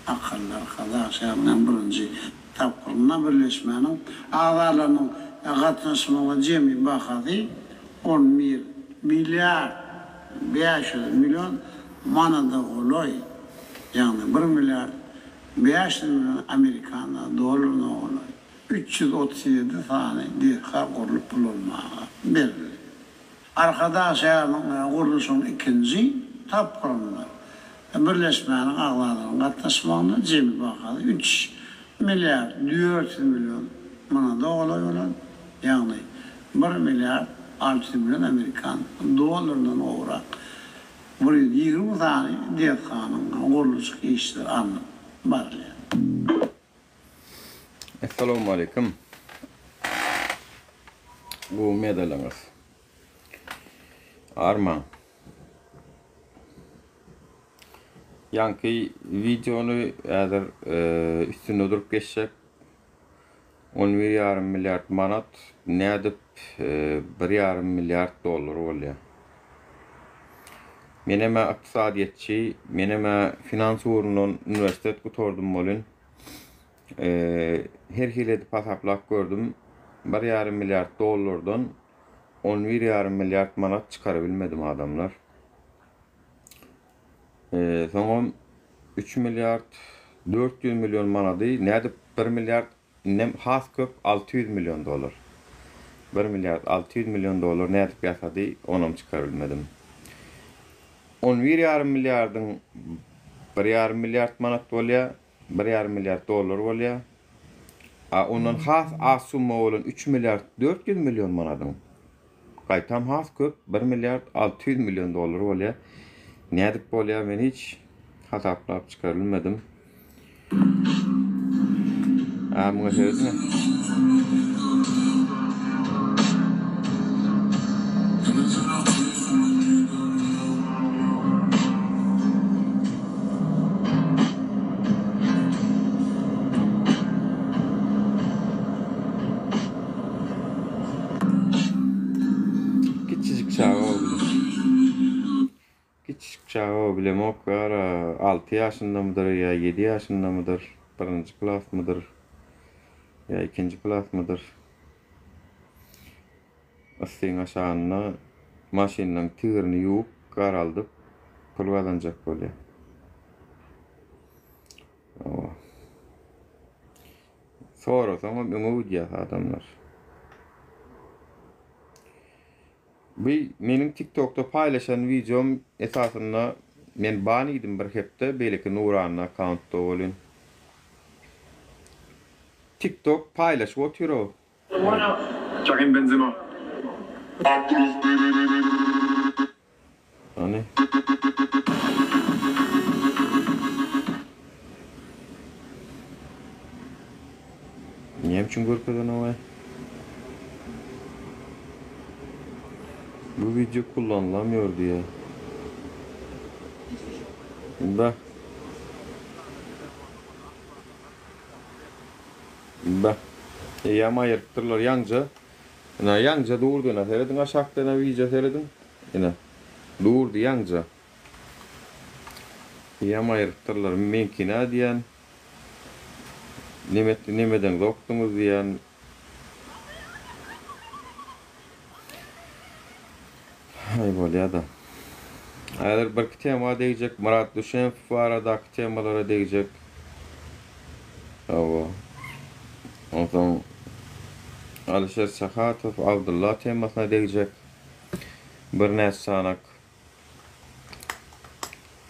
akıllar Kazakstan'ın birinci tapkırına birleşmenin ağlarının katlaşmalı cemi bakadı 11 milyar 500 milyon manada olay yani 1 milyar 500 milyon Amerikan dolarına olay 337 tane dikkat kurulup bulunmağa verildi. Arkadaşlarının kuruluşun ikinci tapkırınlar. Birleşmenin ağlarının katlaşmalarına cemi bakadı 3 milyar 400 milyon manada olay olan yani 1 milyar 600 milyon Amerikan dolarından olarak buraya 20 tane diyetkanın kuruluş işler anlam var yani. Esselamu Aleyküm. Bu medalınız. Arman. Yankı videonu eğer üstüne durup geçecek 11,5 milyar manat ne edip 1,5 milyar dolar oluyor. Meneme iktisadiyetçi, meneme finans uğrunun üniversitet kutordum olun. Her hilede pasaplak gördüm. 1,5 milyar dolardan 11,5 milyar manat çıkarabilmedim adamlar. Sonra 3 milyar 400 milyon manadı ne edip 1 milyar nem has köp 600 milyon dolar. 1 milyar 600 milyon dolar ne edip yasadı onu çıkarabilmedim. 11,5 milyardın 1,5 milyar manat oluyor, 1,5 milyar dolar oluyor. Onun has asumma olan 3 milyar 400 milyon manadın. Kaytam has köp 1 milyar 600 milyon dolar oluyor. Ne edip oluyor ben hiç hesaplayıp çıkarabilmedim. Bunu söyledin mi? Küçücük çağı oldu. Küçücük çağı oldu. O kadar 6 yaşında mıdır ya 7 yaşında mıdır? 1. klas mıdır? Ya 2. klas mıdır? Asın aşağına maşinle tığırını yuup karaldıp pul kazanacak böyle. Sonra bana uyuyor adamlar. Benim TikTok'ta paylaşan videom esasında men baniydim bir hepte belki Nuran'ın account'ta olun. TikTok paylaş oturuyor. Karim Benzema. Hani? Niye için korkuyorsun ama? Bu video kullanılamıyor diye. Bak. Yama ayırttırlar yanca. Yanca doğurdu. Seyredin aşağıda video seyredin. Doğurdu yanca. Yama ayırttırlar. Menkine diyen. Nemeden doktunuz diyen. Ay böyle adam. Eğer bir tema diyecek, Murat Düşenf var adaki temalara diyecek. O zaman Alişer Sahatov, Abdullah temasına diyecek. Bir nesi sanak.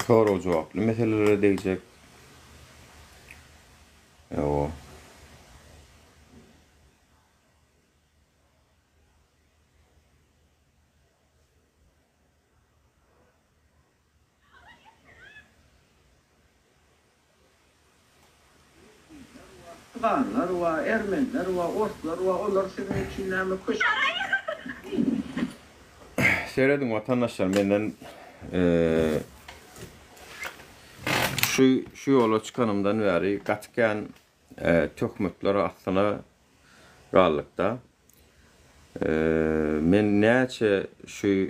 Soru cevaplı meselelere diyecek. O. Afganlar var, Ermeniler var, Ruslar var, onlar senin için neyme kuş. Seyredin vatandaşlar benden şu yola çıkanımdan beri katken töhmetleri aslına kallıkta. Men neçe şu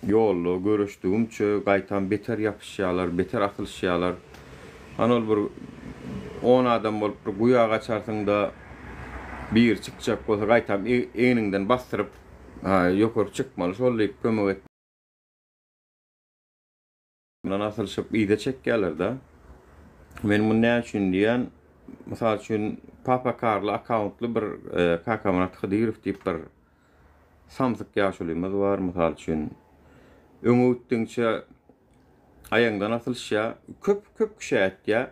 yolu görüştüğümçe gaytan beter yapışyalar, beter atılışyalar Anol bir 10 adam bolup bir guya gaçarsyň da bir çıkacak bolsa gaýtam eňinden bastyryp ýokary çykmaly şolly kömek et. Mena nasylşyp ýyda çekýärler da. Men bunu näme üçin diýen, mysal üçin Papa Karla accountly bir Kakamanat Khadirov diýip bir samsyk ýaşulymyz bar, mysal üçin öňe ötdiňçe aýaňdan atylşa köp kişi etýär.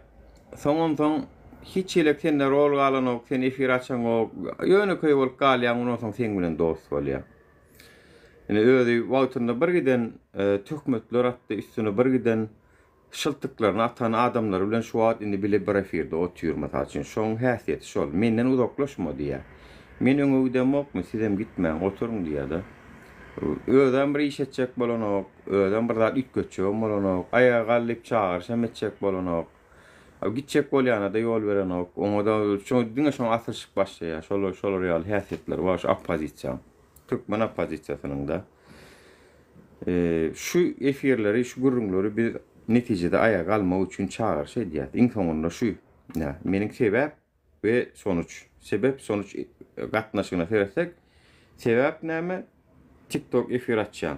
Soňdan hiç elek sende rol galanok, sen efir açanok, ýöne köý bolup galýan, ondan soň sen bilen dost bolýar. Ene öýdi wagtynda bir giden tökmetler atdy, üstüne bir giden şyltyklaryny atan adamlar bilen şu wagt indi bile bir efirde otýur mysal üçin. Şoň häsiýeti şol. Menden uzaklaşma diýär. Men öňe gidemokmy, sizem gitmäň, oturuň diýär-de. Öýden bir iş etjek bolanok, öýden bir zat ütgetjek bolanok, ayağa gallyp çağırşam etjek bolanok. Gitjek bolýana da ýol berenok, oňa da şoň asyrşyk başlaýar. Şol real häsiýetler bar, şu oppozisiýa. Türkmen oppozisiýasynyň da. Şu efirleri, şu gurrunlary bir netijede ayağa almak üçin çağırşy diýär. Iň soňunda şu, meniň sebäp we sonuç. Sebäp sonuç gatnaşygyna sersek, sebäp näme? TikTok efir açýan.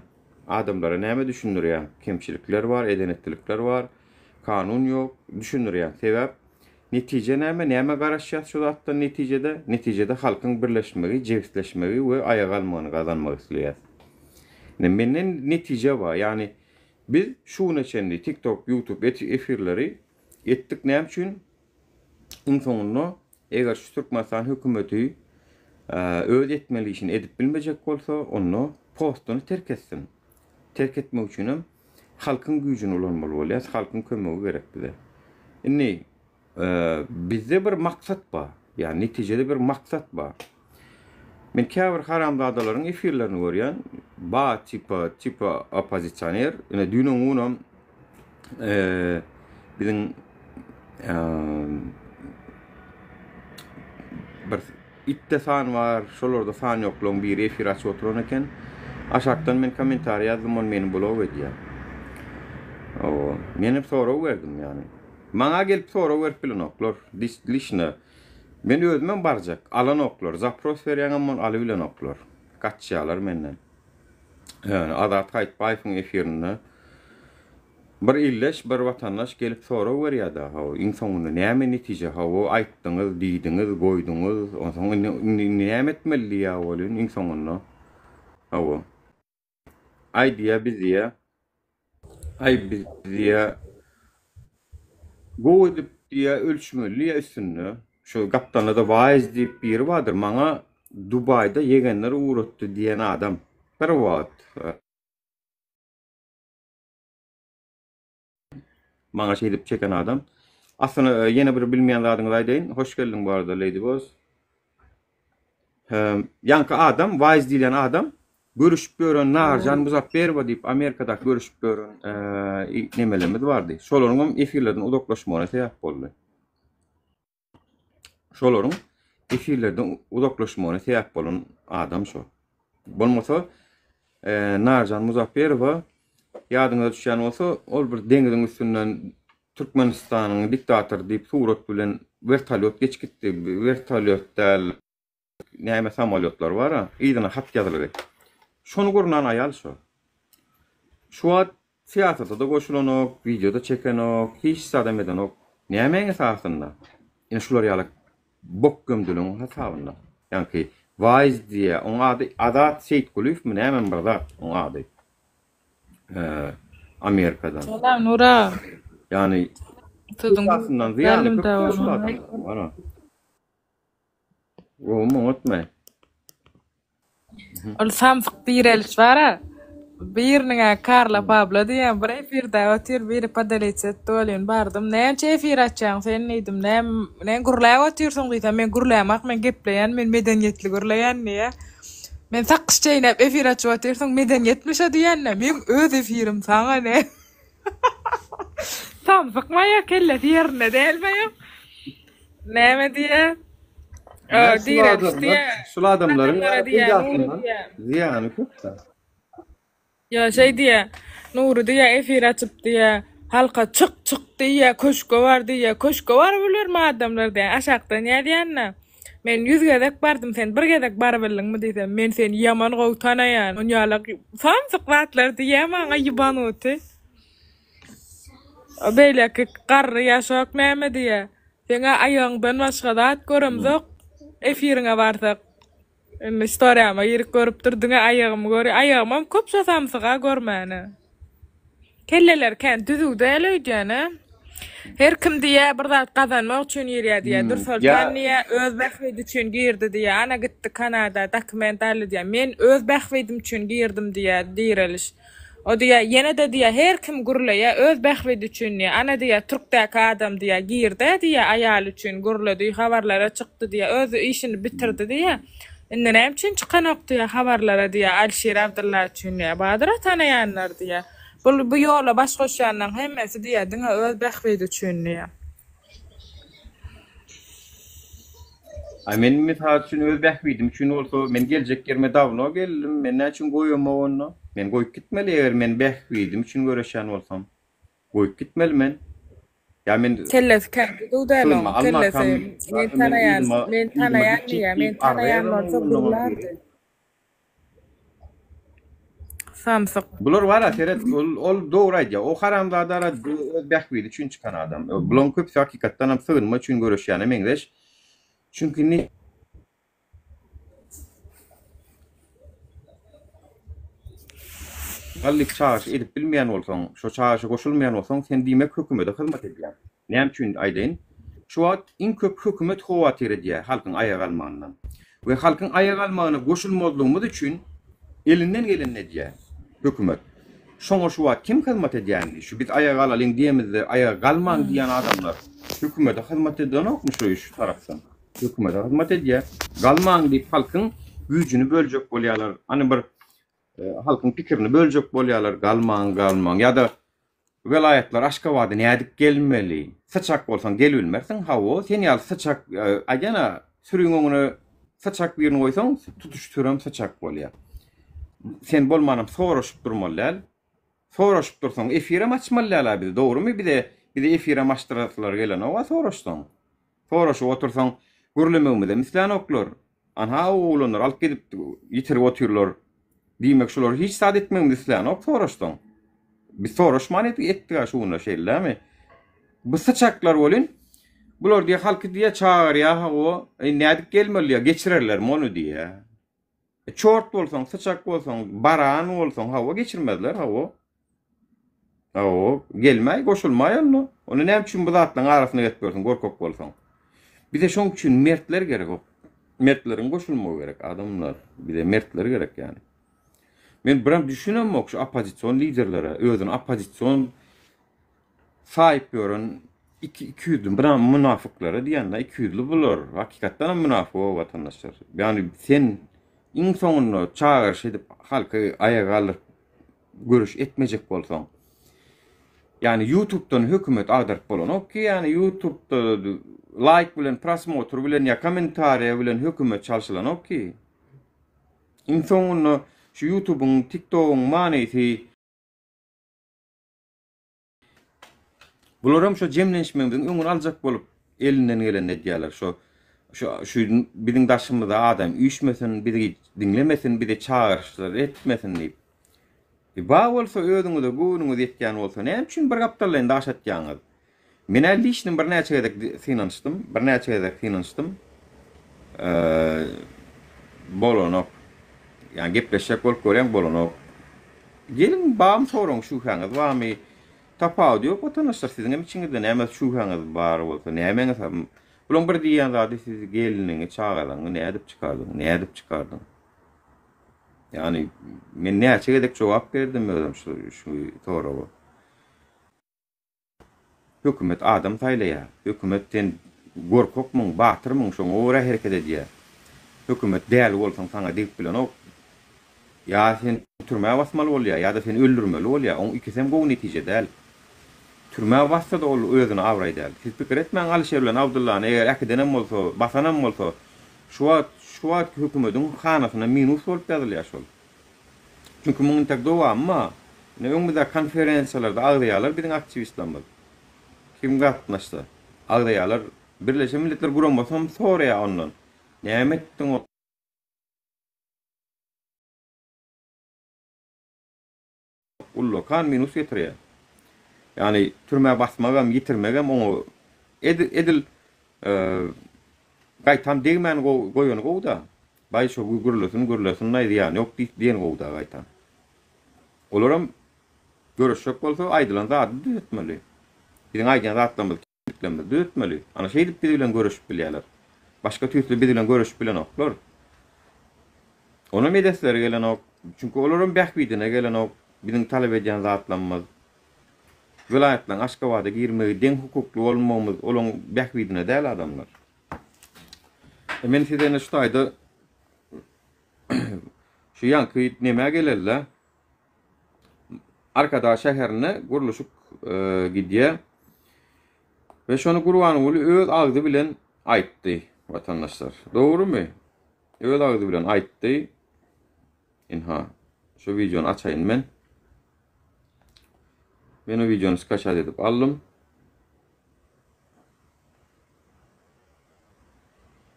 Adamlara näme düşündirýär? Kemçilikler var, edenetlikler var. Kanun ýok, düşündirýär. Sebäp netije näme? Näme garaşýar şu zatda netijede? Netijede halkyň birleşmegi, jewsleşmegi we ayağa almagyny gazanmak isleýär. Menden netije bar. Yani biz şuna çendi TikTok, YouTube efirleri etdik näme üçin? Iň soňunda eger şu Türkmenistan hökümeti öz etmeli işini edip bilmejek bolsa, onu postunu terk etsin. Terk etmek üçin halkyň güýjüne ulanmaly bolýar, halkyň kömegi gerekdir. Indi bizde bir maksat bar. Yani netijede bir maksat bar. Men käbir haramzadalaryň efirlerini görýän, ba tipa oppozisioner, ene dünüň unam biziň bir ittesan var, şolarda san ýokluň bir efir açyp oturan eken. Aşakdan men komentar ýazdym, meni blog edýär. Men soraw berdim yani. Maňa gelip soraw berip bilen oklar, lişne. Men özümem barjak, alan oklar, zapros berýän amman aly bilen oklar. Kaçýarlar menden. Yani Azat Haýtbaýewiň efirinde bir illeş, bir watandaş gelip soraw berýärdi. Iň soňunda näme netije, o aýtdyňyz, diýdiňiz, goýduňyz, ondan soň näme etmeli ýa bolýan iň soňunda. Ay diýär bizdiýär. Ay bizdiýär. Goýdup diýär ölçmeli üstünde. Şu gapdanada waiz diýip biri bardyr. Maňa Dubayda yegenleri uğratdy diýen adam. Bir wagt. Maňa şey dip çeken adam. Aslında ýene bir bilmeýän zadyňyzy aýdaýyn. Hoş geldiň bu arada Lady Boss. Ýanky adam, waiz diýen adam görüşüp gören Narjan Muzafferova diýip Amerikada görüşüp gören nemelerimiz bardy. Şolaryň efirlerden uzaklaşmagyna sebäp boldy. Şolaryň efirlerden uzaklaşmagyna sebäp bolan adam şo. Bolmasa Narjan Muzafferova ýadyňa düşýän bolsa, ol bir deňiziň üstünden Türkmenistanyň diktator diýip surat bilen vertolyot geçgitdi. Vertolyotda näme samolyotlar bar, ýygyna hat ýazylyr. Şonu görünen ayal şo. Şu an siyasata da goşulanok, videoda çekenok, hiç sadem edenok. Näme esasında? Ýene şular ýaly bok gömdülüň hasabında. Yani waiz diye on ady Azat Seyitgulov mi näme bir zat on ady. Amerikadan. Selam Nura. Yani Tudun. Geldim tamam. Ana. O mutma. Ol samsyk direliş bara. Birine Karla Pablo diýen bir efirde otyr biri padaletse tolyn bardım. Näçe efir açýaň sen diýdim. Näme gurlaýa otyrsyň diýsem men gurlaýmak, men gepleýän, men medeniýetli gurlaýan diýe. Men sakys çeýnep efir açyp otyrsyň medeniýetmiş diýen. Men öz efirim saňa ne? Samsyk maýa kelle diýerine delmeýär. Näme diýe? Şul adamlaryň ziýany köp da. Ya şey diye, Nuru diye efir açıp diye, halka çık diye köşkü var diye köşkü var bilermi adamlar diye aşaktan ya diýenler. Men 100 gezek bardım sen bir gezek bar bildiňmi diýsem men seni yaman gowtanaýan. Onýaly samsyk wagtlar diýemän aýybanuty. Beýle ki garry ýaşak näme diýe. Seňe aýaňdan başga zat göremzok. Efiriňe barsak. Storyama ýerik görüp durdyňa aýagymy göri. Aýagym köpçe samsyga görmäni. Kelleler kän düzügde elöýjäne. Her kim diýe bir zat gazanmak üçin ýerýär diýe. Dursuldan niýe öz bähwidi üçin girdi diýe. Ana gitdi Kanada dokumentarly diýe. Men öz bähwidim üçin girdim diýe diýreliş. O diýe ýene de diýe her kim gurlaýa öz bähwidi üçin diýe. Ana diýe Türkdäki adam diýe girdi diýe aýal üçin gurlady, habarlara çykdy diýe. Öz işini bitirdi diýe. Indi näme üçin çykanok diýe habarlara diýe Alşir Abdullah üçin diýe. Badra tanaýanlar diýe. Bu yola baş goşanlar hemmesi diýe diňe öz bähwidi üçin diýe. Men misal üçin öz bähwidim üçin bolsa men geljek ýerime dawno geldim. Men näçin goýama onu? Men goýup gitmeli eger men bähwidim üçin göreşen bolsam. Goýup gitmeli men. Ya men Kelles kendi dudalım. Kelles men tanayan diye. Men tanayan olsa gurlardı. Samsyk. bular wara seret ol dogry aýdýar. O haramzadara öz bähwidi üçin çykan adam. Bulan köp hakykatdan hem sığınma üçin göreşýän meňdeş. Çünki ne Gallik çağış edip bilmeyen olsan, şu çağışa koşulmayan olsan, sen diýmek hökümete hyzmat edýär. Näme üçin aýdyn? Şu wagt iň köp hökümet howatyr edýär halkyň aýagy almanyndan. We halkyň aýagy almagyna goşulmazlygymyz üçin elinden geleni edýär hökümet. Şoňa şu wagt kim hyzmat edýär? Şu biz aýagy alalyň diýemizde aýagy alman diýen adamlar hökümete hyzmat edýänokmy şu tarapdan? Hökümete hyzmat edýär. Galman diýip halkyň güýjüni böljek bolýarlar. Any bir halkyň pikirini böljek bolýarlar, galman ýa-da velayetler Aşgabatda nädik gelmeli. Sıçak bolsaň gelbilmersiň, hawa sen ýaly sıçak aýana sürüň öňüne sıçak birini goýsaň, tutuşturam sıçak bolýar. Sen bolmanam soraşyp durmalylar. Soraşyp dursaň efire açmalylar biz, dogrymy? Bir de efire açdyraslar gelen, owa soraşsaň. Soraşyp otursaň görlemegimde mislan oklar. Anha oğlanlar alıp gidip yitirip oturlar. Diýmek şular hiç sad etmegim mislan ok soraşsaň. Biz soraşman etdik şuna şeylermi? Bu sıçaklar bolin. Bular diye halkı diye çağırýar o nädik gelmeli geçirerler onu diye. Çort bolsaň, sıçak bolsaň, baran bolsaň hawa geçirmezler hawa. Hawa gelmäy, goşulmaý onu. Onu näme üçin bu zatlaryň arasyna getbersiň, gorkok bolsaň. Bir de şoň üçin mertler gerek ok. Mertleriň goşulmagy gerek adamlar. Bir de mertler gerek yani. Men biram düşünemok şu opozisiýon liderlere, özüni opozisiýon sahip görün 200 biram münafıklara diýende 200'lü bular. Hakykatdan münafyk o watandaşlar. Yani sen insanyny çağırış edip halky aýaga alyp görüş etmejek bolsaň. Yani YouTube'dan hökümet agdaryp bolan okey, yani YouTube'da like bilen, prosmotor bilen ya kommentariýa bilen hökümet çalşylan okey. İnsanyny şu YouTube'un, TikTok'un maneti bularam şu jemlenişmegden öňüne aljak bolup elinden gelen edýärler. Şu biziň daşymyzda adam üýşmesin, bizi dinlemesin, bizi çağırışlar etmesin diýip. Ba bolsa özüňizde göwnüňiz etýän bolsa näme üçin bir gapdarlaryň daş etýäňiz? Men äli işini bir näçe gezek finançdym. Bolanok. Yani gepleşek bolup görýän bolanok. Gelin bağım soraň şu haňyz barmy? Tapaw diýip watandaşlar siziň içiňizde näme şu haňyz bar bolsa, nämeňiz bulan bir diýen zady siz geliniňi çağıraň, näme edip çykardyň? Yani men näçe gezek jogap berdim özüm şu toraga. Hökümet adam taýlaýar. Hökümetden gorkokmuň, batyrmyň şoňa ora hereket edýär. Hökümet däl bolsaň saňa diýip bilen ok. Ya sen türmäge basmaly bolýar, ya da sen öldürmeli bolýar. Oň ikisem gowy netije däl. Türmäge bassa da ol özüni awraýdar. Siz pikir etmeň Alşer bilen Abdullahyň eger äkidenem bolsa, basanam bolsa, şu wagt hökümetiň hanasyna minus bolup ýazylýar şol. Çünki muň tek dowa amma Ne öňümizde konferensiýalarda agdaýalar biziň aktivistler bol. Kim gatnaşdy? Agdaýalar Birleşen Milletler Guramasam soraýa ondan. Näme etdiň o? Ullokan minus getirýär. Yani türme basmagam, yitirmegem onu edil gaýtam degmen goýany gowda. Baý şo gurulasyň naýdy ýa ýok diýen gowda gaýtam. Olaram görüşjek bolsa aýdylan zat düýetmeli. Biziň aýdan zatlamyz düýetmeli. Ana şeýdip biz bilen görüşüp bilýärler. Başga türlü biz bilen görüşüp bilen oklar. Ona medesler gelen ok. Çünkü olaram bähbidine gelen ok. Biziň talep edýän zatlanmaz. Vilayetden Aşgabat'a girmegi den hukuklu olmamız olan bähbidine däl adamlar. Men sizene şu taýda şu ýanky näme geleller? Arkada şäherine guruluşyk gidýär. Ve şonu Gurban uly öz agdy bilen aýtdy vatandaşlar. Dogrumy? Öz agdy bilen aýtdy. Inha şu videonu açayın men. Ben o videonu skaçat edip aldım.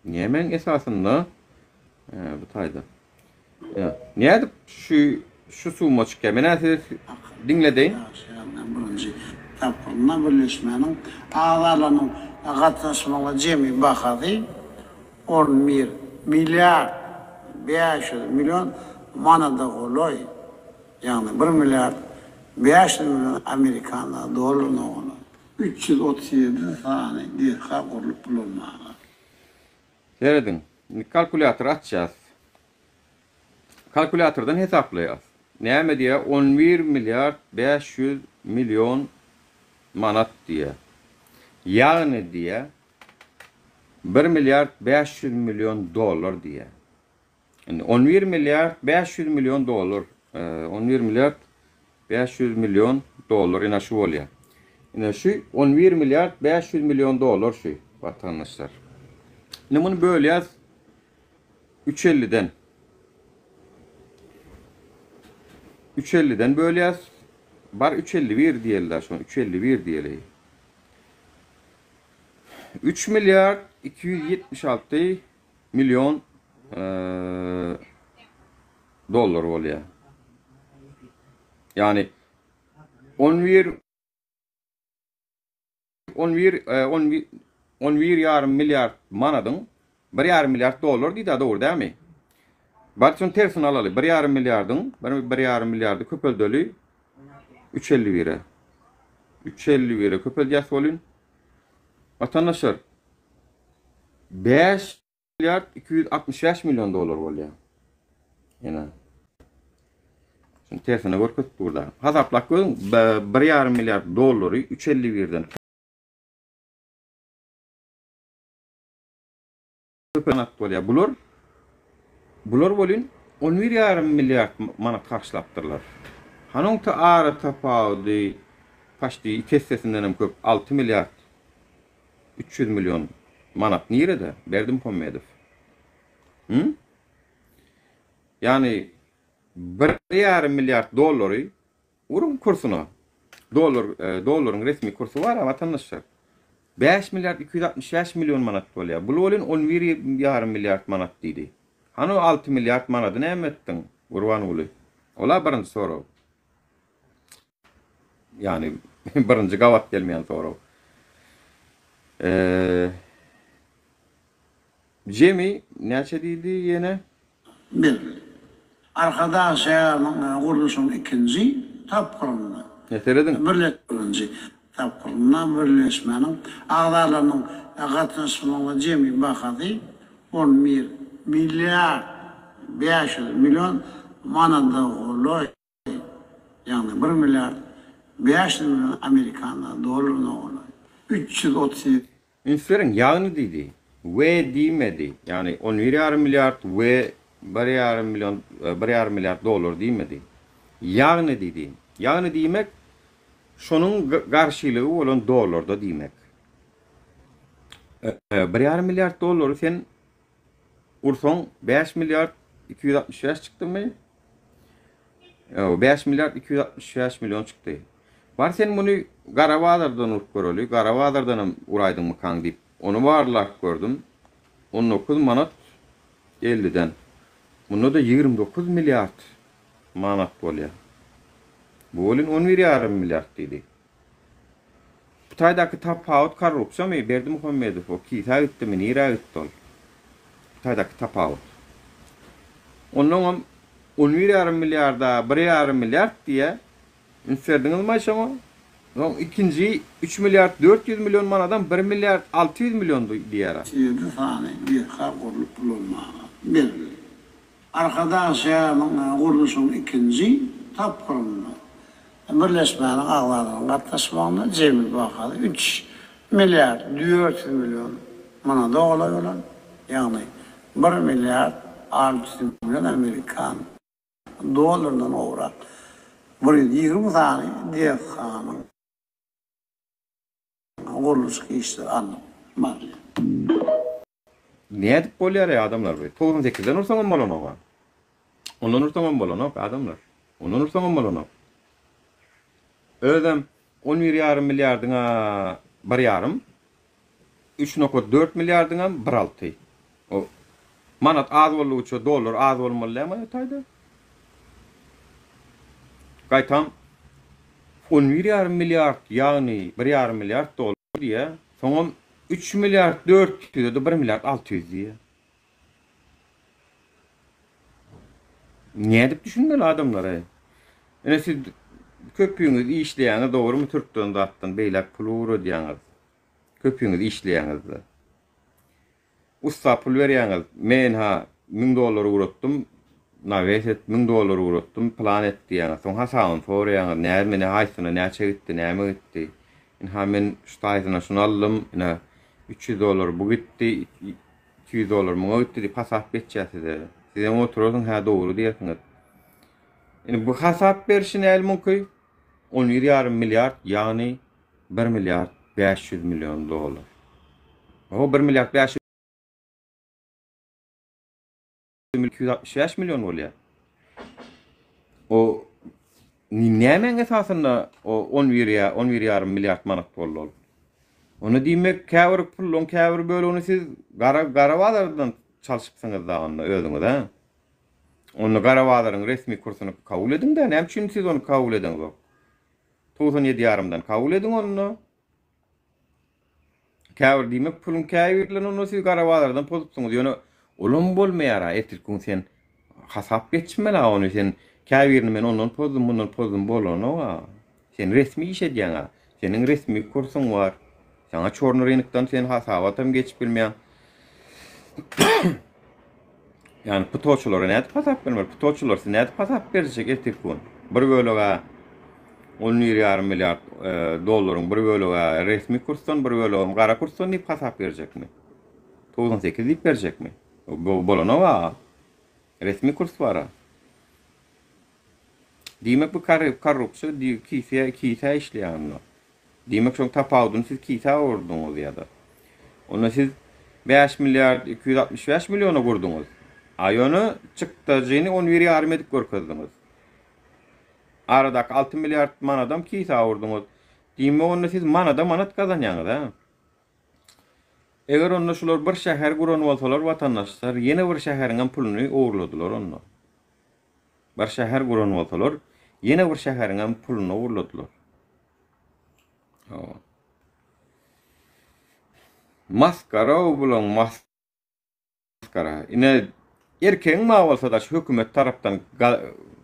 Niyemen esasında bu tayda. Ya, niye şu suwma çykýar? Men äsir dinledeýin. Birinji tapylyna birleşmäniň agzalarynyň gatnaşmagy jemi bahasy 11 milyar 500 milyon manada goloy. Yani 1 milyar 500 milyon Amerikan dolarına onu. 337 tane dirha kurulup bulunmalı. Seyredin. Kalkulator açacağız. Kalkulatordan hesaplayacağız. Näme diye 11 milyar 500 milyon manat diye. Yani diye 1 milyar 500 milyon dolar diye. Yani 11 milyar 500 milyon dolar. 11 milyar 500 milyon dolar ina şu bolýar. Ina şu 11 milyar 500 milyon dolar şu vatandaşlar. Ne bunu bölýäs 350'den. 350'den bölýäs. Bar 351 diýerler şonu 351 diýeli. 3 milyar 276 milyon dolar bolýar. Yani 11 yarım milyar manadyň 1,5 milyar dolar diýdi dogry dämi? Barçyn tersini alaly. 1,5 milyardyň 1,5 milyardy köpeldeli 351'e. 351'e köpeldýäs bolýan. Vatandaşlar 5 milyar 265 milyon dolar bolýar. Ýene tersine görkezip burada. Hasaplap görün 1,5 milyar dolary 351'den köpenat bolýar. Bular bolýan 11,5 milyar manat karşılapdyrlar. Hanyň ta ara tapawdy paşdy ikisinden hem köp 6 milyar 300 milyon manat nirede Berdim Pommedow. Yani 1,5 milyar dolary urun kursuna doların resmi kursu var vatandaşlar. 5 milyar 265 milyon manat bolýar. Bu bolýan 11,5 milyar manat diýdi. Hany 6 milyar manaty näme etdiň? Gurban uly. Ola birinji soraw. Yani birinji gawat gelmeýän soraw. Jemi näçe diýdi ýene? Bir. Arkada şäherniň guruluşynyň ikinji tapkyrynda. Neteredin? Birinji tapkyrynda birleşmäniň agzalarynyň gatnaşmagy jemi bahasy 11 milyar 500 milyon manada goloy. Yani 1 milyar 500 milyon Amerikan dolarına goloy. 337. Ünslerin ýagny diýdi. We diýmedi. Yani 11,5 milyar we 1,5 milyar dolar diýmedi. Ýagny diýdi. Ýagny diýmek şonun garşylygy bolan dolarda diýmek. 1,5 milyar dolar sen ursoň 5 milyar 265 çykdymy? 5 milyar 265 milyon çıktı. Var sen bunu Garavazar'dan urup görölü. Garavazar'dan uraydın mı kan deyip. Onu varlak gördüm. 19 manat 50'den. Bunda da 29 milyar manat bolýar. Bu olin 11,5 milyar dedi. Bu taýdaky tapawut korrupsiýa Berdi Muhammedow o kisa gitdimi, nira gitdi ol. Bu taýdaky tapawut. Onuň 11,5 milyarda 1,5 milyar diye inserdiňiz maşama. Son ikinci 3 milyar 400 milyon manadan 1 milyar 600 milyon diýär. 7 tane bir kurulup bulunmağa. Bir. Arkadaşlarımın kuruluşun ikinci tap kurumunu. Birleşmenin ağlarının katlaşmağına cemil bakalı 3 milyar 400 milyon manada olay olan. Yani 1 milyar 600 milyon Amerikan dolarından uğrak. Buraya 20 tane dekanın kuruluş işleri anlamı. Ne edip bolýar adamlar bu? 98'den ursaňam bolanok. Ondan ursaňam bolanok adamlar. Ondan ursaňam bolanok. Özüm 11,5 milyardyňa 1,5 3,4 milyardyňa 1,6. O manat az bolýuça dolar az bolmalyma taýda. Gaýtam 11,5 milyar ýagny 1,5 milyar dolar diýe soňam 3 milyar 400 de 1 milyar 600 diye. Ne edip düşünmeli adamlar ay? Ene siz köpüğünüz işleýäňiz dogrymy Türkden datdan beýlek pul uro diýäňiz. Köpüğünüz işleýäňiz. Usta pul berýäňiz. Men ha 1000 dolar uratdym. Naveset 1000 dolar uratdym. Plan etdi diýäňiz. Soň hasabyny soraýaňiz. Näme haýsyna näçe gitdi, näme gitdi. Ha men ştaýdyna şunu aldym. 300 dolar bu gitti, 200 dolar muňa gitti diýip hasap etjäsizde. Siz hem oturasyň ha dogry diýersiňiz. Bu hasap berişini elmunky 11,5 milyar ýagny 1 milyar 500 milyon dolar. O 1 milyar 500 265 milyon bolýar. O nämen esasında o 11,5 milyar manat bolýar. Onu diýmek käbir pullun käbir bölüni siz Garavazardan çalyşypsyňyz da onda özüňiz ha. Onu Garavazarın resmi kursuny kabul ediň de näme üçin siz onu kabul ediňiz? 97,5dan kabul ediň onu. Käbir diýmek pulun käbirlen onu siz Garavazardan pozupsyňyz. Ýöne olum bolmaýara etirkün sen hasap geçmeli onu sen käbirini men ondan pozum bundan pozum bolano. Sen resmi iş edýäň. Senin resmi kursun var. Sana çornu rynykdan sen hasabatam geçip bilmeýän. Yani putoçulara näde hasap bermer? Putoçular sen näde hasap berjek etirkün? Bir bölege 11,5 milyar dollaryň bir bölege resmi kursdan bir bölege gara kursdan diýip hasap berjekmi? 98 diýip berjekmi? Bolana wa resmi kurs bara. Diýmek bu korrupsiýa kisa işleýän. Diýmek şoň tapawdyny siz kisa urduňyz ýa-da. Onu siz 5 milyar 265 milyona gurduňyz. Aýony çykdyjyny 11,5 edip görkezdiňiz. Aradaky 6 milyar manadam kisa urduňyz. Diýmek onu siz manat kazanýaňyz ha. Eger onda şular bir şäher guran bolsalar watandaşlar ýene bir şäheriň puluny oğurladylar onda. Bir şäher guran bolsalar ýene bir şäheriň puluny oğurladylar. Maskara bulan maskara. Ine erkeğin ma bolsa da şu hökümet tarapdan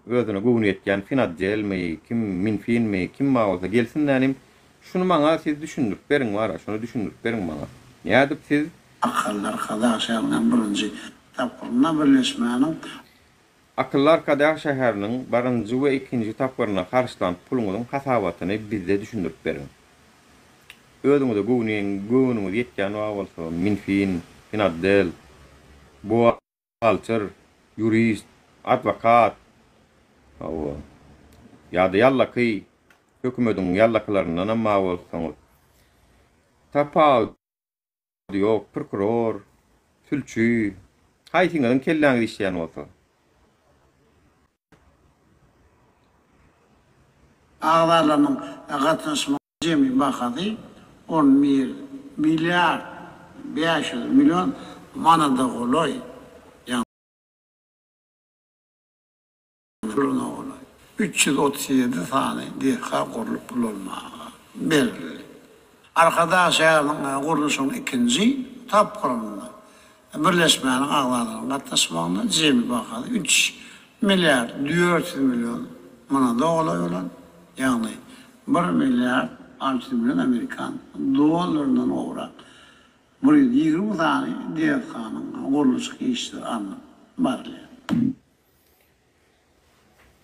özüne gowun etýän Finadjel mi, kim Minfin mi, kim ma bolsa gelsin nänim şunu maňa siz düşündürip beriň wara, şunu düşündürip beriň maňa. Nädip siz Akıllar Kadaşyanyň birinji tapyryna birleşmäniň Akıllar Kadaş şäheriniň birinji we ikinji tapyryna karşylan puluňyzyň hasabatyny bizde düşündürip beriň. Özüňizde gowunyňyz ýetýän bolsa Minfin, Finadjel, buhalter, jurist, advokat, ýa-da ýallaky hökümetiň ýallakylaryndan amma bolsaňyz. Tapawut ýok, prokuror, tülçü, haýsyňyň kelläňiz işleýän bolsa. ağlarlarının katlaşma cemi bakadı 10 milyar 500 milyon manada olay. Yani 337 tane dikkat kurulup bulunmağa verildi. Arkada şehrin kuruluşunun ikinci tap kurulunda. Birleşmenin ağlarının katlaşmağına cemi bakadı 3 milyar 400 milyon manada olay olan. Yani 1 milyar 600 milyon Amerikan dolarından uğrak. Buraya 20 tane diyetkanın kuruluş geçti anlam var.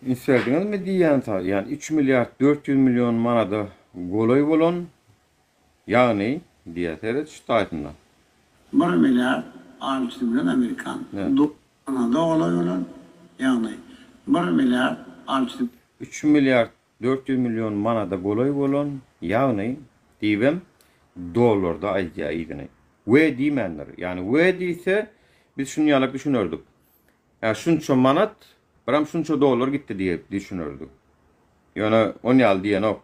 İnseldiniz mi diyen ta? Yani 3 milyar 400 milyon manada golay bolon yani diyetere çıtaytında. 1 milyar 600 milyon Amerikan dolarından olay olan. Yani 1 milyar 600 3 milyar 400 milyon manada golay bolon yani diyem dolarda ayca idine. Ve dimenler. Yani ve diyse biz şunu yalıp düşünürdük. Yani şunça manat, bram şunça dolar gitti diye düşünürdük. Yani on yal diyen o.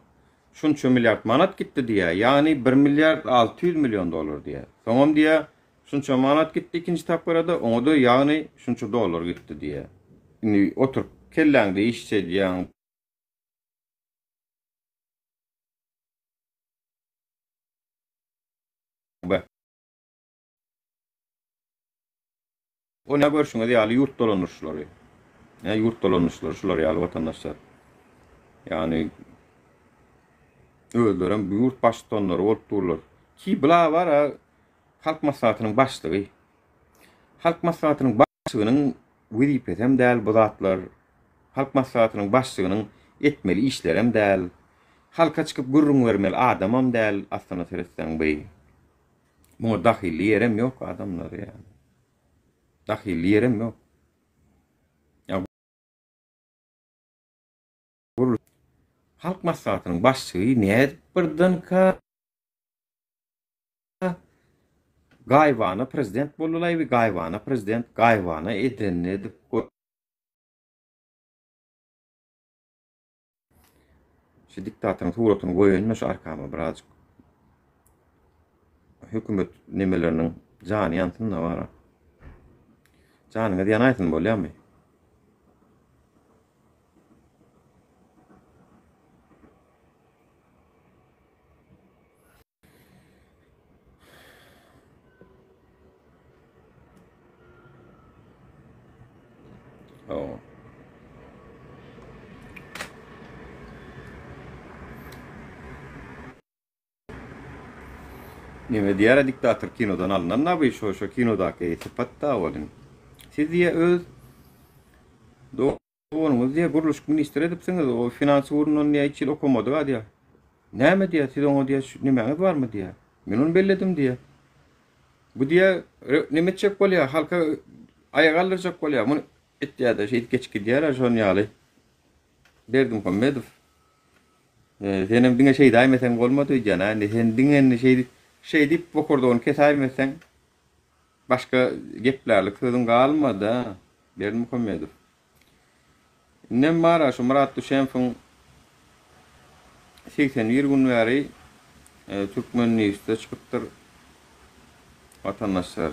Şunça milyar manat gitti diye. Yani 1 milyar 600 milyon dolar diye. Tamam diye şunça manat gitti ikinci takvarada. Onu da yani şunça dolar gitti diye. Şimdi otur kellende işçe diyen o ne görüşüne de yani yurt dolanışları. Yani yurt dolanışları şular yani vatandaşlar. Yani öldüren bir yurt baştonları olup dururlar. Ki bula var ha halk maslahatının başlığı. Halk maslahatının başlığının vizifesi hem değil bu zatlar. Halk maslahatının başlığının etmeli işlerem değil. Halka çıkıp gurrun vermeli adamam değil. Aslında söylesen bey. Buna dahilli yerem yok adamlar yani. Dahilli yerem yok. Ya halk maslahatının başlığı ne birden ka gayvana prezident bolulay ve gayvana prezident gayvana edenne de şu diktatörün suratını koyulmuş arkama birazcık hükümet nemelerinin canı yansın var. Canına diyen aytın bolýar mı? Oh. Nime diğer diktatör kinodan alınan ne bir şu kinodaki sıfatta olun. Siz diye öz doğrunuz diye kuruluş ministeri edipsiniz o finans urunun diye içil okumadı ha diye. Ne mi diye siz onu diye nimeniz var mı diye. Ben onu belledim diye. Bu diye nimet çek bolya halka ayak alıracak bolya. Bunu et ya da şey geç gidiyor son yalı. Derdim Muhammedov. Senin dinle şey daimesen olmadı cana. Sen dinle şey deyip bokurduğunu kesermesen başka geplerlik sözün kalmadı. Derdim Muhammedov. Nem var şu Murat Düşenf'in 81 gün veri Türkmen News'ta çıkıptır vatandaşlar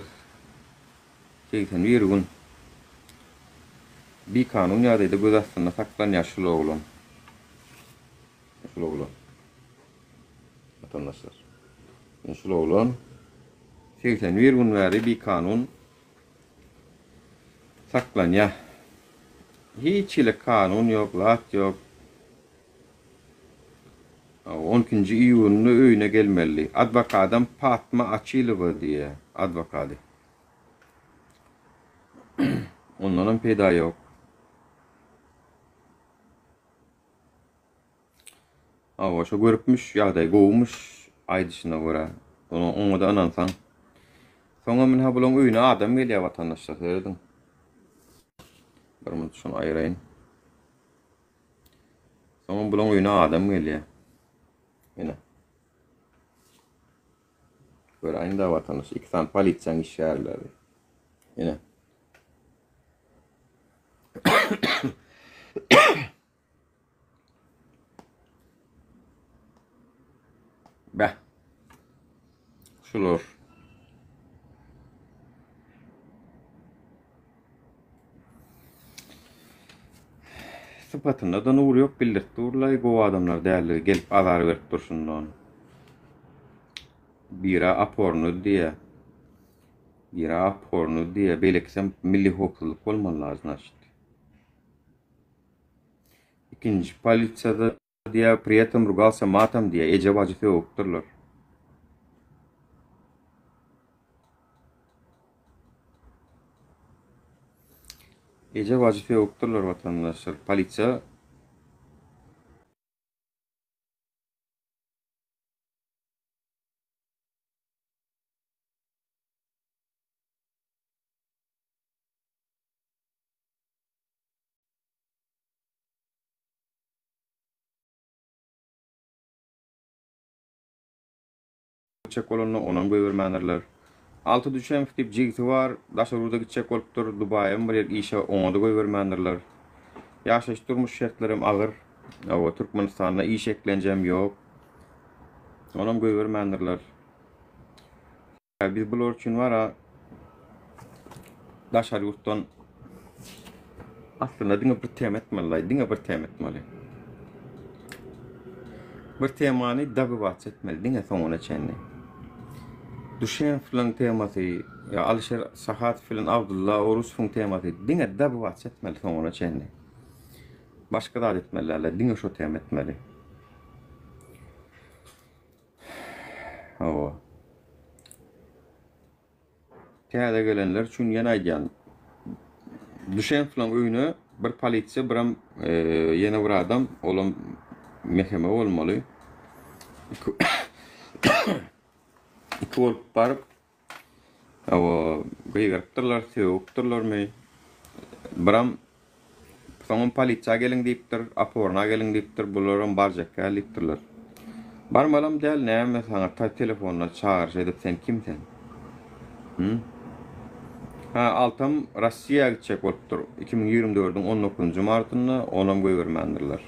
81 gün bir kanun yadıydı göz aslında saklan yaşlı oğlan vatandaşlar yaşlı oğlan 81 gün veri bir kanun saklan ya hiç ile kanun yok, lat yok. 12. iyunlu öyüne gelmeli. Advokatım Fatma Açilova diye advokatı. Onların peyda yok. Ama şu görüpmüş ya da kovmuş ay dışına göre. Onu da anansan. Sonra ben ha bulun öyüne adam geliyor vatandaşlar söyledim. Barımı şunu ayırayım. Sonra bulun öyüne adam geliyor. Yine. Böyle aynı da vatandaş. 2 tane palitsen iş yerleri. Yine. şular. Sıfatında da nur yok bildirdi. Urlay bu adamlar değerli gelip azar verip dursundan. Bira apornu diye. Bira apornu diye beleksem milli hukukluk olmalı lazım işte. İkinci politsiyada diye priyetim rugalsa matam diye ece vazife okturlar. Ece vazife okturlar vatandaşlar. Polisiya çek olanı onam gövermenlerler. Altı düşen tip jigti var. Daşaruda gidecek olupdur. Dubai'm bir işe ona da gövermenlerler. Yaşaş durmuş şartlarım ağır. O Türkmenistan'da iş ekleneceğim yok. Onam gövermenlerler. Biz bular için var ha. Daşar yurttan aslında dine bir tem etmeli. Dine bir tem etmeli. Bir temanı da bir vaat etmeli. Dine sonuna çenni. Düşen filan teması, ya Alişer Sahat filan Abdullah Orus filan teması, dine da bir vaat etmeli sonuna çenni. Başka da etmelilerle, dine şu tem etmeli. Hava. Teyada gelenler için yana aydan. Düşen filan oyunu bir polisiya, bir yeni bir adam, olan mehkeme olmalı. İki olup barıp gıygarıptırlar, sevukturlar mı? Biram soňam polisiya gelin diýipdir, aporna gelin diýipdir, bularym barjak gelipdirler. Barmalam däl näme saňa ta telefonla çağırş edip sen kimsen? Ha, altam Rossiýa gitjek bolupdyr. 2024-iň 19-njy martyna onam göýbermendirler.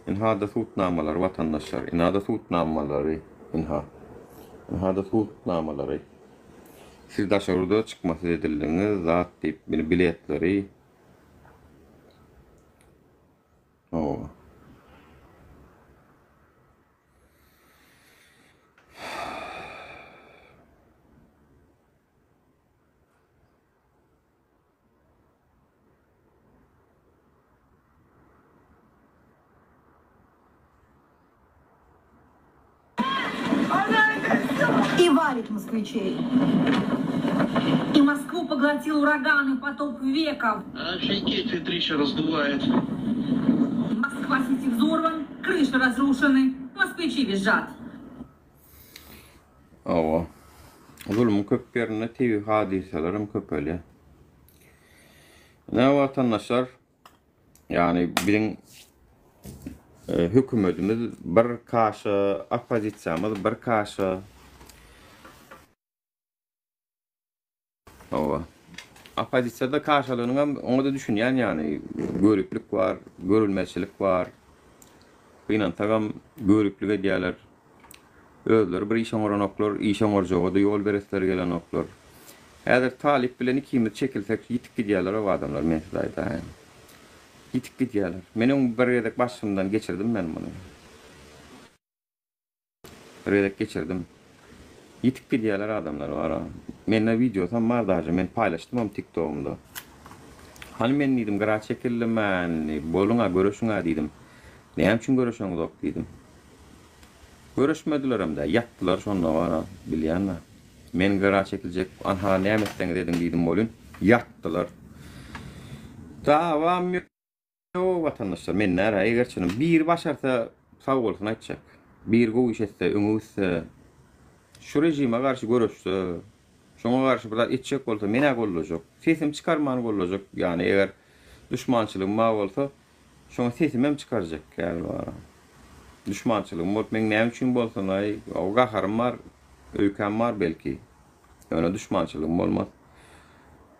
Inha da tutnamalar vatandaşlar, inha da tutnamaları, inha da tutnamaları. Siz daşarıda çıkması edildiğiniz zat deyip biletleri. И валит москвичей. И Москву поглотил ураган и потоп веков. Офигеть, ветрище раздувает. Москва-Сити взорван, крыши разрушены, москвичи визжат. Ava. Zulüm köp yerine TV hadiselerim köp öyle. Ne vatandaşlar? Yani bizim hükümetimiz bir karşı, opozisiyamız bir karşı. Ava. Opozisyada karşılığını onu da düşünýän yani görüklük var, görülmezçilik var. Inan tagam görüklüge diýerler. Özleri bir işe oranoklar, işe orjoga da yol beresler gelen oklar. Eğer talip bilen ikimiz çekilsek yitik gidiyorlar o adamlar mesleğde. Yitik gidiyorlar. Benim bir yedek başımdan geçirdim ben bunu. Bir yedek geçirdim. Yitik gidiyorlar adamlar var. Menle video tam var daha men paylaştım am TikTok'umda. Hani men dedim gara çekildim ben boluna görüşüňe dedim. Näme üçin görüşüňiz ok dedim. Görüşmediler hem de yattılar sonra var bilýänler. Men gara çekiljek anha näme etdiň dedim dedim bolun. Yattılar. Davam yok vatandaşlar men näre egerçinim bir başarsa sağ bolsun aýtjak. Bir goýuş etse öňüňizde şu rejime karşı görüşse, şoňa karşı bir etjek bolsa mene bollajak. Sesim çıkarman bollajak. Yani eger düşmançylyk ma bolsa, şoňa sesim hem çıkarjak. Yani var. Düşmançylyk bolup men näme üçin bolsa, o gaharym var, öýkem var belki. Öňe düşmançylyk bolmaz.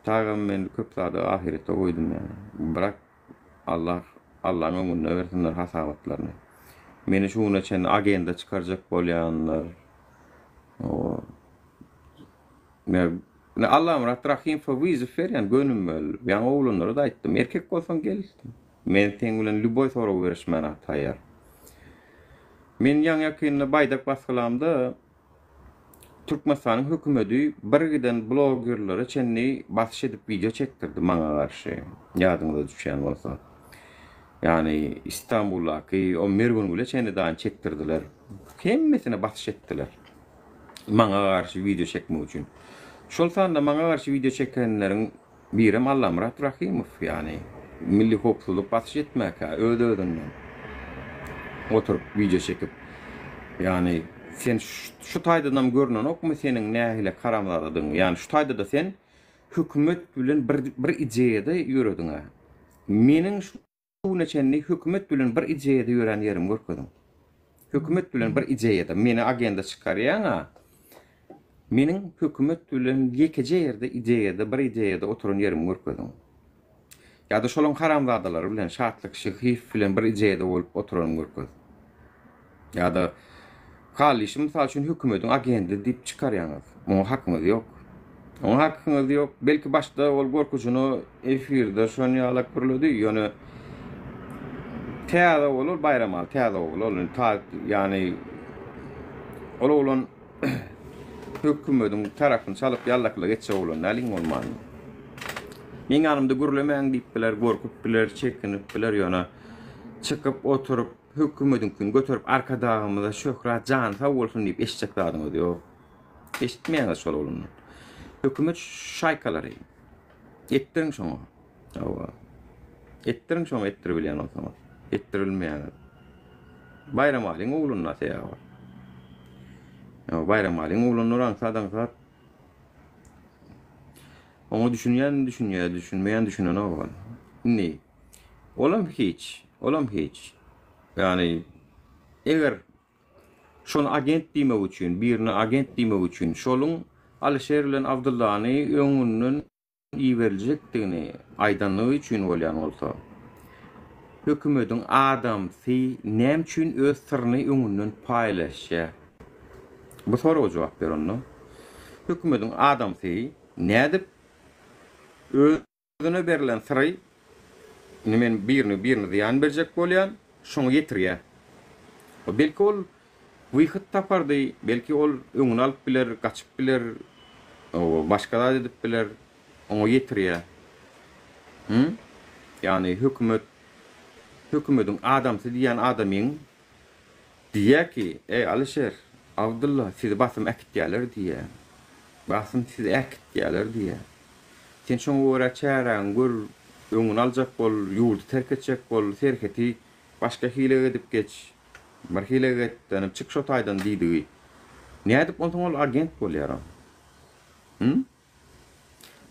Tagam men köp zada ahirete goýdum yani. Birak Allah'ın öňüne bersinler hasabatlaryny. Meni şuňa çen agenda çıkarjak bolýanlar. O ne Allah'ım Rahim faviz feryan gönümmel. Ben oğlunlara da aytdım. Erkek olsan gel. Men teň bilen lüboy soraw berişmän taýýar. Men ýa ýakynda baydak basgylamda Türkmenistanyň hökümeti birgiden blogerlere çenni basyş edip video çektirdi maňa garşy. Ýadyňyza düşýän bolsa. Yani İstanbul'daki o mergun bile çenni dağın çektirdiler. Hemmesine basyş etdiler. Maňa garşy video çekmek üçin. Şol sanda maňa garşy video çekenleriň birim Allah Murat Rahimov yani. Milli hopsuluk basyş etmek ha, ödödünden. Oturup video çekip yani sen şu taýdadan görünen okmy seniň nähile karamladyň. Yani şu taýdada sen hökümet bilen bir ideýada ýörediň. Meniň şu neçenli hökümet bilen bir ideýada ýören ýerim görkedim. Hökümet bilen bir ideýada meni agenda çykarýan. Meniň hökümet bilen ýekeje ýerde ideýada bir ideýada oturan ýerim görkedim. Ya da şolun karamladalar bilen şartlyk şyhyf bilen bir ideýada bolup oturan görkedim. Ya da Kalişim misal üçün hökümetiň agenda diýip çykarýaňyz. Oňa hakyňyz ýok. Oňa hakyňyz ýok. Belki başda ol gorkujuny efirde şonu ýalak birledi. Ýöne täze bolur bayram al, täze bolur. Yani olan hökümetiň tarapyny çalyp ýallakla geçse bolan näliň bolmaly. Men ýanymda gürlemäň diýip biler, gorkup biler, çekinip biler ýöne çykyp oturup hökümetiň götürüp arka dağımyza şöhrat jan sag bolsun diýip eşitjek zadyňyz ýok. Eşitmeýäňiz şol bolun. Hökümet şaýkalary. Etdiriň şoňa. Awa. Etdiriň şoňa etdirip bilýän bolsaňyz. Etdirilmeýän. Bayram alyň oglunyna täýär. Ya bayram alyň oglunyna oran sadan sat. Onu düşünmeýän düşünen oğlan. Ne? Olam hiç. Yani eger şonu agent diýmek üçin, birini agent diýmek üçin şolun Alişer bilen Abdullahny öňünden iýeriljekdigini aýdanlygy üçin bolýan bolsa, hökümetiň adamsy näme üçin öz sirini öňünden paýlaşýar? Bu soraga jogap berenno. Hökümetiň adamsy nädip özüne berilen siry men birini ziýan berjek bolýan, şoňa ýetirýär. Belki ol wyhyt tapardy, belki ol öňüne alyp biler, gaçyp biler, başga edip biler, oňa ýetirýär. Yani hökümetiň adamsy diýen adamyň diýär ki, ey Alişer, Abdullah sizi basym äkitýärler diýär. Basym sizi äkitýärler diýär. Sen şoňa görä çäräň gör, öňüne aljak bol, ýurdu terk etjek bol, serheti başka hile edip geç. Bir hile etdenip çık şu taýdan diýdi. Nädip ondan ol agent bolýar?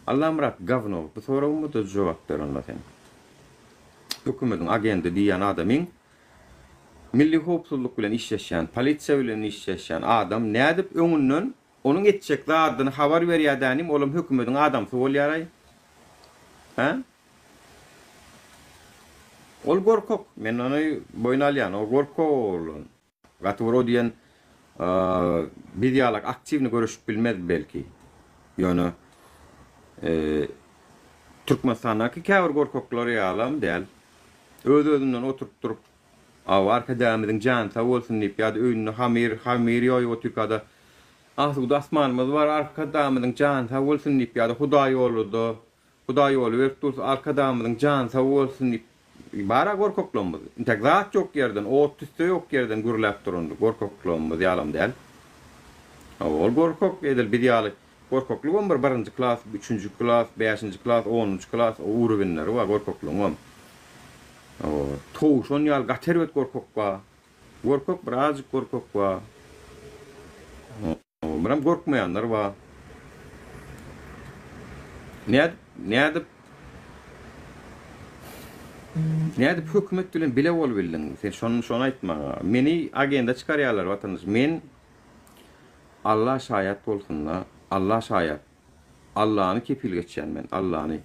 Allah Murat Gavnov bu soragymda da jogap berenler sen. Hökümetiň agenti diýen adamyň milli hopsuluk bilen işleşýän, polisiýa bilen işleşýän adam nädip öňünden onuň etjek zadyny habar berýärdinim, olam hökümetiň adamsy bolýar. Ol gorkok, men onu boynalyan, o gorkok olun. Gatwro diýen bidiýalak aktivni görüşüp bilmez belki. Ýöne Türkmenistanyňky käbir gorkoklary ýalam däl. Öz-özünden oturup durup arka dämediň jan sag bolsun diýip ýa-da öýünde hamir ýoýup oturkada asy asmanymyz bar arka dämediň jan sag bolsun diýip ýa-da Hudaý ýolu berip dursa arka dämediň jan sag bolsun diýip bara gorkoklamyz. Integrat ýok ýerden, otysda ýok ýerden gürläp durandy. Gorkoklamyz ýalam däl. Ol gorkok edil bidiýaly. Gorkoklugum bir 1-nji klas, 3-nji klas, 5-nji klas, 10-nji klas uruwinleri bar gorkoklugum. Toşon ýal gaterbet gorkok bar. Gorkok biraz gorkok bar. Biram gorkmaýanlar bar. Nädip hökümet bilen bile bol bildin. Sen şonu aýtma. Meni agenda çykarýarlar watandaş. Men Allah şaýat bolsunlar. Allah şaýat. Allah'ını kepil geçýän men. Allah'ını.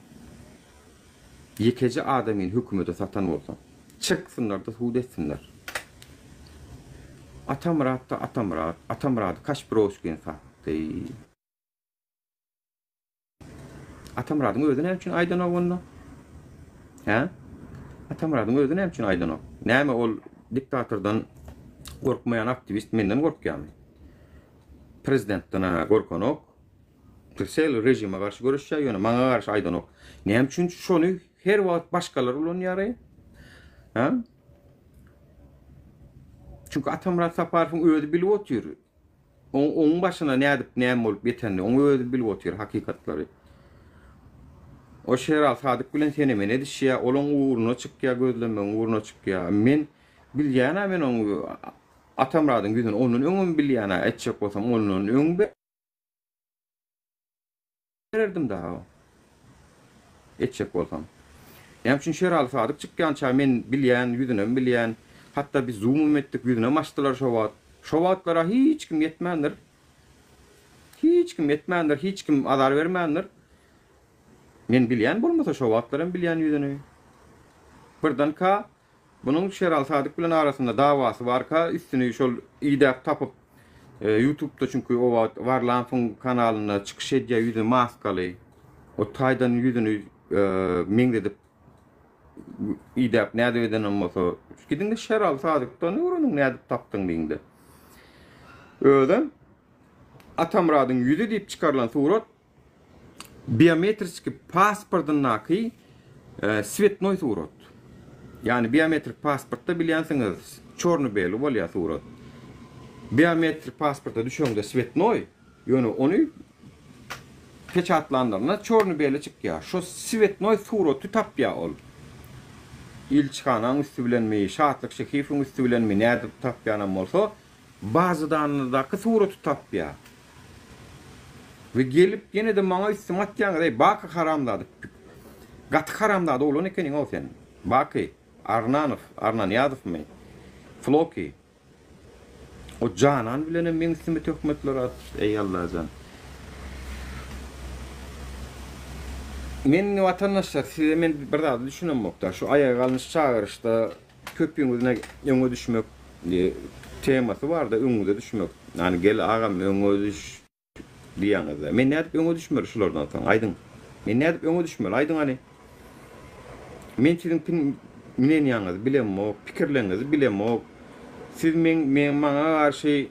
Ýekeje adamyň hökümete satan bolsa. Çyksınlar da hud etsinler. Atamrat kaç broskin sattı. Atamrat'ın özü ne için Aydanov onunla? He? Atamrat'ın özü ne için Aydanov? Näme ol diktatordan korkmayan aktivist menden korkýarmy? Prezidentden korkanok. Türsel rejime karşı görüşýär, ýöne maňa karşı Aydanov. Näme üçin şonu her wagt başgalar ulan ýary? Ha? Çünkü Atamrat Saparov'un özü bilip otur. Onun başına nädip näme bolup ýetenini, onu özü bilip otur hakikatlary. O Şeral Sadık bilen seneme ne dişýär, olan uğruna çykýar, gözlemeň uğruna çykýar. Men bilýän, men onu Atamrat'ın güzüni onun öňüň bilýän, etjek bolsam onun öňüň bererdim daha. Etjek bolsam. Hem için Şeral Sadık çykýança men bilýän, yüzüne bilýän, hatta biz zoom etdik yüzüne maçtılar şovat. Şovatlara hiç kim yetmändir. Hiç kim azar bermändir. Men bilýän bolmasa şovatlaryň bilýän yüzüne. Birden ka bunun Şeral Sadık bilen arasında davasy bar ka üstüne şol idap tapıp YouTube'da çünkü o Varlanfın kanalyna çykyş edýär yüzü maskaly. O taýdan yüzünü meňdedip idap näde eden bolsa gidinde Şeral Sadık'tan öwreniň näde tapdyň diýinde. Öden Atamrat'ın yüzü diýip çykarlan surat biometrik pasportun naky svetnoy surat. Yani biometrik pasportda bilýänsiňiz çorny-bely bolýar surat. Biometrik pasportda düşeňde svetnoy, ýöne onu peçatlandyryna çorny-bely çykýar. Şo svetnoy suraty tapýar ol. İlçixanaň üstü bilenmi, şatlyk şehifiň üstü bilenmi näde tapýanam bolsa, bazadan da suraty tapýar. Ve gelip yine de maňa istimat ýangy Bakı haramlady. Gat haramlady olan ekeniň o sen. Bakı, Arnan Ýazowmy, Floki. O canan bilen men ismi töhmetler at. Ey Allah'dan. Men watandaşlar, size men bir daha düşünemokda. Şu ayağa kalmış çağırışta köpüňizne öňe düşmek temasy var da öňe düşmek. Yani gel agam öňe düş diýäňizde. Men nädip öňe düşmer şulardan soň aýdyň. Men nädip öňe düşmer aýdyň hani. Men siziň minenýäňizi bilemok, pikirlerinizi bilemok. Siz men maňa garşy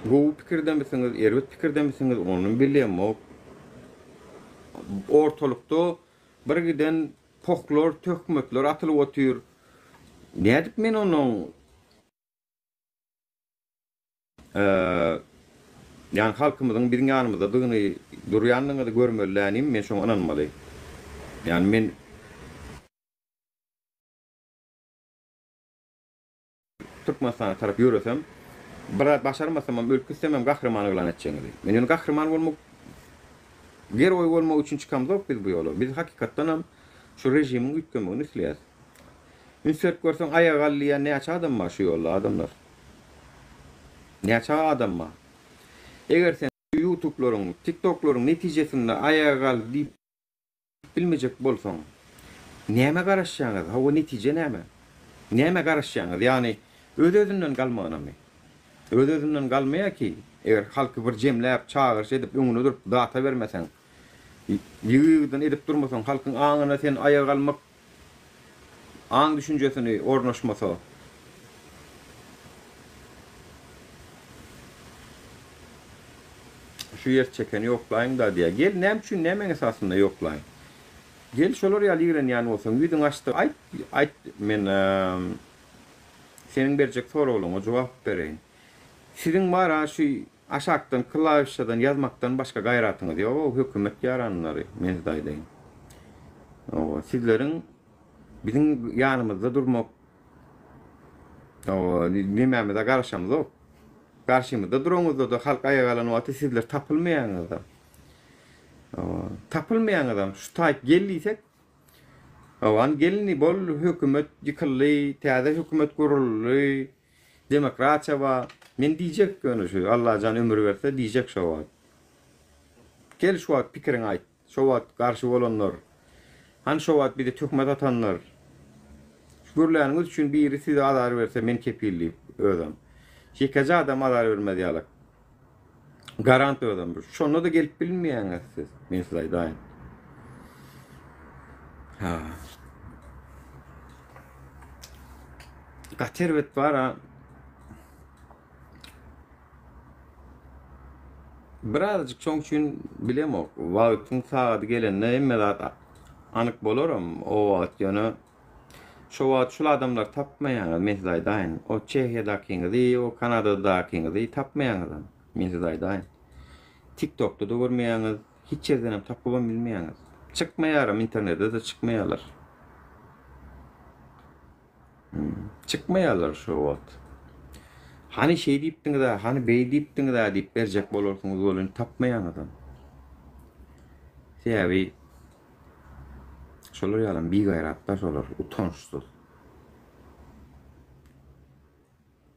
gowy pikirden misiniz, erbet pikirden misiniz, onu bilemok. Ortalykda bir giden poklar, tökmekler atylyp otyr. Nädip men onuň yani halkymyzyň bir ýanymyzda durýanlygyny görmelinim, men şoňa inanmaly. Yani men Türkmenistan tarap ýöresem, bir başarmasam ölüp gitsem gahrymany bilen etjegdi. Men ýöne gahrymany bolmak, geroy bolmak üçin çykamyk biz bu ýola. Biz hakykatdan hem şu rejimiň üýtgemegini isleýär. Ünsert görseň ayağa gallýan näçe adam bar şu ýolda adamlar. Näçe adam bar. Eger sen YouTube'laryň, TikTok'laryň netijesinde ayağa gal diýip bilmejek bolsaň, näme garaşýaňyz? Ha o netije näme? Näme garaşýaňyz? Ýani öz-özünden galmagyny. Öz-özünden galmaýar ki, eger halky bir jemläp çağırş edip öňüne durup data bermeseň, ýygydan edip durmasaň, halkyň aňyna sen ayağa galmak aň düşünjesini ornaşmasa, şu yer çeken yoklaýyn da diýär. Gel näme üçin näme esasında yoklaýyn. Gel şolar ýalygyran ýany bolsaň, ýüdüň açdy. Aýt men senin berjek soragyňa jogap bereýin. Siziň bara şu aşakdan, klavişadan ýazmakdan başga gaýratyňyz ýok, o hökümet ýaranlary men daýdaýyn. O sizleriň biziň ýanymyzda durmak, o nimämizde garaşamyz ok. Karşımızda durumuzda da halk ayağalan vakti sizler tapılmayan adam. Tapılmayan adam. Şu tayt geldiysek, o an gelini bol hükümet yıkıllı, täze hükümet kurullu, demokratça var. Men diýjek gönü şu, Allah can ömür verse diýjek şu var. Gel şu vakit pikirin ayt. Şu vakit karşı olanlar. Han şu vakit bir de hükümet atanlar. Gürläriniz üçin biri size azar berse men kepilli ödem. Şekaja adam azar bermedi ýalak. Garant ödem. Şonu da gelip bilmeýäňiz siz. Men size aýdaýyn. Ha. Gaterwet var ha. Birazcık çoň üçin bilemok. Wagtyň saady gelende emme zat anyk bolaram. O wagt ýöne şu wagt şol adamlar tapmaýan, men size aýdaýyn. O Çehyadakyňyzy, o Kanadadakyňyzy tapmaýan. Men size aýdaýyn. TikTok'ta da görmeýäňiz, hiç ýerden hem tapyp bilmeýäňiz. Çykmaýaram, internetde de çykmaýarlar. Çykmaýarlar şu wagt. Hani şey diýipdiňiz da, hani bey diýipdiňiz da diýip berjek bolarsyňyz bolany tapmaýan adam. Seýäbi şolar ýalan bir gaýratda şolar utançsız.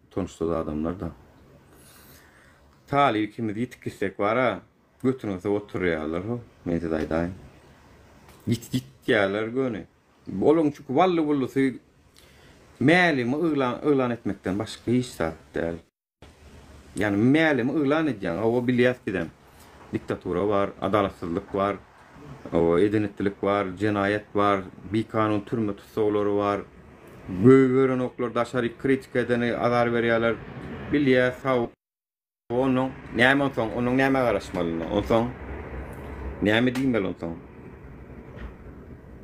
Utançsız adamlar da. Talib kimi diýip bara götürüňize oturýarlar ho. Men size aýdaýyn. Git ýalar göni. Olaň çünki wally bolsa mälimi ıglan etmekden başka hiç zat değil. Yani mälimi ıglan edýän, o bilýär gidem. Diktatura var, adalatsızlyk var, o edenetlik var, cinayet var, bir kanun türme tutsagulary var. Göýgören oklar daşary kritik edeni azar berýärler. Bilýär sag onun näme soň, onun näme garaşmaly, onsoň näme diýmeli onsoň.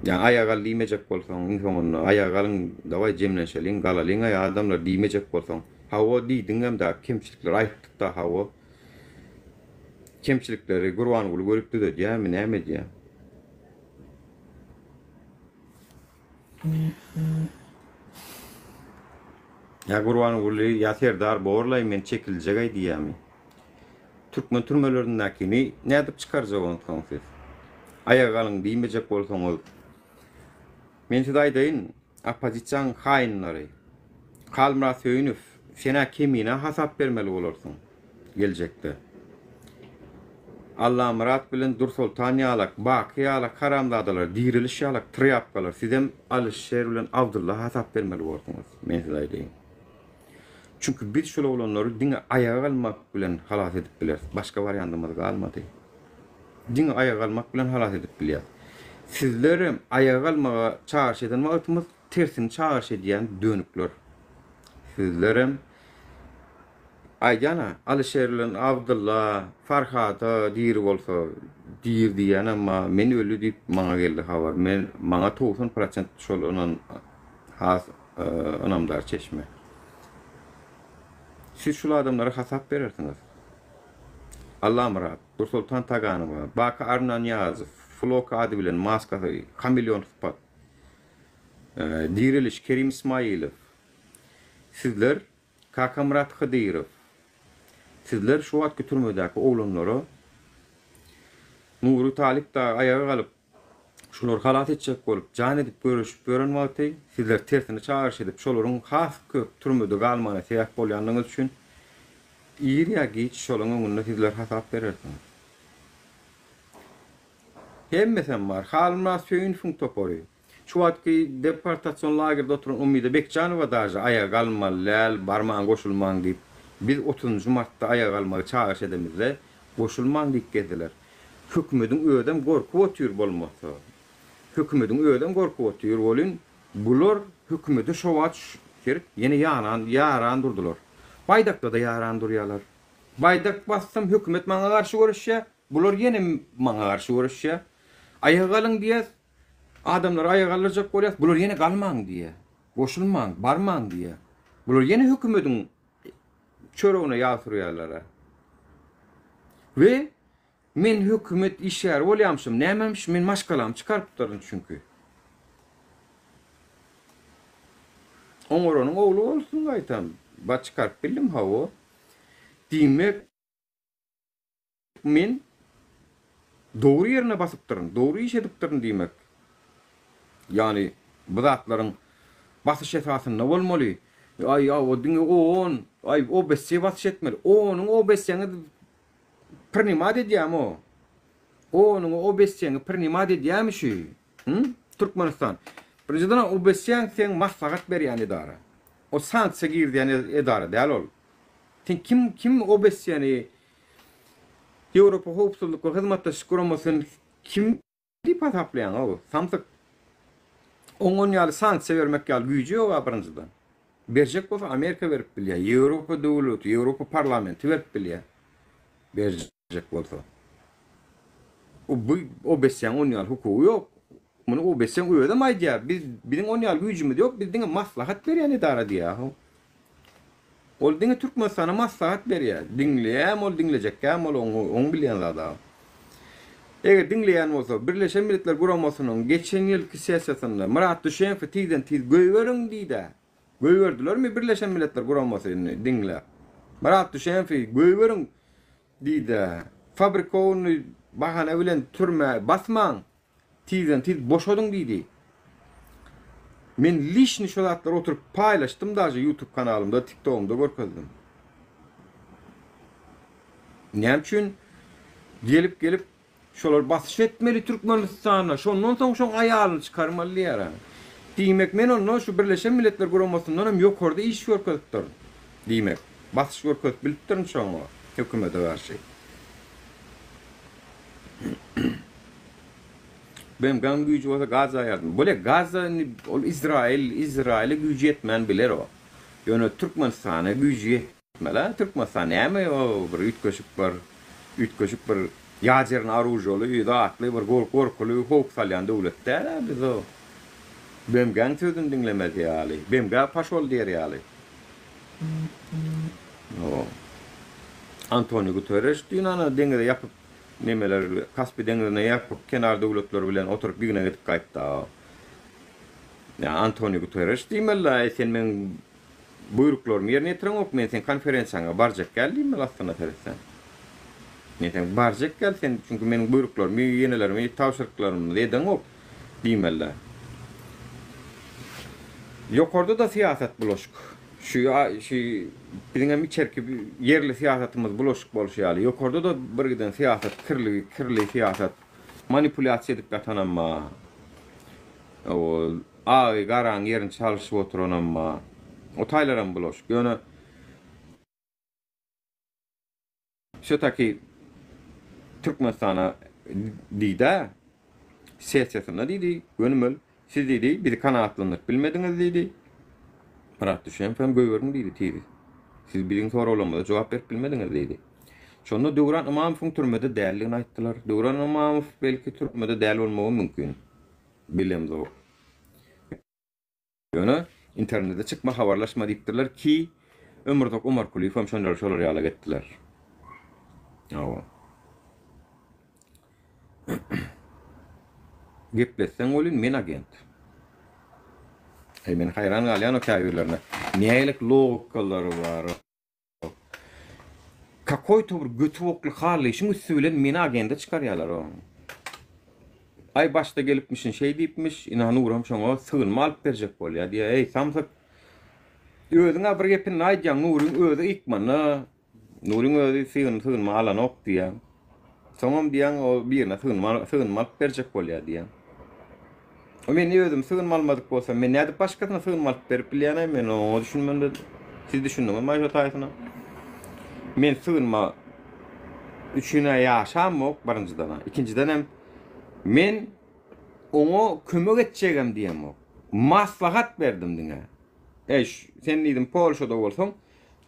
Yani ayagal diýmejek bolsaň, insoň ayagalyň daway jemlenşeliň, galalyň adamlar diýmejek bolsaň, hawa diýdiňem da kemçilikler aýtdykda hawa kemçilikleri Gurban Gul görüpdi de ýa-me näme diýär. Ya Gurban Gul ýa-Serdar Borlay men çekiljek aý diýämi. Türkmen türmelerindäkini nädip çykarjak onsoň siz. Ayagalyň diýmejek bolsaňyz men size aýdaýyn, opozisiýan haýynlary. Kalmaz Höýnüf, sena kemine hasap bermeli bolarsyň geljekde. Allah Murat bilen Dursultan ýalak, Baky ýalak, Karamdadalar, diriliş ýalak, Tryapgalar, sizem Alişer bilen Abdullah hasap bermeli bolarsyňyz. Men size aýdaýyn. Çünkü biz şol olanlary diňe ayaga almak bilen halas edip biler. Başka variantymyz galmady. Diňe ayaga almak bilen halas edip bilýär. Sizlerim ayaga almaga çağırş eden wagtymyz tersini çağırş edýän dönükler. Sizlerim aýdana Alişerlen Abdullah, Farhata diýir bolsa diýir diýen ama men öldü diýip maňa geldi habar. Men maňa 90% şol onan has anamdar çeşme. Siz şol adamlara hasap berersiňiz. Allah Murat, Dursultan Taganowa, Baky Arnan Ýazyw, Flok ady bilen maskasy, Kamilyon Spat, Diriliş Kerim İsmailov, sizler Kaka Murat Hydyrow, sizler şu wagt türmedäki oglanlary Nuri Talip da ayaga galyp şolar halat etjek bolup jan edip görüşüp gören wagty sizler tersini çağırş edip şolaryň has köp türmede galmana sebäp bolýanlygyňyz üçin ýer ýa-ki şolaryň öňünde sizler hasap berersiňiz. Hemmesem var. Halmas Höýün funktopori. Şu wagtky deportasiýon lagerinde oturan Umida Bekjanowa daja ayaga galmaly, läl barmaň goşulmaň diýip biz 30 martda ayaga galmagy çağırş edemizde goşulmaň diýip gezdiler. Hökümetiň öýdem gorkup otýur bolmasa. Hökümetiň öýdem gorkup otýur bolyn, bular hökümeti şo wagt ýene ýaran durdular. Baýdakda da ýaran durýarlar. Baýdak bassam hökümet maňa garşy görüşýär, bular ýene maňa garşy görüşýär. Ayaga galyň diýär, adamlar ayaga galyjak bolýar, bular ýene galmaň diýär. Goşulmaň, barmaň diýär. Bular ýene hökümetiň çörüne ýatyrýarlar. Ve men hökümet işler bolýamşym, nämemiş men maşgalam çykaryp duryn çünkü. Oňoronyň ogly bolsun aýtam. Ba çykaryp bildim hawa. Diýmek men dogry ýerine basyp duryn, dogry iş edip duryn diýmek. Yani bu zatlaryň basyş esasyny bolmaly. Ay o diňe on, ay o bessi basyş etmeli. Onuň o bessiňi primat edýär o. Onuň o bessiňi primat edýärmi şu? Türkmenistan. Birinciden OBS'yen sen maslahat berýän edara. O sanksiýa girdiýän edara däl ol. Sen kim OBS'yeni Ýewropa Howpsuzlyk we Hyzmatdaşlyk Guramasyny kim dip ataplayan o? Samsyk 10 ýaly sanksiýa bermek ýaly güýji ýok birinciden. Berjek bolsa Amerika berip bilýär, Ýewropa döwleti, Ýewropa parlamenti berip bilýär. Berjek bolsa. O besyan 10 ýaly hukuky ýok. Muny o besyan öýdem aýdýar. Biziň 10 ýaly güýjimiz ýok, biz diňe maslahat berýän edara diýär. Ol diňe Türkmenistana maslahat berýär. Dinleýär, ol dinlejekkäm, ol oň bilýän zada. Eger dinleýän bolsa, Birleşen Milletler Guramasynyň geçen ýylky sessiýasynda Murat Düşeňew tiýden tiýd göýgöriň diýdi. Göýgördilermi Birleşen Milletler Guramasyny dinle. Murat Düşeňew göýgöriň diýdi. Fabrikany bahana bilen türme basmaň. Tiýden tiýd boşadyň diýdi. Men lişni şolatlar oturup paylaştım da YouTube kanalımda, TikTok'umda görkezdim. Näme üçin gelip şolar basyş etmeli Türkmenistana, şondan soň şoň aýalyny çykarmaly ýara. Diýmek men onu şu Birleşen Milletler Guramasyndan hem ýokarda iş görkezipdir. Diýmek, basyş görkezip bilipdirin şoňa hökümete garşy. Benim gan güýji bolsa Gaza ýardım. Bole Gaza ol İsrail'e güýji etmän biler o. Ýöne Türkmenistana güýji etmeli. Türkmenistan näme o bir ütköşük bir ýazerin arujolu, ýatly bir gorkulu howp salýan döwletler biz o. Benim gan sözüm dinlemez ýaly. Benim ga paşol diýer ýaly. O. Antonio Guterres dünana deňde ýapyp nemeler Kaspi deňine ýapyp kenar döwletler bilen oturup birine gidip gaýtdy. Ya Antonio Guterres diýmeli, sen men buyruklarymı ýerine ýetirmek, men sen konferensiýaňa barjak geldim aslında tersen. Men sen barjak gel sen çünkü men buyruklarymı, ýenelerimi, tawşyryklarymı edin ok diýmeli. Ýokarda da siýasat bulaşyk. Şu bizim içerki yerli siýasatymyz bulaşyk bolýar. Ýokarda da bir giden siýasat, kirli siýasat manipulasiýa edip ýatanamma. O ay garaň ýerini çalyşyp oturanamma. O taýlaram bulaşyk. Ýöne şotaki Türkmenistana diýdi, sessiýasyna diýdi, gönümel siz diýdi, bizi kanaatlandyryp bilmediňiz diýdi. Murat Düşeňew göýgöriň diýdi tiýdi. Siz biziň soralamyza jogap berip bilmediňiz diýdi. Şonda Döwran Imamowyň türmede dälligini aýtdylar. Döwran Imamow belki türmede däl bolmagy mümkin. Bilemdi o. Ýöne internetde çykma habarlaşma diýipdirler ki Ömürdak Umar Kuliýew hem şonlar ýaly getdiler. Awa. Gepleşseň bolyn men agent. Men hayran galýan o käbirlerine. Näýelik logikalary bar. Kakoy-to bir götüwokly haly işin üstülen meni agenda çykarýarlar o. Ay başda gelipmişin diýipmiş, inanyram şoňa sığınma alyp berjek bolýar diýe. Ey samsyk özüňe bir gepini aýdýan Nuryň özü ikmana. Nuryň özü sığınma alan ok diýe. Tamam diýen o birine sığınma alyp berjek bolýar diýe. O men özüm sığınma almadyk bolsa, men näde başgasyna sığınma alyp berip bilýän, men o düşünmende siz düşündiňiz maýra taýsyna. Men sığınma üçine ýaşamok birinjiden. İkinciden hem men oňa kömek etjegem diýemok. Maslahat berdim diňe. Sen diýdim Polşada bolsaň,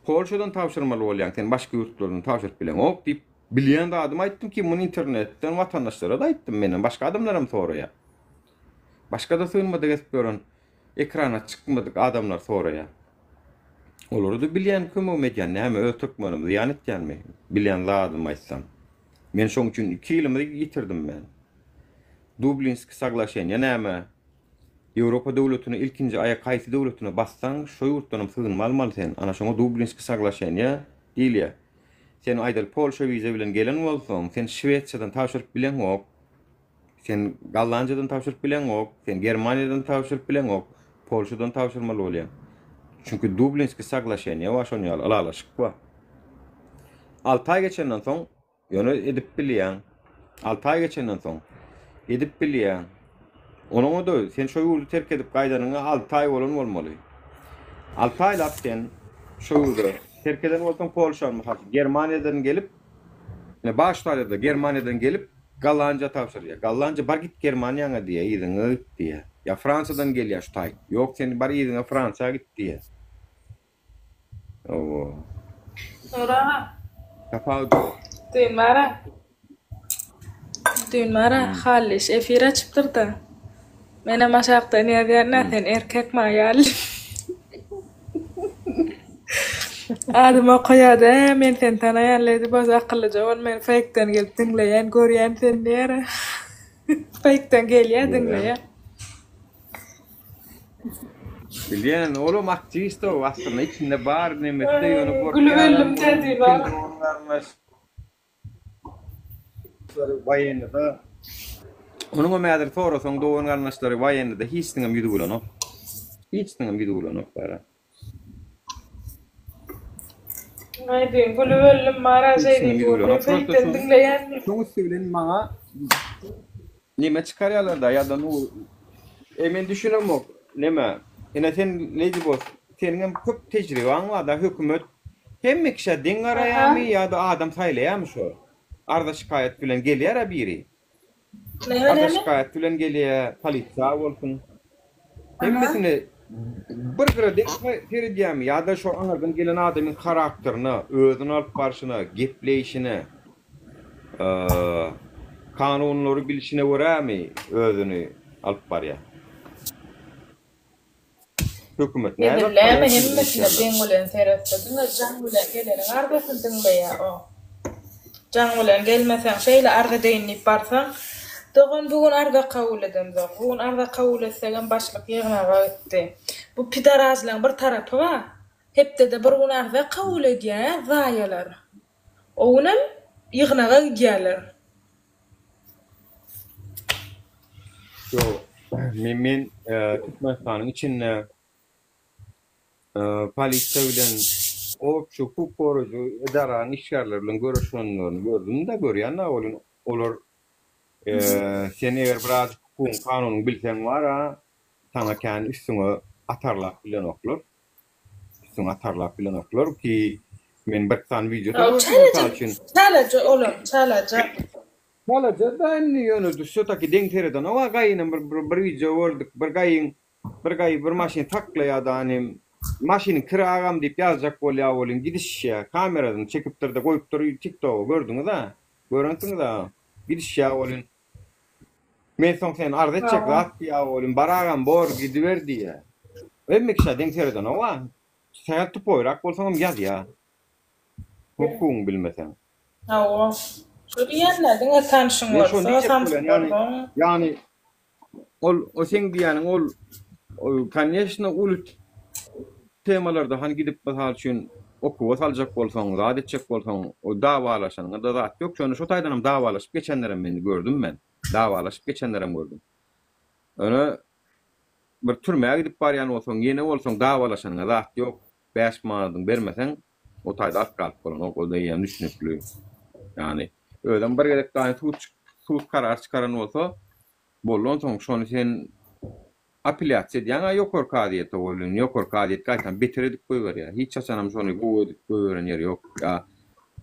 Polşadan tawşyrmaly bolýan, sen başga ýurtlardan tawşyryp bilen ok diýip bilýän adam aýtdym ki, muny internetden watandaşlara da aýtdym menen, başga adamlarym soraýar. Başka da sığınmada geçip gören ekrana çıkmadık adamlar soraýar. Olary da bilýän kömek edýän, näme öz Türkmenimdi ýan etýänmi? Bilýän lazım aýtsam. Men şoň üçin 2 ýylymdy ýitirdim men. Dublinski saglaşenýa näme? Ýewropa döwletine ilkinji aýa kaýsy döwletine bassaň, şo ýurtdan sığınma almaly sen. Ana şoňa Dublinski saglaşenýa diýilýär. Sen aýdal Polşa wiza bilen gelen bolsaň, sen Şweçýadan tawşyryp bilen ok. Sen Gollandiýadan tawşyryp bilen ok, sen Germaniýadan tawşyryp bilen ok, Polşadan tawşyrmaly bolýar. Çünkü Dublinski saglaşenýa waşon ýaly alalaşyk bar. 6 ay geçenden soň ýöne edip bilýän. 6 ay geçenden soň edip bilýän. Onun da sen şu yurdu terk edip qaydanına 6 ay bolan bolmaly. 6 aylap sen şu yurdu terk eden bolsaň Polşa, Germaniýadan gelip, başlaýarda Germaniýadan gelip Gallanca tapşyrýar. Gallanca bar git Germaniýaňa diýe, ýygyňa git diýe. Ya Fransadan gelýär şu taý. Ýok sen bar ýygyňa Fransaga git diýe. Oo. Ora. Tafawut. Dün mara halliş efir açıptır da. Mene maşaqta ne diýärler sen erkek maýal. Adım okuýada men sen tanaýarlydy boz akyllyja ol men fake'den gelip dinleýän görýän sen näre. Fake'den gelýär dinleýär. Bilýän oğlum aktivist o aslında içinde bar nemette ýonu bor. Gülübelim dedi var. Waýenda. Onun o mäder torasoň doğan garnaşlary waýenda hiç diňem ýüdi bolan. Hiç diňem ýüdi bolan bara. Aýdyn gülübelim mara zeýdi bu fake'den dinleýän. Şoňa söýlen maňa nime çykarýarlar da ýa-da nu men düşünemok neme ene sen leýdi bol senin köp tejribaň var da hökümet hemme kişi diň garaýarmy ýa-da adam saýlaýarmy şo? Arda şikayet bilen gelýär biri. Arda şikayet bilen gelýär polisiýa bolsun. Hemmesini bir grade ferdiýärmi ýa-da şo aňardan gelen adamyň karakterini, özüni alyp barşyny, gepleyişini, kanunlary bilişine görämi özüni alyp barýar. Hökümet näme? Billäme hemmesine deň bilen seretdiňe jaň bilen gelen ardasyň dinleýär o. Jaň bilen gelmeseň şeýle arga deýinip barsaň, dogan bugun arga kabul edemzok. Bugun arga kabul etsegen başlyk ýygnaga gitdi. Bu pidarazlaryň bir tarapy var. Hepde de bir gün arga kabul edýär zaýalar. Oňam ýygnaga gidýärler. Yo, men Türkmenistanyň içinde polisiýa bilen şu hukuk korucu edaranyň işgärleri bilen görüşenlerini gördüm da görýän olar sen eger biraz hukuk kanunyny bilsen wara sana kan üstüňe atarlap bilen oklar. Üstüňe atarlap bilen oklar ki men bir tan video Çalaja olam, çalaja. Çalaja da indi ýöne düşse taki deň tereden owa gaýyny bir video gördük. Bir gaýy bir maşyn taklaýar da maşyny kıragam diýip ýazjak bolýar bolyn gidişýär kameradan çekipdir de goýupdyr TikTok'a gördüňiz da görüňiz da gidişýär bolyn men soň sen arz etjek zat ýa bolyn baragam bor gidiber diýär emmekşä deň tereden owa sen tupoýrak bolsaň ýazýar hukugyň bilmesen Awa. Şu diýenlerdiň tanşyň bolsa yani o sen diýäniň ol kanyşna temalarda hani gidip basal üçün okup aljak bolsaň, zat etjek bolsaň, o dawalaşanyň da zat ýok. Şonu şu taýdanam dawalaşyp geçenlerem meni gördüm men. Dawalaşyp geçenlerem gördüm. Öňe bir türmäge gidip barýan bolsaň, ýene bolsaň dawalaşanyň zat ýok. 5 manatyň bermeseň, o taýda at galyp bolan, o da ýa düşünipli. Yani öýden bir gerek daýy suç karar çykaran bolsa, bolan soň şonu sen apelyatsiya diýen ýokary kadiýet bolýan, ýokary kadiýet gaýtan beter edip goýberýär. Hiç çaçanam şonu goýberýän ýeri ýok. Ya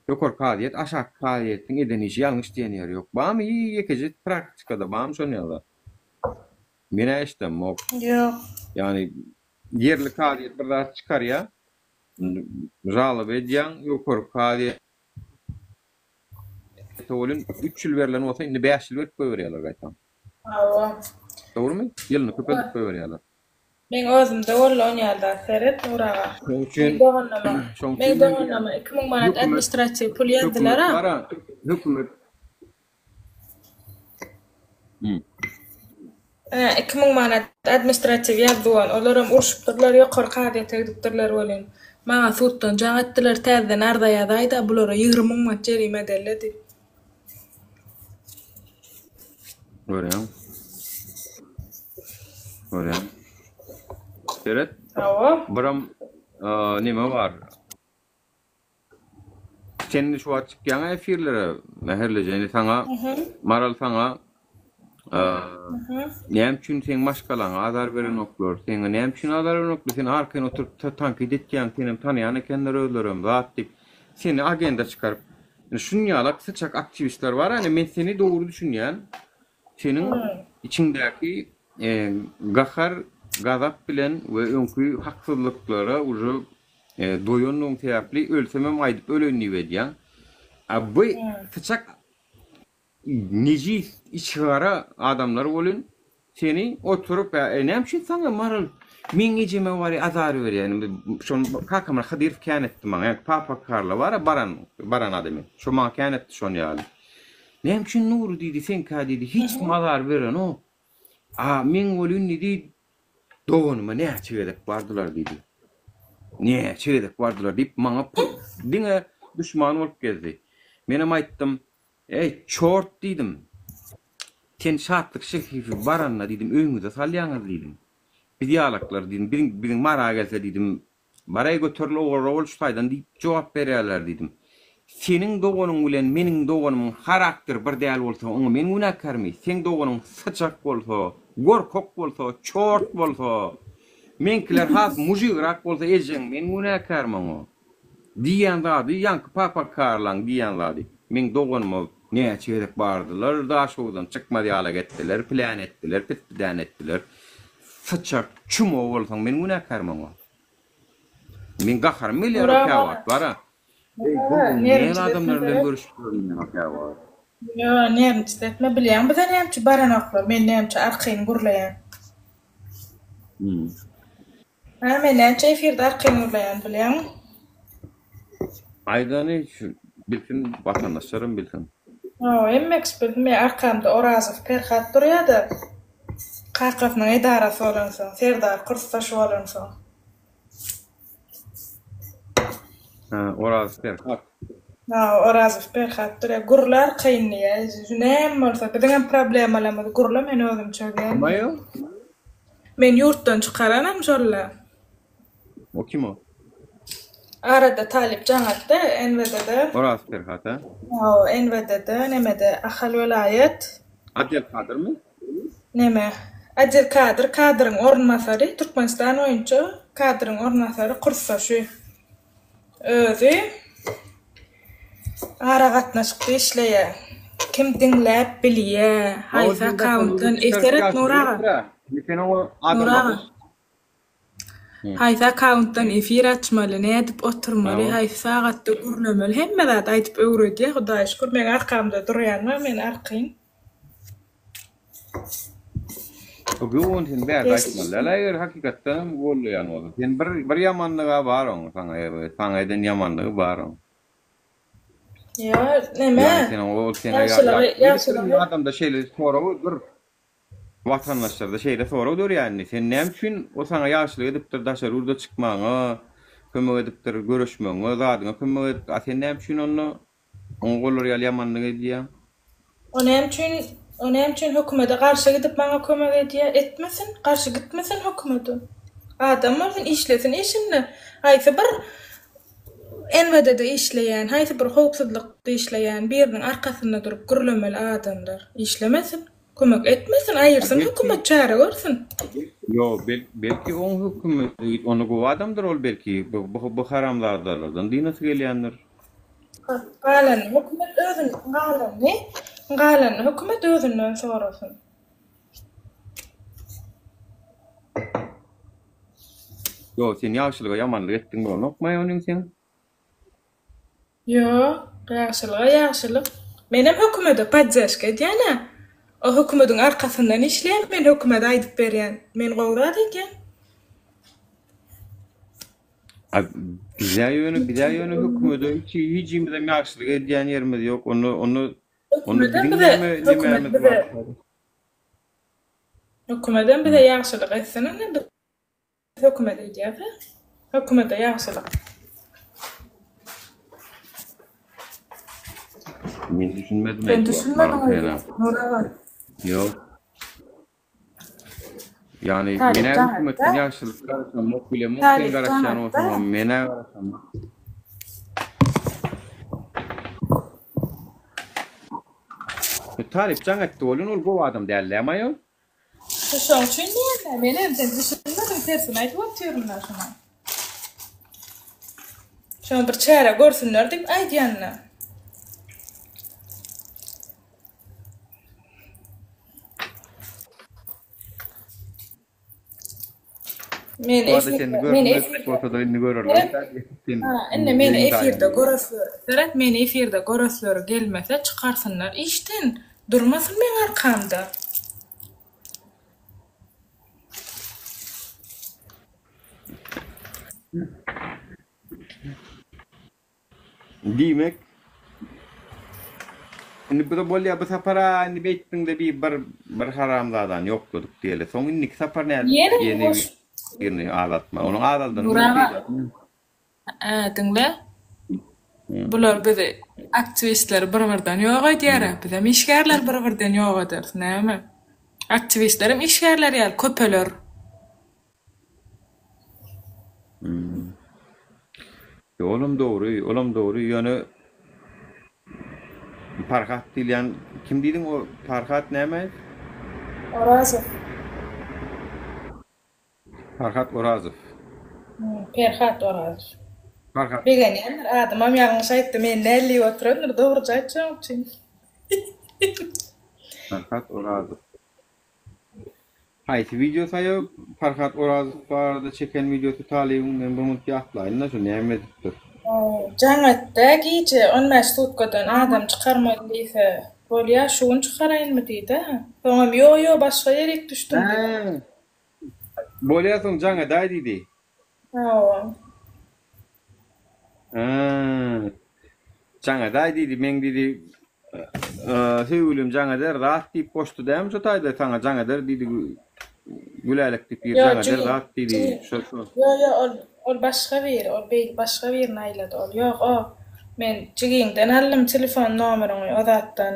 ýokary kadiýet aşak kadiýetiň edenişi ýalňyş diýen ýeri ýok. Bam ýekeje praktikada bam şonu ýalar. Men eşdem ok. Ýok. Yani yerli kadiýet bir zat çykarýar. Jalyp edýän ýokary kadiýet bolýan 3 ýyl berilen bolsa indi 5 ýyl berip goýberýärler gaýtan. Awa. Dogrymy? Ýylyny köpedip goýberýärler. Men özümde bolan ýalda seret nuraga. Şoň Men doganlama 2000 manat administrasiýa pul ýazdylar ha. Hökümet. 2000 manat administrasiýa ýazdylar. Olaram urşupdyrlar, ýokary kadiýet edipdirler bolýan. Maňa sutdan jaň etdiler täzeden arda ýazaýda bulara 20 000 manat jerime edildi. Görýän. Seret? Awa. Biram nime bar? Sen şu açık ýa efirlere meherlejeni saňa maral saňa Näme üçin sen başgalaňa azar beren oklar? Sen näme üçin azar beren oklar? Sen arkaň oturup tankit etýän senem tanýan ekenler öldürüm. Zat dip seni agenda çıkarıp şunýalak sıçak aktivistler var. Hani men seni doğru düşünýän senin içindäki gahar gazap bilen we öňkü haksızlıklara uju doýanlyň täpli ölsemem aýdyp ölenni berýän. Bu sıçak nejis içgara adamlar bolun seni oturup näme üçin saňa maral men ejeme bari azar berýän şol kakamra hadir kän etdi maňa ýa papa karla bara baran adamy şo maňa kän etdi şonu ýaly näme üçin nur diýdi sen ka diýdi hiç mazar beren o men bolun diýdi doğunyma näçe edip bardylar diýdi näçe edip bardylar diýip maňa diňe düşman bolup geldi menem aýtdym ey çort diýdim sen şatlyk şehifi baranna diýdim öňüňde salýaňyz diýdim biz ýalaklar diýdim biriň mara gelse diýdim baray götürli owul şutaýdan diýip jogap berýärler diýdim seniň doganyň bilen meniň doganymyň karakter bir däl bolsa oňa men günäkärmi sen doganyň sıçak bolsa gorkok bolsa çort bolsa menkiler has mujigrak bolsa ejeň men günäkärmi oňa diýen zady ýanky papa karlaň diýen zady men doganymy näçe edip bardylar da şoňdan çykmady ýala getdiler plan etdiler pitden etdiler sıçak çumo bolsaň men günäkärmi oňa men gahar milyar kawat bara ne adamlar bilen görüşüp görünýän kawat Yo, näme istetme bilýän, bu da näme baranoklar, men näme arkyny gurlaýan. Men näme efirde arkyny gurlaýan bilýän? Aydany bilsin vatandaşlarym bilsin. Emmek bildim, arkamda Orazow Perhat durýardy. Kakafnyň edarasy bolansa, Serdar Kırstaş bolansa. Orazow Perhat. Orazow Perhat durýar, gurlar kynýar. Näme bolsa, biziň problemalamy gurlar men özüm çögän. Maýo? Men ýurtdan çykaranam şolla. O kim o? Arada Talip Canat'da, NVD'de. Orazow Perhat ha? NVD'de, nemede ahal velayet. Abdelkadir mi? Neme? Abdelkadir, Kadir'in ornmasarı, Türkmenistan oyuncu, Kadir'in ornmasarı Kırsaşı. Özü, ara gatnaşykda işleýär. Kim dinläp bilýär, haýsa accountdan eferet Nuraga. Nuraga. Haýsa accountdan efir açmaly, nädip oturmaly, haýsa sagatda gurlamaly, hemme zat aýdyp öwredi. Hudaý şükür men arkamda durýarmyn, men arkyn. O gün sen bärt aýtmaly. Laýer hakykatdan bolýan o. Sen bir ýamanlyga bar oň, saňa eden ýamanlygy bar oň. Ya, neme? Sen o sen adamda şeýle soraw vatandaşlarda şeyde soraw yani sen näme üçin o saňa ýaşlyk edipdir daşar urda çykmaňa kömek edipdir görüşmeňe zadyňa kömek edip sen näme üçin onu oňgolar ýalýamanlyk edýär o näme üçin hökümete garşy gidip maňa kömek edýär etmesin garşy gitmesin hökümete adamlar işlesin işini haýsy bir NVD'de işleýän haýsy bir howpsuzlykda işleýän biriniň arkasynda durup gürlemeli adamlar işlemesin kömek etmesin, ayırsın, hükümet çare görsün. Yo, belki on hükümet, onu bu adamdır ol belki, bu haramlardan, dinası gelýändir. Galan, hükümet özün, galan, hükümet özünden sorasın. Yo, sen ýaşlyga ýamanlyk etdiň bolan, okmaý onuň sen? Yo, ýaşlyk. Menem hükümete padjaşka edýän. O hökümetin arkasından işleyen, men hökümete aýdyp berýän. Men gowrat eken. Bize yönü hökümete hiç imde ýaşlyk edýän ýerimiz ýok. Hökümeten bize ýaşlyk etsen, hökümet edýär. Hökümete ýaşlyk. Men düşünmedim. Ben düşünmedim. Yok. Yani mene hükümetin ýaşlyk garaşan mokbile mokbile garaşan olsa mene garaşan. Talip jaňatdy bolýan ol bu adam dällämaýar. Şoň üçin näme? Menem sen düşünmädim tersin aýdyp oturýarlar şuna. Şoň bir çäre görsünler diýip aýdýanlar. Men fotoda indi görürler. Enne meni efirde görösler. Berat meni efirde görösler gelmese çıkarsınlar. İşten durmasın men arkamda. Diýmek. Indi bu da bolýar bu sapara indi beýtdiňde bir haramzadan ýokdudyk diýeli. Soň indiki sapar näde? Yeni boş. Yeni adatma. Onun adaldan. Nuraga. Dinle. Bular bizi aktivistler bir-birden ýok edýär. Bizim işgärler bir-birden ýok eder. Näme? Aktivistlerim işgärler ýaly köpeler. Olam doğru. Yani Farhat diýen kim diýdiň o Farhat näme? Orazow. Farhat Orazow. Ferhat Orazow. Farhat. Begen ýalar adamam ýalňyş aýtdy. Men näli oturandyr dogry aýtjak üçin. Farhat Orazow. Haýsy video saýyp Farhat Orazow barada çeken videosy talypyň men bunu ýatlaýyn şu näme diýipdir. Jaňatda giýje 15 tutkadan adam çykarmaly diýse, bolýar şuny çykaraýynmy diýdi. Soňam ýo başga ýerek düşdüm. Bolýar soň jaňa diýdi. Jaňa diýdi men diýdi söýülüm jaňa der rahat diýip goşdy däm şu taýda saňa jaňa der diýdi gülälik diýip jaňa der rahat diýdi. Ýo ol başga bir, ol beýle başga bir naýlady ol. Ýok o men jigiňden aldım telefon nomeryny o zatdan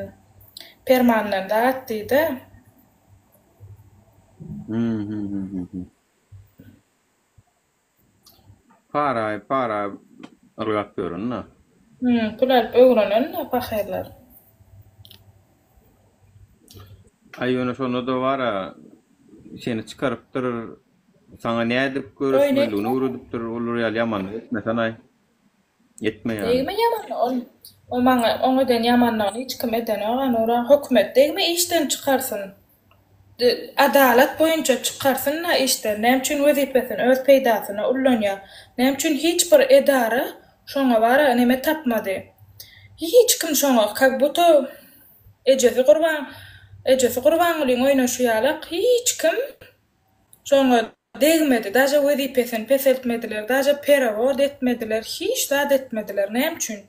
permanentle atdydy. Para ırgat görün, Pul alyp öwrenen paherler. Aýyna şonu da bara seni çıkarıpdyr, sana nädip görüşmeli, onu urudypdyr, olur ýaman etmesen ay. Etme ýa. Degme ýaman o maňa oňadan ýamanlygy hiç kim eden ora hökümet degme işden çykarsyn. Adalet boýunça çykarsynlar işte. Näme üçin wezipesini öz peýdasyna ullanýar. Näme üçin hiç bir edara şoňa bara näme tapmady. Hiç kim şoňa kak buto ejesi gurbanlygyň oýnaşýarlyk hiç kim şoňa degmedi. Daja wezipesini peseltmediler, daja perawod etmediler, hiç zat etmediler. Näme üçin?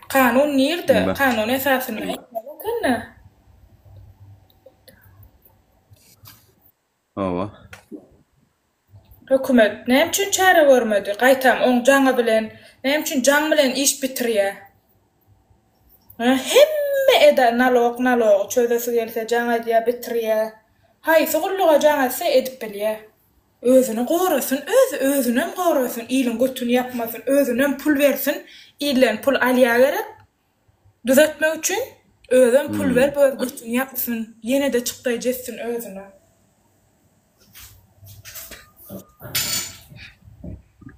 Kanun nirde? Kanun esasyny aýtmaly. Owa. Hökümet näme üçin çäre görmedi? Gaýtam oň jaňa bilen, näme üçin jaň bilen iş bitirýär? Hemme eda nalog çözesi gelse jaňa diýär bitirýär. Haýsy gulluga jaňa edip bilýär. Özüni gorasyn, özünem gorasyn, ýylyň götüni ýapmasyn, özünem pul bersin, ýylyň pul alýar gerek. Düzeltmek üçin özüm pul berip öz götüni ýapsyn, ýene de çykdaý jessin özüne.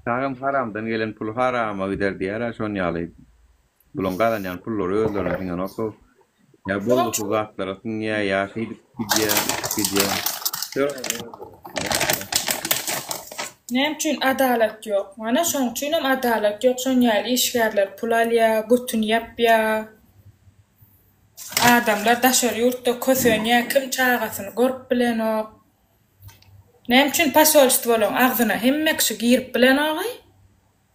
Tagam haramdan gelen pul harama gider diýär şon ýaly. Bulun galanýan pullary özlerine nokko. Ya bolu zatlara ýa ýaşydyk gidýär. Näme üçin adalet ýok? Mana şoň üçin hem adalet ýok. Şoň ýaly işgärler pul alýar, götüni ýapýar. Adamlar daşary ýurtda kösenýär, kim çagasyny görüp bilenok. Näme üçin pasolstwolaryň agzyna hemme kişi girip bilen agay?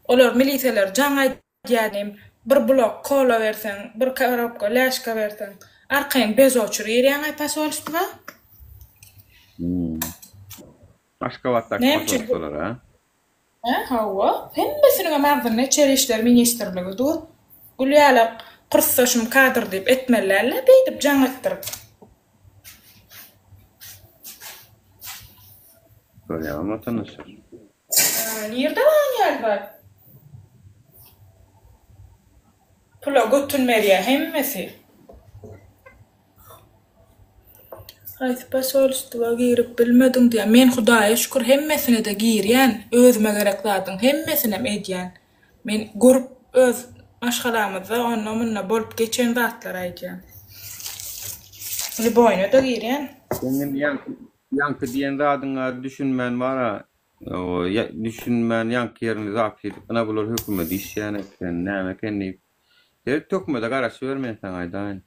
Olar milisiýalar jaňa diýenim bir blok kola bersen, bir karapka läşka bersen, arkaň bez oçur ýerýän ay pasolstwa? Aşgabatdak pasolstwalar ha? Hawa, hemmesiniň magzyny Içeri işler ministrligi dur. Gulýalyk qursaşym kadr diýip etmelerle beýdip jaňatdyryp. Böyle ama tanışır. Nerede var? Kula götürmeliye hemmesi. Hayt basol üstüge girip bilmedim diye. Men Hudaýa şükür hemmesine de girýän, özüme gerek zadyn hemmesine edýän. Men görüp öz aşgalamyzda onunla munna bolup geçen zatlar aýdýan. Boyuna da girýän. Senin yankı diyen zadyňa düşünmän bara, o düşünmän yankı yerini zap edip ana bular hökümet işýän etken näme kenni. Derek tökmede garaş bermen sen aýdan.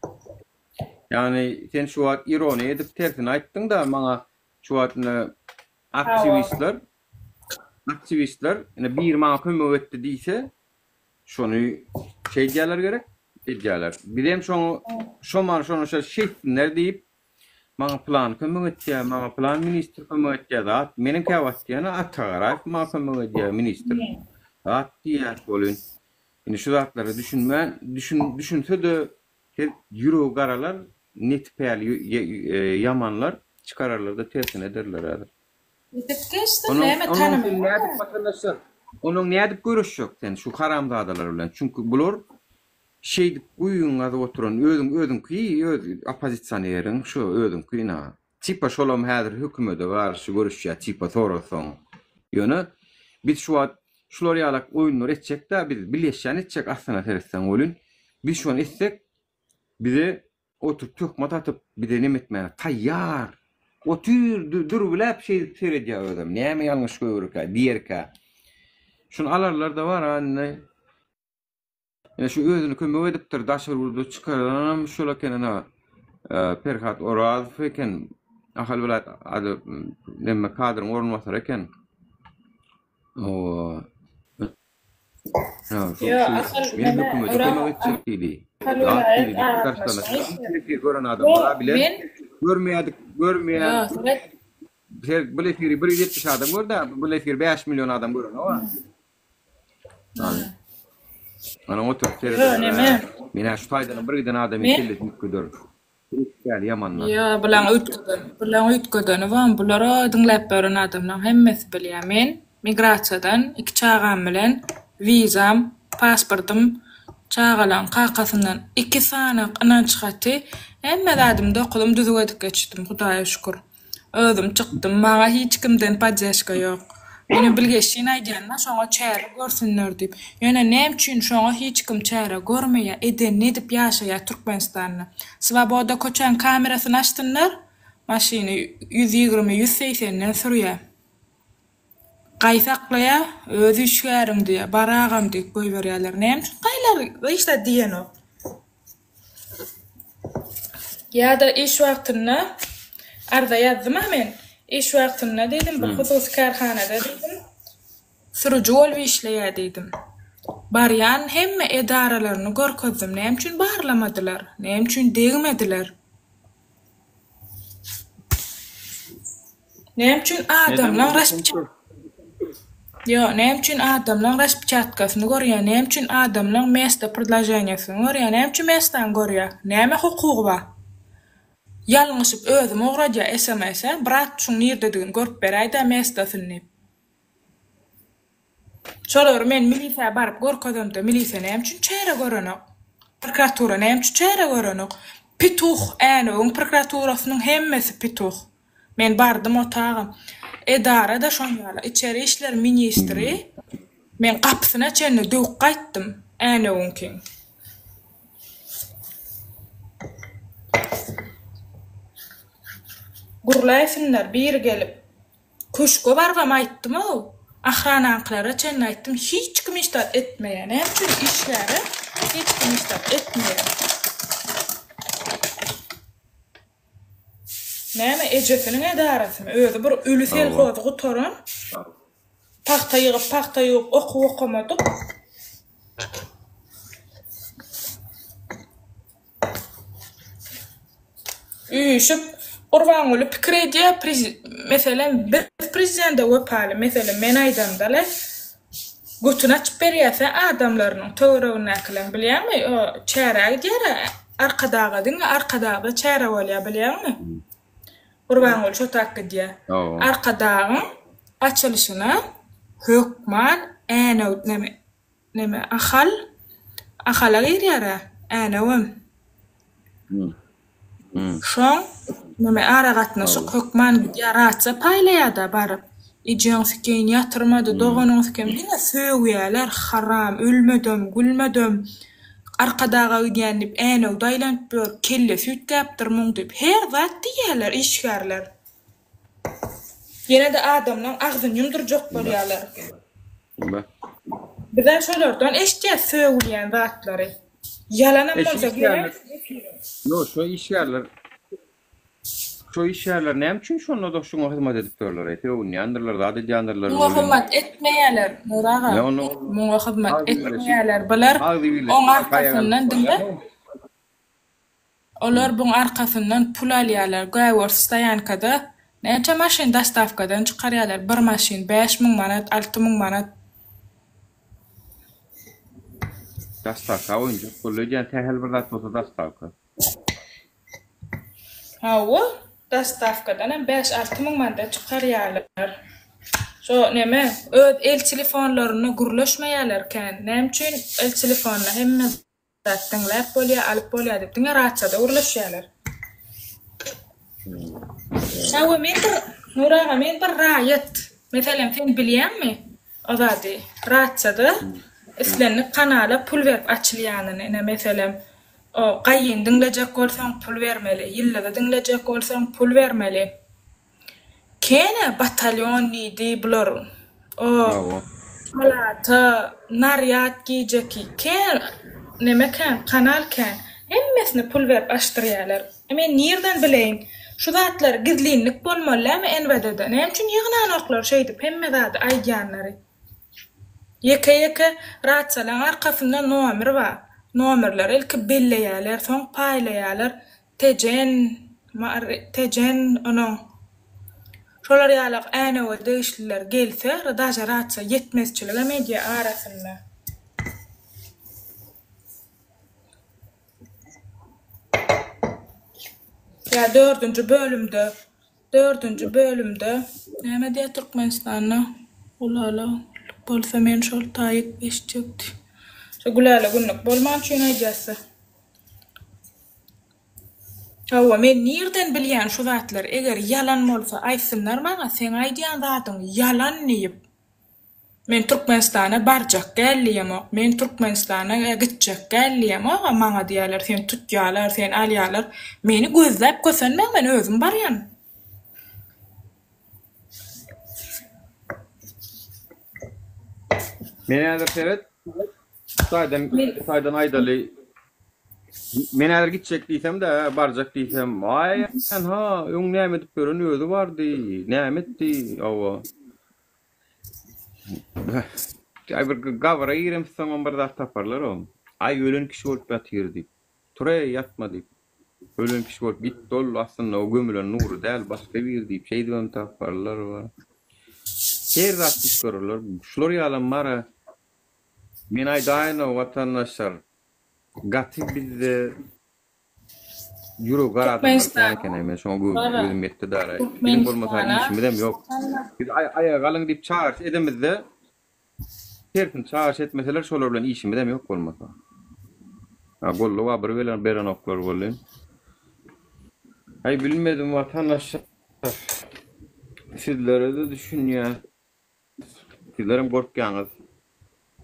Yani sen şu an ironi edip tersini aýtdyň da maňa şu an aktivistler ene bir maňa kömek etdi diýse şonu şey diýerler gerek, edýärler. Birem şonu şeýtler diýip maňa plan kömek etdi, maňa plan ministr kömek etdi da meniň käwatdyna atagarak maňa kömek etdi ministr. Diýär bolun. Ine şu zatları düşünse de yürü garalar netpel yamanlar çıkararlar da tersine ederler adır. Onun ne edip görüş yok sen şu haramda adalar bilen. Çünkü bular şey uyuňa da oturan ödün ki opozisyonerin şu ödün ki na. Tipa şolom häzir hökümete var şu görüşýär tipa sorasoň. Ýöne biz şu şular ýalak oýunlar etjek da biz bileşýän etjek aslında tersen bolun. Biz şu an etsek bize oturup tökmat atıp bir de nemetmene tayyar. O tür durulap şey söylediyor adam. Näme ýalňyş görürkä, diýerkä. Şunu alarlar da var anne. Ya şu özünü kömek edipdir, daşır urdu çıkaran şola kenana perhat oraz feken ahal vilayet adı nemme kadrın orunmasar eken. O Ya asal benim hükümeti kömek edecek değil. Görmeýän. Bu lefiri 170 adam gördi, bu lefiri 5 milyon adam görüň, o. Ana otur terede. Mena şu taýdanyň bir giden adam kelletip gödür. Ýa yamanlar. Ya bilen ütgeden van bulara dinläp beren adamlar hemmesi bilýär. Men migrasiýadan 2 çağam bilen vizam, pasportum çağalan kakasından 2 sanaň anan çykatdy. Hemme zadım da okulum düzüge geçdim, Hudaýa şükür. Özüm çykdym, maňa hiç kimden padjaşka ýok. Meni bilgeşin aýdýanlar şoňa çäre görsünler diýip. Ýöne näme üçin şoňa hiç kim çäre görmeýär, eden ne diýip ýaşaýar Türkmenistanda. Svoboda koçan kamerasyny açdynlar, maşyny 120-180 sürýär. Gaýsaklaýa, özü işgärim diýip, baragam diýip goýberýärler. Näme üçin gaýlar işte diýen o. Ya da iş wagtyny arda ýazdym men. İş wagtyny dedim, bir hususy karhanada dedim. Sürüji bolup işleýär dedim. Barýan hemme edaralaryny görkezdim. Näme üçin barlamadylar? Näme üçin degmediler? Näme üçin adamlar raspçat? Yo, näme üçin adamlar raspçatkasyny görýär? Näme üçin adamlar mesta предложениýasyny görýär? Näme üçin mestan görýär? Näme hukugy bar? Yalňyşyp özüm ograja SMS-e brat şuň ýerdedigini görüp beräýdi mesdasyny. Şolar men milisiýa baryp görkezimde milisiýa näme üçin çäre görenok? Prokuratura näme üçin çäre görenok? Pituh äne prokuraturasynyň hemmesi pituh. Men bardym otagam. Edara da şoňala içeri işler ministri. Men kapysyna çenli döwüp gaýtdym. Äne onkin. Gurlaýsynlar bir gelip köşke bargam aýtdym o. Ahranankylara çenli aýtdym, hiç kim iştat etmeýär. Näme üçin işleri hiç kim iştat etmeýär. Näme ejesiniň edarasymy özü bir ölüsel gozy gutaryn. Paxta ýygyp okamadyk. Üýüşüp Urban olup pikir edýär, meselen bir prezidentde wepali, meselen men aýdamdala götüni açyp berýärse adamlarynyň töweregini näkilen bilýärmi? O çäre edýär, arkadagda çäre bolýar bilýärmi? Urban olup şo tak edýär. Arkadagyň açylyşyna hökman äne näme ahal Akala giryara. Anawam. Şoň näme ara gatnaşyk hökman yaratsa paýlaýada barıp. İjňiň fikini ýatyrmady, doganyň fikini diňe söwýärler, haram, ölmedem, gülmedem. Arkadaga öýdänip, äne daýlanyp bör, kelle süt gäpdirmiň diýip her zat diýerler, işgärler. Ýene de adamlaň agzyny ýumdurjak bolýarlar. Bize şolardan eşitýär söwülýän zatlary. Yalanam bolsa gerek. No, şu iş yerler näme üçin şonu da şoňa hyzmat edip durlar? Ýandyrlar, zady ýandyrlar. Muhammad etmeýärler, Nuraga. Muhammad etmeýärler. Bular oň arkasyndan diňle. Olar buň arkasyndan pul alýarlar. Gaýwar staýankada näçe maşyn dastavkadan çykarýarlar. Bir maşyn 5000 manat, 6000 manat. Dastavka oýunjak bolýan tähel bir zat bolsa dastavka. Hawa dastavkadan 5-6 min manat çykarýarlar. Şo näme? Öz el telefonlaryny gurlaşmaýarlarken, näme üçin el telefonla hemme zatdyňlar bolýar, alyp bolýar diýip diňe rahatsada urlaşýarlar. Şawa men Nuraga men bir raýat. Meselem sen bilýärmi? Azady rahatsada islenip kanala pul berip açylýanyny, näme meselem o gaýyn dinlejek bolsaň pul bermeli, ýyllada dinlejek bolsaň pul bermeli. Kene batalyon nidi bular. O malata naryat gijeki. Ken nemekan kanal ken hemmesini pul berip açdyrýarlar. Men nerden bileýin? Şu zatlar gizlinlik bolmalymy enbedede. Näme üçin ýygnanoklar şey diýip hemme zat aýdýanlary. Yeke rahatsalan arkasynda nomer var. Nomerler ilki belleýärler, soň paýlaýarlar. Tejen onu. Şolar ýalyk äne we döýüşliler gelse, daja rahatsa yetmezçiligi media arasynda. Ya 4-nji bölümde näme diýip Türkmenistanyň ulala bolsa men şol taýyp eşitjekdi. Şo gulala günlük bolman üçin aýdýasy. Hawa men nerden bilýän şu zatlar eger yalan bolsa aýsynlar maňa sen aýdýan zatyň yalan diýip. Men Türkmenistana barjak gelýärm, men Türkmenistana gitjek gelýärm, maňa diýerler sen tutýarlar, sen alýarlar. Meni gözläp kösenmäň, men özüm barýan. Men häzir seret Saydan aydaly men häzir gitjek diýsem de barjak diýsem, ay sen ha öň näme edip görün özü bardy, näme etdi awa. Ay bir gawra ýerem soňam bir zat taparlar o. Ay ölen kişi bolup ýatyrdy. Ture ýatmady. Ölen kişi bolup gitdi ol aslında o gömülen nuru däl başga bir diýip şey diýen taparlar var. Her zat görürler. Şular ýalan mara. Men aýdaýyn watandaşlar gaty bizde ýürek garatmakdan men şoň gözüm etdi dara. Benim bolmasa işimden ýok. Biz aýa galyň diýip çağırş edemizde her gün çağırş etmeseler şolar bilen işimden ýok bolmasa. Ha golluğa bir beren oklar bolýan. Ay bilmedim watandaşlar. Sizlere de düşünýär. Sizlerim gorkýaňyz.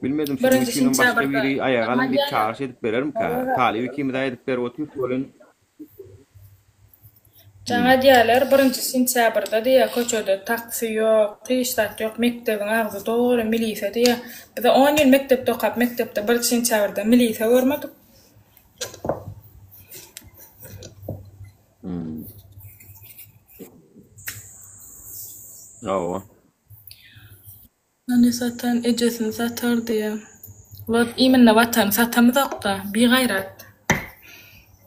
Bilmedim sizin başka biri ayağını bir çağrış edip verelim ki. Talibi kimi de edip ver oturup olun. Jaňa diýerler 1-nji sentýabrda diýe köçede taksi ýok, tyşdat ýok, mekdebiň agzy dogry milisiýa diýe. Bize 10 ýyl mektepde okap, mektepde 1 sentýabrda milisiýa görmedik. Awa. Nani satan ejesini satar diye. Vat iminne vatan satamyzak da bir gayrat.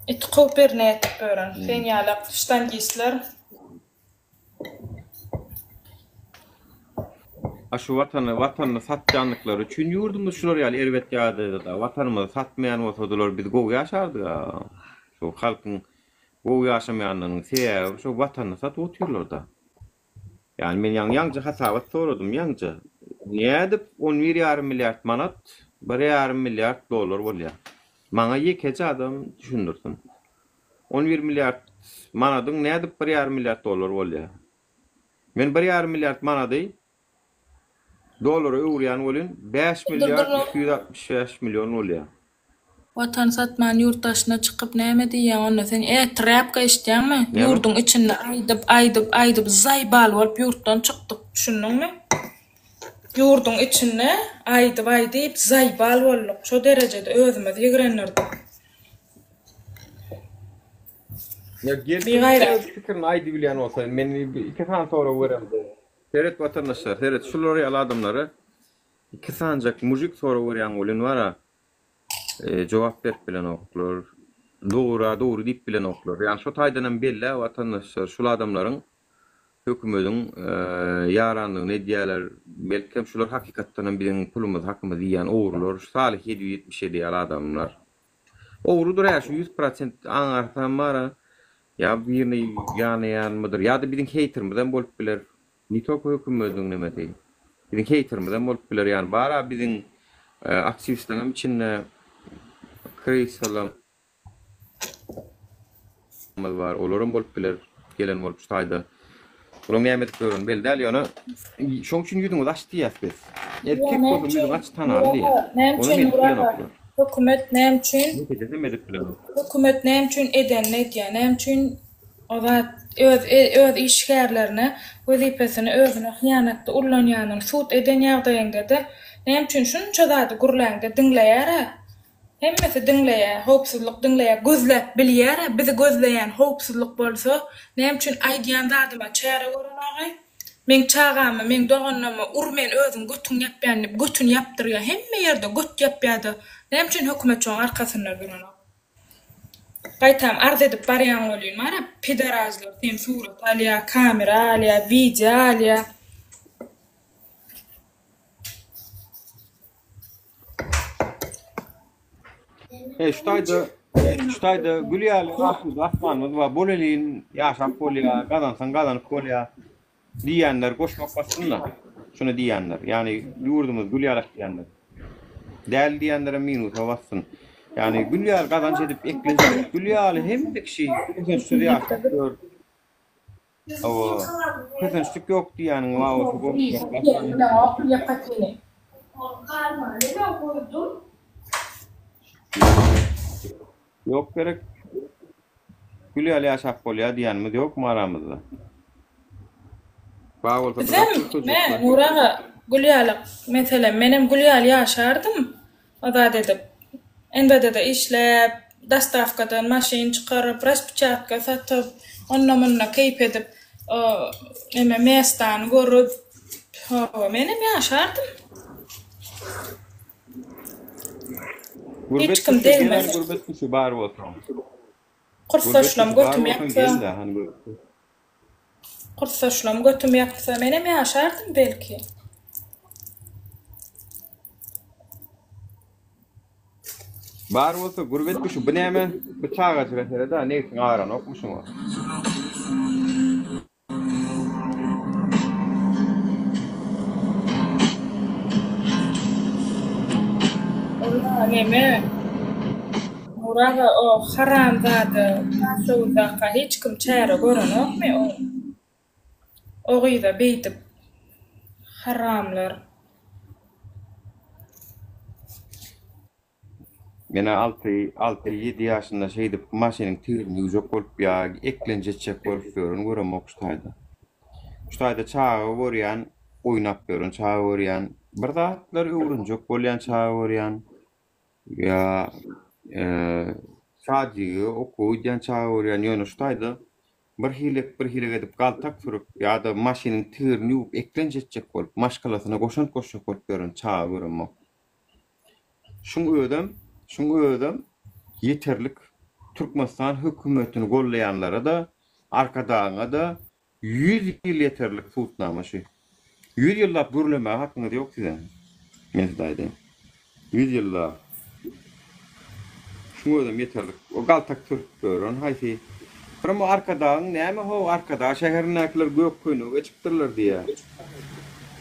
Et koperne etip bören. Sen ýalak ştan giysler. Aşu vatanny satjanlyklary üçin ýurdumyz şular ýaly erwet ýady da watanymyzy satmaýan bolsadylar biz gowy ýaşardyk. Şu halkyň gowy ýaşamaýanyň sebäbi şu watanny satyp oturýarlar da. Yani men ýaňja hasabat soradym ýaňja. Nädip 11,5 milyard manat 1,5 milyar dolar bolýar. Maňa ýekeci adam düşündirsin. 11 milyar manadyň näde 1,5 milyar dolar bolýar? Men 1,5 milyar manady dolara öwrýän bolyn 5 milyar 265 milyon bolýar. Vatan satman yurttaşına çıkıp näme diýen onda sen trapga işdäňmi? Yurdun içinde aydyp zaybal bolup yurtdan çykdyk, düşündiňmi? Yurdun içinde aydyp zaybal bolduk. Şo derejede özümiz ýigrenlerdik. Ya gerçekten fikrini aydı bilen olsa meni iki tane sonra verem. Seret vatandaşlar, seret şuları al adamları iki sancak müzik sonra veren olun var ha. Cevap verip bilen oklar. Doğru deyip bilen oklar. Yani şu taydanan belli vatandaşlar şu adamların hükümetin yaranlığını ediyorlar. Belki şular hakikatten bizim pulumuz hakkımız diyen oğurlar. Salih 777 adamlar. Oğrudur ya şu 100% anartan var ha. Ya birini yanayan mıdır? Ya da bizim hater mıdan bolup biler? Nitok hükümetin neme değil. Bizim hater mıdan bolup biler yani. Bara bizim aktivistlerim için krisalam var. Olurum bolup biler. Gelen bolup şayda. Bunu Mehmet görün belli değil yana. Şoň üçin ýüdüňiz açdy ýaspys. Erkek bolsun ýüdüň aç tanal diýe. Onu men bilen oklar. Hökümet näme üçin? Ne dedim edip bilen. Hökümet näme üçin eden näme näme üçin ozat öz işgärlerine wezipesini özüne hyýanatda ullanýanyny sut eden ýagdaýynda da näme üçin şunça zady gurlaňda diňleýär. Hemmesi diňleýär, howpsuzlyk diňleýär, gözläp bilýär. Bizi gözleýän howpsuzlyk bolsa, näme üçin aýdýan zadyma çäre görünäge? Men çağamy, men doganlama urmen özüm götün ýapýan, götün ýapdyrýar. Hemme ýerde göt ýapýardy. Näme üçin hökümet çoň arkasynda duran? Gaýtam arz edip barýan bolýan. Mana pedarazlar, hem surat alýa, kamera alýa, video alýa. Şutayda gülýäli asmanymyz we bolelin ýaşap bolýar, gazanyp bolýar diýenler goşmak basynlar. Şunu diýenler. Ýani ýurdumyz gülýälek diýenler. Däl diýenlere minuta bassyn. Ýani gülýäl gazanç edip eklenýär. Gülýäli hemme kişi şunu ýaşap gör. Awa kösünçlük ýok diýeniň wa o yok gerek. Gülýäl ýaşap bolýar diýenimiz ýokmy aramyzda? Men Nuraga gülýäl, meselen menem gülýäl ýaşardym. Azat edip. Enbede işläp, dastavkadan maşyn çykaryp, raspçatka satyp, onna keýp edip, mestan görüp, menem ýaşardym. Hiç kim değilmez. Gurbet kuşu bar bolsun. Kursaşlam götüm ýaksa. Kursaşlam götüm ýaksa menem ýaşardym belki. Bar bolsa gurbet kuşu bu näme? Bıçağa çekerler da näsin aran okmuşum o. Neme? Muraga o haram zady, taşawda hiç kim çäre görenokmy o? Ogyda beýtip haramlar. Mene 6-7 ýaşynda şeýdip maşynyň tüýrüni ýok bolup ýa eklenjek bolup görün görem okştaýda. Ştaýda çağa borýan, oýnap görün çağa borýan, bir zatlar öwrünjek bolýan çağa borýan. Ya sadece okuyan çağıryan yönüştaydı. Bir hile edip galtak turup ya da maşinin tığırını yup eklenecek olup maşkalasına koşup görün çağırın. Şunu ödem yeterlik Türkmenistan hükümetini gollayanlara da arkadaşına da 100 yıl yeterlik tutnamışı. 100 yıllap gürleme hakkında yok size. Men size 100 yıllap. Şunu ödem yeterlik. O galtak turup görün. Haysi. Ama arkadan näme ho arkadaş şähernakiler gök koynu geçipdirler diye.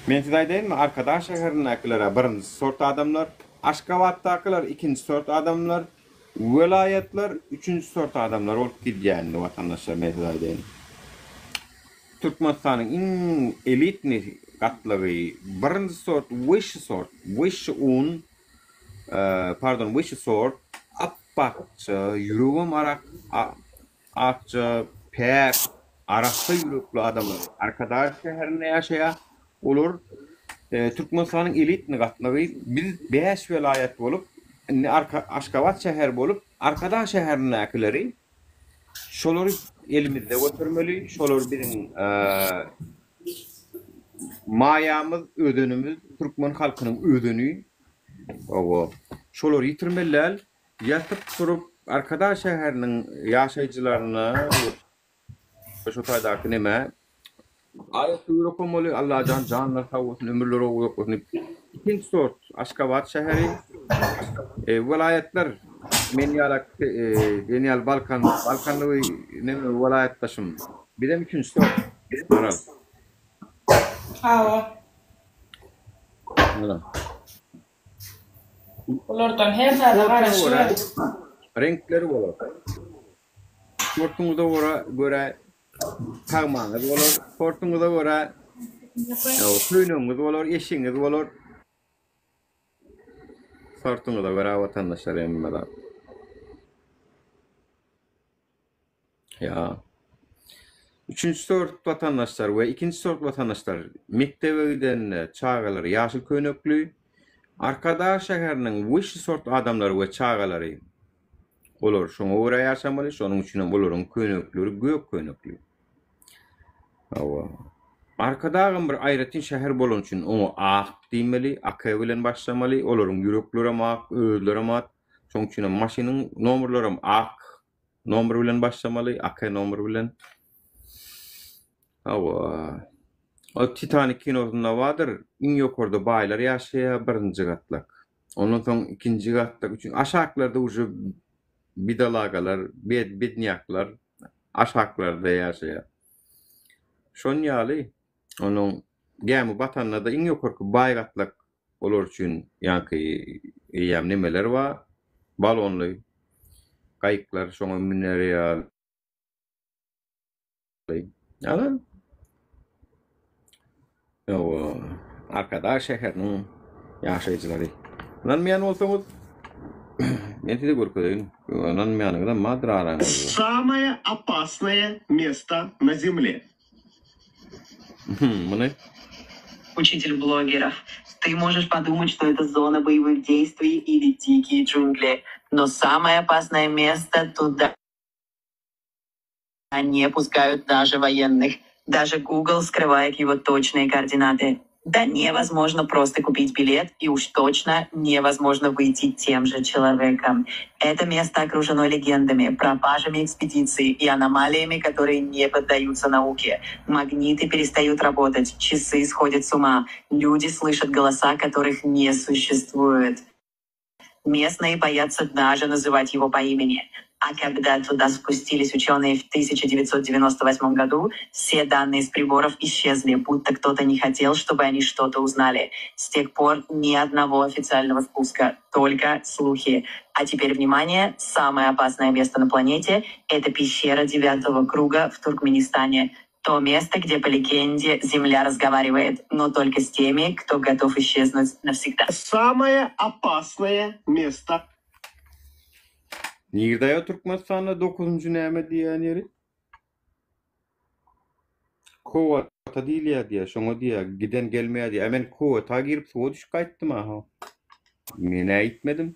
Men size aýdaýynmy arkadaş şähernakiler birinji sort adamlar Aşgabatdakiler ikinci sort adamlar, vilayetler üçüncü sort adamlar olup gidýän vatandaşlar mesela diýen. Türkmenistanyň iň elitni gatlagy birinji sort wish un wish sort apakça ýüregim arak akça pek arasy ýürekli adamlar arkadaş şäherinde ýaşaýar olur. Türkmenistanyň elitni gatlagy biz 5 vilayet bolup Aşgabat şäher bolup arkadaş şäherindekileri şolary elimizde götürmeli, şolar birin mayamız, ödönümüz, Türkmen halkının ödönü. Şolar yitirmeliler, yatıp durup arkadaş şäheriniň ýaşaýjylaryna şu taýdaky neme aýat ýürekomly Allah canlar sag bolsun, ömürleri uzak bolsun. İkinci sort Aşgabat şäheri, vilayetler men ýarak Denial Balkanly neme vilayetdaşym. Birem üçüncü sort Maral. Ulardan her zada garaşýar. Renkleri bolar. Sortuňyza göre tagmaňyz bolar, sortuňyza göre köýnüňiz bolar, eşiňiz bolar. Sortuňyza göre vatandaşlar emmeler. Ya. Üçüncü sort vatandaşlar ve ikinci sort vatandaşlar mektebe giden çağalar yaşıl köynöklü, arkadaş şäheriniň wish sort adamlar ve çağalary olar şoňa göre ýaşamaly, şonuň üçin olaryň köynökleri gök köynöklü. Arkadaşym bir aýratyn şäher bolan üçin onu ak diýmeli, aka bilen başlamaly, olaryň ýürekleri mak, özleri mak, şoň üçin maşynyň nomerleri ak nomer bilen başlamaly, aka nomer bilen. O Titanic kinosunda vardır, iň ýokarda baýlar ýaşaýar birinji gatlak. Ondan soň ikinji gatlak üçin aşaklarda uje bidalagalar, bedniaklar aşaklarda ýaşaýar. Şon ýaly onuň gämi batanlarda iň ýokarky baý gatlak olar üçin ýa-ki ýa nemeler bar? Balonly gaýyklar, şoňa mineral. Ýa-da arkadaş şäheriniň ýaşaýjylary. Lan men bolsaňyz men size görkezýän. Lan meňňe madraraňyz. Самое опасное место на Земле. Муны? Учитель блогеров. Ты можешь подумать, что это зона боевых действий или дикие джунгли, но самое опасное место туда не пускают даже военных. Даже Google скрывает его точные координаты. Да невозможно просто купить билет, и уж точно невозможно выйти тем же человеком. Это место окружено легендами, пропажами экспедиций и аномалиями, которые не поддаются науке. Магниты перестают работать, часы сходят с ума, люди слышат голоса, которых не существует. Местные боятся даже называть его по имени. А когда туда спустились ученые в 1998 году, все данные с приборов исчезли, будто кто-то не хотел, чтобы они что-то узнали. С тех пор ни одного официального спуска, только слухи. А теперь, внимание, самое опасное место на планете – это пещера 9-го круга в Туркменистане. То место, где, по легенде, Земля разговаривает, но только с теми, кто готов исчезнуть навсегда. Самое опасное место. Nirdaýa Türkmenistanda 9-njy näme diýen ýeri? Kowata diýilýär diýär, şoňa diýär, giden gelmeýär diýär. Men Kowata girip suwa düşüp gaýtdym ha. Men aýtmadım.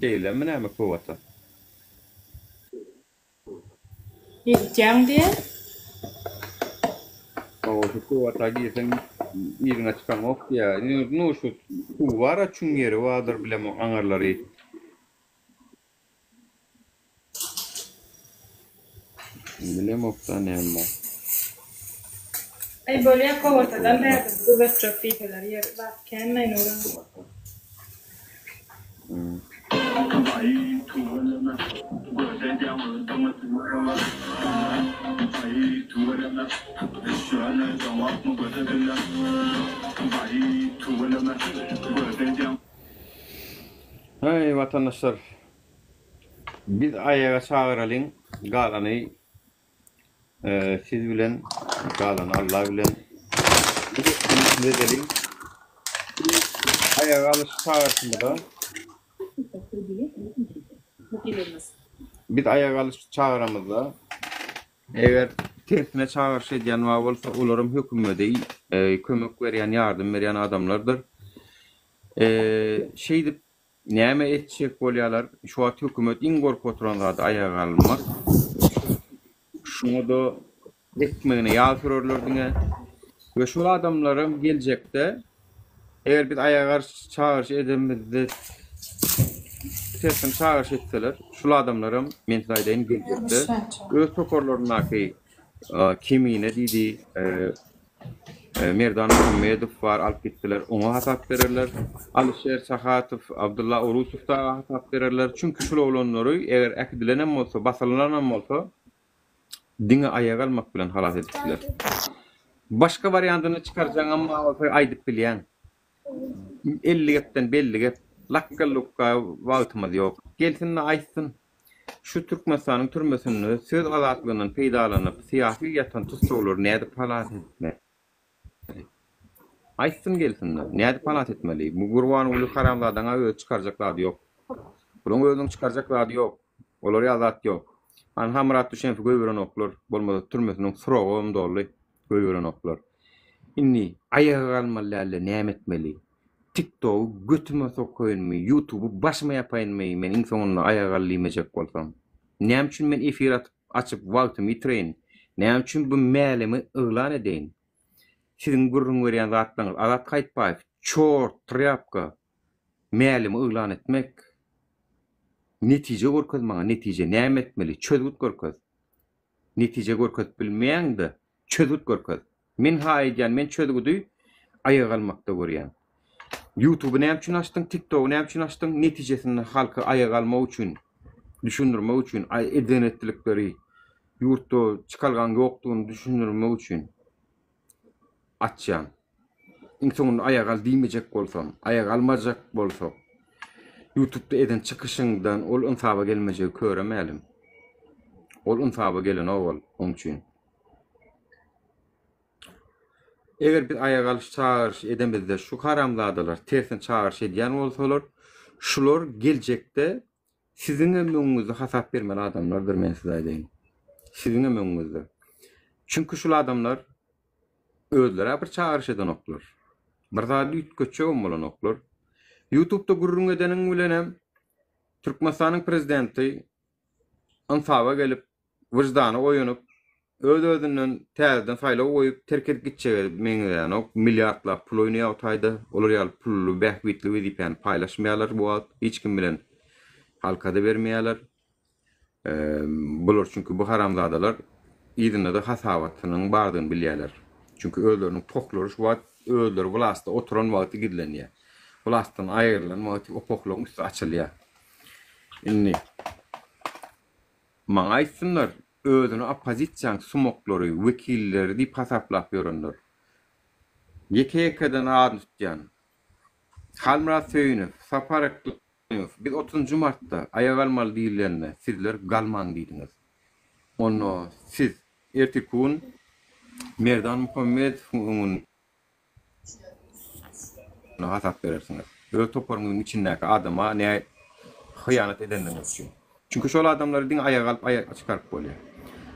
Diýelemmi näme Kowata? Gideceğim diye. Şu Kowata girsen ýerine çykan ok diýär. No şu suwara çüň ýeri bardyr bilem aňarlary. Bilem oktan emma. Ay böyle kovatadan da bu da trafikler yer bak kendine oran. Hürmetli vatandaşlar, biz ayağa çağıralım, galanı siz bilen, galanı Allah bilen, bir edelim. Ayağa alış çağırsında biz ayağa alış çağıramızda eğer tersine çağırış ediyen var olsa onların hükümeti kömek veren, yardım veren adamlardır. Şeydi näme etjek bolýarlar, şu an hükümet iň gorky oturanlarda ayağa almak. Şunu da ekmeğine yağdırırlar diye. Ve şu adamlarım gelecekte eğer bir ayağa çağırış edemedi tersine çağırış etseler, şu adamlarım mentlaydayn gelecekte öz toporlarına ki kimine dedi Merdan Muhammedov var, alıp gittiler, ona hatap verirler. Alişer Sahatov, Abdullah Orusov da hatap verirler. Çünkü şu olanları eğer ekdilenen olsa, basılanan olsa dine ayağa almak bilen halat ettiler. Başka varyantını çıkaracağım ama aydıp bilen 50 gepten belli gep lakkalukka vaqtımız yok. Gelsin aysın. Şu Türkmenistan'ın türmesini söz azatlığının peydalanıp siyasi yatan tutulur neydi halat etme. Aysın gelsinler. Neydi palat etmeli? Bu Gurban ulu haramlardan öz çıkaracaklar yok. Bunun özünün çıkaracaklar yok. Olary azat yok. An hamrat düşen göýüren oklar, bolmasa türmesiniň suragy dolly göýüren oklar. Inni ayağa kalmalyarly näme etmeli? TikTok götüme sokoýanmy, YouTube'u başyma ýapaýanmy? Men insanyny ayağa kalýmajak bolsam. Näme üçin men efir açyp wagtymy ýitireýin? Näme üçin bu mälimi ýylan edeýin? Sizin gurrun veren zatlaňyz Azat Gaýtbaýew çor trapka mälimi ýylan etmek netije görkezmaňa netije näme etmeli? Çözgüt görkez. Netije görkez bilmeýäňdi, çözgüt görkez. Men haýdan men çözgüdi ayağa almakda görýän. YouTube näme üçin açdyň, TikTok näme üçin açdyň? Netijesini halka ayağa almak üçin, düşündirmek üçin, edenetlikleri ýurtda çıkalgan ýokdugyny düşündirmek üçin açýan. İnsanın ayağa al diýmejek bolsam, ayağa almajak bolsa, YouTube'da eden çıkışından ol ınsaba gelmejek köremelim. Ol ınsaba gelen ol onun için. Eger bir ayağa alış çağırış edemezde şu haramladalar tersin çağırış edýän bolsalar, şular geljekde sizin ömrüňizde hasap bermeli adamlardır men size aýdaýyn. Sizin ömrüňizde. Çünkü şu adamlar özlere bir çağırış eden oklar. Bir zady ütköçe bolan oklar. YouTube'da gurrun edeniň bilenem Türkmenistanyň prezidenti ansaba gelip wyjdany oýanyp öz-özünden täzeden saýlaw goýup terk edip gitjek meňden ok milliardlar pul oýnaýar taýda. Olar ýaly pully bähwitli wezipen paýlaşmaýarlar bu wagt hiç kim bilen halkada bermeýärler. Bular çünkü bu haramzadalar ýerinde de hasabatynyň bardygyny bilýärler. Çünkü özleriniň poklary şu wagt özleri wlasda oturan wagty gidilenýär. Wlasdan aýrylan wagty o poklaryň üstü açylýar. Inni maňa aýtsynlar özüni opozisiýaň sumoklary, wekilleri diýip hasaplap ýörenler. Ýeke-ýekeden ad tutýan Halmurat Söýünov, Saparak biz 30 martda ayağa almaly diýilende sizler galmaň diýdiňiz. Onu siz ertikun Merdan Muhammedow'un hasap berersiňiz. Öz toporumyň içindäki adama ne hıyanat edenler üçün. Çünkü şol adamları din ayağa alıp ayağa çıkarıp bolýar.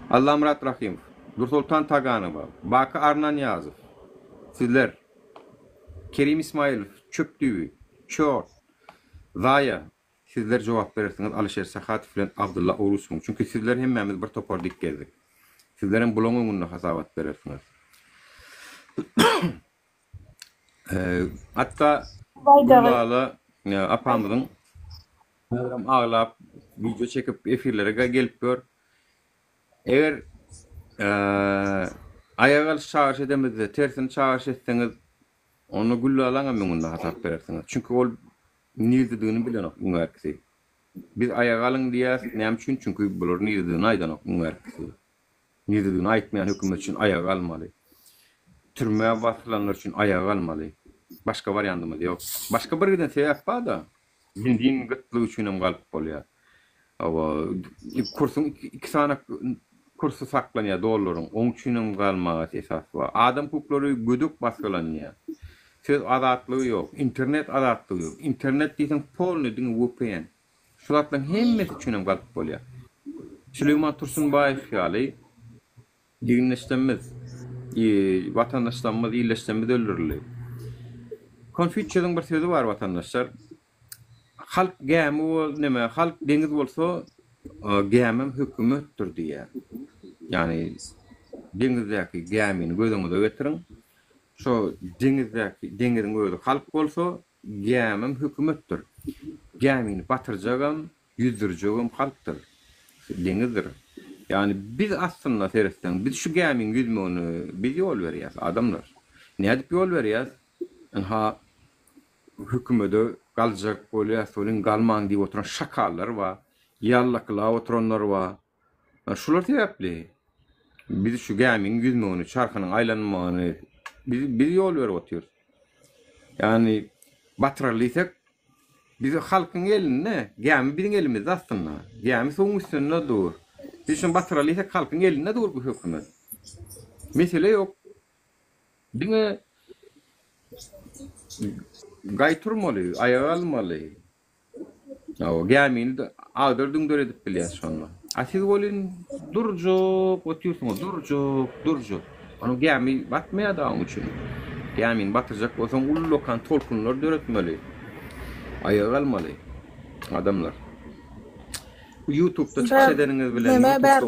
Allah Murat Rahimov, Nursultan Taganowa, Baka Arnanýazow, sizler Kerim İsmailov, Çöpdüwi, Çor, Zaya, sizler jogap berersiňiz Alişer Sahatov bilen Abdullah Orusov. Çünkü sizler hemmemiz bir topar dik geldik. Sizlerin bulunmagyny hasabat berersiňiz. Hatta Bullala apamyň program ağlap video çekip efirlere gelip gör. Eğer ayağa çağırış edemezse, tersini çağırış etseňiz onu Bullalaňa meňunda hasap berersiňiz. Çünkü ol nirdidigini bilen ok üňerkisi. Biz ayağa alyň diýär, näme üçin? Çünkü bular nirdidigini aýdan ok üňerkisi. Nirdidigini aýtmaýan hökümet üçin ayağa almaly. Türmäge basylanlar üçin ayağa almaly. Başka variantymız yok. Başka bir giden sebäp bar da. Din gıtlığı üçinem galyp bolýar. Awa kursun iki sana kursu saklanýar dollaryň. Oň üçinem galmagy esas bar. Adam hukuklary gödük basgylanýar. Söz azatlygy ýok, internet azatlygy ýok. Internet diýsen polny diňe VPN. Şulardan hemmesi üçinem galyp bolýar. Süleyman Tursunbaýew ýaly diňleşdirmez. Vatandaşlarymyz iýleşdirmez öldürilýär. Konfüçýanyň bir sözi bar vatandaşlar. Halk gämi bol neme, halk deňiz bolsa, gämem hökümetdir diýär. Yani deňizdäki gämini gözüňizde getirin. Şo deňiziň özü halk bolsa, gämem hökümetdir. Gämini batyrjagam, yüzdürjegem halkdyr. Deňizdir. Yani biz aslında seresden, biz şu gämin yüzmegini biz ýol berýäs adamlar. Nädip ýol berýäs? Ha hükümede galjak bolýar, solun galman diýip oturan şakallar var, ýallaklar oturanlar var. Şular sebäpli. Biz şu gämin yüzmegini, çarkynyň aýlanmagyny biz ýol berip oturýar. Yani batyralysek biz halkyň elinde, gämi biziň elimizde aslında. Gämi soň üstünde dur. Biz şu batyralysek halkyň elinde dur bu hökümet. Mesele ýok. Diňe gayturmaly, ayağa almaly. O gämini ağdırdyň dör edip bilýär şonda. Asiz bolyn durjok, oturýarsyňyz, durjok. Onu gämi batmaýar da oň üçin. Gämini batyrjak bolsaň ullukan tolkunlar döretmeli. Ayağa almaly adamlar. YouTube'da çıkış ederiňiz bilen, bilmeden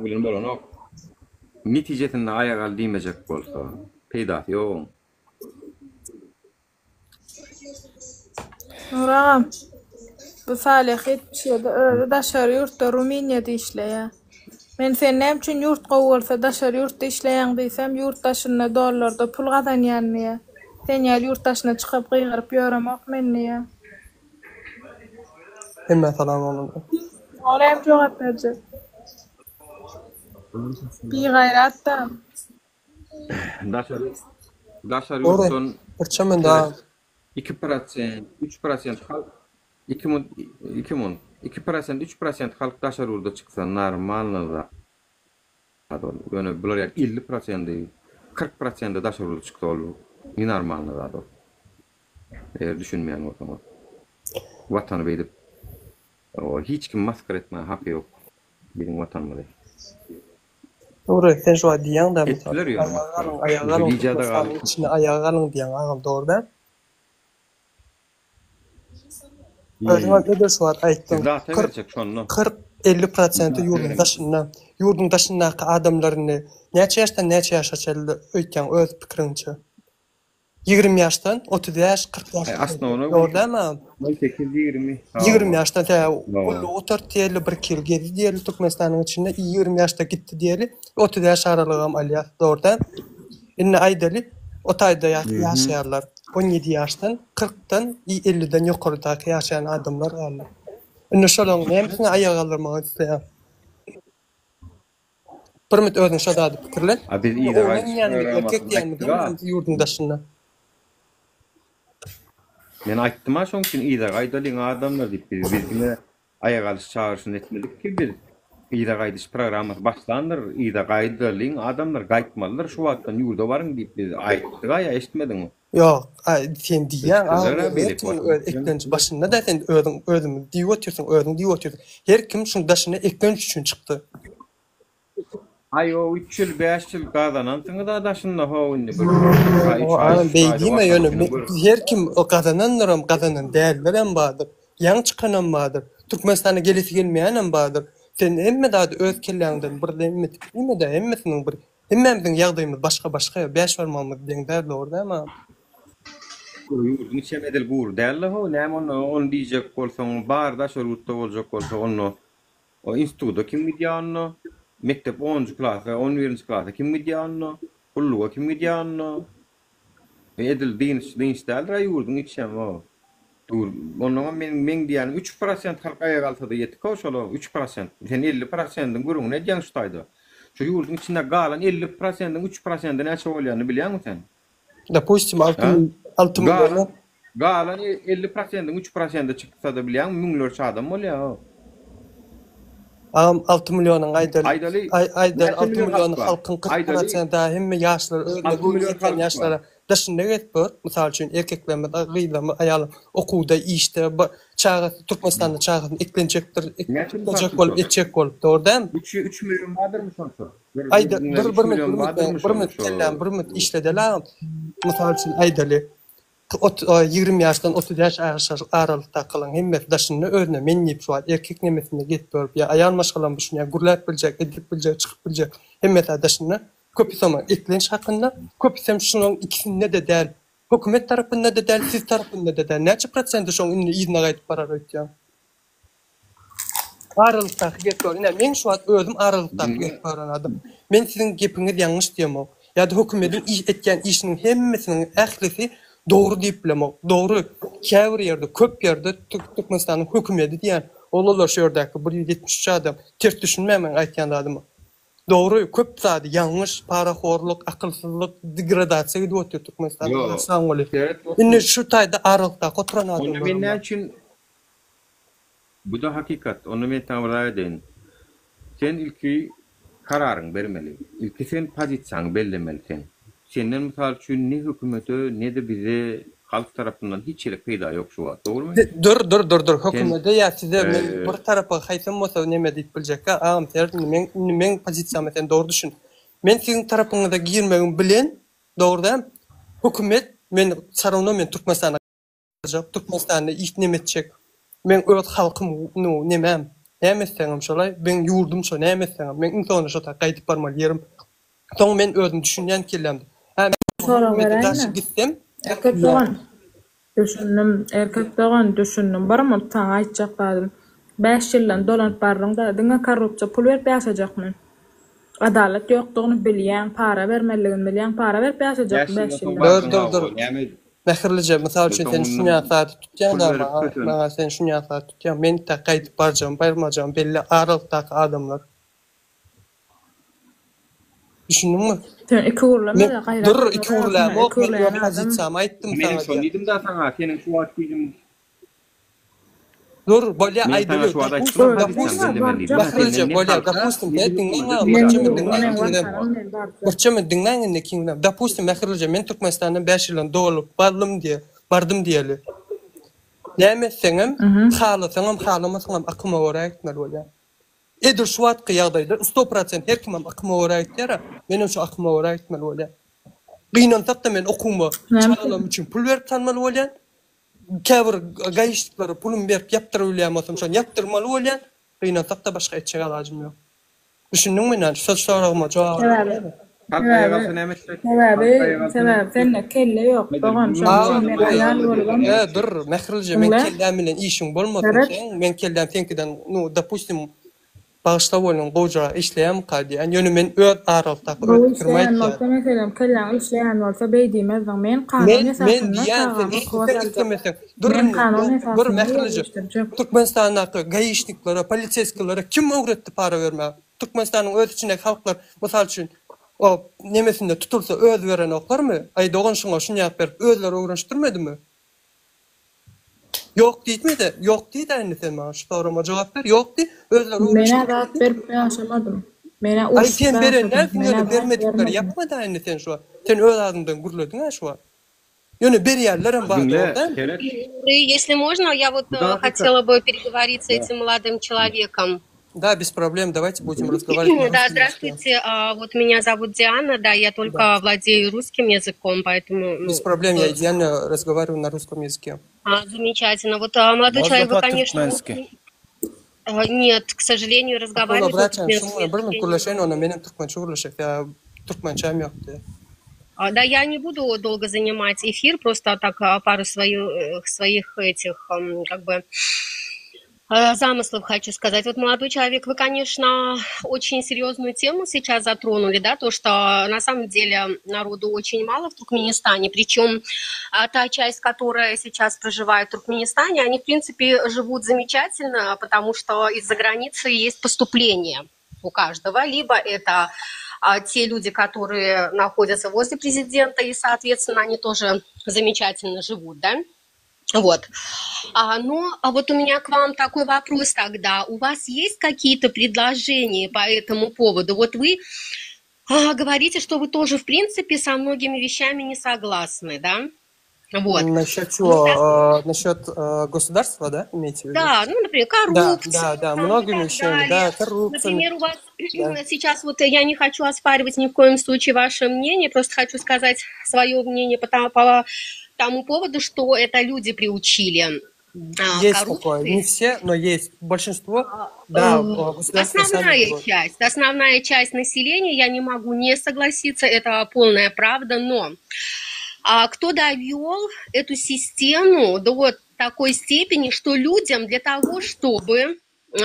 bilen bolanok. Netijesinde ayağa al diýmejek bolsa, peýda ýok. Nuragam, bu Salih 77 öyle daşary ýurtda Ruminiýada işleýär. Men sen näme üçin ýurtga bolsa daşary ýurtda işleýän diýsem, ýurtdaşyna dollarda pul gazanýanny. Sen ýa ýurtdaşyna çykyp gyýgyryp ýöremek menni. Hemme salam olun. Ona hem jogap berjek. Bir gayratda. Daşary ýurtdan Birçemen daha 2%, 3% halk 2%, 3% halk daşary ýurtda çyksa normalny. Ýöne bular 50%, 40% daşary ýurtda çyksa bolar. Ni normalny zat. Eger düşünmeýän bolsaňyz. Watany beýdip o hiç kim maskar etme hakkı yok. Bizim vatanımızda. doğru, sen şu an diýen da Etdiler ýa. ayağlarım içine ayağlarım diýen agam doğru da. Özüňe ne der şu an aýtdyň. 40-50% ýurdun daşyndaky adamlaryny näçe ýaşdan näçe ýaşa çeldi öýtgen öz pikiriňçe. 20 ýaşdan 30 ýaş 40 ýaş. Aslında onu Doğru 18-20. 20 ýaşdan otur diýeli bir kil gedi diýeli Türkmenistanyň içinde 20 ýaşda gitdi diýeli 30 ýaş aralygam alýar. Doğrudan. Inne aýdaly o taýda ýaşaýarlar. 17 ýaşdan 40-dan 50-den ýokardaky ýaşaýan adamlar alýar. Inne şolaň hemsini ayağa alyrmagy isleýär. Bir mit özüň şadady pikirler. Biz ýa-da ýurdun daşynda. Men aýtdym ha şoň üçin ýa-da gaýdalyň adamlar diýip bizime ayağa alyş çağrışyny etmedik ki biz ýa-da gaýdyş programmasy başlandyr, ýa-da gaýdalyň adamlar gaýtmalylar şu wagtdan ýurda baryň diýip biz aýtdyk ha, eşitmediňmi? Ýok, sen diýen eklenç başynda da sen özüň diýip oturýarsyň, her kim şuň daşyna eklenç üçin çykdy. Ay o 3 ýyl 5 ýyl gazanansyňyz da daşynda howundy bir. Beýdime ýöne her kim o gazananlaram gazanan dälberem badyr. Ýaňy çykanan badyr. Türkmenistana gelesi gelmeýänem badyr. Sen hemme dady öz kelläňden bir nime de hemmesiniň bir hemmemiň ýagdaýymyz başga beş barmamyz deňder dogry-da. Ýurdun içem edil gur däl ho, näme onu diýjek bolsaň bar daşary ýurtda boljak bolsa onu o institutda kim diýýärni? Mektep 10-njy klasy, 11-nji klasy kim diýýärni? Kulluga kim diýýärni? Edil diňsdäl ýurdun içem o. Dur, onunla men diýän 3% halk ayağa alsa da ýetik şola 3%. Sen 50%-ň gurun ne diýen şutaýdy? Şu ýurdun içinde galan 50%-ň 3%-ň näçe bolýany bilýärmi sen? Допустим, 6 milyon Galan 50%, 3% çıksa da bilen milyonlarca adam bolýar. 6 milyonun aydaly Aydaly aydaly neçe 6 milyon milyon halk var? halkın Aydaly 40% daha hemme yaşlar 6 öldü milyon yeten halk var. yaşlara dışında getip misal üçin erkeklerme gıylama ayalım okuwda işte çağı Türkmenistan'da çağı eklenecektir Neçe eklenecek halk bolup var? etjek bolup doğrudan 3 milyon vardır mı sonuçta? ayda 3 bir milyon vardır mı mit kellen bir mit işledeler misal üçin aydaly 20 yaşdan 30 yaş aralıkta kalan hemmet daşını örne menip şu an erkek nemesinde git börüp ya ayal maşgalan bu şunya gurlap bilecek edip bilecek çıkıp bilecek hemmet daşını köpü zaman eklenç hakkında köpü şunun ikisinde de değil hükümet tarafında da değil siz tarafında da değil neçe prosenti şun izne gayet para ötüyor aralıkta git bör ine men şu an özüm aralıkta git bör adam men sizin gepiniz yanlış diyemem ya da hükümetin etken işinin hemmesinin ählisi doğru diýip bilemek. Doğru. Käbir ýerde, köp ýerde Türkmenistanyň hökümeti diýen olalar şu ýerdäki 173 adam ters düşünmämen aýtýan adam. Doğru köp zady ýalňyş, paraxorluk, akylsyzlyk, degradasiýa gidip ötýär Türkmenistanda. Assalamu alaykum. Indi şu taýda aralykda oturan Onu adamlar. men näçin bu da hakikat. Onu men taýýar edin. Sen ilki kararyň bermeli. İlki sen pozisiýaň bellemelisin. Senden misal üçin ne hükümete ne de bize halk tarafından hiç ýere peýda ýok şu wagt, dogrymy? Dur. Hökümete ya size men bir tarafa haýsam bolsa neme diýip biljek ka? Agam men pozisiýam sen dogry düşün. Men sizin tarapyňyza girmegim bilen dogrydan hökümet men sarowna men Türkmenistana Türkmenistanda iş nemetjek. Men öz halkym nemem. Nämeseňim şolay ben ýurdum şo nämeseňim. Men insany şo ta gaýdyp barmal ýerim. Soň men özüm düşünýän kellemdi. Sonra Daşy gitsem erkek doğan düşündüm. Barama taň aýtjaklarym. 5 ýyldan dolanyp barryň da diňe korrupsiýa pul berip ýaşajakmyn. Adalet ýokdugyny bilýän, para bermeligini bilýän, para berip ýaşajak 5 ýyldan. Dur. Nähirlice misal üçin sen şuňa saat tutýan da maňa sen şuňa saat tutýan men ta gaýdyp barjam, barmajam belli aralykdaky adamlar. Düşündünmü? Sen iki urlama da gaýrat. Dur iki urlama o pozisiýam aýtdym Men sana. şonu diýdim da saňa, senin şu wagt diýdim. Dur, bolýa Men aýdyp. sana şu wagt aýtdym, pozisiýaň bellemeli. Nähirlice bolýa dopustim Burçamy dinläňinde kiňden. Dopustim nähirlice men Türkmenistandan 5 ýyldan dolup bardım diýeli. Nämeseňem, halasaňam, halamasaňam akyma wara gitmeli bolýar. Edir şu wagtky ýagdaýda 100% her kim akyma wara gitýär. Menem şu akyma wara gitmeli bolýar. Gynansak da men okumy çalam üçin pul berip tanmaly bolýar. Käbir gaýyşlyklary pulum berip ýaptyryp bilýärmisem, şonu ýaptyrmaly bolýar. Gynansak da başga etjek alajym ýok. Düşündüňmi näme? Şu soragyma jogap ber. Halk aýagasy nämetlek? Sebäbi sende kelle ýok. Doğan şu aýal bolgan. Dur, nähirlice men kelläm bilen işiň bolmasa men kelläm senkiden, dopustim bağışlap bolan goja işleýän kady. Ýöne men öz aralykdaky ötkürmäýän. Meselem kellen işleýän bolsa beýdimezdiň. Men kanun esasynda Dur, nähirlice Türkmenistanyň gaýyşliklara, polisiýskilere kim öwretdi para bermäge? Türkmenistanyň öz içindäki halklar mysal üçin o nemesinde tutulsa öz beren oklarmy? Aý dogan şuňa şuňa berip özleri öwrenişdirmedimi? Yok diýmedi. Yok diýdi indi sen maňa şu sorama jogap ber. Yok di. Özleri Mene rahat berip ýaşamadım. Mene Ay sen berenler bermedikleri yapmady indi sen şu. Sen öz adamdan gurladın ha şu. Ýöne berýärlerem bar doğrudan. Если можно, я вот хотела бы переговорить с этим молодым человеком. Да, без проблем, давайте будем разговаривать. Да, здравствуйте, вот меня зовут Диана, да, я только владею русским языком, поэтому... Без проблем, я идеально разговариваю на русском языке. Замечательно. Вот молодой человек, вы, конечно... Нет, к сожалению, разговаривать... Да, я не буду долго занимать эфир, просто так пару своих этих, как бы... замыслов хочу сказать. Вот, молодой человек, вы, конечно, очень серьезную тему сейчас затронули, да, то, что на самом деле народу очень мало в Туркменистане, причем та часть, которая сейчас проживает в Туркменистане, они, в принципе, живут замечательно, потому что из-за границы есть поступление у каждого, либо это те люди, которые находятся возле президента, и, соответственно, они тоже замечательно живут, да. Вот. А вот у меня к вам такой вопрос тогда. У вас есть какие-то предложения по этому поводу? Вот вы говорите, что вы тоже, в принципе, со многими вещами не согласны, да? Вот. Насчет Ну, так, чего? Насчет государства, да, имеете в виду? да, ну, например, Да, коррупция да, там, и многими так вещами, далее. да, коррупция. Например, у вас Да. сейчас вот я не хочу оспаривать ни в коем случае ваше мнение, просто хочу сказать свое мнение по тому поводу, что это люди приучили Есть такое, не коррупции. все, но есть. Большинство, да, государство сами делают. Основная часть населения, я не могу не согласиться, это полная правда, но кто довел эту систему до вот такой степени, что людям для того, чтобы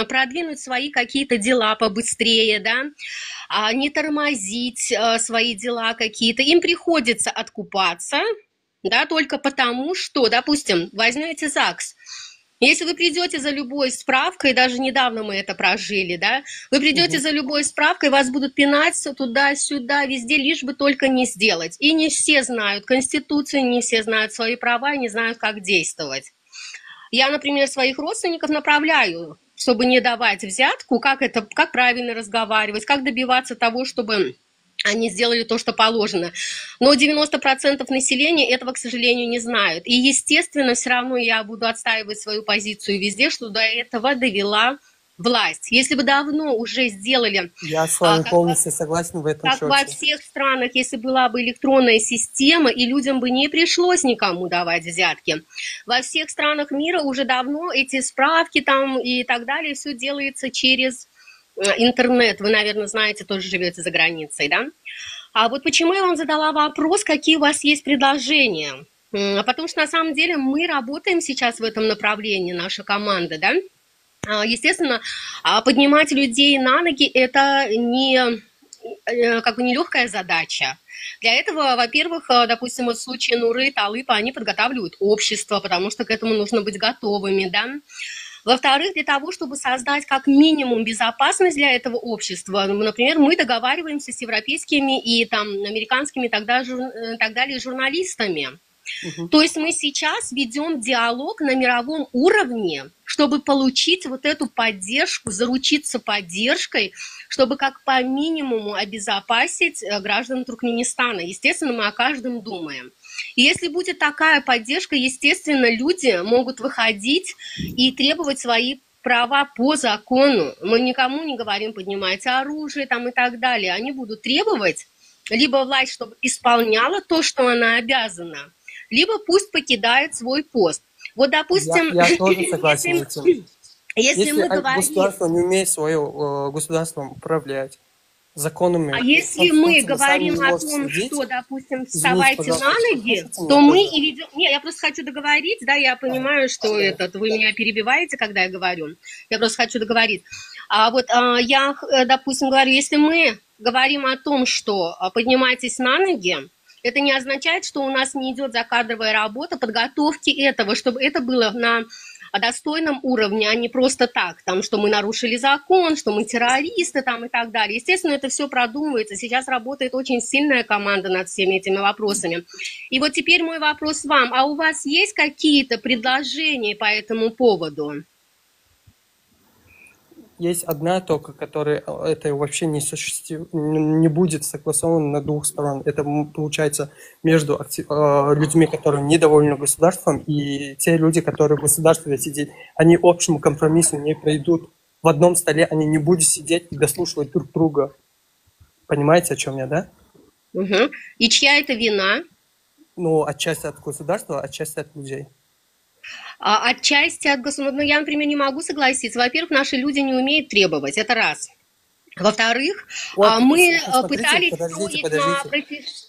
продвинуть свои какие-то дела побыстрее, да, не тормозить свои дела какие-то, им приходится откупаться, да, только потому, что, допустим, возьмете ЗАГС. Если вы придете за любой справкой, даже недавно мы это прожили, да, вы придете за любой справкой, вас будут пинать туда-сюда, везде, лишь бы только не сделать. И не все знают Конституцию, не все знают свои права, не знают, как действовать. Я, например, своих родственников направляю, чтобы не давать взятку, как правильно разговаривать, как добиваться того, чтобы они сделали то, что положено. Но 90% населения этого, к сожалению, не знают. И, естественно, все равно я буду отстаивать свою позицию везде, что до этого довела власть. Если бы давно уже сделали... Я с вами полностью согласен в этом как счете. во всех странах, если была бы электронная система, и людям бы не пришлось никому давать взятки. Во всех странах мира уже давно эти справки там и так далее, все делается через интернет. Вы, наверное, знаете, тоже живете за границей, да? А вот почему я вам задала вопрос, какие у вас есть предложения? Потому что, на самом деле, мы работаем сейчас в этом направлении, наша команда, да? Естественно, поднимать людей на ноги – это не легкая задача. Для этого, во-первых, допустим, вот в случае Нуры, Талыпа, они подготавливают общество, потому что к этому нужно быть готовыми, да? Во-вторых, для того, чтобы создать как минимум безопасность для этого общества, например, мы договариваемся с европейскими и там американскими так далее журналистами. То есть мы сейчас ведем диалог на мировом уровне, чтобы получить вот эту поддержку, заручиться поддержкой, чтобы как по минимуму обезопасить граждан Туркменистана. Естественно, мы о каждом думаем. И если будет такая поддержка, естественно, люди могут выходить и требовать свои права по закону. Мы никому не говорим, поднимайте оружие там и так далее. Они будут требовать либо власть, чтобы исполняла то, что она обязана, либо пусть покидает свой пост. Вот, допустим... Я тоже согласен с этим. Если мы говорим... государство не умеет свое государством управлять законами... А если мы говорим о том, что, допустим, вставайте на ноги, то мы и ведем... Не, я просто хочу договорить, да, я понимаю, что вы меня перебиваете, когда я говорю. Я просто хочу договорить. Я, допустим, говорю, если мы говорим о том, что поднимайтесь на ноги, это не означает, что у нас не идет закадровая работа подготовки этого, чтобы это было на достойном уровне, а не просто так, там, что мы нарушили закон, что мы террористы там, и так далее. Естественно, это все продумывается. Сейчас работает очень сильная команда над всеми этими вопросами. И вот теперь мой вопрос вам. А у вас есть какие-то предложения по этому поводу? Есть одна только, которая это вообще не будет согласовано на двух сторон. Это получается между людьми, которые недовольны государством, и те люди, которые в государстве сидят. Они общему компромиссу не придут. В одном столе они не будут сидеть и дослушивать друг друга. Понимаете, о чем я, да? Угу. И чья это вина? Ну, отчасти от государства, отчасти от людей. Отчасти от государства. Я, например, не могу согласиться. Во-первых, наши люди не умеют требовать. Это раз. Во-вторых, мы пытались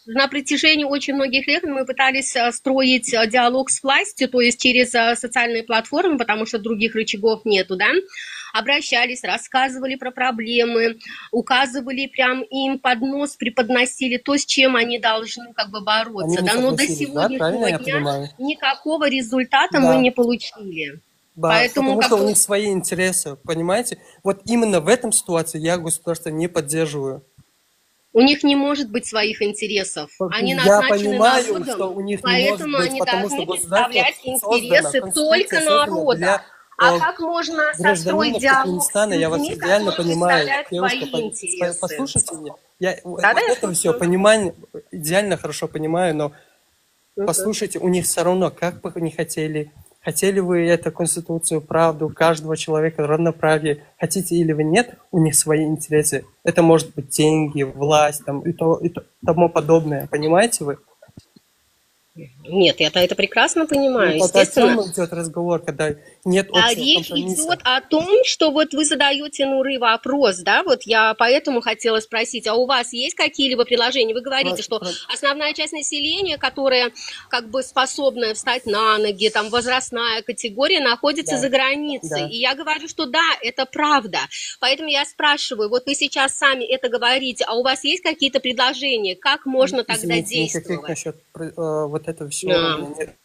на протяжении очень многих лет мы пытались строить диалог с властью, то есть через социальные платформы, потому что других рычагов нету, да? Обращались, рассказывали про проблемы, указывали прям им под нос, преподносили то, с чем они должны как бы бороться. Да? Но до сегодняшнего дня никакого результата мы не получили. Да, потому что у них свои интересы, понимаете? Вот именно в этом ситуации я государство не поддерживаю. У них не может быть своих интересов. Они Я назначены понимаю, что народом, у них не может поэтому быть, они потому что должны государство представлять создано, интересы только Конституция создана народа. для А как можно строить гражданинов диалог с Туркменистана. Я вас людьми, идеально которые понимаю. представляют Девушка, свои интересы? послушайте меня. Я Да, вот я это все слушаю. понимаю, идеально хорошо понимаю, но послушайте, у них все равно, как бы они хотели вы эту конституцию, правду, каждого человека, равноправие, хотите или вы нет, у них свои интересы. Это может быть деньги, власть там, и тому подобное. Понимаете вы? Нет, я это прекрасно понимаю, Вот о чем естественно. идет разговор, когда нет общего Речь компромисса? идет о том, что вот вы задаете, Нуры, вопрос, да, вот я поэтому хотела спросить, а у вас есть какие-либо предложения? Вы говорите, что основная часть населения, которая как бы способна встать на ноги, там, возрастная категория, находится Да. за границей. Да. И я говорю, что да, это правда. Поэтому я спрашиваю, вот вы сейчас сами это говорите, а у вас есть какие-то предложения, как можно тогда Извините, никаких действовать? насчет вот этого всего Да. у меня нет.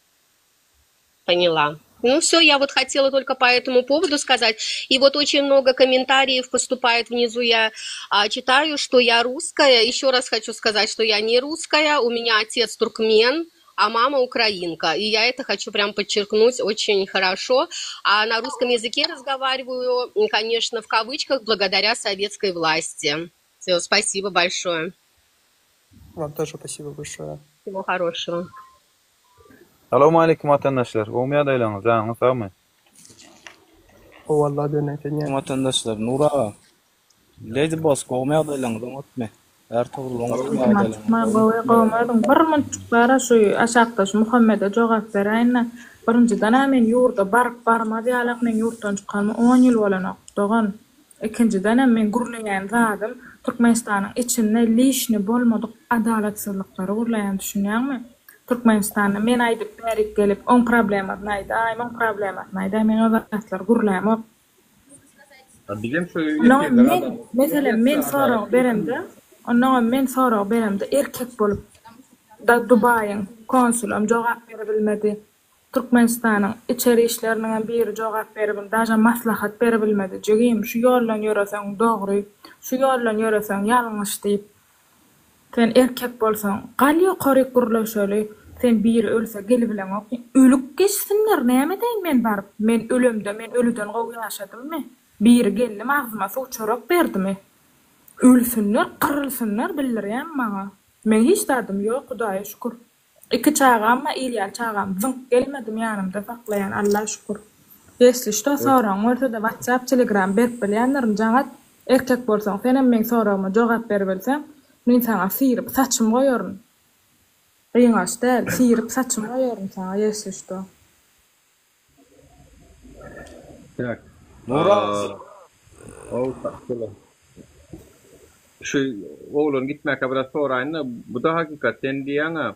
Поняла. Ну все, я вот хотела только по этому поводу сказать. И вот очень много комментариев поступает внизу. Я читаю, что я русская. Еще раз хочу сказать, что я не русская. У меня отец туркмен, а мама украинка. И я это хочу прям подчеркнуть очень хорошо. А на русском языке разговариваю, конечно, в кавычках, благодаря советской власти. Все, спасибо большое. Вам тоже спасибо большое. Всего хорошего. Assalomu alaykum vatandoshlar. Umiyat aylangiz, canınız sağmı? O vallahi dönekten yani. Vatandaşlar, Nura, Lady Boss, umiyat aylangiz, unutma. Her to'g'ri umiyat aylangiz. Bir munchuqlara shu aşaqda şu Muhammed'e cevap berayinna. Birinchidan men yurda barma diýalak men yurtdan çykany 10 ýyl bolanok dogan. Ikinjidan men gurlaýan zadım Türkmenistanyň içinde lişni bolmadyk adalatsızlyklary gurlaýan düşünýärmi? Türkmenistanda men aýdyp berik gelip on problemat naýda, on problemat naýda men odatlar gurlaýam. Bizim şu Mesela men soraw beremde, ondan men soraw beremde erkek bolup da Dubaýyň konsulum jogap berebilmedi. Türkmenistanyň içeri işleriniň biri jogap berebilmedi, daja maslahat berebilmedi. Jegim şu ýollan ýöreseň dogry, şu ýollan ýöreseň ýalňyş diýip. Sen erkek bolsaň, galýa goryk gurlaşaly, sen biri ölse gelibilen ok. Ölüp geçsinler, näme deýin men baryp? Men ölemde, men ölüden gowy ýaşadymmy? Biri geldi magzyma suçarak berdimi? Ölsünler, qırılsınlar bildirýän maňa. Men hiç dadım ýok, Hudaýa şükür. Iki çağam ma ilýär çağam zınk gelmedim ýanymda saklayan Allah şükür. Esli şo soraň ortada WhatsApp, Telegram berip bilýänlerim jaňat erkek bolsaň, senem men soragyma jogap berip bilsem, men sana sıyırıp saçım koyarım. Kıyınaş değil, sıyırıp saçım koyarım sana, esli şo. Tak. Nura, Şu oğlun gitmekle biraz sorayın. Bu da hakikaten diyen ha.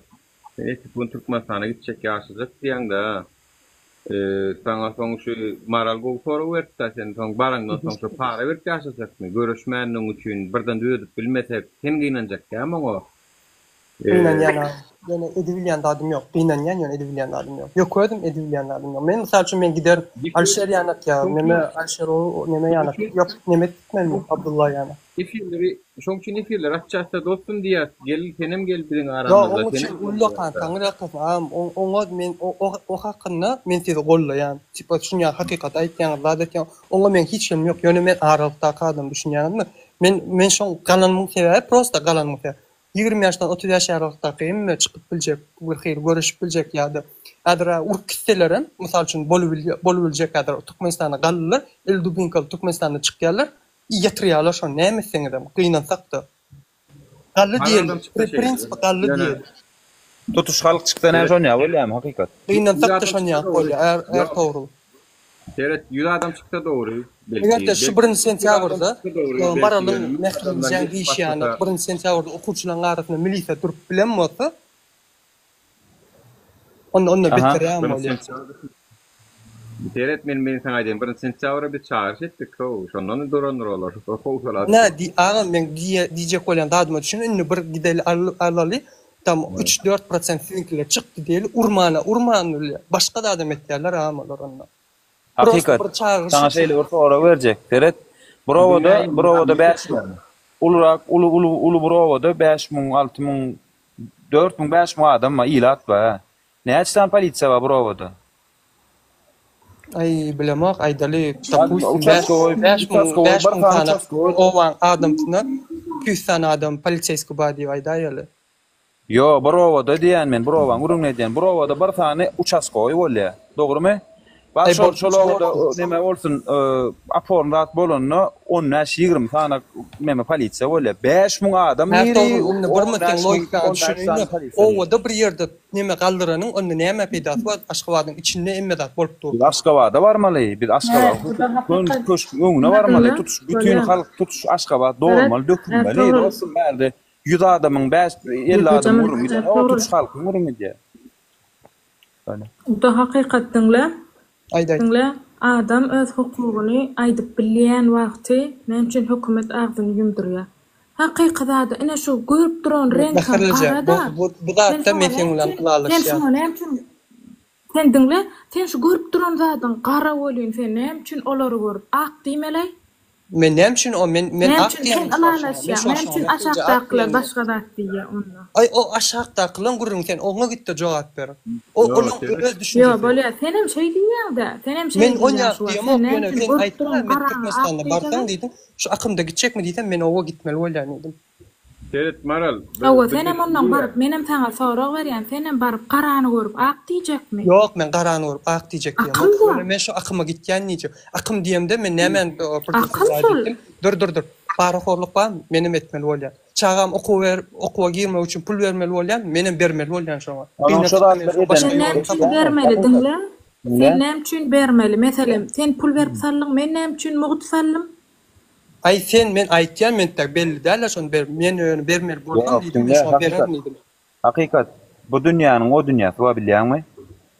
Bu Türkmenistan'a gidecek yaşayacak diyen de. Sana son şu maral gol soru verdi sen son barangdan son şu para verdi yaşayacak mı? Görüşmenin için birden duyup bilmesek kim inanacak ya ama o. Giynen yana edebilýän dadım ýok. Giynen yana edebilýän dadım ýok. Ýok gördüm edebilýän dadım ýok. Men mysal üçin men gider Alşer ýanak ýa, neme Alşer o neme ýanak. Ýok, neme etmeli Abdullah ýanak. Efirleri, şoň üçin efirler aççasta dostum diýär. Gel senem gelip bilen Ýok, aramyzda. oňa üçin ullakan, taňry atasyn. Oňa men o hakynda men sizi gollaýan. Tipa şuňa hakykat aýtýan, zadatýan. Oňa men hiç kim ýok. Ýöne men aralykda kaldım düşünýänmi? Men şoň galanmyň sebebi prosta galanmyň sebebi. 20 ýaşdan 30 ýaş aralykdakyemme çykyp biljek, bir hyr görüşip biljek ýa-da adra urk kisselerin, mysal üçin bolup biljek adra Türkmenistana gallar, Eldubinka Türkmenistana çykýarlar, ýatrýarlar şo näme seňdem, gynansak-da. Gallı diýil, prinsip gallı diýil. Tutuş halk çyksa näme şonu ýa hakykat. Gynansak-da şonu ýa, er togry. Evet, 100 adam çıksa doğru. Eger de şu 1 sentýabrda baralyň mehkemeden gişýany 1 sentýabrda okuwçylaryň arasynda milisiýa durup bilen bolsa, onda beterýär bolýar. Evet, men sana aýdym, 1 sentyabra bir çağırış etdik, şondan duranlar olar. Ne di aga men diýjek bolýan dadyma düşün, indi bir gideli alaly tam 3-4% sizinkile çykdy diýeli urmana başga da adam etýärler amalar onda. Hakikat. Sana şeýle bir soru berjek. Teret. Browoda bäş. ulurak ulu burovada 5000, 6000, 4000, 5000 adam ilat var. Näçe polisiýa var burovada? Ay bilemek aydaly Uçaskoy, 5000 tane owan adamtyna 200 tane adam polisiýsky bar diýip aýdaýaly. Yo, burovada diýen men, burowan urun edýän. Burovada bir tane uçaskoy bolýar. Dogrymy? Baş şolawda neme bolsun, apornat bolanyny 10-20 tane neme polisiýa bolýar. 5000 adam Her biri onu bir logika düşünýär. O wada bir ýerde neme galdyranyň onu näme peýdas bar, Aşgabatyň içinde emmedat bolup dur. Aşgabada barmaly, bir Aşgabat. Köşk öňüne barmaly, tutuş bütün halk tutuş Aşgabat normal dökülmeli. Olsun berde 100 adamyň 50 adam urun eder. O tutuş halkyň urun eder. Öyle. Bu hakykat diňle. Aýdaý. Diňle adam öz hukugyny aýdyp bilýän wagty men üçin hökümet agzyny ýumdurýar. Hakykatda ene şu görüp duran renk garada. Bu da men seň bilen kulalaşýar. Sen diňle, sen şu görüp duran zadyň gara bolýan, sen näme üçin olary görüp ak diýmelä? Men näme üçin o men ak diýen kulalaşýar. Men üçin aşakdakylar başga zat diýär onda. Ay o aşakdakylan gurrun sen oňa gitdi jogap ber. O onun öz düşünjesi. Yo bolýar, sen hem şey diýýär-de, sen hem şey Men oňa diýmok ýöne sen aýtdyň, men Türkmenistanda bardan diýdim. Şu akymda gitjekmi diýsem men owa gitmeli bolýan edim. Seyret Maral. Awa sen hem ondan baryp menem saňa sorag berýän, sen hem baryp garany görüp ak diýjekmi? Ýok, men garany görüp ak diýjek diýem. Men şu akyma gitýän niýe? Akym diýemde men nämen aýdypdym. Dur. Paraxorluk bar, menem etmeli bolýar. Çağam okuwa girmek üçin pul bermeli bolýan, menem bermeli bolýan şoňa. Sen näme üçin bermeli diňle? Sen näme üçin bermeli? Meselem, sen pul berip sallyň, men näme üçin mugt sallym? Ay sen men aýtýan men tak belli däl şonu ber, men öňe bermeli bolsam diýdim, şonu berermidim. Hakikat, bu dünýäniň o dünýäsi var bilýärmi?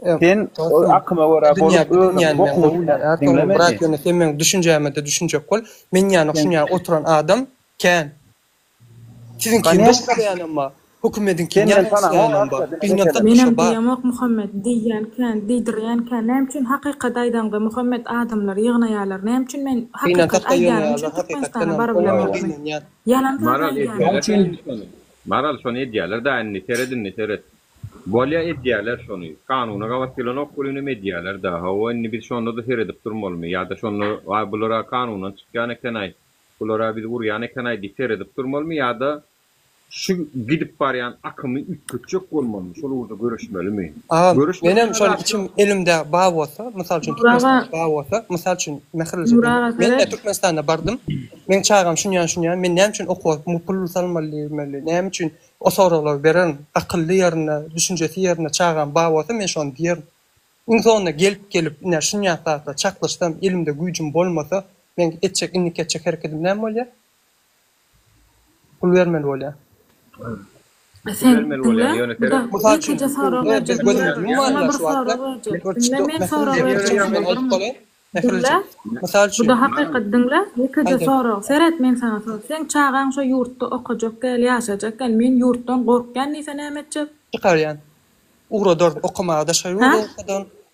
Sen akyma wara bolup dinlemedi. Sen men düşünjäme de düşünjek bol. Men ýany şuňa oturan adam kän. Sizin kim bolýan ama hökümetin kim ýany bar. Menem diýemok Muhammed diýen kän, diýdirýän kän. Näme üçin hakykat aýdanda Muhammed adamlar ýygnaýarlar. Näme üçin men hakykat aýdanda barab bilemekmi? Yalan Maral şonu edýärler da anni teredin. Bolya edýärler şonu. Kanuny gawatdylan okulyny edýärler da. Hawa inni bir şonu da teredip durmalymy. Ýa-da şonu bulara kanunan çykýan ekenaý. Bulara bir urýan ekenaý diýip teredip durmalymy ýa-da şu gidip barýan akymy ütköçek bolmaly. Şonu urda görüşmelimi? Menem şol içim elimde bağ bolsa, mysal üçin Türkmenistanda bağ bolsa, mysal üçin men de Türkmenistanda bardym. Men çağam şuňa, men näme üçin okup pul salmaly, näme üçin o soraglar beren akylly ýerine, düşünjesi ýerine çağam bağ bolsa men şonu diýerim. Insana gelip ine şuňa taýda çaklaşsam, elimde güýjüm bolmasa, men innik etjek hereketim näme bolýar? Pul bermeli bolýar. Sen bu da hakykat diňle, ýekide sorag. Seret men sana sorag. Sen çağaň şo ýurtda okajak gel, ýaşajak gel. Men ýurtdan gorkýan diýse näme etjek? Çykarýan. Uğrador okumaga da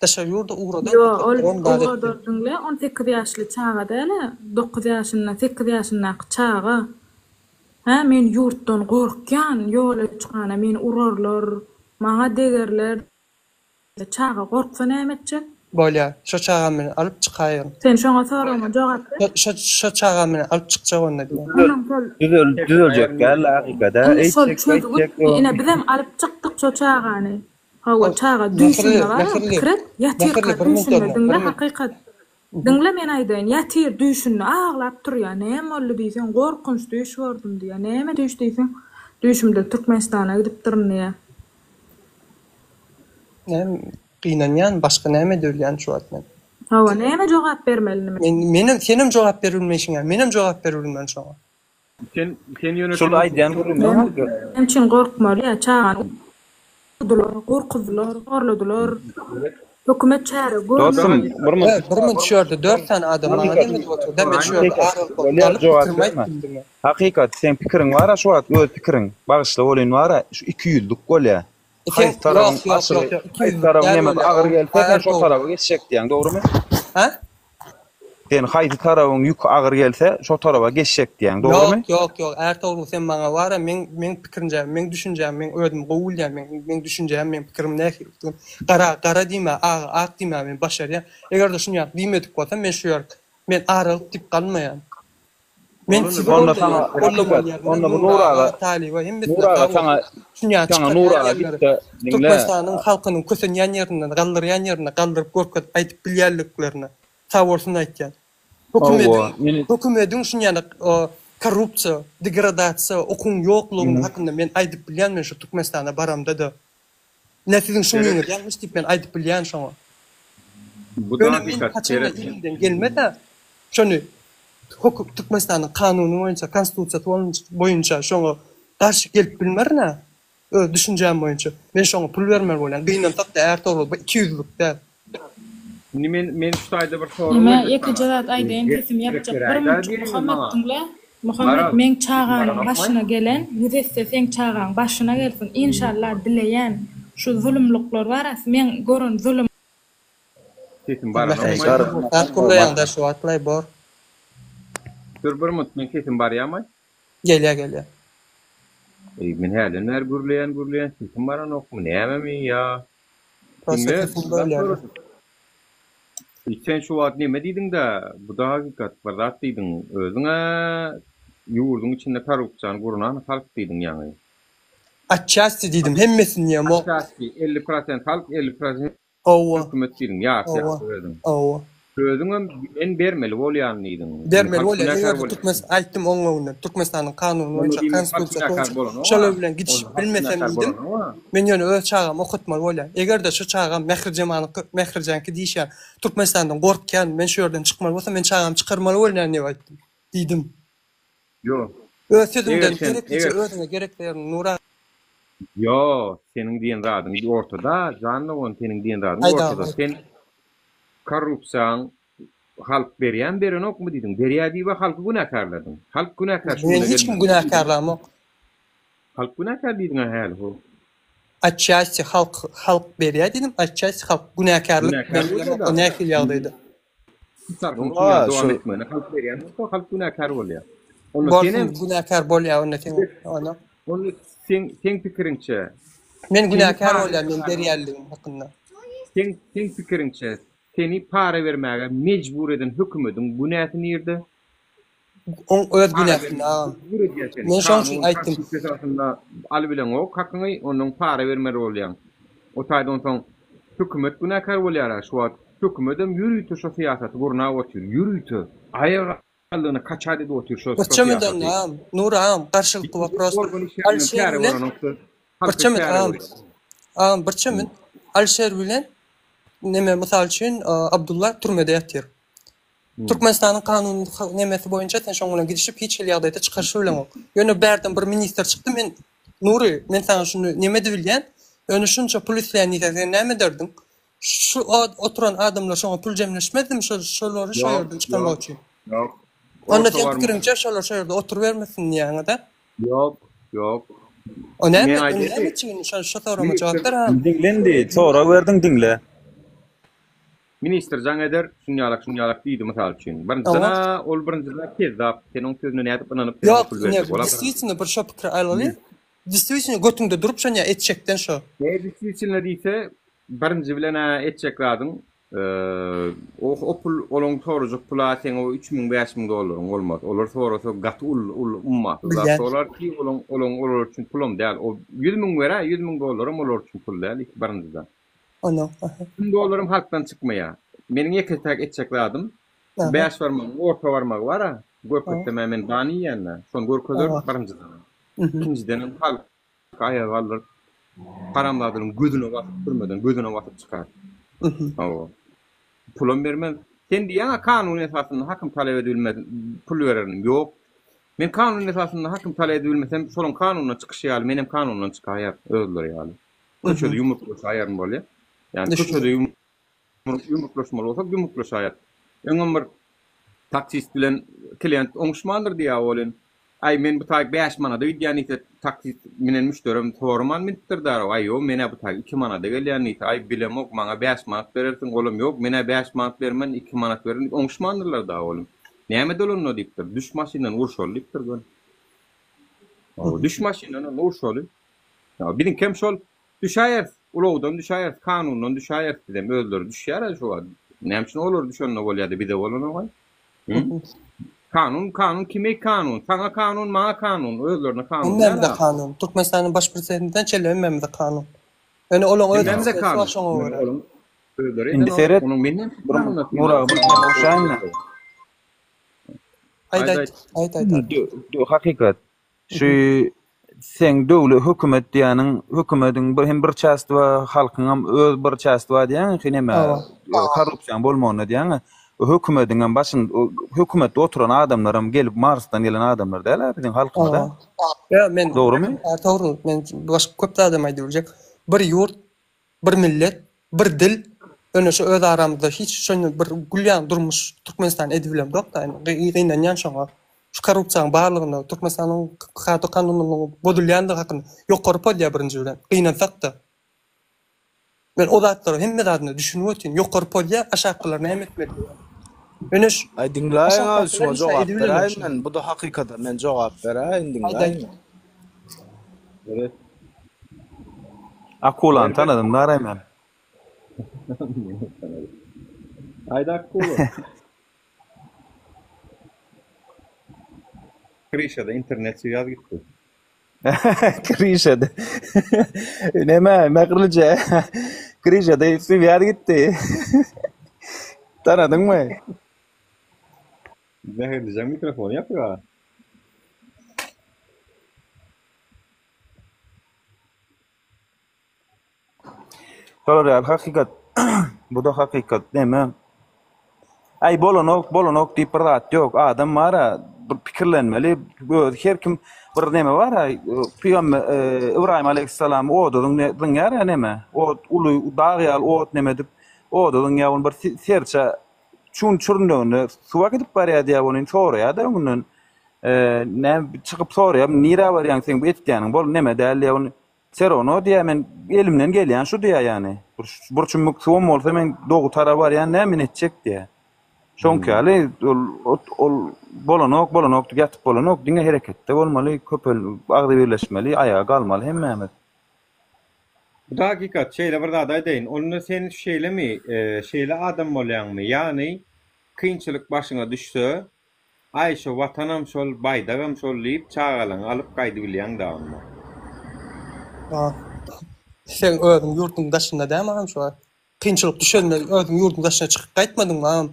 şaýurda uğrador. Yo, uğrador diňle 18 ýaşly çağa däle, 9 ýaşyndan 8 ýaşyndan çağa. Ha, men ýurtdan gorkýan, ýola çykana meni urarlar, maňa degerler. Çağa gorksa näme etjek? Bolýar, şo çağa meni alyp çykaýar. Sen şoňa soragyma jogap ber. Şo çağa meni alyp çykjak onda diýär. Düzeljek gel hakykada. Ine bizem alyp çykdyk şo çağany. Hawa çağa düşünme bar, kirip ýatyr düşünme diňle hakykat. Diňle men aýdyn, ýatyr düşünme aglap durýar. Näme boldy diýsen, gorkunç düş gördüm diýär. Näme düş diýsen? Düşümde Türkmenistana gidip durýar. Näme gynanýan, başga näme dölýän şu atman. Hawa näme jogap bermelimi? Senem jogap berilmeýiňär, menem jogap berilmän şoňa. Sen ýönetim. Şol aýdýan gurrun. Hem için gorkmaly ýa çağan. Gorkudylar, gorladylar. Hökümet çäre Dostum, bir düşýärdi, 4 tane adam adamy oturdy. Men şu hakykat sen pikirin wara şu wagt öz pikirin bagışly bolan wara şu 200'lük bolýar. Haýy tarapyň aşyry, haýy tarapyň näme agyr gelse şo tarafa geçecek diýen, dogrymy? Ha? Yani haydi tarafın yük ağır gelse şo tarafa geçecek diýen, dogrymy? Yok. Ertuğrul sen bana var ya, men pikirince, men düşünjem, men ödüm gowulýan, men düşünjem, men pikirim näki. Gara diýme, ak diýme, men başarýan. Eger de şunu ýap diýmedik bolsa, men şu ýer, men aralyk diýip galmaýan. Men onda sana onda bu Nuraga tali we hem Nuraga sana Nuraga gitti. Türkmenistan'ın halkynyň kösen ýan-ýerinden, galdyrýan ýerine galdyryp görkezip aýdyp bilýärliklerini saworsun aýtýan. Hökümetiň şunu ýany korrupsiýa, degradasiýa, okun ýoklugyny hakynda men aýdyp bilýän, men şu Türkmenistana baramda da. Näsiziň şunu ýanmyş diýip men aýdyp bilýän şoňa. Bu da dikkat gelmedi. Şunu Türkmenistan'ın kanunu boyunca, konstitusiýa boyunca şoňa garşy gelip bilmerine. Düşünjem boyunca. Men şoňa pul bermer bolan. Gynnan takda Ertuğrul 200'lük däl. Men şu taýda bir soru. Nime ýeke jazat aýdyn kesim ýapjak. Muhammed men çağanyň başyna gelen, ýüzeste sen çağanyň başyna gelsin. İnşallah dileýän şu zulümlükler bar, men görün zulüm. Kesim bar. Ertuğrul'da şu atlay bor. Bir mutmen kesim bar ýamy? Gelýär. Men hälenler gürleýän kesim baran okmy näme ýa? Sen şu wagt näme diýdiň de, bu da hakikat bar zat diýdiň. Özüňe ýurdun içinde korrupsiýany gurunan halk diýdiň ýany. Atçasti diýdim, hemmesini ýa mo. Atçasti 50% halk, 50% hökümet diýdiň. Ýa, Sözüňe men bermeli bolýan diýdiň. Bermeli bolýan. Türkmen aýtdym oňuňdan. Türkmenistan'yň kanuny boýunça konstitusiýa şolar bilen gidişip bilmesem diýdim. Men ýöne öz çağam okutmaly bolýar. Eger de şu çağam Mehrijanky diýişýär. Türkmenistan'dan gorkýan, men şu ýerden çykmaly bolsa, men çağam çykarmaly bolýar diýip aýtdym. Diýdim. Ýok. Öz sözümden özüne gerekler Nura. Yo, senin diýen radyň ortada, janly on senin diýen radyň ortada. Sen korrupsiýaň halk berýän okmy diýdiň? Berýär diýip halky günäkarladyň. Halk günäkar. Men hiç kim günäkarlamok. Halk günäkar diýdiň häl bu. Atçasti halk berýär diýdim, atçasti halk günäkarlyk berýär. Näki ýagdaýda. Halk berýän, halk günäkar bolýar. Senin günäkar bolýar, onda. Onu sen pikiriňçe. Men günäkar bolýar, men berýärligim hakynda. Sen pikiriňçe seni para vermäge mecbur eden hökümetin bu näsini ýerde? On öz günäsini. Men şoň üçin aýtdym. Al bilen o hakyny onuň para vermeli bolýan. O taýdan soň hökümet günäkar bolýar. Şu wagt hökümetim ýürüýti şu siýasaty gurna otur. Ýürüýti. Aýagyny kaçady da otur şu siýasaty. Nuram, garşylykly wapros. Birçemin Alşer bilen neme misal üçin Abdullah türmede ýatyr. Türkmenistan'ın kanunu nemesi boyunca sen şoň bilen gidişip hiç ýagdaýda çykarşy bilen ok. Ýöne berden bir minister çykdy, men Nuri, men sana şunu neme diýilýän? Öňe şunça polislerini sen näme derdiň? Şu oturan adamlar şoňa pul jemleşmedimi şolary şu ýerden çykarmak üçin? Ýok. Onda sen pikirimçe şolar şu ýerde oturup bermesin ýa-da? Ýok. O näme üçin şu sorama jogap ber ha? Dinlendi, sonra berdiň dinle. Minister Janeder şunýalak diýdi mysal üçin. Birinjide ol birinjide kezzap, seniň sözüne nädip inanyp pul berdi. Действительно, bir şo pikir aýlaly. Действительно, götüňde durup şoňa etçekden şo. Действительно diýse, birinji bilen etçek radyň. O pul olaň torujak pula sen o 3000-5000 dollaryň bolmaz. Olar sorasa gaty umma. Solar ki olar üçin pulum däl. O 100.000 berä, 100.000 dollarym olar üçin pul däl, birinjide. Ana. Dolarım halktan çıkmaya. Menin ýeke tak etjek radym. 5 barmak, orta barmak bara. Göpetde men bany ýanna. Şon görkezler birinjiden. İkinciden halk aýagallar paramladyň gözüne basyp durmadan gözüne basyp çykar. Pulum bermez. Sen diýen kanun esasında hakym talep edilmez. Pul bererim. Ýok. Men kanun esasında hakym talep edilmesem, şolun kanunyna çykyş ýaly, menem kanundan çykaýar, özleri ýaly. Köçede yumruklaşy aýaryn bolýar. Yani köçede yumruklaşmaly bolsa yumruklaşy aýar. Öňem bir taksist bilen klient oňuşmandyr diýär bolen. Ay men bu tag 5 manada ýa-ni taksit menen müşterim torman mittir dar. Ay yo mene bu tag 2 manada gelýän ay bilemok maňa 5 manat berersiň golum ýok. Mene 5 manat bermen 2 manat berin. Oňşmandyrlar da golum. Näme dolanno diýipdir. Düş maşynadan urşol diýipdir gön. O düş maşynadan urşol. Ya bilin kem şol düşäýär. Ulawdan düşäýär, kanundan düşäýär diýem öldür düşýär şu wagt. Näme üçin olur düşenne bolýardy bir de bolany goý. Kanun kime kanun? Sana kanun, maňa kanun, özlerine kanun. Memde kanun. Türkmenistan'ın baş prezidentinden çelen memde kanun. Yani olan öyle Memde kanun. Indi seyret. Onun benim Mura şaýna. Ayda. Hakikat. Şu sen döwlet hökümet diýäniň hökümetiň hem bir çästi we halkyň öz bir çästi we diýän hineme korrupsiýa bolmagyny diýän hökümetiň başyn hökümetde oturan adamlarym gelip Marsdan gelen adamlar däler bizim halkymda. Ya men Dogrymy? Dogry. Men başga köp adam aýdyljak. Bir ýurt, bir millet, bir dil, öňe şu öz aramyzda hiç şonu bir gülýän durmuş Türkmenistan edibilem dok da ýa-ni ýan şoňa. Şu korrupsiýanyň barlygyny Türkmenistanyň hata kanunynyň bodulýandygy hakynda ýokary polýa birinji bilen gynansak da. Men o zatlary hemme zadyny düşünip ötün ýokary polýa aşakylaryna hem etmeli. Öňüş Ay dinläýin abi şuna jogap berýän men bu da hakykata men jogap berýän dinläýin. Evet. Akulan tanadym daraýman. Ayda akulu. Krişada internet süýýär gitdi. Krişada. Näme makrylja. Krişada süýýär gitdi. Tanadyňmy? Zäherlejek mikrofon ýapýar. Şolar hakikat. Bu da hakikat näme? Ay bolanok diýip bir zat ýok. Adam bara bir pikirlenmeli. Her kim bir näme bar? Peýgamber Ibrahim aleyhissalam oduň diňär näme? O uly dagyal ot näme dip oduň ýa bir serçe çun çurnöne suwa gidip barýar diýip onuň soraýar da onuň näme çykyp soraýar nira barýan sen bu etdiňiň bol näme däl ýa serono diýär men elimden gelýän şu diýär ýani. Burçum suwam bolsa men dogu tara barýan näme etjek diýär. Şoňkaly ol bolanok ýatyp bolanok diňe hereketde bolmaly, köpel agdy birleşmeli, ayağa galmaly hemme. Bu da hakikat şeýle bir zat aýdaýyn. Onu sen şeýlemi, şeýle adam bolýanmy? Ýani kynçylyk başyňa düşse, aýşe watanam şol, baýdagam şol diýip çağalaň alyp gaýdy bilýän dagmy. Sen özüň ýurtyň daşynda däme şu kynçylyk düşenme özüň ýurtyň daşyna çykyp gaýtmadyňmy am?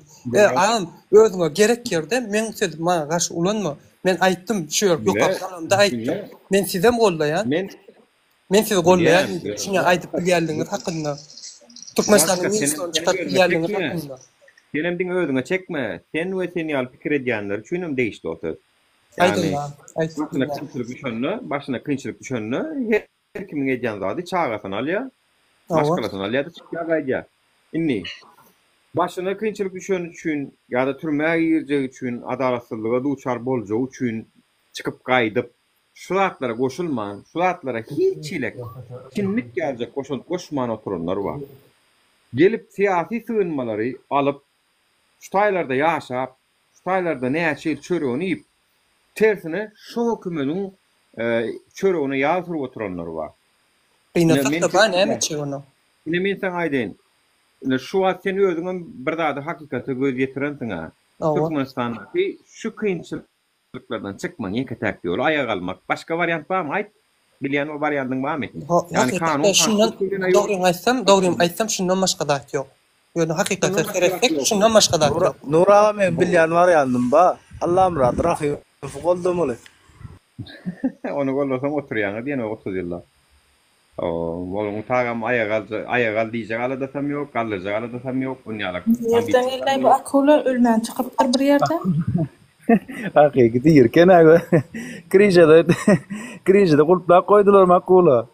Am özüňe gerek ýerde men sedim maňa garşy ulanma. Men aýtdym şu ýokapda aýtdym. Men sizem gollaýan. Men sizi gollaýan. Şuna aýdyp bilýändiňiz hakynda. Türkmenistanyň ýygyny çykaryp bilýändiňiz hakynda. Sen emdiň özüňe çekme. Sen we sen ýaly pikir edýänler üçin değişdi otur. Başyna kynçylyk düşenni her kimiň edýän zady çağasan alýar. Başgalasyn alýar da çykýar gaýdýar. Inni başyna kynçylyk düşen üçin ýa-da türmäge girjek üçin adalatsyzlyga duçar boljak üçin çykyp gaýdyp şu zatlara goşulman, şu zatlara hiç çilek kinlik geljek goşman oturanlar bar. Gelip siyasi sığınmalary alyp şu taýlarda ýaşap, şu taýlarda näçe çöreğini ýyp tersine şu hökümetiň çöreğine ýazyp oturanlar bar. Gynatsak da ba näme çöreğini? Ine men sen aýdyn. Şu wagt sen özüňe bir zady hakykata göz ýetirensiňa. Türkmenistandaky şu kynçylyklardan çykman ýeketek ýol ayağa almak. Başga variant barmy? Aýt. Bilýän o variantyň barmy? Yani kanun dogry aýtsam şundan başga da ýok. Ýöne hakykatda kereklik şundan başga da ýok. Nura men bilýän variantyň ba. Allah'ım rahat rahim goldomuly. Onu gollasam oturýan diýen 30 ýyllar. Bolun tagam ayağa diýjek ala da sam ýok, gallyjak ala da sam ýok. Bunu ýalak. Yerden elden bu akula ölmän çykypdyr bir ýerde. Hakykati ýerken aga. Krişada gulplap goýdular makula.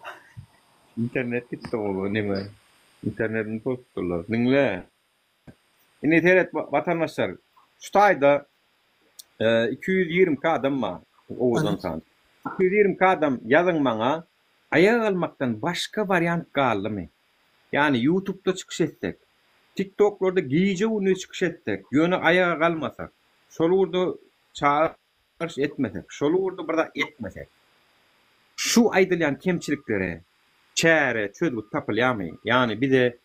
İnternet gitdi o neme? İnternetini tostdular. Dinle. Ine teret vatandaşlar. Şu taýda 220 adam var. Oğuzdan san. 220 adam yazın bana ayağa almaktan başka varyant kaldı. Yani YouTube'da çıkış etsek, TikTok'larda giyici unu çıkış etsek, yönü ayağa kalmasak, şolu urdu çağırış etmesek, şolu urdu burada etmesek, şu aydılayan kemçiliklere çare çözüp tapılayamayın. Yani bir de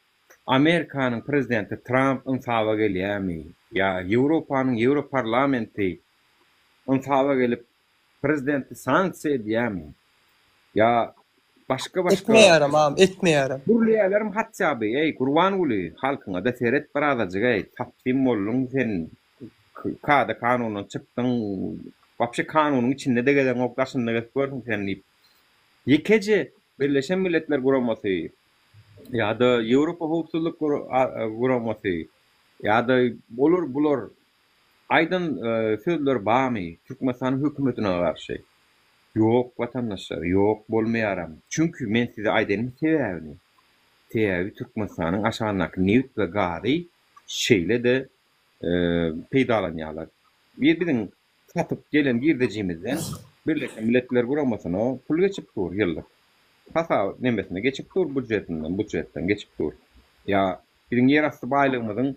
Amerika'nın prezidenti Trump ınsava geliyamayın. Ya Avrupa'nın Europarlamenti ınsava gelip prezidenti sanksiya ediyamayın. Ya başka Etmeýärem am, etmeýärem. Burliyelerim hatsa bey, ey kurban uli halkına da seyret baradacık ey tapdim ollun sen kada kanunun çıktın vapşe kanunun içinde de gelen oktaşında gördün sen deyip yekece Birleşen Milletler Kuraması ya da Avrupa Hukukçuluk Kuraması ya da olur bulur aydın sözler bağımı Türkmenistan hükümetine karşı yok vatandaşlar yok bolmayaram. Çünkü men size aydenimi sebäbini. Sebäbi Türkmenistan'ın aşağınak newt ve gari şeyle de peýdalanýarlar. Bizim satıp gelen girdejimizden Birleşen Milletler Kuramasına pul geçip dur yıllık. Hasa nemesine geçip dur budjetten geçip dur. Ya bizim yerastı baýlygymyzyň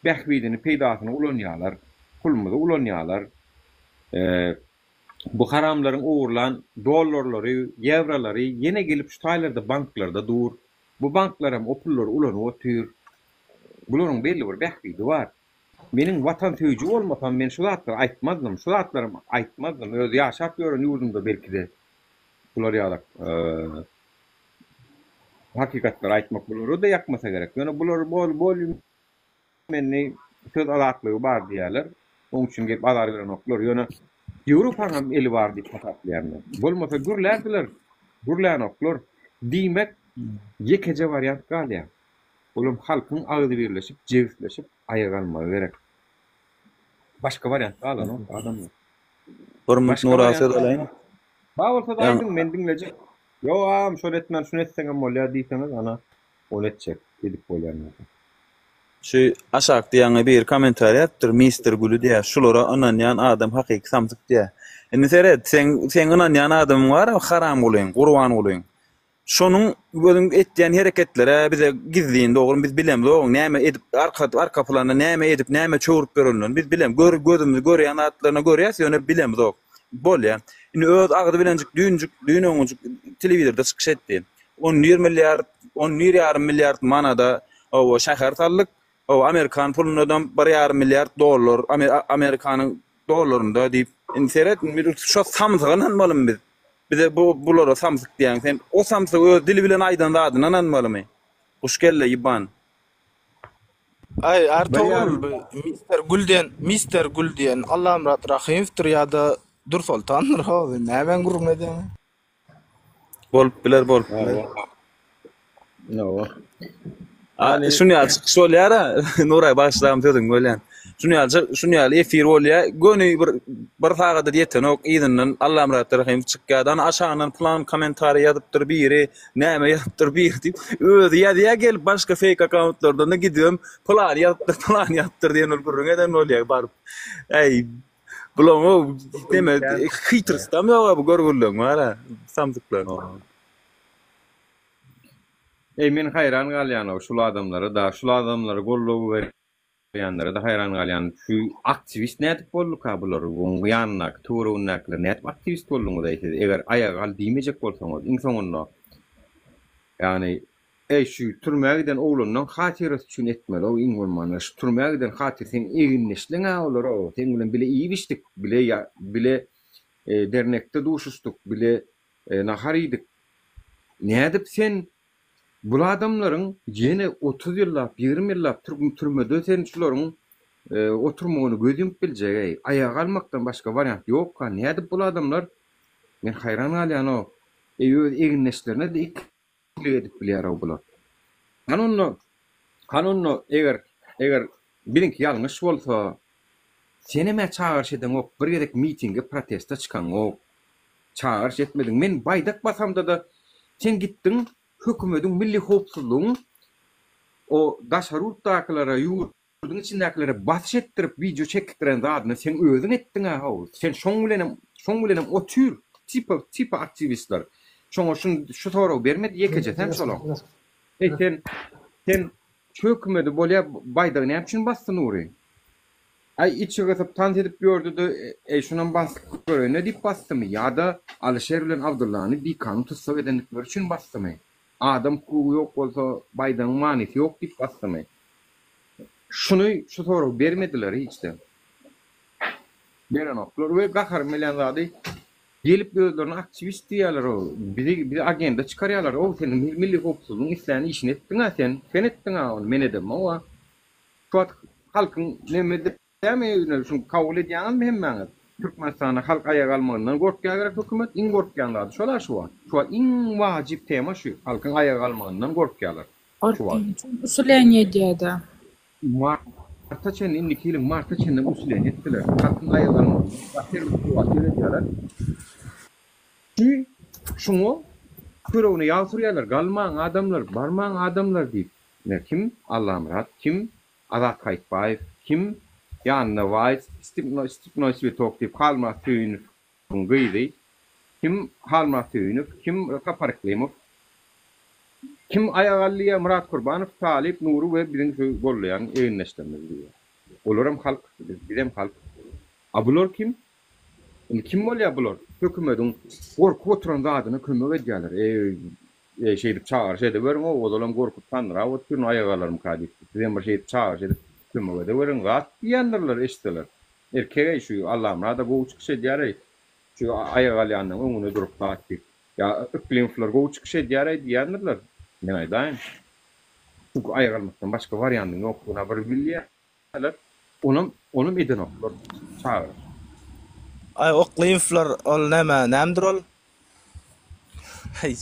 bähbidini peýdasyny ulanýarlar. Pulumuzy ulanýarlar. Bu haramların uğurlan dolarları, euroları yine gelip şu taýlarda banklarda dur. Bu banklara o pulları ulanıp otyr. Buların belli bir bähbidi var. Menin vatan söýüji bolmasam men şu zatları aýtmazdım. Şu zatlarym aýtmazdım. Öz ýaşap ýören ýurdumda belki de bular ýadak hakykatlar aýtmak bular da ýakmasa gerek. Ýöne bular bol menni söz azatlygy bar diýerler. Onuň üçin gelip azar beren oklar. Ýöne Avrupa'nın eli var diye patatlayanlar. Bolmasa gürlerdiler. Gürleyen oklar. Diýmek yekece varyant galya. Olum halkın ağzı birleşip, cevizleşip ayağa kalmağı gerek. Başka varyant galan o adamlar. Hormat Nurasy dalaýyn. Bawulsa da aýdym men dinlejek. Yo am şol etmän şunu etseňem bolýar diýseniz ana ol etjek edip bolýarlar. Şu aşak diýäňe bir komentar ýapdyr Mr. Gülü diýär. Şulara ananýan adam hakyky samsyk diýär. Indi seret sen ananýan adam bar, haram bolayň, gurban bolayň. Şonuň gözüň etdiýän hereketlere bize gizliň dogry biz bilem dogry näme edip arka planda näme edip näme çöwürip berilýän biz bilem gözümizde görýän atlaryna görýäs ýöne bilem dog. Bolýar. Indi öz agdy bilenjik düýün öňüňiz telewizorda çykyş etdi. 10,5 milyar manada o şäher tallyk o Amerikan pulundan $1,5 milyar Amerikanyň dollarynda diýip inseret şu samsygyny bolum biz. Bize bulara samsyk diýen sen o samsyk öz dili bilen aýdan da adyny anmalymy? Hoş gelle Iban. Ay Ertuğrul Mr. Gülden Allah'ım rahimdir ya da Dursultandır ha. Nämen gurum edem? Bolup biler. No. Şunu ýaly şolýar, Nuray başlam sözüň bolýan. Şunu ýaly efir bolýar. Göni bir sagada diýeten ok ýygynyň Allah'ım rahim çykýardan aşaňdan plan komentar ýazypdyr biri, näme ýazypdyr biri diýip özi ýa gelip başga fake accountlardan da gidýüm plan ýazypdyr diýen ol eden bolýar baryp. Ey bulan o deme hytrstam ýa bu görgüllüň bar, samsyklar. Men hayran galýan şul adamlara gollaw berýänlere de hayran galýan. Şu aktivist nädip bolduk ha bular? Bu ýanyna turuwnaklar nädip aktivist bolduňuz aýtdy. Eger ayağa al diýmejek bolsaňyz insanlar. Yani şu türmäge giden oğlundan hatyryny üçin etmeli. O iň bolmany. Şu türmäge giden hatyr sen eginleşliňe olar o. Sen bilen bile iyi biçdik, bile dernekde duşuşduk, bile naharydyk. Nädip sen bu adamların yine 30 yıllap, 20 yıllap türmede sen şuların oturmagyny gözüňip biljek. Ayağa kalmaktan başka varyant yok. Nädip bu adamlar? Men hayran galýan o. Eginleşlerine de ikili edip bilýär o bular. Hanonno eger birinki ýalňyş bolsa seneme çağırş eden ok bir gerek mitinge protesta çıkan ok çağırş etmedin. Men baydak basamda da sen gittin hükümetin milli hopsuzluğun o daşarurtdaklara yurdun içindaklara bahş ettirip video çektiren zadını sen özün ettin ha. Sen şoň bilen Şoň bilenem o tür tipi aktivistler. Şoňa şu soraw bermedi ýekeje hem şolaň. Sen hökümeti bolýa baýdagy näme üçin bastyn ury? Ay içi gatıp tant edip gördü de şunun bastık ne deyip bastı mı? Ya da Alişer bilen Abdullah'ını bir kanun tutsak edenlikler için bastı mı? Adam kuğu yok olsa Baydan'ın manisi yok deyip bastı mı? Şu soru vermediler hiç de. Veren oklar ve kakar milyonlarda gelip gözlerine aktivist diyorlar o. Bizi agenda çıkarıyorlar. O senin milli hukukçuluğun isteyen işini ettin ha sen. Sen ettin ha onu men edem ama. Şu an halkın nemedi demi şunu kabul edýän hemmäňiz. Türkmenistana halk aýaga almagynyň gorkýan hökümet iň gorkýanlary şolar şu an. Şu an iň wajip tema şu. Halkyň aýaga almagynyň gorkýanlar. Şu an. Usulene diýdi. Marta çen indiki ýylyň marta çenden usulene etdiler. Halkyň aýaga almagynyň ahir wagtyny diýerler. Şunu körewne ýazyrýarlar. Galmaň adamlar, barmaň adamlar diýip. Kim? Allah Murat, kim? Azat Kayıtbayev, kim? Yanına Weiss, Stipnoy Svetok deyip Halma Tüynüf gıydı. Kim Halma Tüynüf, kim Kaparıklimov, kim Ayagallıya Murat Kurbanov, Talip, Nuru ve birinci gollayan eğinleştirmez diyor. Olurum halk, bizim halk. Abulor kim? Kim oluyor abulor? Hükümetin korku oturan adını kömür ediyorlar. Şeyde çağır, şeyde verin o odalam korkutanlar. O türün ayagallarım kadif. Bizim bir şeyde çağır, şeyde kömür ediyorlar. Verin gat diyenlerler eşitler. Erkeğe şu Allah'ım rada bu çıkış ediyor. Şu ayagalı onu durup takip. Ya iklimfler bu çıkış ediyor diyenlerler. Ne aydayım? Çünkü ayagalmaktan başka varyanın yok. Buna bir bilyeler. Onun edin oklar. Çağır. Ay oklimfler ol nämedir ol? Hey,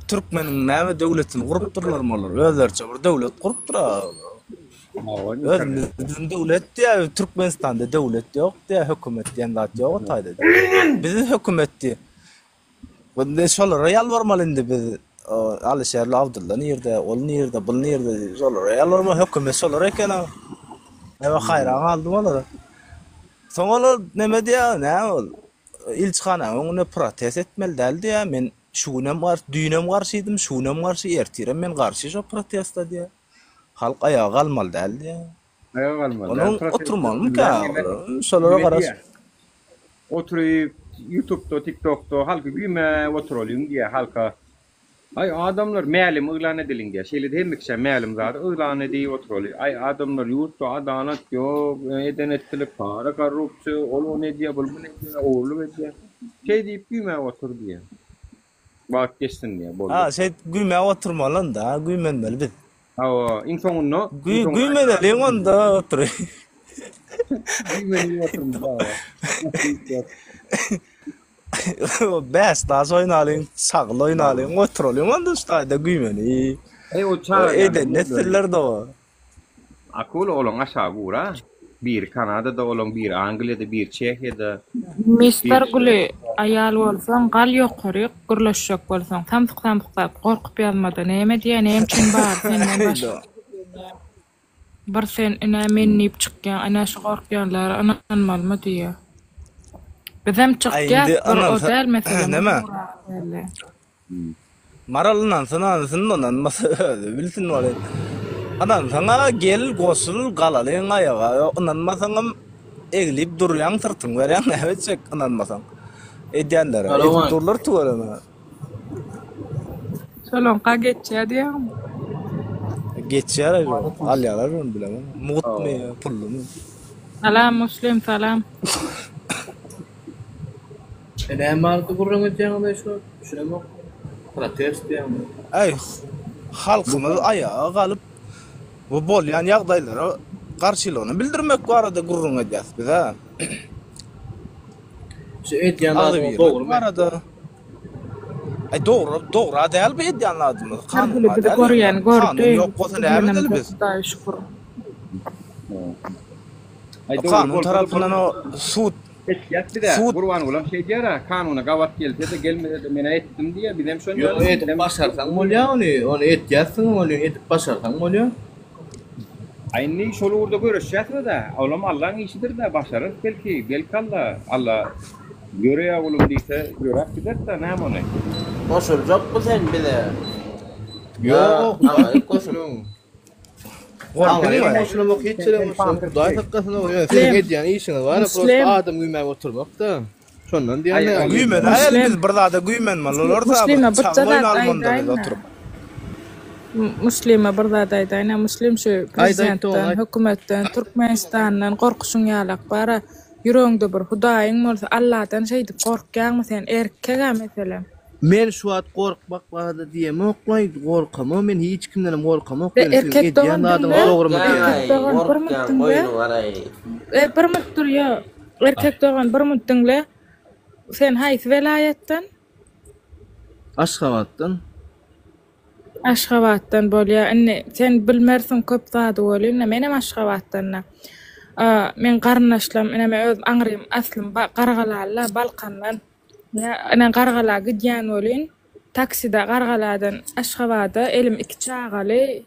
Türkmenin näme döwletini gurup durlar molar. Özlerçe bir döwlet gurup durar. Özümizin döwlet diýär, Türkmenistanda döwlet ýok diýär, hökümet diýen zat ýok taýda. Biziň hökümetdi. Bunda şolara ýalbarmaly indi biz. Alişerli Abdullah nerede, ol nerede, bul nerede, şolara ýalbarma hökümet şolara eken. Näme haýran aldy molar. Soňalar näme diýär, näme ol? İlçhana onu protest etmeli däldi ýa, men şunem var, düýnem garşyydym, şunem garşy ertirem men garşy şo protestda diýär. Halk ayağa kalmalı däldi ýa. Ayağa kalmalı. Onun oturmaly ka? Şolara garaş. Oturup YouTube'da, TikTok'da halkı güme oturalım diye halka. Ay adamlar me'lim ilan edilin diye. Şeyle demekse me'lim zaten ilan ediyor oturalım. Ay adamlar yurtta adalet yok, edenetçilik, para korrupsiyon, olu ne diye, bu ne diye, oğlu ne diye. Şey deyip güme otur diye. Bak geçsin diye. Ha şey güme oturmalı da, gümenmeli biz. Ha insan no. Gümeneli onda otur. Gümeneli oturmalı. Best daha oynalın, sağlı oynalın, oturalım onda işte güymeni. O çağır. Netler de o. Akul olan aşağı gura. Bir Kanada'da olan, bir Angliya'da, bir Çekya'da. Mister Guli ayal bolsaň gal ýokary gürleşjek bolsaň tamsyk gorkup ýalmada näme diýen näme üçin bar senden başga. Bir sen ina men nip çykýan ana şu gorkýanlar ananmalmy diýär. Bizem çykýar bir otel meselem. Näme? Maralynan sanansynyň masy bilsin bolar. Anan sana gel gosul galalyň ayaga onanmasaňam eglip durýan sırtyň berýän näwetçek onanmasaň. Edýänler, durlar tuwarama. Şolon ka geçýär diýäň. Geçýär alýarlar onu bilemem. Mutmy, pullumy. Salam Muslim, salam. Näme gurrun edýäňde şu? Şunem protest diýäň. Ay, halkymyz ayaga galyp bu bolýan ýagdaýlara garşylygyny bildirmek barada gurrun edýäs biz ha. Şu edýänler dogry barada. Ay dogry däl bu edýänler. Kanun görýän gördü. Ýok bolsa näme edeli biz? Şükür. Kanun tarapyndan o sud Gurban ulan şey diýär, kanuna gawat gelse de gelmede de mene etdim diye bizem şoň. Ýok etip başarsaň bolýar onu etýärsiň onu etip başarsaň bolýar. Aynı şolu orada görüşýär da, olam Allah'ın işidir de başarır belki Allah Göre ya oğlum diyse göre gider de ne onu? Koşulacak mı sen bize? Yok. Koşulun. Koşulmak hiç öyle Daha takasına oluyor. Sen ediyen işiniz var. Prosto adam güymeye oturmak da. Şondan diyen Güymen. Hayal biz bir daha da güymen mal olur da. Muslima bir Çağlayın zadat almanda ayda oturup. Muslima bir zadat ayda. Muslim şu prezidentden, hükümetten, Türkmenistan'dan korkusun yalak bara. Yüreğinde bir Hudaýyň bolsa Allah'tan şeydi korkýan mı sen erkege mesela? Men şu at korkmak barada diýem, oklaydy korkama, men hiç kimden korkamam. Erkek doğan adam dogry mu diýär? Bir muttur ya. Erkek doğan bir muttunla sen haýsy velaýetden? Aşgabatdan bolýar. Anne sen bilmersin köp zady bolýar. Menem Aşgabatdan. Men garnaşlam, men öz aňrym aslym Gargalalla, Balkandan. Ya ana Gargala gidýän bolýan. Taksida Gargaladan Aşgabada elim iki çağaly.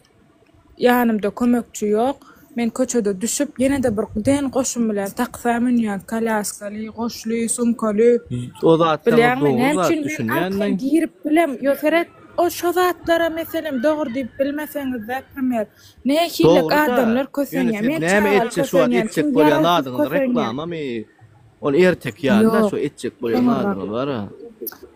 Ýanymda kömekçi ýok. Men köçede düşüp ýene-de bir den goşum bilen taksamy ýan kalaskaly, goşly, sumkaly. O zatda doğru düşünýän. Girip bilem, ýöferet o şazatlara meselem doğru diýip bilmeseňiz de premier. Ne hilik adamlar kösenýär. Men näme etjek şu an etjek bolýan adyny reklama me. Ol ertek ýa-da şu etjek bolýan adyny bar.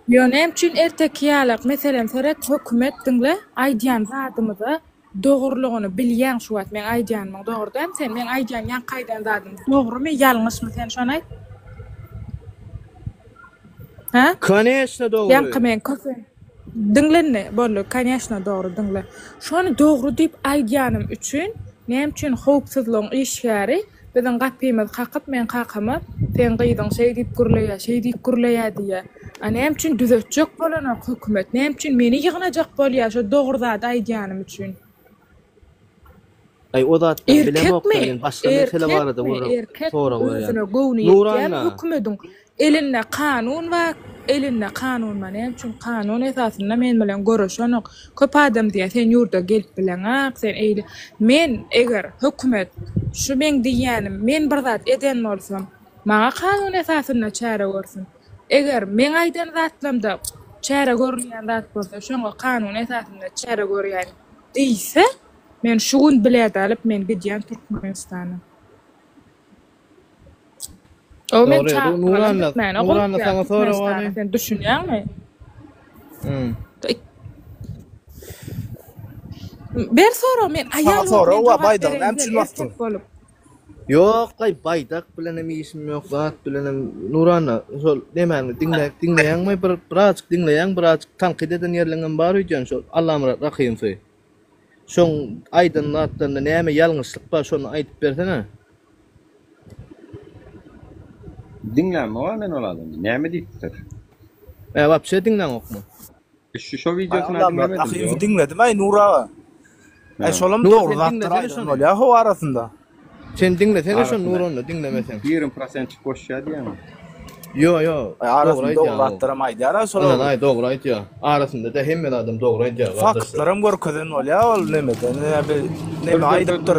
Yo nämçin ertek ýalak meselem seret hökümet diňle aýdýan zatymyza dogrulygyny bilýän şu wagt men aýdýanmyň dogrudan sen men aýdýan ýan gaýdan zatym dogrumy ýalňyşmy sen şonu aýt. Ha? Конечно dogry. Ýa men kösen dinlenme bolly, конечно dogry dinle. Şonu dogry diýip aýdýanym üçin nämçin howpsuzlygyň işgäri biziň gapymyz hakyp men kakamy sen gyýdyň şey diýip gürleýär diýe. Nämçin düzetjek bolan hökümet nämçin meni ýygnajak bolýar şo dogry zat aýdýanym üçin. Ay o da bilen oktaýyn başga mesele barada sonra görýär. Nurana hökümetiň eline kanun we eline kanun men çünkü kanun esasında men bilen görüşenok köp adam diýär sen ýurda gelip bilen sen eýle men eger hökümet şu men diýänim men bir zat eden bolsam maňa kanun esasında çäre görsin eger men aýdan zatlamda çäre görýän zat bolsa şoňa kanun esasında çäre görýän diýse men şu gün bilet alyp men gidýän Türkmenistana. O men Nurana sana sonra wany. Sen düşünýärmi? Ber sonra men aýal sonra o baýdan nämçin wagtyn. Yok, baydak bilen hem işim yok, zat bilen hem Nurana, şol demäni dinleýänmi birazjyk dinleýän, birazjyk tanqid eden ýerleňem bar üçin şol Allah'ım rahim fe. Şoň aýdyn natlarynda näme ýalňyşlyk bar, şonu aýdyp bersene. Dinleme o men olalım. Näme diýipdir? Wapşe dinleňokmy? Şu videosunu dinlemedim. Dinledim ay Nura. Ay şolam dogry zatlar aýdyn bolýar ho arasynda. Sen dinlesene şo Nurany dinlemesen. 20% boşya diýäň. Yo. Arasynda dogry zatlar aýdýar şolam. Ay dogry aýdýar. Arasynda da hemme adam dogry aýdýar. Faktlaram görkezden bolýar ol nemeden. Näme aýdypdyr.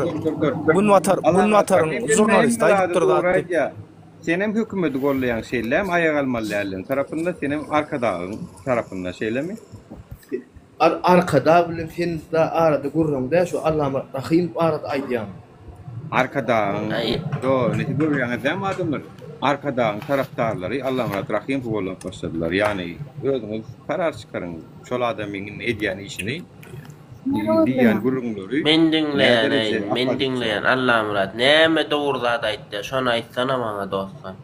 Bun wataryň jurnalist aýdypdyr zat. Senem hükümeti gollayan şeyler mi ayak almalılarların tarafında senem arkadağın tarafında şeyler mi? Arkada bilen sen de arada gurrumda şu Allah'ım rahim arada aýdýan. Arkadağın ne görýän adam adamlar. Arkadağın taraftarları Allah'ım rahim bolan başladılar. Yani özüňiz karar çykarın. Şol adamyň edýän işini diýen gurrumlary. Men dinleýän Allah'ım näme dogry zat aýtdy. Şonu aýtsana maňa dostum.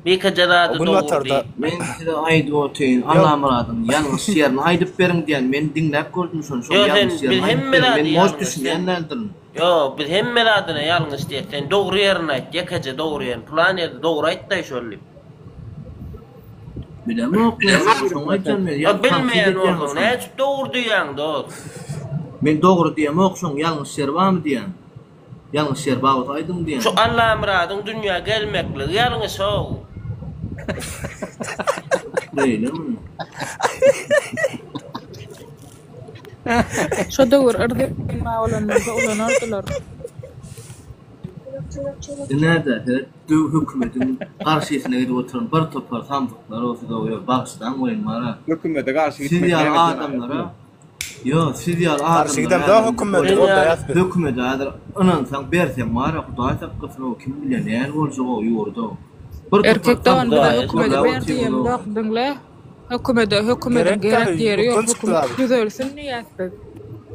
Bir kajada dogry. Men size aýdyp otyn Allah'ım radym. Ýalňyş ýerine aýdyp beriň diýen men dinläp gördüm şonu. Şo ýalňyş ýerine. Men moş düşünýänlerdim. Yo, biz hemme radyna ýalňyş diýsen dogry ýerine aýt. Ýekaja dogry ýer. Plan ýerde dogry aýtdy şolly. Bilem oklasın, şoň aýtjan men. Bilmeýän bolsaň, näçe dogry diýäň dost? Men dogry diýem, okşoň ýalňyş ýer barmy diýen. Ýalňyş ýer bawut aýdym diýen. Şu Allah'ım radyň dünýä gelmekli, ýalňyş o. Beýlemi? Şo dogry ırdy ma olanlar. Nerede? Hükümetin karşısına gidip oturan bir topar sandıklar olsa da bağıştan oyun var. Hükümete karşı Siz gitmek ya neydi? adamlara Yo, siz ya Karşı giden daha hükümeti orada yazdı. Hükümeti adır. Anan sen bersen var, Hudaý takkasına o kim bilen näme bolsa o ýurda. Erkekde on bir de hükümeti berdiýem dokdunla. Hükümete gerek diýeri ýok. Hükümet düzelsin niýetdi.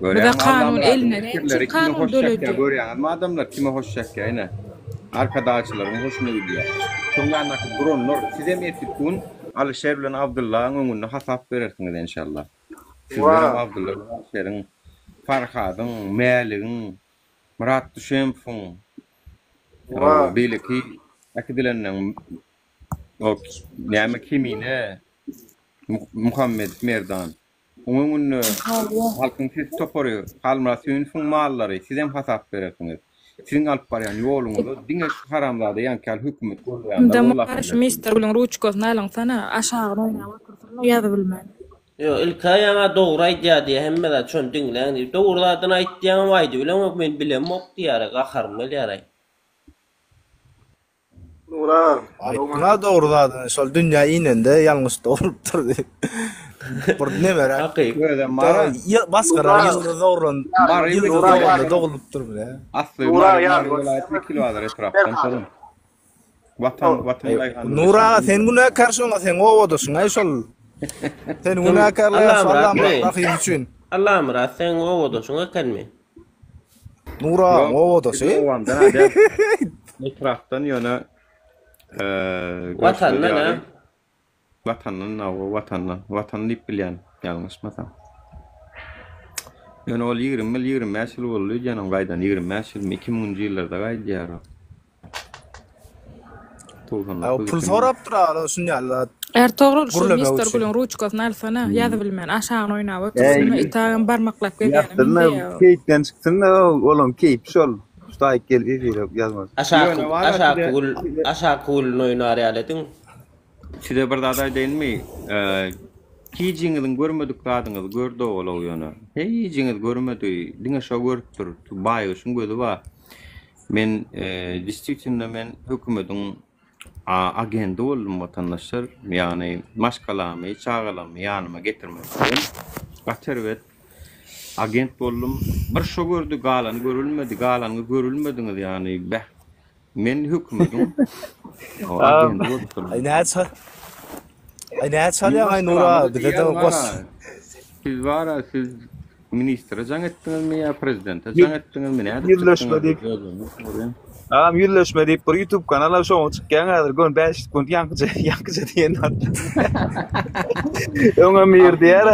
Bir de kanun eline näçe kanun döleddi. Görýän adamlar kime hoşçak ýa-ni. Arkadaşlaryň hoşuna gidiyor. Şoňlarnak dronlar size mi etdikün Alişer bilen Abdullah'ın öňünde hasap berersiňiz inşallah. Sizlerin Abdullah'ın, Alişer'in, Farhad'ın, Mälik'in, Murat Düşemp'in, bileki akidilennen o näme kimine Muhammed Merdan. Onun halkın siz toporu, halmasyon mallary sizem hasap berersiňiz. Sizin alıp barýan ýoluňyzy diňe haramlady ýa-ni hükümet goýýan. Damaş mister bilen ruçkoz nalan sana aşağı oynap otursun ýazy bilmän. Yo ilkaýama dogry aýdýar hemme de çön diňleň. Dogrylaryny aýtýan waýdy bilen men bilemok diýär, gaharym elýär. Nura, aytma doğrudan. Sol dünya inende yalnız doğrup durdu. Bir ne var? Hakikaten mara. Baskara yılda doğrun. Yılda doğrulup dur bile. Aslı mara kilolar etraftan sorun. Vatan Nura sen buna karşına sen ovodosun ay sol. Sen buna karşına sallam bakayım için. Allah'ım ra sen ovodosun ekenmi? Nura ovodosun. Etraftan yana vatanla ne? Vatanını ip bilýän ýalňyşmasam. Ýöne ol 20 ýyl boldy ýanam gaýdan 20 ýyl 2000-nji ýyllarda gaýdýar. Pul sorap durar şunýalar. Togry şu mister bilen ruçkoz nalsana ýazy bilmän aşağı oynap otursun itagan barmaklap gelýän. Keypden çykdyn oğlum keyp şol. Ustay gelip yazmaz. Aşağı kul oynar ýalydyň. Size bir daday diýilmi? Kijiňiziň görmedik zadyňyzy gördi olaw ýöne. Hijiňiz görmedi, diňe şo görüpdir. Baýy şun gözi bar. Men distriktimde men hökümetiň agenti boldum vatandaşlar. Ýani maşgalamy, çağalamy ýanyma getirmek üçin. Gaterwet agent boldum. Bir şo gördü galan görülmedi, galan görülmediňiz ýani. Men hökümetiň Ay çalýan ay Nura bir de gos. Siz ministre jaň etdiňizmi ýa prezidente jaň etdiňizmi? Ýürleşmedik. Ýürleşmedik. Bir YouTube kanala şoň çykýan häzir gün 5 gün ýankyja diýen. Öňe mir diýär.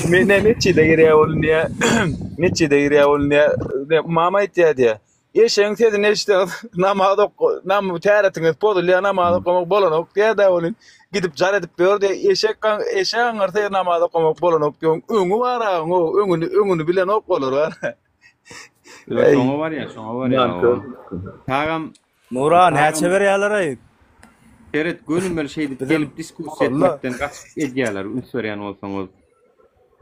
Men neçe de girýär bolýar. Mama aýtýar. Eşeň tedi neçde nam täretiniz podulýa namaz okumak bolanok diýär bolun. Gidip jar edip berdi. Eşeň arty namaz okumak bolanok diýen. Öňü bar, öňünü bilen ok bolar bar. Şoňa bar ýa. Tagam Nura näçe berýärler? Eret gönümmel şeýdi gelip diskussiýa etmekden gaçyp edýärler. Ünsörýän bolsaňyz.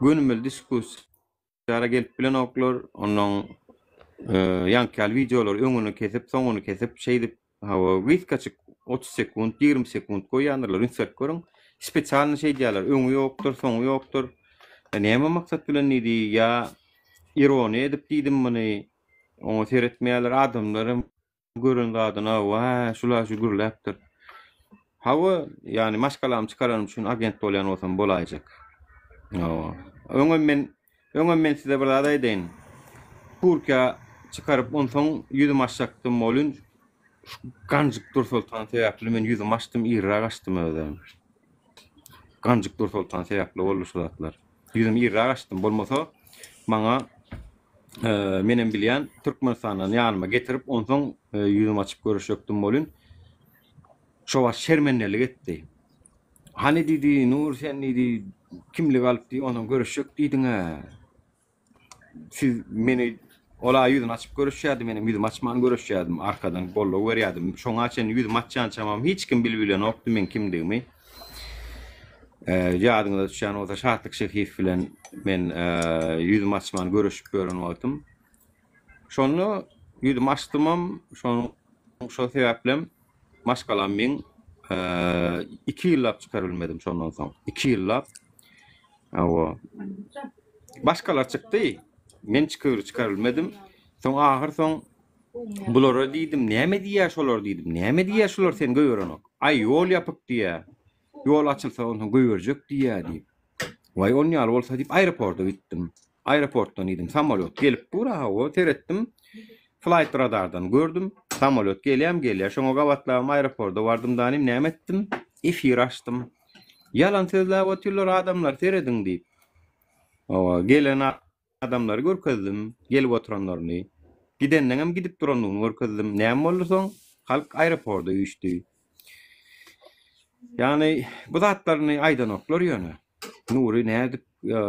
Gönümmel diskussiýara gelip bilen oklar, onuň yankal videolar öňünü kesip, soňuny kesip şeýdip hawa wiskaçyk 30 sekund, 20 sekund goýanlar ünsert görüň. Spesialny şey diýerler, öňü ýokdur, soňu ýokdur. Näme maksat bilen idi ýa ironi edip diýdim muny. Oňa seretmeýärler adamlarym göründü adyna, wa şular şu gürläpdir. Hawa ýani maşgalam çykaran üçin agent bolýan bolsam bolaýjak. Öňe men size bir zat aýdyn. Turkiýa çıkarıp on soň ýüzüm açaktym bolun ganjyk dursultan sebäpli men ýüzüm açdym ýyrak açdym özüm. Ganjyk dursultan sebäpli boldy şu zatlar. Ýüzüm ýyrak açdym bolmasa maňa menen bilýän Türkmenistanyň ýanyma getirip on soň ýüzüm açyp görüşekdim bolun. Şowa şermendelik etdi. Hani dedi Nur sen dedi kimlik alyp di onuň görüşek diýdiň. Siz meni ola ýüzüni açyp görüşýärdi, menim ýüzüm açman görüşýärdim, arkadan golla berýärdim. Şoňa çen ýüzüm açjan çamam hiç kim bilbilen okdy men kimdigimi. Ýadyňyza düşýän oza şartlyk şehif bilen men ýüzüm açman görüşüp görän wagtym. Şonu Yüdüm açtımam, şo sebeplem maşgalan men 2 ýyllap çıkarılmadım şondan soň. 2 ýyllap. Awa. Başkalar çykdy. Men çıkarılmadım. Soň ahir soň bulara diýdim, näme diýär şolar diýdim. Näme diýär şolar sen göýörenok. Ay ýol ýapyk diýär. Ýol açylsa onu göýerjek diýär diýip. Vay on ýaly bolsa diýip aeroportda gitdim. Aeroportdan idim, samolyot gelip bura hawa teretdim. Flight radardan gördüm. Samolyot gelýär. Şoňa gawatlaryň aeroportda bardym danym näme etdim? Efir açdym. Yalan sözläp otyrlar adamlar terediň diýip. Awa gelen adamlary görkezdim, gelip oturanlaryny. Gidenden hem gidip duranlaryny görkezdim. Näme boldy soň? Halk aeroportda üýtdi. Yani bu zatlaryny aýdan oklar ýöne. Nuri näde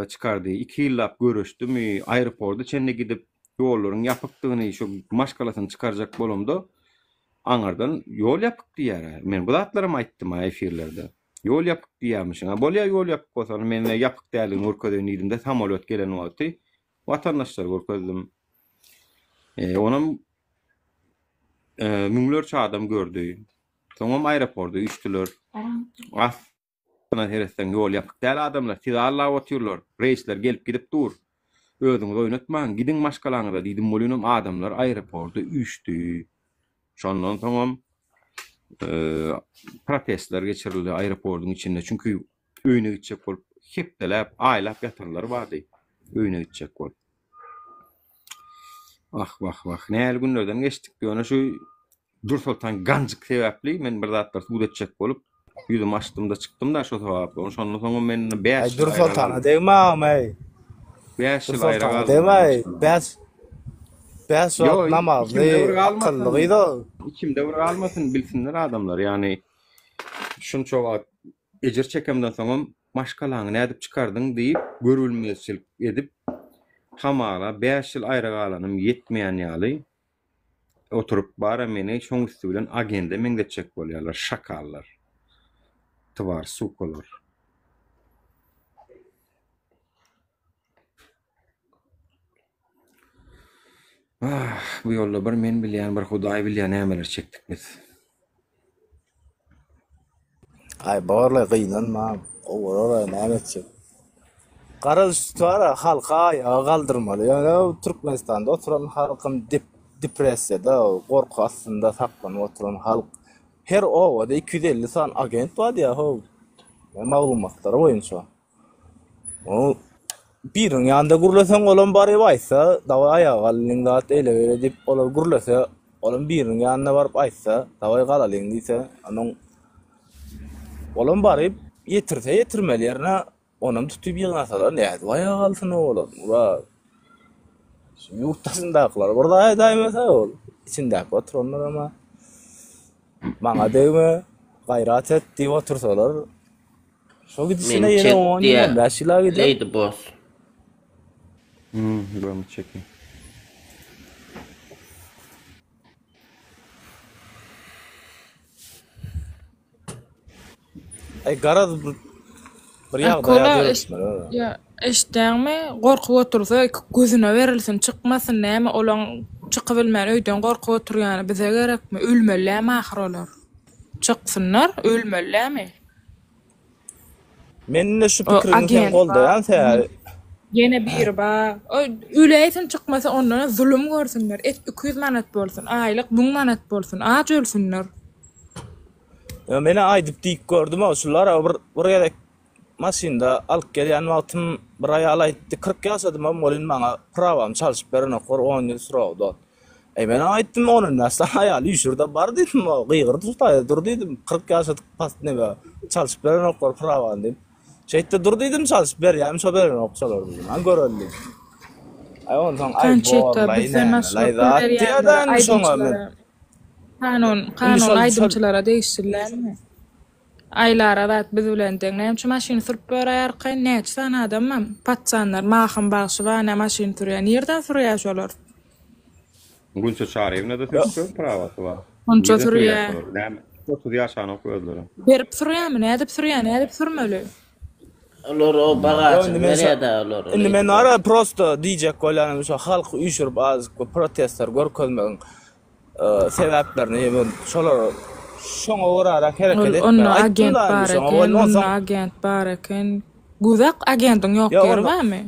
çıkardy? 2 ýyllap görüşdümi? Aeroportda çende gidip ýollaryň ýapykdygyny şu maşgalasyny çıkarjak bolamda aňardan ýol ýapyk diýär. Men bu zatlarym aýtdym efirlerde. Ýol ýapyk diýärmişiň. Bolýa ýol ýapyk bolsa men ýapyk däldigini görkezdim diýdim-de samolyot gelen wagty watandaşlar görkezdim. Onam müňlerçe adam gördü. Soňam aeroportda üýtdiler. Bana heresten ýol ýapyk däl adamlar, siz Allah otyrlar, reisler gelip gidip dur. Özüňiz oýnatmaň, gidin maşgalaňyza diýdim bolýanam adamlar aeroportda üýtdi. Şondan soňam protestler geçirildi aeroportun içinde çünkü öýüne gitjek bolup hepdelep aýlap ýatyrlar bardy. Öýüne gitjek bolup. Vah. Näl günlerden geçdik. Ýöne şu Dursultan Gancık sebäpli men bir zatlar suwd etjek bolup ýüzüm açdym-da çykdym da şo sebäpli. Şondan soň men 5 Dursultan deýmem. 5 ýyl aýra galdy. Demey, 5 wagt namazly kıldygydy. İçimde bir almasın bilsinler adamlar. Yani şunça wagt ejir çekemden soň maşgalaňy nädip çıkardyň diýip görülmezçilik edip hamala 5 ýyl aýra galanym ýetmeýän ýaly oturup bara meni şoň üstü bilen agende meňdetjek bolýarlar, şakallar. Tvar sukolar. Bu ýolda bir men bilýän, bir Hudaý bilýän nämeler çekdik biz. Ay barla gynanma, owara näme çek. Garajlara halka galdyrmaly. Ýani Türkmenistanda oturan halkym depressiýada, gorku astynda saklanyp oturan halk. Her owada 250 san agent bar ýa ho. Maglumatlar boýunça. O biriň ýanynda gurulasaň olan bary baýsa, dawa aýaga galyň zat ele bere dip olar gurulasa, olan biriň ýanyna baryp aýtsa, dawa galalyň diýse, anyň olan bary ýetirse ýetirmeli ýerine onam tutup ýygnasalar, näde aýaga galsyn olar. Ura ýurtdaşyndakylar burada daýmasa ol. İçindäki oturanlar ama maňa deňme gaýrat etdi otursalar. Şo gidişine ýene 10 ýyl başyla gidip. Lady boss. Ben çekeyim. Ay garaz bir ýagdaýa ya eşdäňmi gorkup otursa gözüne berilsin çykmasyn näme olan çykyp bilmän öýden gorkup oturýany bize gerekmi ölmelämi ahir olar çyksynlar ölmelämi Menne şu pikirimi goldaýan sen Yine bir ba. Üleýsin çykmasa ondan zulüm görsinler. 200 manat bolsun, aýlyk 1000 manat bolsun, aç ölsünler. Ya meni aýdyp diýip gördüm, şular bir gerek maşynda alyp gelýän wagtym bir aýal aýtdy, 40 ýaşadym, bolyn maňa prawam çalyşyp beren okor 10 ýyl surowdy. Men aýtdym onuň näsli aýaly ýüşürde bar diýdim, gygyrdy tutaýdy, dur diýdim, 40 ýaşadyk past näme çalyşyp beren okor prawam diýip. Şeýtde dur diýdim, çalyşyp berýän, şo beren okçalar diýdim. An göreldi. Ay ondan ay Kanun aýdymçylara değişdirlermi? Aylara dat biz bilen näçe maşyn sürüp berýär, näçe san adamam, patsanlar, mahym bagşy we maşyn sürýän ýerden sürýär şolar. Gunça Çarevna da sürüp prawasy bar. Gunça sürýär. 30 ýaşany okuzlar. Berip sürýärmi, nädip sürýär, nädip sürmeli? Olur o bagajı nereye de olur. Indi men ara prosto diyecek golanım şu halk uyuşurup az protestler görkezmegin sebeplerini ben şolar şoňa orarak hareket etme. Onun agent bar eken, onun agent bar eken. Guzak agentin yok görmemi?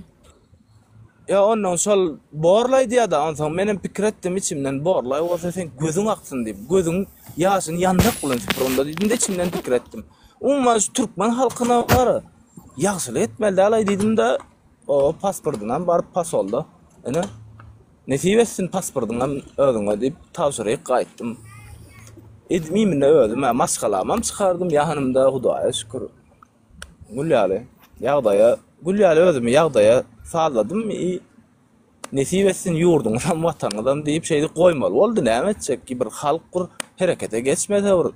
Ya ondan şol borlay diýär da onsoň menen pikir etdim içimden borlay bolsa sen gözüň aksyn diýip gözüň ýaşyny ýandak bilen süpüründe diýdim de içimden pikir etdim. Umma şu Türkmen halkyna bar ýagşylyk etmeli alay diýdim de o pasportyndan baryp pas oldu. Ene nesip etsin pasportyndan özüňe diýip tapşyryk gaýtdym. Edmimine özüm maskalamam çykardym ýahanymda Hudaýa şükür. Gülýaly ýagdaýa Gülýaly özümi ýagdaýa saladym nesip etsin ýurduňdan watanyňdan diýip şeýdi goýmaly boldy. Näme etjek ki bir halk bir herekete geçmese bir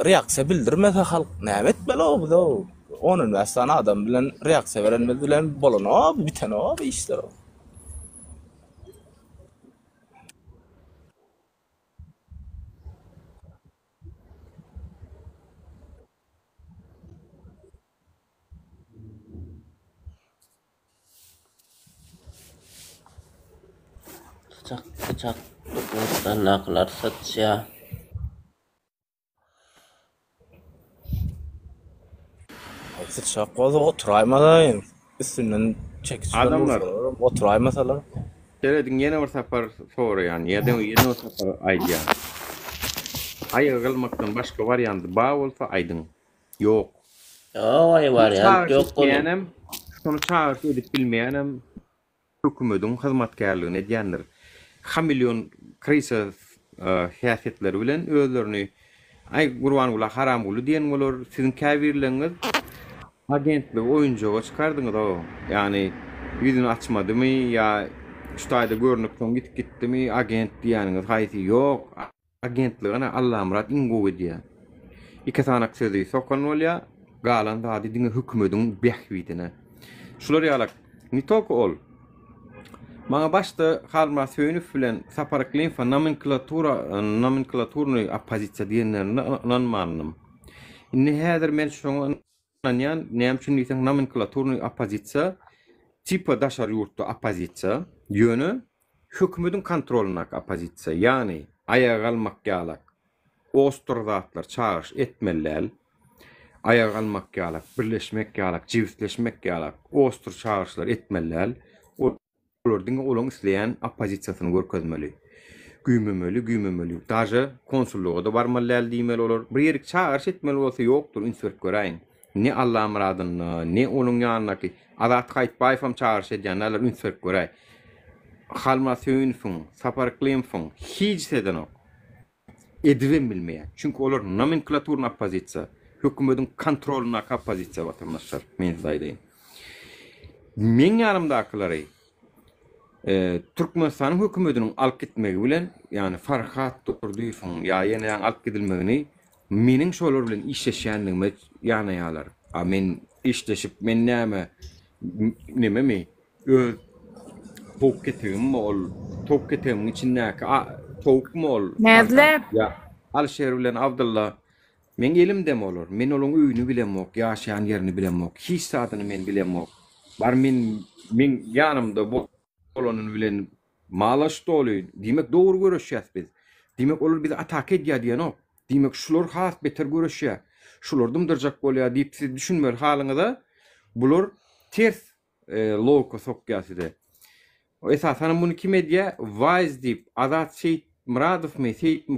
reaksiýa bildirmese halk näme etmeli o bu? Onun mesleğine adam bilen reaksiya verenmez bilen bolon abi biten abi işler o. Sıcak buradan naklar satışa. Sıçak qozu oturaymadan üstünden çekiş Adamlar oturaymasalar. Geledin yeni bir sapar sonra yani yeni bir sapar aydiya. Ayağa kalmaktan başka varyantı bağ olsa aydın. Yok. Ay varyant yok. Yani şunu çağırıp edip bilmeyenim hükümetin hizmetkarlığını ediyenler. 1 milyon krize siyasetleri bilen özlerini ay kurban ula haram ulu diyen olur sizin kavirleriniz agentlik oyuncuğa çıkardınız o. Yani yüzünü açmadı mı ya şutayda görünüp gitti mi agent diyeniniz haysi yok. Agentliğine Allah'a murat ingo ediyor. İki sanak sözü sokan olya galan da hadi dine hükümetin behvidine. Şular yalak nitok ol. Bana başta halma söynüp bilen saparaklayın fa nomenklaturunu apozisiya diyenlerini anmanım. İnne hader men şoňa anyan nämçin diýsen nomenklaturunu apozisiya tipa daşar ýurtda apozisiya ýöne hökümetin kontroluna apozisiya ýani ayağa kalmak ýalak osturdaklar çağırış etmeliler ayağa kalmak ýalak birleşmek ýalak jiwitleşmek ýalak ostur çağırışlar etmeliler olurdyň olaň isleýän opozisiýasyny görkezmeli. Güýmemeli. Daja konsulluğa da barmalylar diýmeli olur. Bir ýerik çağırış etmeli bolsa ýokdur, ünsürk göräýin. Ne Allah muradyny, ne olaň ýanyna ki Azat Gaýtbaýew çağırış edýänler ünsürk göräý. Halma söýünfün, saparklymfyn hiç sedenok. Edivem bilmeýär. Çünki olar nomenklaturna opozisiýa, hökümetin kontroluna opozisiýa watandaşlar. Men daýdym. Men ýanymdakylary Türkmenistan hökümetiniň alyp gitmegi bilen, yani Farhat durdyýfyň, ýa ýene alyp gidilmegini meniň şolar bilen işleşýändigime ýanaýarlar. Men işleşip men näme mi? Tok getim ol, tok getim içindäki tok mol. Näzlep? Ya, Alşer bilen Abdullah men elimdem olur. Men olaň öýüni bilemok, ýaşaýan ýerini bilemok, hiç satyny men bilemok. Bar men ýanymda bu olanın bilen malaş doluy. Demek doğru görüşýäs biz. Demek olur bizi atak edýär diýen o. Demek şular has beter görüşýär. Şular dymdyrjak bolýar diýip siz düşünmer halyňyzda bular ters logika sokýasy. O esasen bunu kim edýär? Wise diýip Azat Seyit Muradow mi, Seyit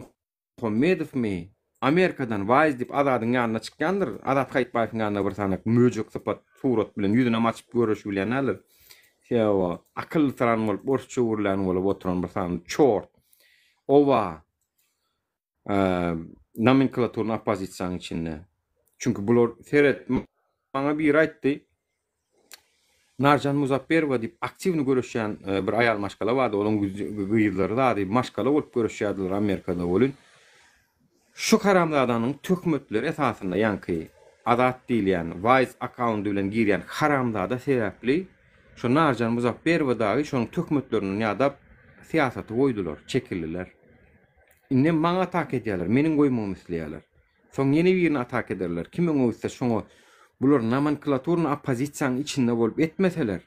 Muhammedow mi? Amerikadan Wise diýip Azatyň ýanyna çykýandyr. Azat Gaýtbaýewiň ýanyna bir sanak möjük sapat surat bilen ýüzüne açyp görüşüp bilenler. Şewa akıl taran bolup borçlu urlan bolup oturan bir san çort. Ova nomenklaturun opozisiýanyň içinde. Çünkü bular seret bana bir aýtdy. Narjan Muzafferowa diýip aktivni görüşýän bir aýal maşgala bardy. Olaň gyýylary da diýip maşgala bolup görüşýärdiler Amerikada bolun. Şu haramdadanyň tökmetleri esasında ýanky Azat diýilýän Wise account bilen girýän haramdada sebäpli şu Narjan Muzafferowa dagy şonuň tökmetlerini ýadap siýasaty goýdular, çekildiler. Inne maňa atak edýärler, meniň goýmagym isleýärler. Soň ýene birini atak ederler. Kimeň öýse şoňa Bular nomenklaturny opozisiýanyň içinde bolup etmeseler,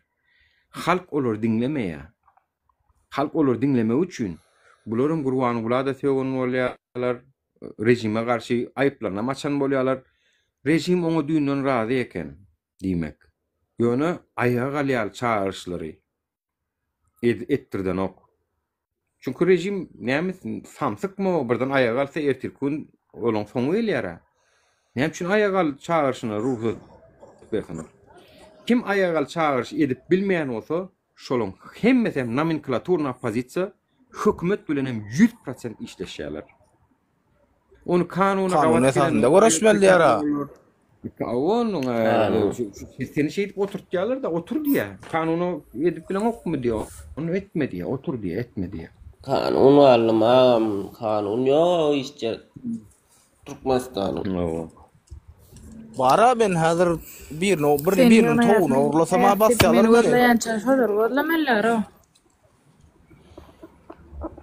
halk olar dinlemeýär. Halk olar dinlemek üçin bularyň gurbany bulada söwgen bolýarlar, rejime garşy aýyplarna maçan bolýarlar. Rejim oňa düýnden razy eken diýmek. Ýöne aýaga galýar çağırışlary ettirden ok. Çünkü rejim näme samsykmy birden aýaga galsa ertirkün olan soňu elýär. Näme üçin aýaga gal çağırışyna ruhsat berýär. Kim aýaga gal çağırış edip bilmeýän bolsa, şolaň hemmesi nomenklaturna opozisiýa hökümet bilen 100% işleşýärler. Onu kanuna esasında görüşmeldiler ha. Onun seni şey edip oturtyalar da otur diye. Kanunu edip bilen okmu diyor. Onu etme diye, otur diye, etme diye. Kanun almam, kanun yok işte. Türkmenistan'ın. Bara ben hazır birinin toğuna urlasama basyalar beni. Beni şodur, urlamalar o.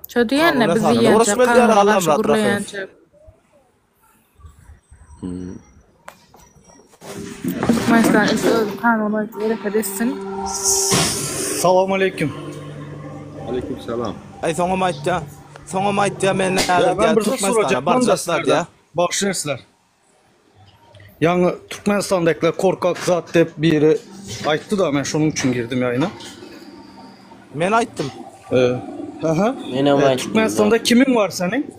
Şo diýenne bizi ýança kanun gurlayança. Türkmenistan öz kanunu gerek etsin. Salamu aleyküm. Aleyküm selam. Ay soňa maýtja men ben bir soracak barjaslar ya. Bakşersler. Yani Türkmenistan'dakiler korkak zat dep biri aytdı da ben şunun için girdim yayına. Men aytdım. Türkmenistan'da kimin var senin?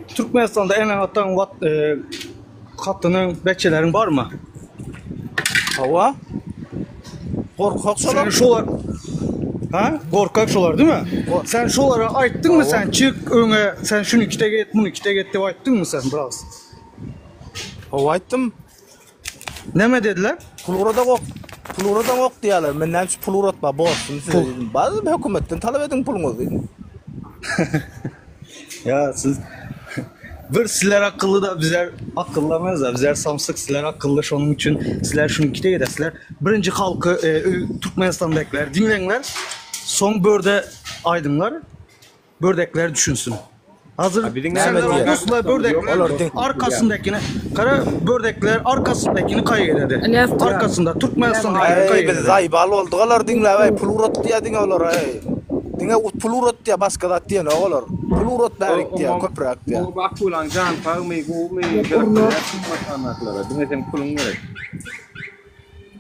Türkmenistan'da en atan katının bekçilerin var mı? Hava? Korkak şolar. Sen şolar. Ha? Korkak şolar değil mi? Sen şolara ayttın mı sen? Çık öne, sen şunu ikide get, bunu ikide get diye ayttın mı sen biraz? Hava ayttım. Neme dediler? Pulurada ok diýerler. Menden şu pul uratma bolsun. Bazı hökümetten talep edin puluňuzy dedim. Ya siz bir sizler akıllı da bizler akıllamaz da bizler samsyk sizler akıllı şonun için sizler şunu ikide gedesizler. Birinci halkı Türkmenistan'dakiler dinleňler. Son börde aydınlar. Bördekler düşünsün. Hazır sen bördekler arkasındakini kara bördekler arkasındakini kaygıdadı. Arkasında Türkmenistan'dakini kaygıdadı. Biz zaybal oldular dinle pul urat diýdiň olar. Dinle pul urat diýe başga da diýen olar. Pul urat berik diýe köprak diýe. Bu bakulan jan paýmy gowy makanatlara dinlesen pulun gerek.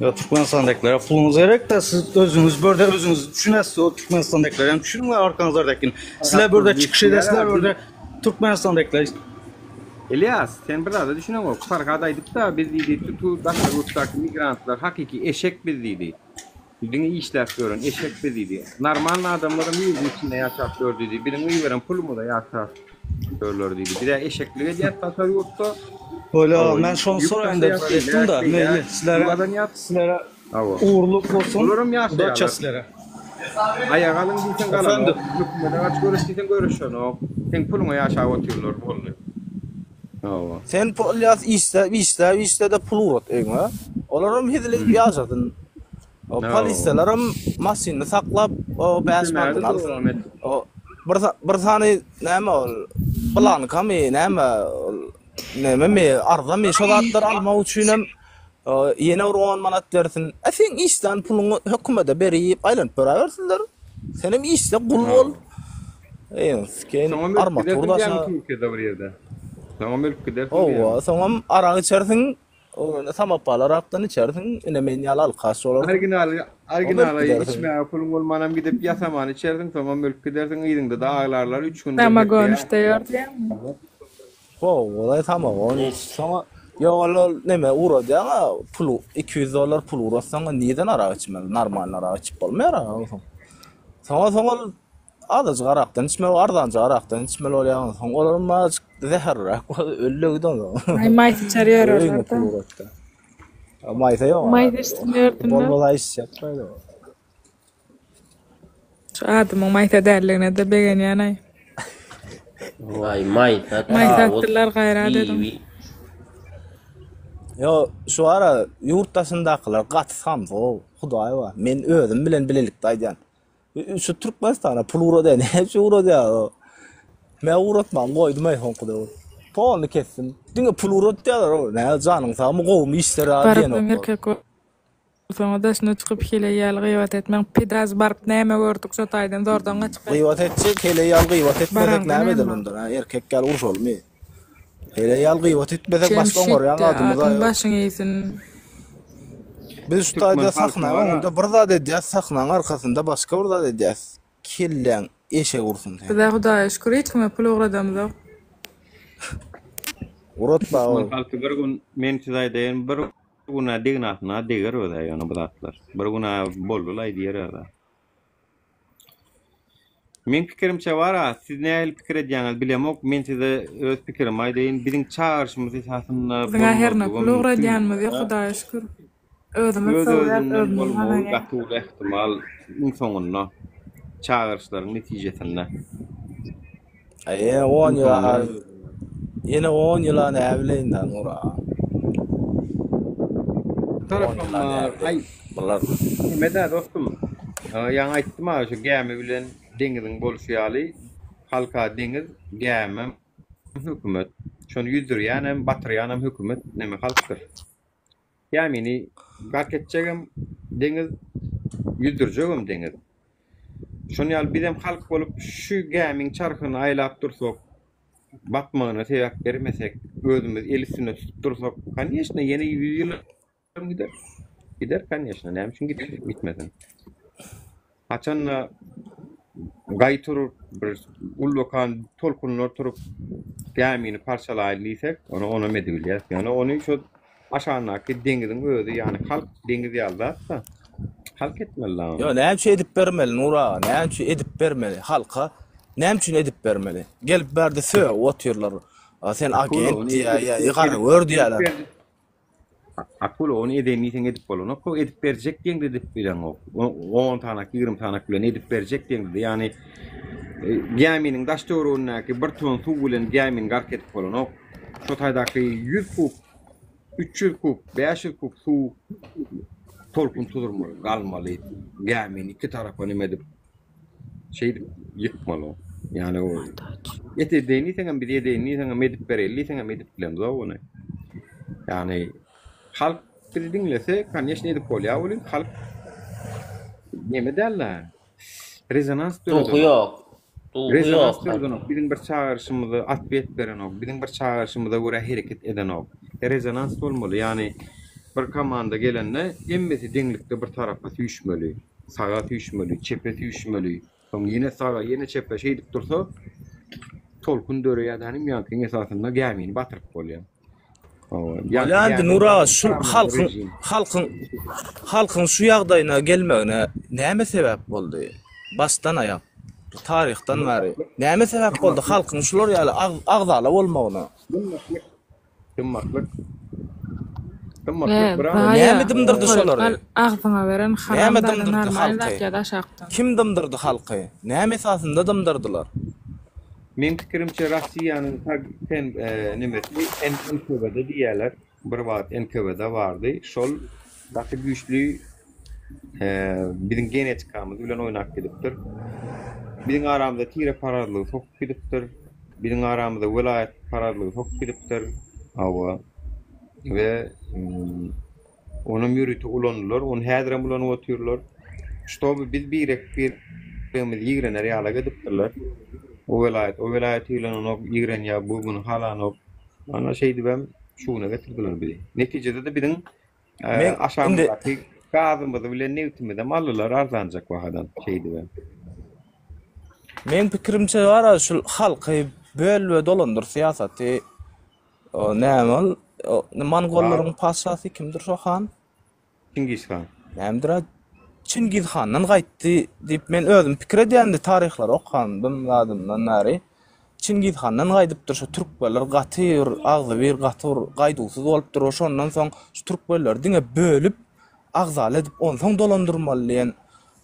Ya Türkmenistan'dakiler pulunuz gerek de siz özünüz börde özünüz düşünesiz o Türkmenistan'dakiler hem düşünün arkanızdakini. Sizler börde çıkış edesizler börde Türkmenistan'dakiler. Elias, sen biraz da düşünün o farkadaydık da biz deydik tutu Dakarut'taki migrantlar hakiki eşek biz deydik. Birine işler görün, eşek biz deydik. Normal adamların yüzün içinde yaşatıyor dedi. Birine iyi veren pulumu da yaşatıyorlar dedi. Bir de eşekliğe diğer tasarrufta. Öyle ben şunu sorayım da ettim da neyli sizlere uğurluk olsun. Daça sizlere. Ayağa alın diysen kalalım. Hükümete aç görüş diysen görüş onu. Sen pulunu yaşa oturuyorlar oluyor. Sen polyas işte de pul urat eňe. Olaram hidilip ýaşadyn. O polislerim maşyny saklap o bäşmärden alyp. O bir sany näme ol? Plan kamy näme me arda me şolatlar almak üçin hem ýene 10 manat bersin. Sen işden puluny hökümete berýip aýlanyp berabersinler. Senem işde gul bol. Sken armaturda Tamam ölüp gidersin. Oo, tamam arağı içersin. O samapalar aptan içersin. Ine men yalal kas olur. Arginal içme pulun olmanam gidip yasaman içersin. Tamam ölüp gidersin. Ýygyňda da ağlarlar 3 gün. Tamam görüşte ýördiň. Olay tamam. Onu sana ýa neme uradýa pulu $200 pul uratsaň neden arağı içmeli? Normal arağı içip bolmaýar. Sana adaç garakdan içmeli, ardanca garakdan içmeli olýan. Olarma zehirrak öllügden. Ay maýsy çarýar orada. Maýsa ýok. Maýsy içmýärdim da. Bolmala iş ýapmaýdy. Şu adamyň maýsa därligine de begenýän. Vay maýsa. Maýsatdylar gaýra dedim. Yo, şu ara ýurtdaşyndakylar gatsam, Hudaý wa. Men özüm bilen bilelikde aýdýan. Şu Türkmenistana pul uradýan, hepsi uradýan. Men uratmam, goýdum aý honquda. Toğunu kessin. Dine pul urut diyorlar o. Ne canın sağ mı kovum işleri diyen Barıpdan o. erkek sonra da şunu çıkıp hile yal gıyvat etmen pidaz barıp näme gördük şu taydan zordan açıp Gıyvat edecek, hele yal gıyvat etmedek Baran, näme näme? demendir ha. Erkek gel uruş olmuyor. Hele yal gıyvat etmedek başka oraya adımıza yok. başın iyisin. Biz şu tayda sakna onda burada dediyaz saknan arkasında başka burada dediyaz. Killen eşe vursun. Bir de Hudaya şükür hiç kime pul uğradığımız yok. Urutma o. Halkı bir gün men size deyin bir buna dignatna diger öde yani bulatlar. Bir buna bollulay diyer öde. Men fikrimçe var ha, siz näil pikir edýäňiz bilemok, men size öz pikirim aýdaýyn, biziň çağırşymyz esasında Bizga herne pul uğradýanmyz yok Hudaya şükür. Özüme sowgat özüme. Gatul ihtimal insanlygyna çağırşlaryň netijesinde. Aye 10 ýyl. Yine 10 ýylan äwleýinden ora. Ay, bular nimede dostum? Ýa aýtdym ha, şu gäme bilen deňiziň bolşýaly, halka deňiz, gäme hökümet. Şonu ýüzdürýän hem batyrýan hem hökümet näme halkdyr. Ýa-ni garketjegem deňiz, ýüzdürjegem deňiz. Şonu ýaly bizem halk bolup şu gämiň çarkyny aýlap dursak, batmagyna sebäp bermesek, özümiz el üstüne tutup dursak, kanyşna ýene 100 ýyl gider. Gider kanyşna, näme üçin gitmesin. Haçan gaytur bir ullokan tolkunlar turup gämini parçalaýlysek, onu medebilýär. Yani onu şu aşağınaky deňiziň özü, yani halk deňiz ýaldatsa, halk etmeli. Yo, näme şey edip bermeli Nura, näme şey edip bermeli halka, näme üçin edip bermeli. Gelip berdi sö otyrlar. Sen agent ya ýygary wör diýerler. Akul onu edemiysen edip bolun. O edip berjek diýende edip bilen o. 10 tanak, 20 tanak bilen edip berjek diýende. Yani gäminiň daşdorunaky bir ton suw bilen gämin gark edip bolun. O şu taýdaky 100 kub, 300 kub, 500 kub suw tolkun tudurmaly, galmaly. Gämin iki tarapy nime edip şey ýykmaly. Yani o etedeni sen bir edeni sen edip bereli sen edip bilen onu. Yani halk bir dinlese kanyşna edip bolýar bolýar. Halk näme derler? Rezonans Tuğu yok. Rezonans türüden bizim bir çağrışymyzy atbet beren ok, bizim bir çağrışymyza göre hereket eden ok. Rezonans bolmaly. Yani bir komanda gelende emmesi deňlikde bir tarapy tüýşmeli, sağa tüýşmeli, çepe tüýşmeli. Soň ýene sağa, ýene çepe şey edip dursa, tolkun döreýärdiň ýankyň esasynda gämini batyryp bolýar. Yani Nura şu halkın şu ýagdaýyna gelmegine näme sebäp boldy? Başdan aýap, taryhdan bäri. Näme sebäp boldy halkın şular ýaly agdala bolmagyna? Tymmaklyk. Näme dymdyrdy şolary? Agdyňa beren haramdan normal ýa-da şakdan. Kim dymdyrdy halky? Näme esasynda dymdyrdylar? Men pikirimçe Russiýanyň sen nimesi NKVD diýerler. Bir wagt NKVD bardy. Şol daky güýçli biziň genetikamiz bilen oýnak gidipdir. Biziň aramyzda tire paradlyk çok gidipdir. Biziň aramyzda welayat paradlyk çok gidipdir. Awa we onu ýürüti ulanlar, onu häzirem ulan otyrlar. Şoby biz bir ýigrener ýala gidipdirler. O velayet ile onu ýigren ýa bu bunu halanok. Ana şey dibem şuna getirdiler bizi. Netijede de biziň aşamdaky gazymyzy bilen newtimize mallar arzanjak wagtdan şey dibem. Men pikirimçe wara şu halky bölwe dolandyr siýasaty. O näme? Mongollaryň paşasy kimdir şo han? Çingiz Han. Nämedir? Çingiz Handan gaýtdy diýip men özüm pikir edýändi taryhlar okandym ladymdan näri. Çingiz Handan gaýdypdyr şu türkmenler gatyr, agzy bir gatyr gaýdusyz bolup dur. Şondan soň şu türkmenler diňe bölüp agzal edip onu soň dolandyrmaly diýen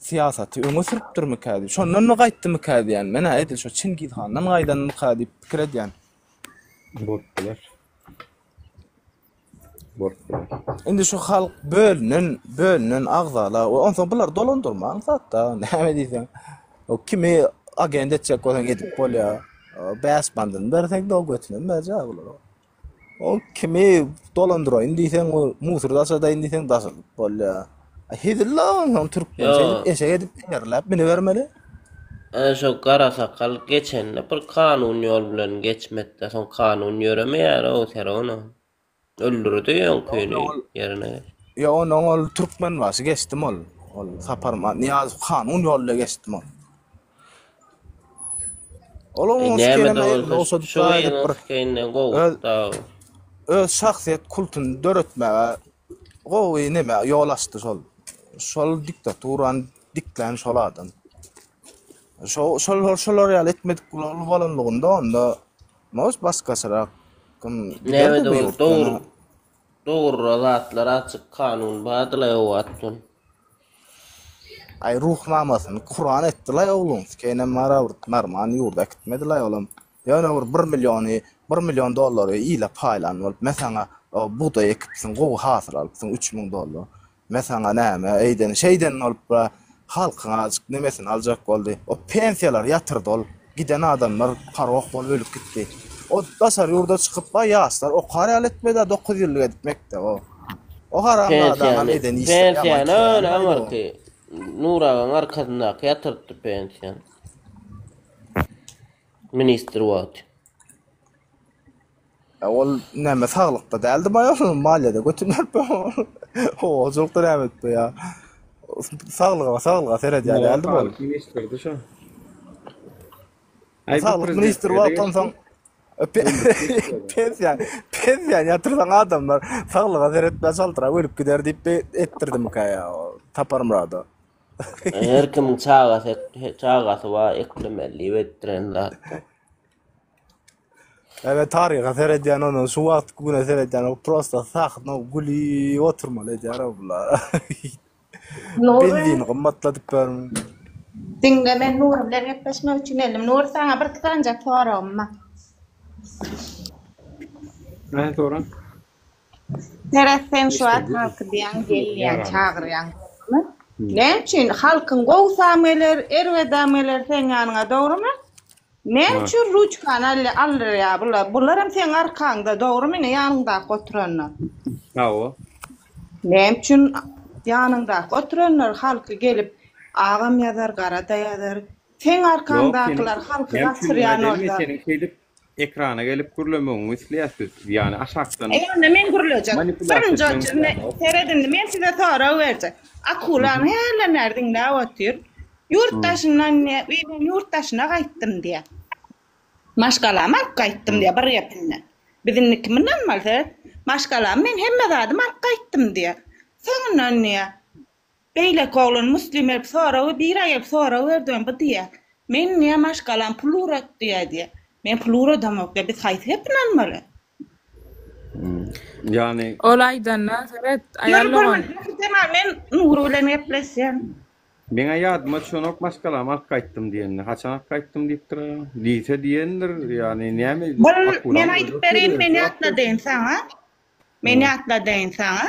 siýasaty öňe sürüpdirmekdi. Şondan mı gaýtdymykdi ýani? Men aýdym şu Çingiz Handan gaýdanmykdy pikir edýän. Botlar. Indi şu halk bölünün agzala, ondan soň bular dolandyrmaň zatda, näme diýsen? O kimi agent etjek bolan edip bolýar. 5 bandın bersek de o götünen bence bular. O kimi dolandırayın diysen o musur daşadayın diysen daşalıp bolya. Hidilla on Türkmen Yo. eşe edip yerlep beni vermeli. Şu kara sakal geçen bir kanun yol bilen geçmekte son kanun yürümeyer o sera onu. Öldürdü yon köyünü yerine. Ya onun ol Türkmen vası geçtim ol. Ol saparma Niyaz kanun yolla geçtim ol. Oğlum Neme olsa şu yılın köyüne kovukta. Öz şahsiyet kultun dörötmeye gowy neme yol açtı sol diktaturan diklen şoladan. Şol real etmedik bolanlığında onda mos başkasıra Neme doğru zatlar açık kanun badılay o attın. Ay ruhnamasını Kur'an ettiler oğlum. Kene marman yurda gitmediler oğlum. Yani 1 milyon doları ile paylanıp mesela buğday ekipsin gow hasıl alıpsın 3000 dolar. Mesela näme eyden şeyden alıp halkın azıcık nemesini alacak oldu. O pensiyalar yatırdı ol. Giden adamlar paroq bol ölüp gitti. O basar yurda çıkıp bayaslar o hayal etmedi 9 yıllık etmekte o. O haramlı adam eden işte. Pensiyan öyle Amerika. Nurağın arkasında yatırdı pensiyan. Minister vat. Ol näme sağlıkta däldi baýa maliyede götürler be. O joktur ämet be ya. Sağlığa seret ya däldi bol. Ministerdi şu. Sağlık minister vattan soň pensiyan yatırsan adamlar sağlığa seret be saltıra ölüp gider diýip ettirdim kaya. Taparmrada. Her kimin çağası var eklemeli vetren zaten. Evet tarihe seyrediyen onu şu vakt güne seyrediyen o prosta sakno guli oturmalı yarabla. Benzin qımmatladık ben. Dinle ben Nur bilen gepleşmek için elim. Nur sana bir tıkanacak soramma. Ne soran? Sen şu an halkı diyen geliyen çağıryan. Ne için halkın govsameler, ervedameler sen yanına doğru mu? Ne için ruçkan alır ya bunlar hem sen arkanda doğru mu ne yanında oturanlar? Awo. Ne için yanında oturanlar halkı gelip ağam yazar, garada yazar. Sen arkandakiler halkı gasıryan orada. Senin şeyde ekrana gelip gürlemeğin misliyasiz. Yani aşaktan. Men gürleyecek. Birinci seyredin men size sonra verecek. Akulan hele nereden ne atıyor? Yurttaşından ne? Ben yurttaşına kayıttım diye. Maşkalama kayıttım diye bir yapınla. Bizim kiminle malse maşkalama men hem adım kayıttım diye. Sonra ne? Beyle kolun Müslüman sonra bir ay sonra verdim bu diye. Men ne maşkalam plurat diye. Men plurat demek ki biz kayıt yapınanmalı. Yani olaydan evet ayarlagan. Men Nuru bilen gepleşýän. Meňe ýadyma çonok maşgalam akaytdym diýenler. Haçan akaytdym diýip durar. Diýse diýendir, ýani näme? Men aýdyp bereyim, meni atladyň saňa. Meni atladyň saňa.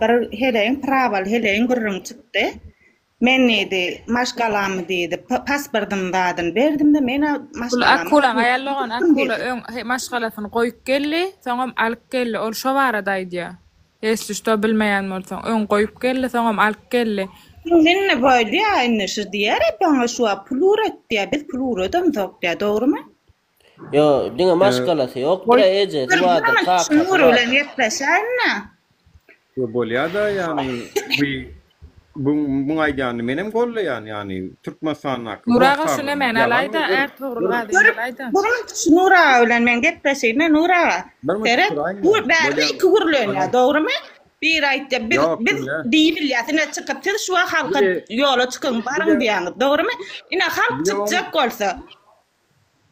Bir heleň praval heleň gürrüň çykdy. Men neydi, maşgalam dedi, pasportym dadyn berdim de men maşgalam. Akulan ayarlagan akula maşgalasyny goýup geldi, soňam alyp geldi. Ol şo baradaydy. Hiç işte bilmeýän bolsaň, öň goýup geldi, soňam alyp geldi. Dinle böyle ya inne şu diýer, bana şu plurat diýär, biz pluradam diýär, dogrymy? Yo, diňe maşgalasy ýok, bir eje, suwada kaka. Nur bilen gepleşýärmi? Yo bolýa-da ýani bu aýdany menem golle ýani Türkmenistan'a. Nuraga şunu men alayda, Ertuğrul'a alayda. Bunun Nura bilen men gepleşýärmi, Nura? Bu bäri iki gürlenýär, dogrymy? Bir aýtdy, biz diýilýär, çykyp şu halka ýola çykyn barın diýär, dogrymy? Ina halk çykjak bolsa.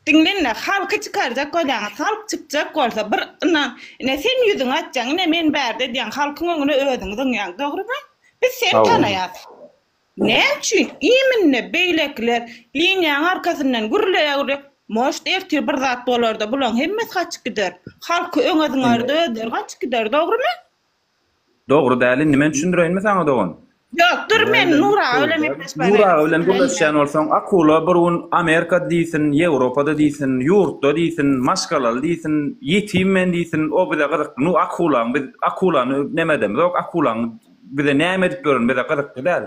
Dinlenle halka çıkaracak bolýar, halk çykjak bolsa bir ina sen ýüzüň atjaň, ina men bärde diýen halkyň öňüne ödüň diýär, dogrymy? Biz sen tanayat. Ne için? İminne beylekler linyanın arkasından gürleýär. Moşt ertir bir zat bolarda bulan hemmet kaçıp gider. Halkı öňüňizde öder, kaçıp gider, dogrymy? Dogry däl, nime düşündireýinmi saňa dogan? Yok dur men Nura öyle mekleşmene. Nura bilen birleşen bolsaň akula bir gün Amerika diýsin, Ýewropada diýsin, ýurtda diýsin, maşgalal diýsin, ýetim men diýsin, o bize gyzyk. Nu akulaň biz akulany näme demiz? Ok akulaň bize näme edip görün bize gyzyk däl.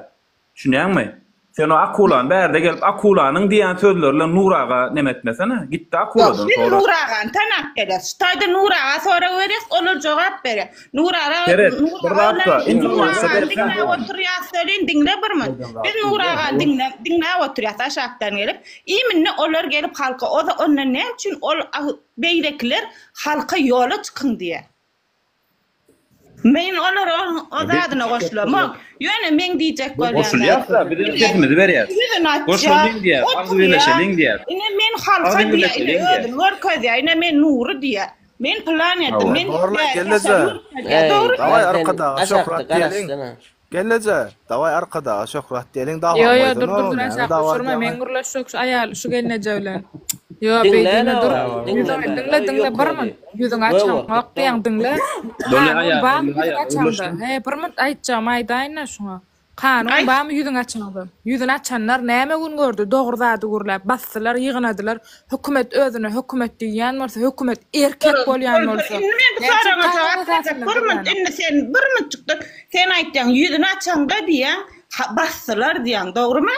Şunýarmy? Sen o akulan berde gelip akulanyň diýen sözlerle Nuraga näme etmesene? Gitdi akuladan Yok, sonra. Nuraga tanak edes. Taýda Nuraga sonra öres, olar jogap bere. Nuraga Keret, bir dakika, oturýarsaň dinle birmi? Biz Nuraga dinle oturýarsa şakdan gelip, iminne olar gelip halka o da ondan näme üçin ol beýlekler halka ýola çykyn diýe. Men olar o zadyna goşulamam. Ýöne men diýjek bolýan. Goşulýar-da, bizim ketimizi berýär. Goşulyň diýär, agy birleşeliň diýär. Ine men halka diýär, ine ödün görkezýär, ine men Nuru diýär. Men planetim, men Gelece. Davay arkada şöhret diyelim. Gelece. Davay arkada şöhret diyelim. Daha Yo dur şurma men gurlaşok ayal şu gelneje bilen. Yo beýdine dur. Dinle barman. Ýüzüň açan hak diýen dinle. Dole ayal. He barman aýtjam aýdaýna şuňa. Kanun bamy ýüzüň açandy. Ýüzüň açanlar näme gün gördü? Dogry-zady gurlap basdylar, ýygynadylar. Hökümet özüne hökümet diýen bolsa, hökümet erkek bolýan bolsa. Sen bir minçykda sen aýtdyň ýüzüň açanda diýen basdylar diýen, dogrymy?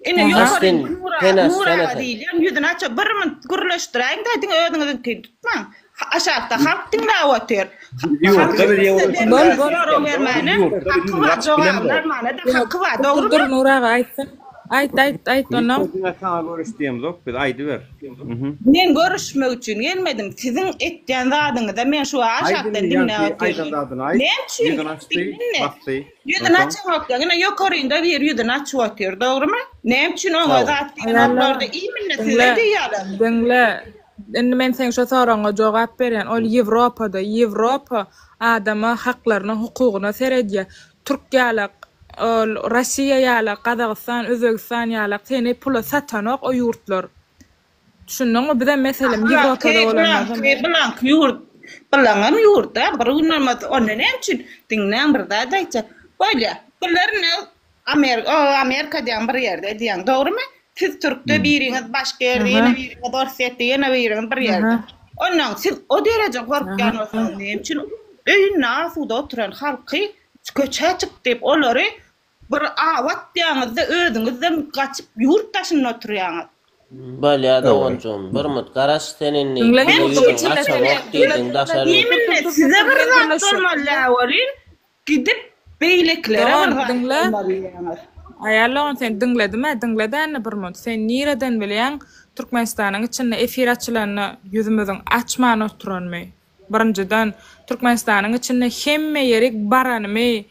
Ine ýokary Nura diýen ýüzüň açan bir minç gurlaşdyraň da diň özüňizi tutma. Aşağıda halk dinle otur. Ýurtda bir ýewro. Hakkı var, doğru Dur Nuraga aýtsyn. Aýt onam. Sana görüşdiýem zok, biz aýdy ber. Men görüşmek üçin gelmedim. Sizin etdiýän zadyňyzda men şu aşağıda dinle otur. Ýüzüň açyň okda, ýene ýokarynda bir ýüzüň açyp otur, dogrymy? Näme üçin oňa zat diýen orlarda iýminle sizler diýýärler. Dinle. Endi men sen şu soraňa jogap berýän, ol Ýewropa adama haklaryny, hukugyny seredýär. Türkiýalak, Russiýa ýaly, Kazakystan, Özbegistan ýaly seni pula satanok o ýurtlar. Düşündiňmi? Bize meselem Ýewropada bolanlar. Blank ýurt, balaňan ýurtda bir günlemez onda näme üçin diňlen bir da aýtsa. Bolýa, bularny Amerika diýen bir ýerde diýen, dogrymy? Siz Türk'te biriňiz başga ýerde, ýene biriňiz Dorset'de, ýene biriňiz bir ýerde. Ondan siz o derece gorkýan bolsaňyz näme üçin öýüne asuda oturan halky köçe çık diýip olary bir awat diýäňizde özüňizden gaçyp ýurtdaşyna oturýaňyz. Balya da onçum. Bir mut garaş seninni. Size bir zat olmaly bolýan. Gidip beýleklere bir Ayarlawan sen dinledimi? Dinledänni bir mut. Sen nireden bilýän Türkmenistanyň içinde efir açylanny ýüzümizden açman oturanmy? Birinjiden Türkmenistanyň içinde hemme ýerek baranymy?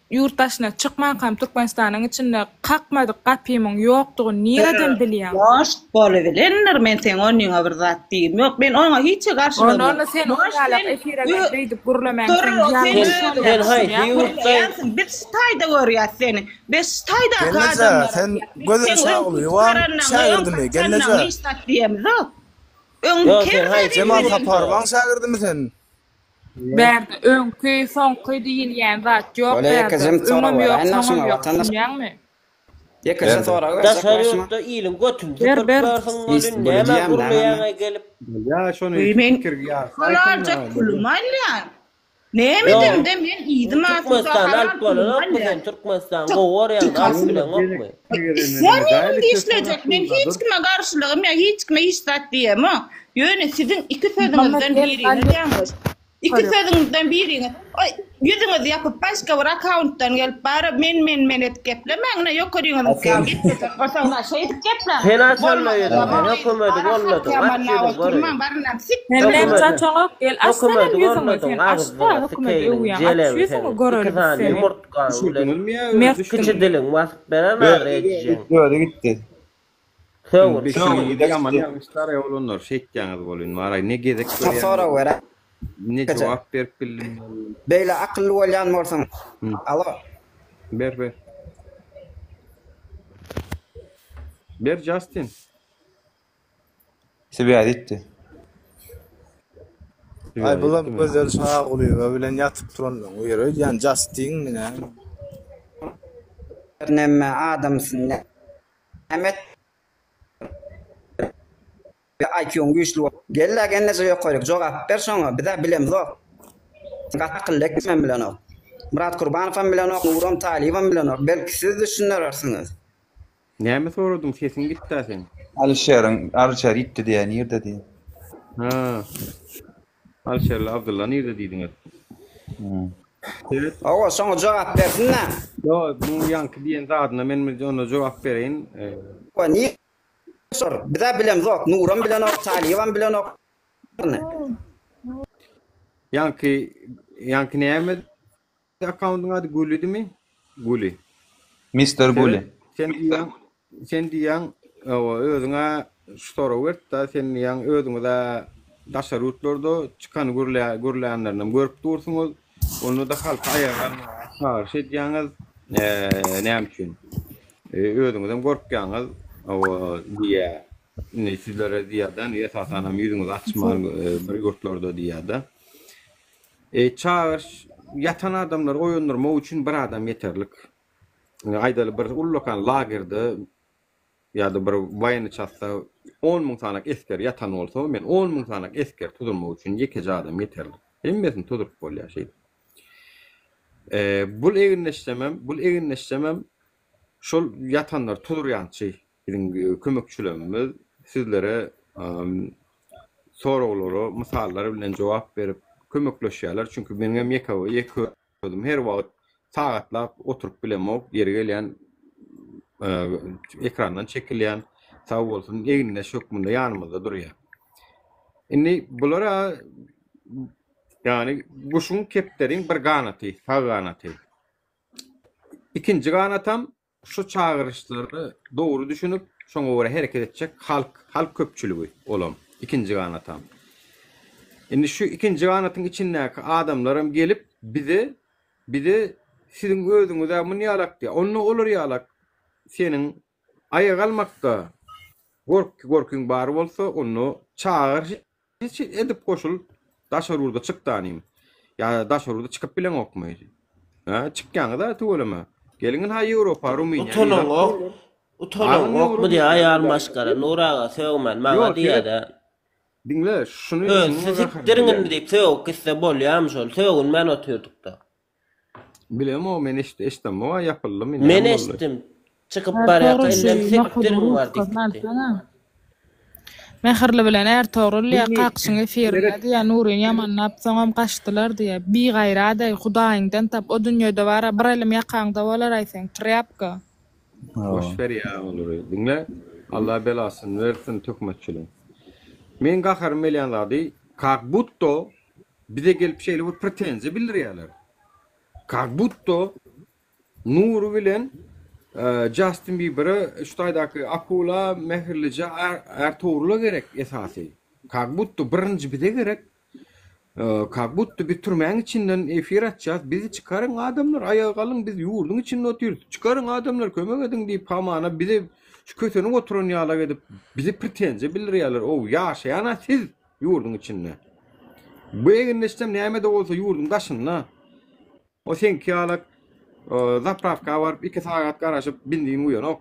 Yurtdaşyna çykman ham Türkmenistanyň içinde kakmady gapymyň ýokdugy nireden bilýän? Boş bolebilenler men sen onuňa bir zat diýim. Ýok men oňa hiç garşylamam. Onu sen oňalap efire diýip gurlamak sen bir staýda görýär seni. Bir staýda adam. Sen göze sağlı ýowan şagirdimi? Gelneje. Cemal Saparwan şagirdimi sen? Berde öňkü soňky diýilýän zat ýok. Öňüm ýok, soňum ýok. Ýa-ni? Ýekese sonra Daşaryýotda ilim götümdi. Näme gurlaýaňa gelip. Ya şonu fikir ya. Halarca kulmalyan. Näme demde men iýdim Türkmenistan alyp bolan, Türkmenistan gowurýan alyp bilen okmy? Sen ýa-ni işlejek, men hiç kime garşylygym ýa hiç kime işlat diýemi. Ýöne sizin iki sözüňizden biriňiz ýalňyş. İki sözüňizden biriňiz. Oy, ýüzüňizi ýapyp başga bir akkauntdan gelip bara men et geplemäňne ýokarýyňyz gitdi. Osaňda şey gepleň. Sen açanlaýdy, hökümeti gollady. Hem çaçaňok gel aslan ýüzüňi açsa hökümet öwýän. Ýüzüňi görýär. Yumurtka ulan. Kiçi dilim wasyp berenler edýän. Göre gitti. Höwür. Bir şey de ama işler ýolunlar, şeýtýäňiz bolýan. Maray ne gezek görýän. Sonra wara. Ne jogap berip bildim. Beýle akylly bolýan bolsaň. Alo. Ber. Ber Justin. Sebäp etdi. Ay bular gözleri şağa oluyor ve bilen yatıp duranlar. O yer ýan Justin mene. nemme adamsın ne. Hemet IQ'un güçlü. Gelle kendisi yok koyduk. Cevap ver sonra bir de bilem zor. Akıllık men bilen o. Murat Kurbanov bilen o, Nurum Taliban bilen o. Belki siz düşünürsünüz. Näme soradym? Sesin gitdi sen. Alişer gitti diye, nerede diye. Ha. Alişer'le Abdullah nerede diýdiňiz? Evet. Awa sonra cevap versinler. Yo, bu yankı diýen zadyna men ona jogap bereýin. O niye sor? Bir de bilem zor. Nurum bilen o, Taliban bilen o. Yankı näme? Account'un adı Guli mi? Guli. Mr. Guli. Sen diýen özüňe stora wert da sen diýen özüňe daşarutlarda çıkan gürleýänlerden görüp dursunuz. Onu da halka ayagan karşı diýäňiz näme üçin? Özüňizden gorkýaňyz diýe. Sizlere diýerden esasanam ýüzüňiz açman bir gürtlarda diýerde. Çağır yatan adamlar oýandyrmak üçin bir adam yeterlik. Aýdaly bir ullukan lagerde ýa-da bir waýany çatsa 10.000 tanak esker yatan bolsa, men 10.000 tanak esker tudurmak üçin ýeke adam yeterli. Hemmesini tudurup bolýar şey. Bul eginleşsemem şol yatanlar tudurýançy biziň kömekçilerimiz sizlere soraglary, misallar bilen jogap berip kömekleşýärler. Çünki meňem ýeködüm her wagt sagatlap oturup bilemok, ýeri gelýän ekrandan çekilýän sag bolsun eginle şokmunda ýanymyzda durýar. Indi bulara yani guşun keplerin bir ganaty, sag ganaty. İkinci ganatam şu çağırışları doğru düşünüp şoňa göre hereket etjek halk köpçüligi olam. İkinci ganatam. Indi şu ikinci ganatyň içindäki adamlarym gelip bizi siziň özüňizde muny ýalak diýär. Onu olar ýalak. Senin ayağa almakda gorkyň bar bolsa onu çağır edip koşul daşarurda çykdanym. Ya daşarurda çıkıp bilen okmaýdy. Ha çykýanyda töweleme. Gelin ha Ýewropa, Rumynia. Utanok mu diýär aýal maşgara Nuraga söwmen maňa diýär. Dinle şunu Siziklerini diýip söwük gitse bolýarmy şol söwün men oturduk da. Bilem o men eşitdim o ýapyldy men eşitdim. Çıkıp barýak ellem siklerim var diýdi. Mehirli bilen er toğrulya qaqşyň efirine diýär Nurin ýamannap soňam gaçdylar diýär. Bi gaýrada Hudaýyňdan tap o dünýede bara bir elim ýakaňda bolar aýsaň trapka. Boş ver ýa olur. Dinle Allah belasyny versin tökmetçiliň. Men gaharym elýänlärdi, kak butto bize gelip şeýle bir pretensiýa bildirýärler. Kak butto Nuru bilen Justin Bieber'ı şutaýdaky akula mehirlice ertoğrula gerek esasy. Kak butto birinji bize gerek. Kak butto bir türmäň içinden efir atjak. Bizi çıkarın adamlar ayağa kalın biz ýurdun içinde oturýuz. Çıkarın adamlar kömek edin diýip hamana bize şu kötünün oturan ýalak edip bizi pretensiýa bildirýärler. O ýaşaýan siz ýurdun içinde. Bu eginleşsem näme de bolsa ýurdun daşynda. O senki ýalak zapravka var 2 saat garaşyp bindiň uýanok.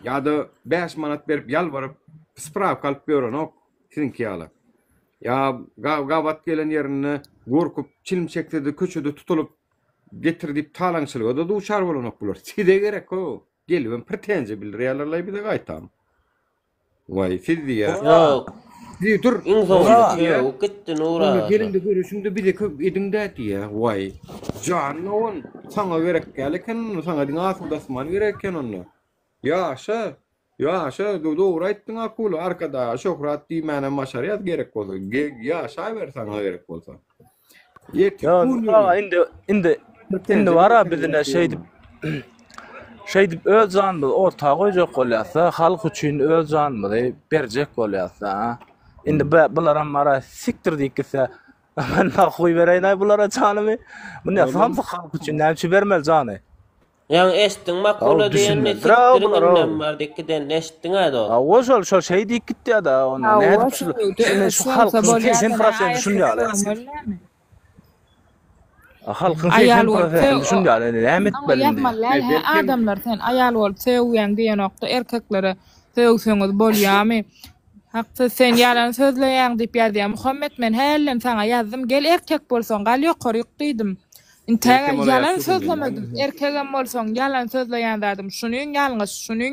Ýa-da 5 manat berip ýalbaryp spravka alyp berenok. Sizinki ýalak. Ya gabat gelen yerine gorkup çilim çektirdi köçede tutulup getirdip talaňçylyga da duşar bolanok bular. Size gerek o. Gelip pretensiýa bildirýärler bir de gaýtam. Vay siz diýär. Ýok. Diýip dur. Ýok gitdi Nura. Gelinde görüşümde bir de köp edinde diýär. Vay. Jan on saňa gerek geleken, saňa diň asudasman gereken onu. Ýaşa. Doğru aýtdyň akulu arkada şöhrat diýmäne maşariýat gerek bolsa. Ýaşa ber saňa gerek bolsa. Indi wara bizine şey dip öz zanmy ortaga goýjak bolýarsa, halk üçin öz zanmy berjek bolýarsa, indi bulara mara siktir diýikse, men naxuy bereýin bulara janymy. Bu näme hamsa halk üçin näçe bermel jany? Yani eşittin makula diýenni siktirin var dikden eşittin ado. O şol şey diýip gitdi da onu näde şu halk 80% şunu ýaly. Halkın Ayal 80% ol. düşünýär, näme Ama etmeli? yapmalar adamlar sen ayal ol sevýän diýen nokta erkeklere sevýäňiz bolýarmy? Hakda sen yalan sözleýän diýip ýazýar. Muhammed men hellen sana ýazdym. Gel erkek bolsaň gal ýokaryk diýdim. Intäge yalan sözlemedim. Erkegem bolsaň yalan sözleýän zadım. Şunuň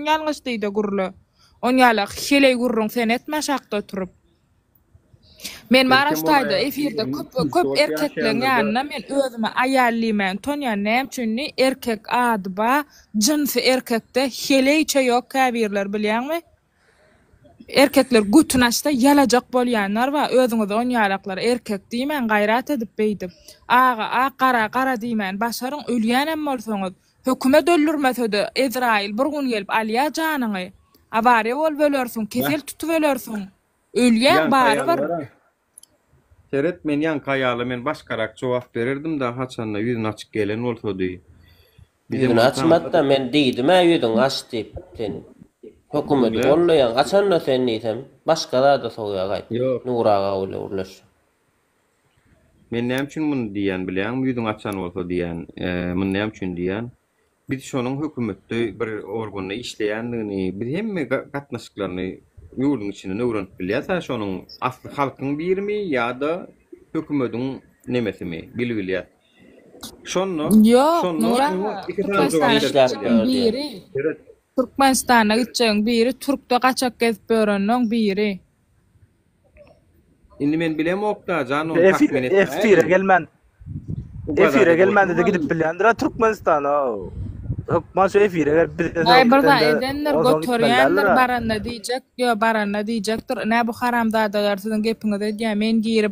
ýalňyş diýdi gurly. On ýala helej gurrun sen etme şakda turup. Men maraştaýda efirde köp erkeklerin ýanyna men özüme aýallyman. Tonýan näme üçin erkek adyba jinsy erkekde helejçe ýok käbirler bilýärmi? Erkekler gutunaşda yalajak bolýanlar we özüňizi on ýalaklar erkek diýmen gaýrat edip beýdip. Ağa qara diýmen başaryň ölýänem bolsaňyz hökümet öldürmesede Izrail bir gün gelip alýa janyňy. Abare bol bölersiň, kesel tutup bölersiň. Ölýän bary bar. Seret men yan kayalı men başkarak cevap verirdim da haçanla yüzün açık gelen olsa diye. Yüzün açmadı men diýdim yüzün aç diýip sen. Hökümeti gollaýan açanla sen diýsem başgalar da soňa gaýt. Nuraga urlaş. Men näme üçin muny diýen bilýän, yüzün açan bolsa diýen, men näme üçin diýen? Biz şonuň hökümetde bir organda işleýändigini, bir hemme gatnaşyklaryny ýurdun içinde öwrenip bilýär, şonuň asly halkyň birimi ýa-da hökümetiň nemesimi bilip bilýär. Şonu biri Türkmenistana gitjäň biri, Türkde gaçak gezip börenniň biri. Indi men bilem okda janyň takmin etdi. Efire gelmän de gidip bilýändir Türkmenistana. Maşa efire Ay birda edenler götürýänler baranda diýjek, baranda diýjekdir. Näme bu haramzadalar siziň gepiňizi edýär. Men girip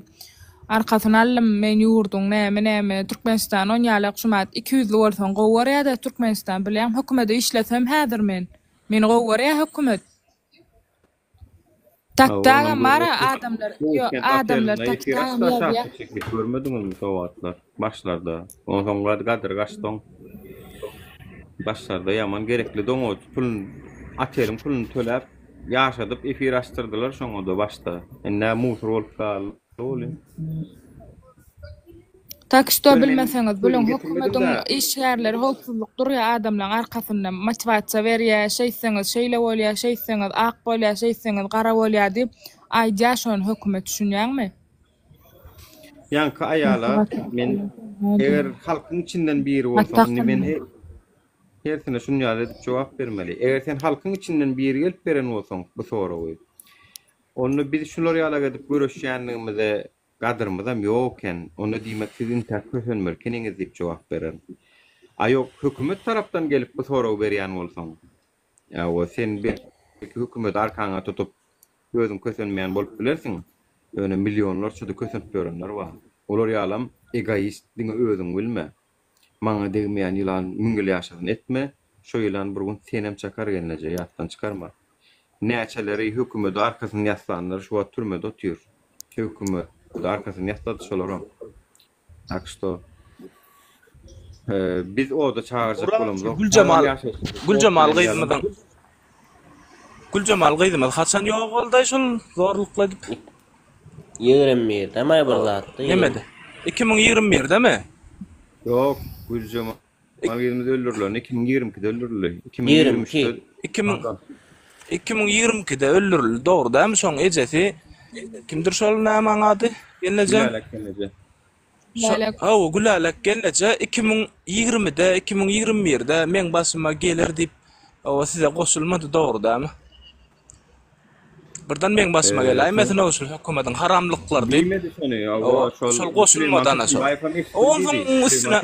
arkasyna alym, men ýurdum näme Türkmenistan on ýalyk şumat 200 bolsaň gowar da Türkmenistan bilýän hökümeti işlesem häzir men gowar hökümet. Taktaga mara adamlar taktaga görmedingmi sowatlar başlarda. Onsoňra gadyr gaçdyň. Başlarda yaman gerekli doňoz pulun pulunu töläp ýaşadyp efir açtyrdylar şoňa da başda. Näme musur bolup galdy. Taksto bilmeseňiz bulan hökümetiň iş ýerleri howpsuzlyk durýar adamlaryň arkasynda motivasiýa berýär, şeýseňiz şeýle bolýar, şeýseňiz ak bolýar, şeýseňiz gara bolýar diýip aýdýar şonu hökümet düşünýärmi? Ýanky aýala men eger halkyň içinden biri bolsaň men hersine şunu ýaly jogap bermeli. Eger sen halkyň içinden biri gelip beren bolsaň bu sorawy. Onu biz şular ýala edip görüşýänligimizde gadyrmydam ýokken, onu diýmek sizin täkösenmer keniňiz diýip jogap beren. Aýok hökümet tarapdan gelip bu sorawy berýän bolsaň. Ýa sen bir hökümet arkaňa tutup gözüň kösenmeýän bolup bilersiň. Öňe milyonlarça da kösenip berenler bar. Olar ýalam egoist diňe özüň bilme. Maňa degmeýän ýylan müňgül ýaşadyn etme, şo ýylan bir gün senem çakar gelneje ýatdan çykarma. Näçeleri hökümet arkasyny ýaslanlar şu türmede otýur. Hökümet arkasyny ýaslady şolaram. Aksto biz oda çağırjak bolamyz. Gülcemal gyzmyň haçan ýok boldy şol zorlukladyp. 21-de mi bir zatdy? Nemedi? 2021-de mi? Yok, Gülcemal gyzmyz öldürilýär. 2022-de öldürilýär. 2022-de öldürildi, dogry da, şoň ejesi kimdir şol näme ady? Gelneje. Gülalak gelneje 2020-de, 2021-de men başyma gelir diýip o size goşulmady, dogry da mı? Birden men başyma geldi. Aýmasyna şol hökümetiň haramlyklary diýip. Şol goşulmady ana şol. Onuň üstüne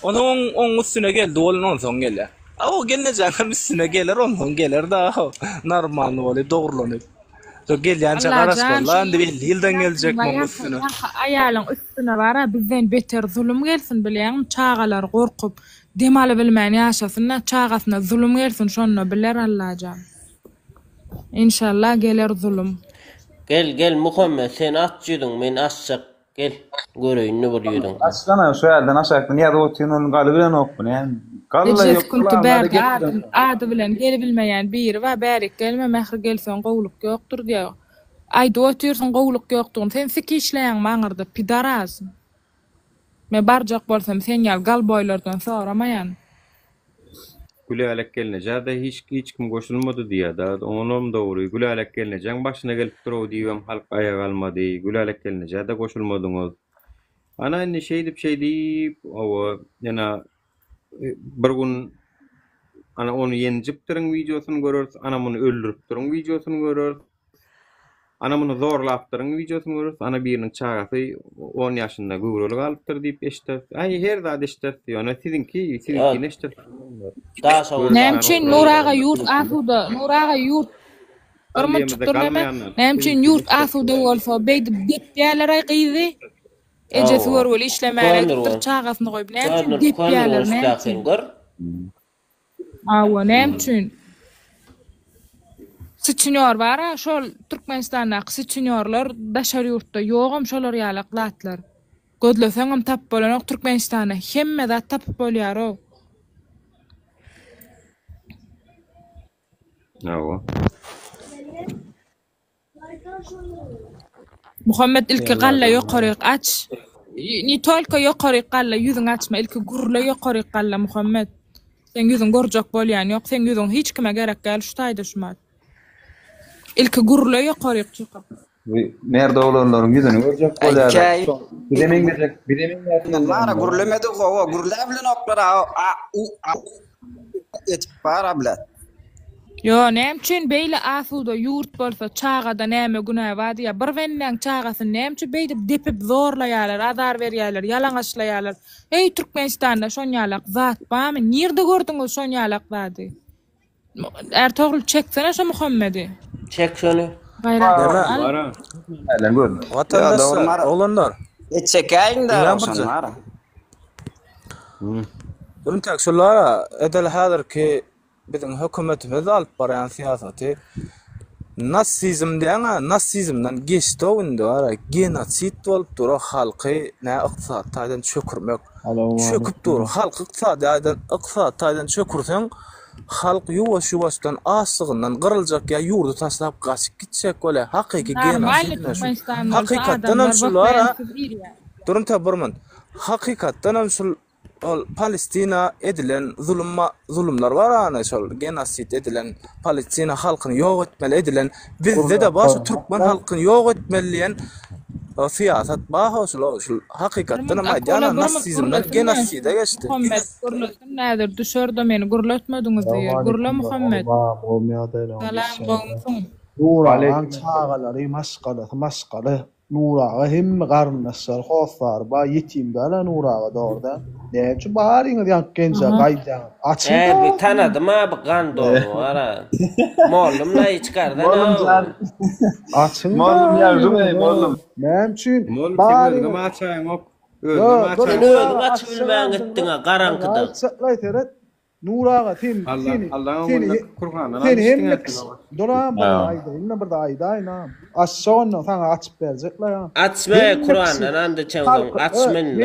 Onun üstüne geldi, onun son gelir. O gelnejäň üstüne gelir, onun gelir da normal bolup dogrulanıp. So gelýän çagaras bollar, indi 50 ýyldan geljek onun üstüne. Aýalyň üstüne bara bizden beter zulüm gelsin bilýän, çagalar gorkup demaly bilmän ýaşasynlar, çagasyna zulüm gelsin şonu biler Allah'a. İnşallah gelir zulüm. Gel Muhammed sen açjydyň, men açjak. Gel, göreýin ne bolýardyň. Açlana şu ýerden aşakdan ýa-da otýan galy bilen okun. Ýani galy ady bilen geli bilmeýän biri we bärik gelme, mähri gelsen gowluk ýokdur diýär. ayda otursun gowluk ýokdugyny sen siki işleýän maňyrda pidaraz. Men barjak bolsam sen ýal gal boýlardan soramaýan. Gülälek gelinejä-de hiç kim goşulmady diýär-de. Onuň dogry gülälek gelinejäň başyna gelip duruw diýem halk aýa galmady. Gülälek gelinejä-de goşulmadyňyz. Ana indi şey diýip owa ýana bir gün ana onu yenjip duran videosyny görürüz, ana muny öldürüp duran videosyny görürüz. Ana muny zorlap duran videosyny görürüz. Ana biriniň çagasy 10 ýaşynda göwrülük alypdyr diýip eşitdir. Ay her zat eşitdir. Ýöne sizinki neşdir. Nämçin Nuraga ýurt asuda, Nuraga ýurt Nämçin ýurt asuda bolsa beýdip depdiýärler aýgyzy. Ece suwar bol işlemäle bir çagasyny goýup nämçin depdiýärler nämçin. Awa nämçin. Sıçınyor var ha, şol Türkmenistan'da sıçınyorlar daşar yurtta yoğum şolar ýalak latlar. Gözleseňem tap bolanok Türkmenistan'da hemme zat tap bolýar o. Awa. Muhammed ilki galla ýokaryk aç. Ni tolka ýokaryk galla ýüzüň açma ilki gurla ýokaryk galla Muhammed. Sen ýüzüň gorjak bolýan ýok, sen ýüzüň hiç kime gerek gäl şu taýda şumat. İlki gurla ýokaryk çykyp. Nerede olanlaryň ýüzüni görjek bolýar. Bidemin mara gurlemedi gowa gurlap bilen oklara para bilen. Yo, nämçin beýle asuda ýurt bolsa çagada näme günä bady ya bir wenden çagasy nämçe beýdip depip zorlaýarlar, azar berýärler, ýalaňaçlaýarlar. Ey Türkmenistanda şon ýalak zat bamy nirde gördüňiz şon ýalak bady? Ertogul çeksene şu Muhammedi. Çek şonu. Bara. Elen gördüm. Vatandaşlar, olanlar. Çekäýin da şonlara. Durun tek şolara edel hadir ki bizim hökümetimiz alyp barýan siýasaty nasizm diýen nasizmden geçdi indi ara genosit bolup dur halky nä ykdysadydan çökürmek. Çöküp dur halk ykdysadydan çökürseň halk ýuwaş-ýuwaşdan asygyňdan gyryljak ýa ýurdu taşlap gaçyp gitjek bolýar. Hakyky genosit. Hakykatdan hem şulara durun taburman. Hakykatdan hem şul Palestina edilen zulümler var ana şol genosit edilen Palestina halkyny ýok etmeli edilen bizde de başy Türkmen halkyny ýok etmeliýen siýasat baha şol hakykatdan ama ýana nasizmden genoside geçdi. Muhammed gurlatyn nädir düşerde meni gurlatmadyňyz diýer. Gurla Muhammed. Salam gowmsun. Nuraň çagalary maşgala Nuraga hem garnaşlar hoslar ba yetim bala Nuraga dogda. Näçe baryňyz ýankençe gaýdan açyp. Bir tanadım ha bu gan dolu ara. Mollum näme çykardan? Açyň. Mollum ýardım ey mollum. Nämçin baryňyz maçaýyň ok. Özüm açyp bilmän gitdiň garankyda. Çaklaýteret. Nuraga sen Kur'an'dan Duran ayda inna bir ayda ina aşşonna sana açıp berjekler ya. Açma Kur'an'dan anda çawdan açmyn.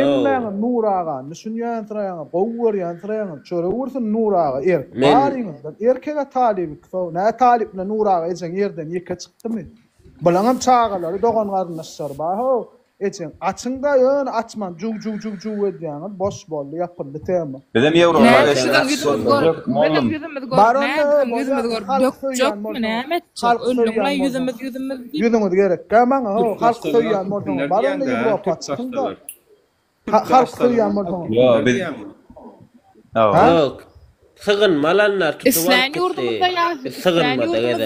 Nuraga düşünýän traýan, gowur ýan çöre ursun Nuraga baryňyzdan erkege talip nä talipne Nuraga ejen ýerden ýeke çykdymy? Bulaňam çagalary dogan garnaşlar baho ejen açyňda ýön açman jug edýän boş boldy ýapyldy tema. Bizim ýewrolar eşitler. Yüzümüz gerek. Gaman o halk soýan bolsaň, baron Ýewropa çykynda. Halk soýan bolsaň. Yo, biz. Yok. Sığınmalanlar tutup İslen yurdumuzda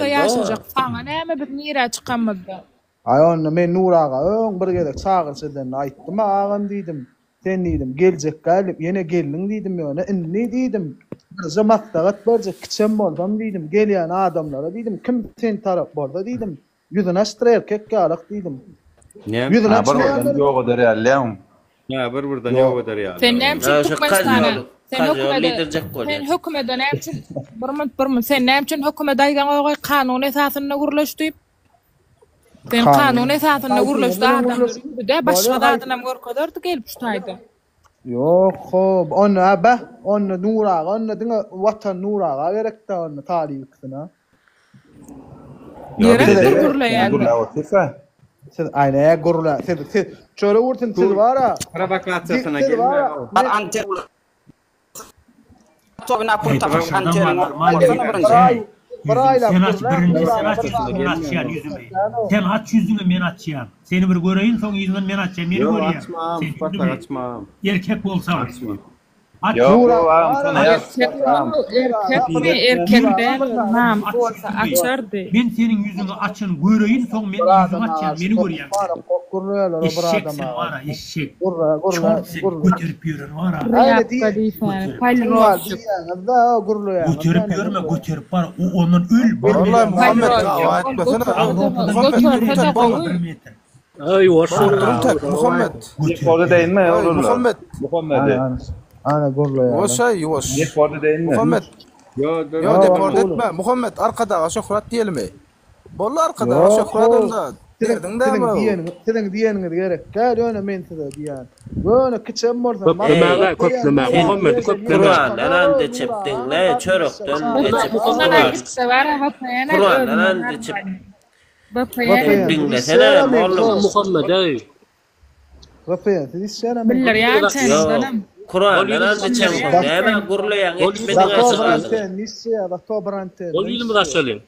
ýaşajak. Saňa näme bir nira çykanmazda. Aýon men Nuraga öň bir gerek çağırsadan aýtdym, agam diýdim. Sen diýdim, geljek gelip ýene geldiň diýdim ýöne inni diýdim. Bir zamatda gatbarjak kiçem boldum diýdim. Gelýän adamlara diýdim, kim sen tarap bolda diýdim. Ýüzüne aştyrar kek galak diýdim. Ýüzüne aştyrar ýok derýärleň. Ya birden ýok derýär. Sen nämçe Türkmenistana sen hökümede nämçe bir sen nämçe hökümede aýdan goýy kanun esasyna gurlaşdyp sen kanun esasyna gurlaşdy de başga adamlar gorkadardy gelip şutaýdy. Yok hop onu Nuraga onu diňe watan Nuraga gerekde onu talipsina. Direkt gurlayan. Siz aynaya gurla. Siz şöyle vurtun siz var ha. Provokasyasına Siz gelme. var ha. Bar anter. Tobina purta anter. Sen aç birinci sen aç ben açıyan yüzümü. Sen aç yüzünü men açıyan. Seni bir göreyim son yüzünden men açayım. Beni göreyim. Açmam. Açmam. Erkek olsam. Erkek değil. Nam olsa açardı. Ben senin yüzünü açın göreyim son men yüzümü açayım. Beni göreyim. Eşeksin var ha eşek. Çok seni götürüp yürür var ha. Götürüp yürüme götürüp var. O onun öl. Vallahi Muhammed kavayet Ay Muhammed. Orada değil mi? Muhammed. Muhammed. Ana gurla ya. O şey yoş. Orada değil mi? Muhammed. Yo deport etme. Muhammed arkada şöhret diyelim mi? Vallahi arkada şöhret da. Derdin de mi? Senin diyenine gerek. Gel öyle men size diyen. Böyle kiçem orada. Köpleme. Muhammed köpleme. Kur'an anan çeptin ne çöröktön geçip Kur'an anan çep. Köptin desene oğlum Muhammed ey. Rafiya siz şerem. Bilir ya sen. Kur'an anan çep. Hemen gurlayan etmedin asıl. Nişe da tobranten. Ol yüzümü de söyleyeyim.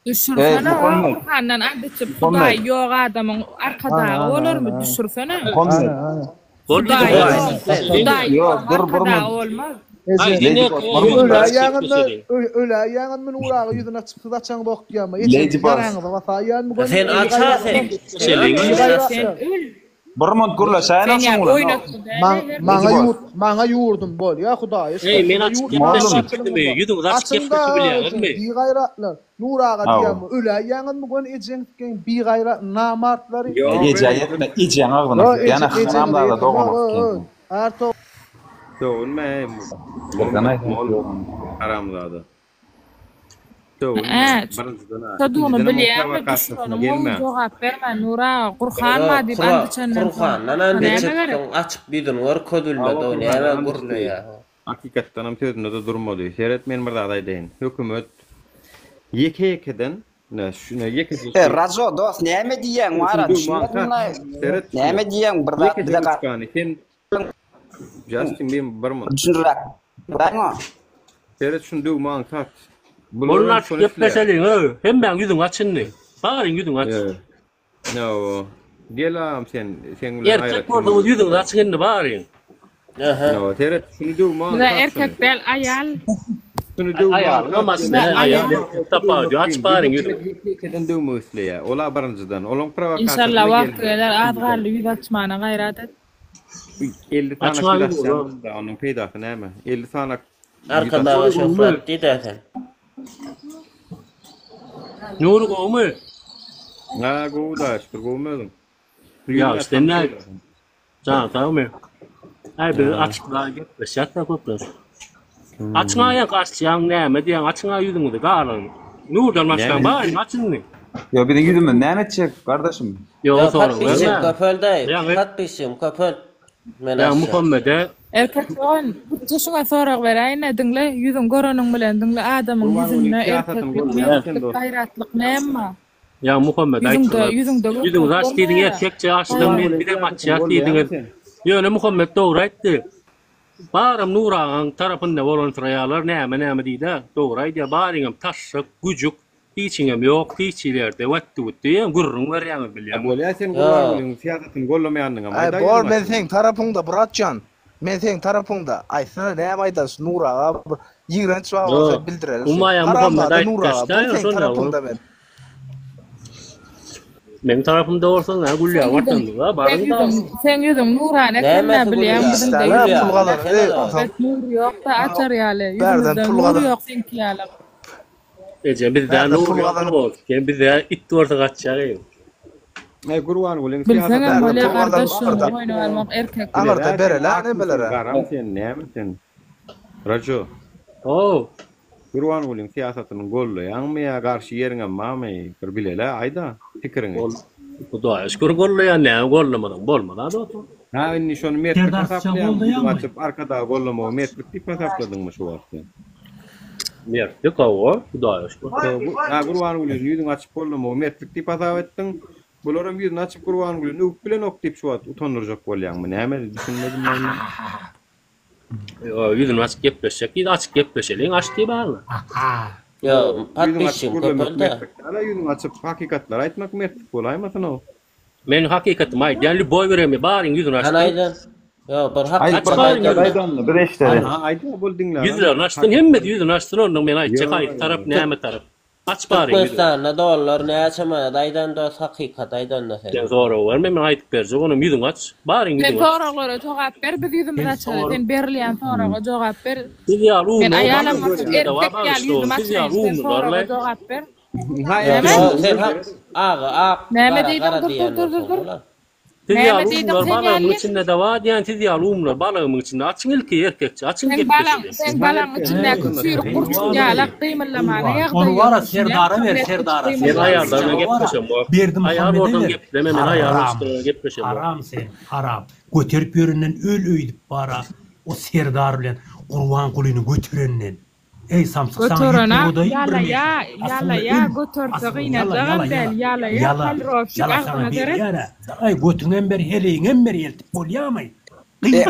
Düşürsene Kur'an'dan adetçi Huday yok adamın arkada olur mu düşürsene? Huday yok arkada olmaz. Öyle ayağının urağı yüzüne çıktı da çan bakıyor ama. Sen açarsın. Burmont gurla sayana Mana yurdum bol ya Huday. Ey men açıp gitmesin. Yudum da açıp gitmesin. Bir gayratlar. Nurağa diyem. Öyle ayağın mı gon ecen bir gayrat namartları. Ecayetme ecen ağına. Yani haramlarda doğmak. Artık Doğulma. Haramlarda. Tadunu bilýärmi düşürüni mol jogap berme Nura Qur'an dip andyçandan. Qur'an nanan geçip açıp bidin var kodulma doni ela gurluya. Hakikatdan hem sözünde de durmadı. Seyretmeyin bir aday deyin. Hükümet yekeden şuna yekesi. Razo dost näme diýen wara näme diýen bir dakika. Justin Bieber barman. Düşünrak. Barma. Seyret şunu dugman tat. Bunlar gepleseling hem ben yüzün açın ne? Bağırın yüzün aç. No. Gelam sen erkek gördüğümüz yüzün açın ne bağırın. No, seyret şunu dugman. Bu erkek del ayal. Şunu dugman. Ayal namaz ne ayal. Tapağı aç bağırın yüzün. Keden dugmusle ya. Ola barıncıdan. Olon provokasyon. İnşallah vakti gelir adgarlı yüz açmana gayret et. 50 tane kilasyon da onun peydafı näme? 50 tane arkada şoför diýersen. Nuru gomu? Ha goda, şur gomedum. Ya işte ne? Tamam mı? Ay bir açıklığa gitmiş, yatta koplar. Açığa karşıyan näme diýen açığa yüzüňde garyn. Nurdan başkan bar, açın ne? Ya bir de yüzüme ne edecek kardeşim? Yo sonra. Köpölde, katpişim, köpöl. Ya Muhammed'e erkek on tutuşuna sorak berayna dinle yüzün görünün bilen dinle adamın yüzüne erkeklik gayratlyk näme? Ya Muhammed yüzüň raş diýdiň erkekçe açdym men bir de maçya diýdiň. Ýöne Muhammed dogry aýtdy. Barym Nuraň tarapynda volontraýalar näme diýdi. Dogry aýdy baryňam taşyk, güjük hiçiňem ýok, hiçilerde watdy gurrun berýär bilýär. Bolýa sen gurrun fiýatyn gollamaýandyň ama. Ay bol men seň tarapyňda Muratjan. Men seň tarapyňda aýsana näme aýdas Nuraga ýigrenç wagt bildireler. Umaya Muhammed aýtdy. Men tarafımda olsan ne gülüyor vatandı da barında. Sen yüzüm Nurane ne bileyim bizim de yok. Nur yok da açar yale. Yüzümüzde nur yok senki yale. Ece bir de nur yok. Kim bir de it orta kaçacak. Ne Kur'an golün fiyatı böyle kardeşim oynamak erkek. Amarda berela ne belere. Garam sen ne misin? Rajo. Oh. Kur'an golün fiyatının golü yanmaya karşı yerine mame birbirle ayda fikrin. Bu da şükür golü ya ne gollamadan bolmadan da. Ha inni şonu metrik hesaplayan açıp arkada gollama metrik tip hesapladın mı şu vakti? Mertlik o, Hudaý aşkına. Ha Gurban Gülüň ýüzüň açyp bolmamy, mertlik diýip atap etdiň. Bularam ýüzüni açyp Gurban Gülüň öp bilen ok diýip şu wagt utanyrjak bolýarmy? Näme düşünmedim men. Ýüzüni açyp gepleşjek, ýa açyp gepleşeliň, aç diýip barmy? Ya, patbyşim köpelde. Ala ýüzüni açyp hakykatlar aýtmak mertlik bolaýmy sana? Men hakykatym aýdýan boy beremi, baryň ýüzüni açyp. Anaydan. Ya, bir Aydan bir eşleri. Ha, aýdyň bol diňler. Ýüzlerini açdın, hemmet ýüzüni açdın, ondan men aýtjak aýdy tarap, näme tarap. Aç baryň ýüzüni. Türkmenistan dollar näçe aýdan da hakykat aýdan da. Sen zora wer, men aýdyp berjek, onu ýüzüni aç, baryň Sen ýüzüni aç. soralara jogap ber, biz ýüzümizi açalım. Sen berilýän soraga jogap ber. Men aýalam erkek ýaly ýüzümi açaýyn. Soraga jogap ber. Sen ağa näme diýdim? Dur. Tizyal umlar balağımın içinde de var diyen tizyal umlar balağımın içinde açın ilki erkekçi açın gepleşelim. Sen balağın içindeki suyruq kurçun yalak kıyımlamana yağda. Onu var serdara ver serdara. Ben ayarlarına gepleşem bu. Berdim ayar oradan gepleme men ayarın üstüne gepleşem bu. Haram sen haram. Göterip yöründen öydüp bara o serdar bilen Gurban Gulyny götürenden. Ey samsyk sana ýetdi Yala ya götürse gyna dagan del yala halroşyk aklına gere. Ay götüňen beri heleýiňen beri eltip bolýarmy?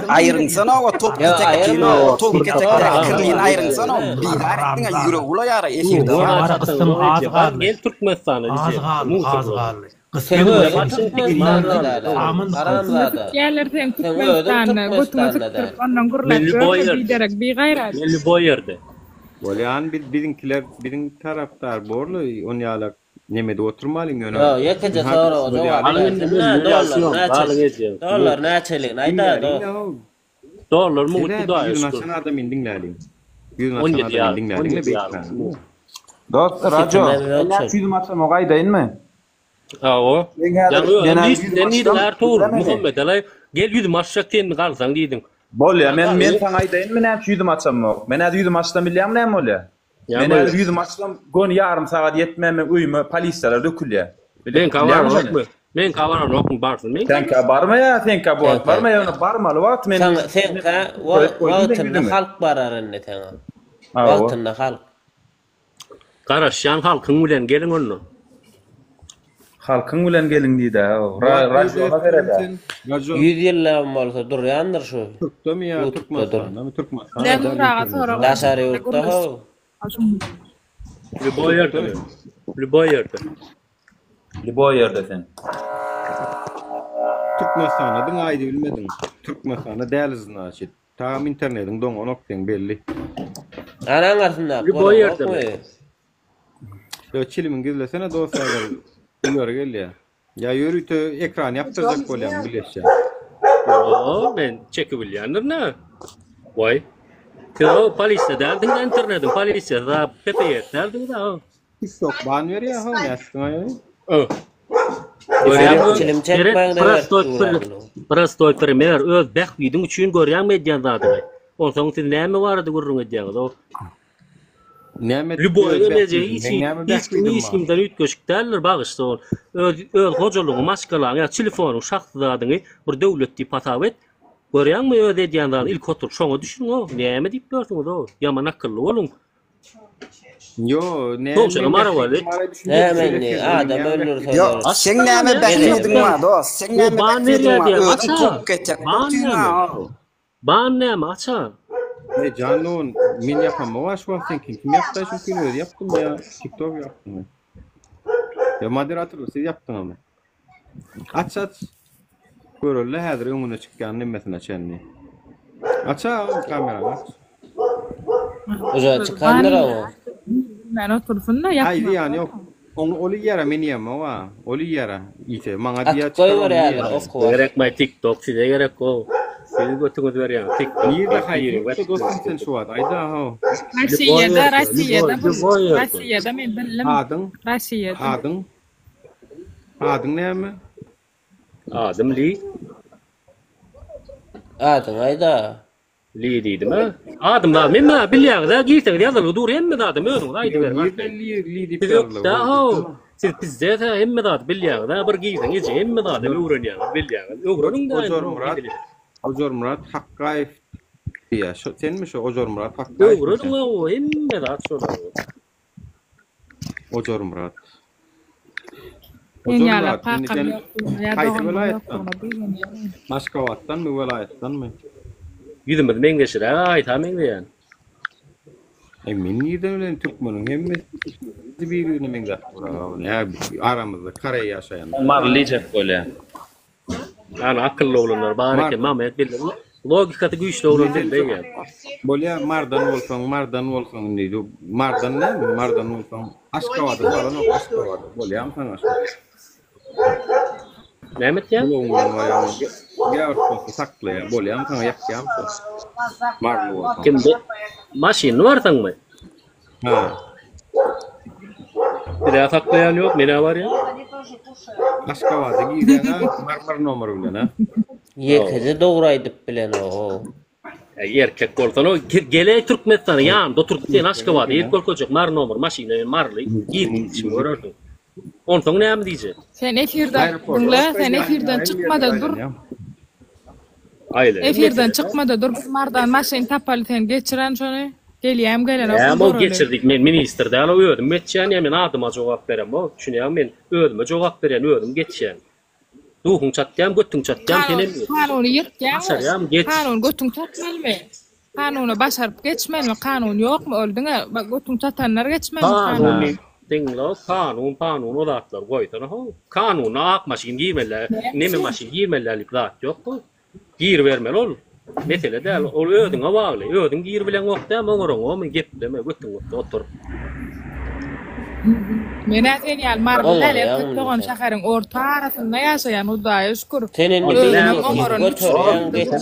Ayrınsana o top ketek o top ketek kirliğin ayrınsana biharetine yürü ula yara efirde var kıstım ağız gel Türkmenistan'a Gelirsen Türkmenistan'a götüňe sıktırıp ondan gurulap giderek bir gayret. Belli boy yerde. Bolýan biziňkiler biziň taraptar borlu on ýalak nemede oturmalyň ýöne. Ya ýekeje sonra o jogap. Dollar näçelik aýda Dollar mu Hudaý aşkına. Ýüzüň adam indiňläliň. Ýüzüň adam indiňläliň bekler. Dost rajo. Ýüzüm açam gaýdaýynmy? Ha o. Ýani Ertuğrul Muhammed Alay gel ýüzüm açsak tendi galsaň diýdiň. Bolýar, men saňa aýdaýynmy näçe ýüzüm açam? Men häzir ýüzüm açsam bilýärmi näme bolýar? Men häzir ýüzüm açsam gon ýarym sagat ýetmeme uýmy polisiýalar dökülýär. Ben kawaranokmy? Men kawaranokmy barsyn. Sen ka barma ya, sen ka barma ya, onu barmaly wagt men. Sen ka wagtynda halk bararynda teňa. Wagtynda halk. Garaşýan halkyň bilen geliň onu. Halkyň bilen geliň diýdi. Rajoga berede. 100 ýyllar bolsa durýandyr şu. Türkdemi ya, Türkmenistan, Türkmenistan. Ne nuraga sonra. Daşary ýurtda ho. Liboy yerde sen. Türkmenistan'a da aýdy bilmediň. Türkmenistan'a dälizini açyp. Tam internetiň doňa noktaň belli. Anaň arasynda. Liboy yerde. Yo çilimin gizlesene dostlar. Ýöre gelýär. Ya ýörüte ekran ýapdyrjak bolýan bileşýär. Yo, men çekip bilýändir ne? Vay. Yo, polisiýa derdiň internetin polisiýa da PPS derdiň da. Yok, ban berýär ha, näçe? Çilim çekmäň de. Prostoy primer öz bähbidiň üçin görýän medýan zady. Onsoň siz näme barady gurrun edýäňiz o? Näme? Liboy ömece hiç kimden ütköşükdärler bagışdy ol. Öz hojalygy maskalaryň ya telefonu şahszadyny bir döwlet diýip atap et. Görýänmi öz edýän zady ilk otur şoňa düşün o. Näme diýip bersiňiz o? Yaman akylly boluň. Yo, adam ölür. Yo, sen näme bähmedin wa dost? Sen näme bähmedin wa? Çok ketek. Ban näme aça? Canlon min yapamam. Waş sen kim yaptı şu filmi yaptım ya. TikTok yaptım. Ya moderatör siz yaptın ama. Aç. Görülle häzir öňüne çykýan nemesine çenni. Aça kamera aç. Oja çıkanlar o. Men otursun da yapma. Haydi yani yok. Onu oli yara meni yama wa. Oli yara. Ite maňa diýa çıkan. Gerek mi TikTok size gerek o. Siz götüňiz berýär. TikTok. Ýerde haýyr. Dostum sen şu wagt. Aýda ha. Rossiýada men bildim. Rossiýada. Adyň näme? Adım Li. Adyň aýda. Li diýdim ha. Adım da men bilýär da giýsek ýazyl dur hemme da adam özüň aýdy ber. Li diýip ýazdylar. Da ho. Siz bizde de hemme da bilýär da bir giýsek ýeje hemme da öwrenýär bilýär. Öwreniň da. Hojor Murat Haqqaýew Ya sen mi şu Ojor Murat? Doğru o hemme de şolar. Ojor Murat. En yala pakam yok. Ya Kaysi doğum velayettan? Maşkavattan mı velayettan mı? Gidemedim men geçir. Ay tamam diyen. Men yiden ölen Türkmen'in hemme birine men de. Ya aramızda kare yaşayan. Marlayacak böyle. Yani akıllı olanlar bari ki Mehmet bilir. Logikatı güçlü olan değil ya. Bolya mardan olsan neydi? Mardan ne? Mardan olsan Aşkavadı falan o Aşkavadı. Bolya mı sana? Mehmet ya? Bulungan ayağını gavursun saklı ya. Bolya mı sana yakacağım? Marlı olsan. Kimde? Maşin varsan mı? Ha. Bir daha saklayan yok. Ne var ya? Aşkavadı giydiğine marmar numara bilen ha. Yekede doğraydıp bilen o. Erkek olsan o gele Türkmenistan'a yanında Türk'ten aşkı var. Yer korkacak mar numara maşinle marlı. Giydim şimdi görürsün. On sonra ne mi diyecek? Sen efirden çıkmadan dur. Aile. Efirden çıkmadan dur. Mardan maşin tapalı sen geçiren şunu. Geliyem gelen. Ama geçirdik men ministerde ala ödüm geçen ya men adıma cevap verem o. Düşünüyorum men ödüme cevap veren ödüm geçen. Duhun çatacağım, götün çatacağım tenem. Kanunu yırtacağım. Kanun götün çatmalı mı? Kanunu başarıp geçmeli mi? Kanun yok mu? Öldün ya. Bak götün çatanlar geçmeli mi? Kanun dinlo kanun odatlar koytana ho. Kanun ak maşin giymeler, neme maşin giymelerlik zat yok mu? Gir vermeli ol. Mesele değil, ol ödüne bağlı. Ödün gir bilen yok da mağırın o mu gep deme götün otur. Mena sen yal marlale tuttuğun şaharın orta arasında yaşayan Hudaya şükür. Senin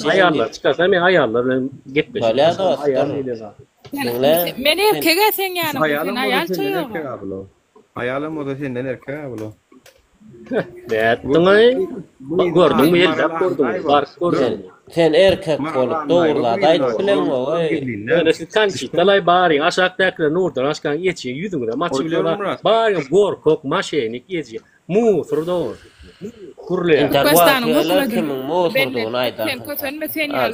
ayarlar çıkarsa men ayarlar gitmiş. Men erkege sen yani sen ayal çayıyor. Ayalım o da senden erkek ablo. Bettungay. Gördün mü yerde gördün. Var gördün. Sen erkek olup doğruladı ayıp bilen o. Yani siz kanki talay bari aşağıdakiler nurdan aşkan geçiyor yüzümde maçı biliyorlar. Bari gorkok maşenik geçiyor. Muğtur doğru. Kurluya. Intervasyonlar kimin muğturduğunu aydan. Sen kötün sen yal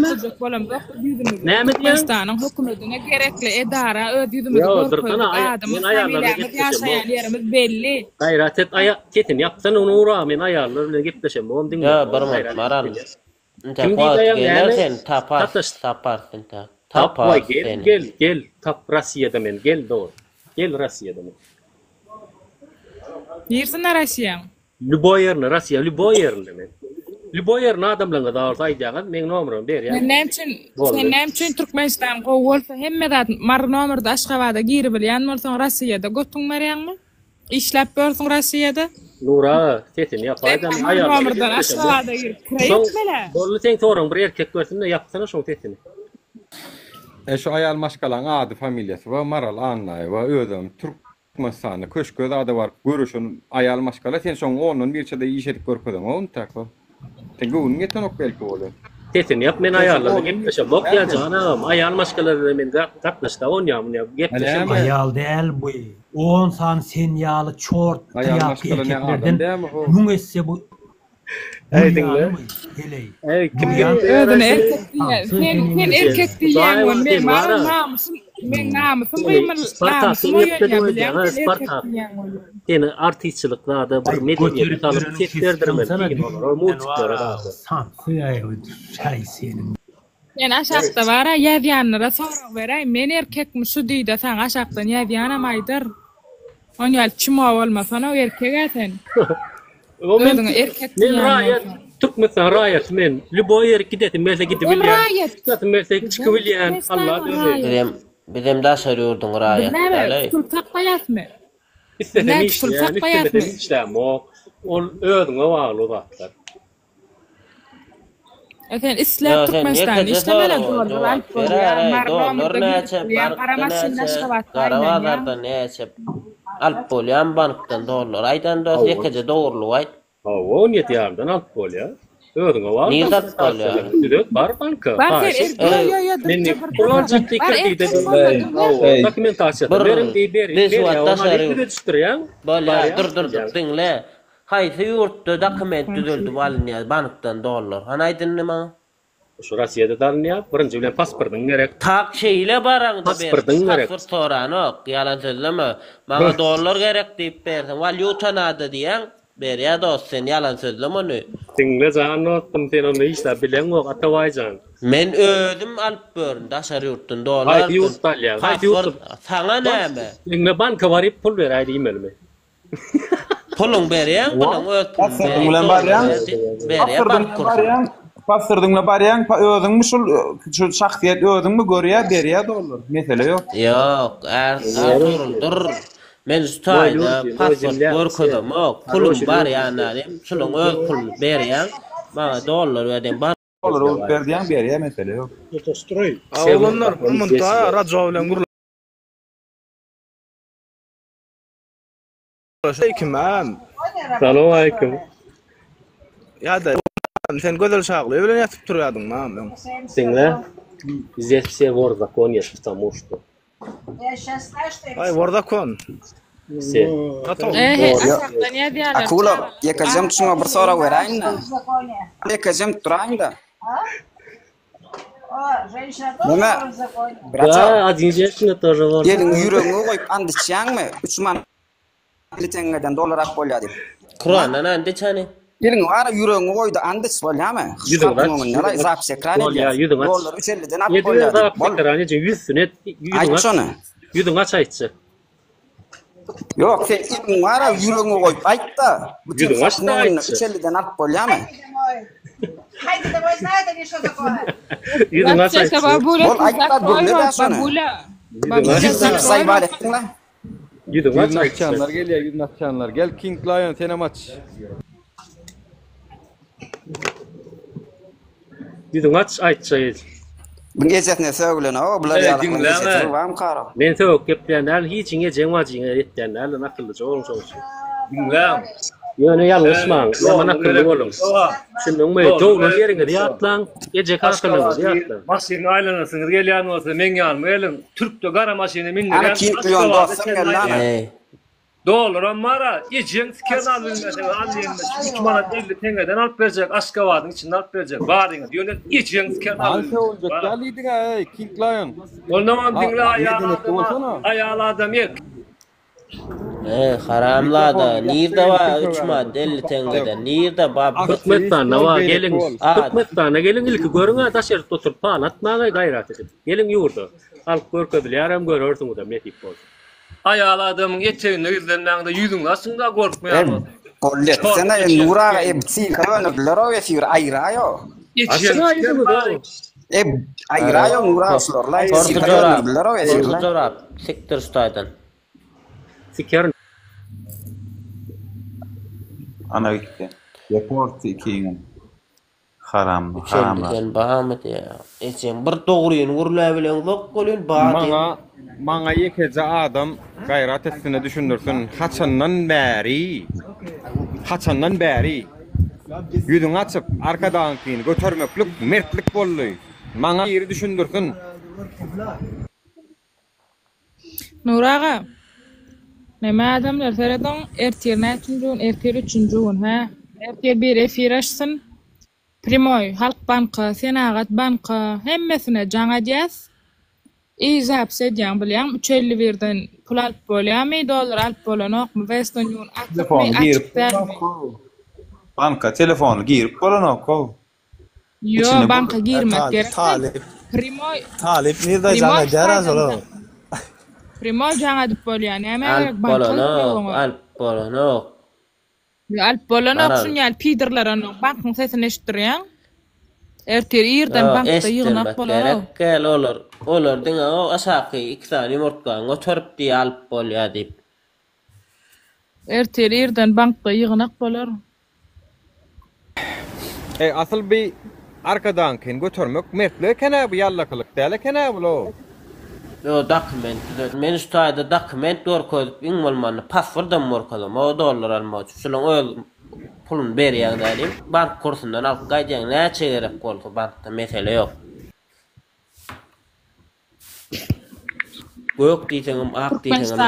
ortacak bolam yok yüzümde. Pakistan'ın hükümetine gerekli idara ödüdümüz gorkok adamın familiyamız yaşayan yerimiz belli. Gayret et ketin yapsan onu uğra men ayarlarla gitleşem on dinle. Ya barmak maran. Kim diyeceğim taparsın ta. Tapar gel tap Rusya'da men gel doğru. Gel Rusya'da men. Yersin Rusya. Любой yerine Rusya, любой yerine men. Любой yerine adamlarına da orta aydagan men numaramı ber ya. Sen nemçin Türkmenistan qowolsa hemmedat mar numarda Aşgabatda giri bilýän bolsaň Rusya'da götüň berýärmi? İşläp bersiň Rusya'da. Nura, setin yapaydam ayar. Numardan Aşgabatda gir. Kireytmele. Bolly sen torun bir erkek görsin de yapsana şo setini. Şu ayal maşkalan adı familyası var, maral anlay var, ödüm Türkmenistan'da köşközde adı var, görüşün ayal maşkala, sen şoň onun bir çada işedip görködüm, onu takı. Sen göğünün geten ok belki olu. Setini yap, men ayarladım, gepleşem, bok ya canım, ayal maşkaları men katlaşda oynayamın ya, gepleşem. Ayal değil bu, 10 san sen yağlı çort, kıyak erkeklerden, nun etse bu, Ey dinle. Ey kim ödün erkek diye. Sen erkek diyen men namusum namusum oynuyor. Seni artistçılıklarda bir medeniyet alıp tepkilerdirmen. O mutluluklara da. Yani aşağıda var ya yazyanlara sorak veray. Men erkekmi şu deyde sen aşağıdan yazyanamaýdyr. Onyal çimo olmasana o erkek eten. Men raýat Türkmenistan raýat men любой yer gidetim melse gidip bilýän. Zaten melse çıkıp bilýän Allah bilir. Bizim de soruyordu raýat. Ne tutup takayatmy? İstediğin işlem o ödüne bağlı zatlar. Efendim İslam Türkmenistan işlemele doğru ne açıp Karavalardan ne açıp Alp bolyan banktan dolar aydan da yekece doğrulu ay. O niyet yardan alp bol ya. Ödüne bağlı. Niye alp bol ya? Var banka. Men project kredide dokumentasyon verin diýip dur dinle. Haýsy ýurtda dokument düzeldi alınýar bankdan dolar. Hanaýdyn nima? Şu Rossiyada dalınýar, birinji bilen pasportyň gerek. Tak şeyle baraňda Pasportyň gerek. Pasport soranok, ýalan sözleme. Maňa dollar gerek diýip bersen, valyuta nada diýen, berýär dost sen ýalan sözleme onu. Dinle zanotdum sen onu işler bilen ok Atawaýjan. Men özüm alyp bördüm daşary ýurtdan dollar. Haýdy ýurtdalýar, haýdy ýurt. Saňa näme? Dinle banka baryp pul beräýdi diýmelmi? Pulun berýän, pulun öz pulun. Pasportyň bilen barýan. Berýär bank kursu. Pasportyňla barýan, özüňmi şol şahsiýet özüňmi görýär, berýär dollar. Mesele ýok. Ýok, dur. Men ustaýda pasport görkezem, pulum bar ýa-ni, şolun öz pulun berýän, maňa dollar berýän. Dollar olup berýän, berýär mesele ýok. Otostroy. Oğlanlar umunda radyo bilen gurulýar. Aleyküm. Salam alaykum. Ya da sen gözel şagly bilen ýatyp turýardyň men. Dinle. Здесь все вор закон есть, потому что. Ay orada kon. Все. Akulo, yakazam şuna bir sorak berayinmi? Yakazam turayinda. Nima? Да, один женщина тоже вор. Gelin yüreğini koyup andıçaňmy? 3 man litengeden dolar ak bolýar dip. Kur'an'dan andıçany. Gelin ara yüreğini koydu andıç bolýarmy? Yüzüň aç. Nara zap sekran Bolýar, yüzüň aç. dolar 350'den ak 7 bolýar zap dip. Bol. sekran için 100 sünet. Ayt şonu. Yüzüň aç aýtçy. Yok sen ilin ara yüreğini koyup ayt da. Yüzüň aç da aýtçy. 350'den ak bolýarmy? Хайди, давай знаете ли, что такое? Yüzüň aç aýtçy. Bol ayt da dur ne der şonu? Yüzüň saýbar etdiň la. Yüzüň aç aýtçy. Nakçanlar gelýär, yüz nakçanlar. Gel King Lion sene maç. Yüzüň aç aýtçy. Bu gezetine sögülen o bular Evet, ýalakman dinleme. gezetler wam kara. Men söwüp geplenler hiç inge jeňwa jiňe etdenler nakyllyca olun soňç. Dinlem. Ýöne ýalňyşmaň, ýaman akylly bolun. Şundan me dogry ýeriňe diýatlaň, gece kalkynyň diýatlaň. Maşyny aýlanasyňyz gelýän bolsa men ýalmy elin Türkde gara maşyny mindiren. Ana kim milyon dostum gelýän. Dolar mara, ýejeň skenan bilmeden alýandy. 3 manat 50 tengeden alyp berjek, aşgabatyň içinde alyp berjek. Baryňyz ýöne ýejeň skenan. Alsa olacak. Gelýdiň ey King Lion. Ondan dinle aýaly adam ýek. Haramlada, nirde var 3 manat 50 tengeden, nirde bab. Türkmenistana wa gelin. Türkmenistana gelin ilki görüňä taşeryp oturup pan atmagy gaýrat edip. Gelin ýurda. Alyp görkezilýärem görürsüň da metip bolsa. Aýaly adamyň etçeginde ýüzlerinden ýüzüň aşynda gorkmaýar. Kollet sene nuraga ebsi kana blaro ve figür ayrayo. Ayrayo nuraga slorla blaro ve figür. Korkuzorap, sektor ustaydan. Siker. Ana gitti. Report 2'nin. Haram. Sen bahamet ya. Sen bir dogryny gurula bilen zok bolun baty. Maňa ýekeje adam gaýrat etdiňe düşündirsin. Haçandan bäri. Ýüzüň açyp arkadan kiň götermeklik mertlik boldy. Maňa ýeri düşündirsin. Nuraga. Näme adamlar seradan ertir näçin ertir üçüncüň ha. Ertir bir efir açsyn. Primoy, Halk Banka, Senagat Banka hemmesine jaňa diýäs. İzap sedýän bilýän 350 birden pul alyp bolýarmy, dollar alyp bolanokmy, Western Union Banka telefonu girip bolanok. Yo, banka girmek gerek. Primoy. Talip nirde jaňa jaraz ol. Primoy jaňa diýip bolýar. Näme gerek Alyp bolanok. Alyp bolanok şuňal piderler onu bankyň sesini eşitdirýän. Ertir ýerden bankda ýygnak bolar. Gel olur. Olur diňe o aşaky 2 tane ýumurtga götürip diýip alyp bolýar diýip. Ertir ýerden bankda ýygnak bolar. Asıl bir arkadan kiň götermek mertlik kene bu ýallakylyk däl kene bu. Yo dokument. Men ustayda dokument görkezip iň bolmany pasportdan morkalama o dollar almak üçin. Şonuň öz pulun berýän diýip bank kursundan alyp gaýdýan näçe gerek bolsa bankda mesele ýok. Gök diýseňim, ak diýseňim.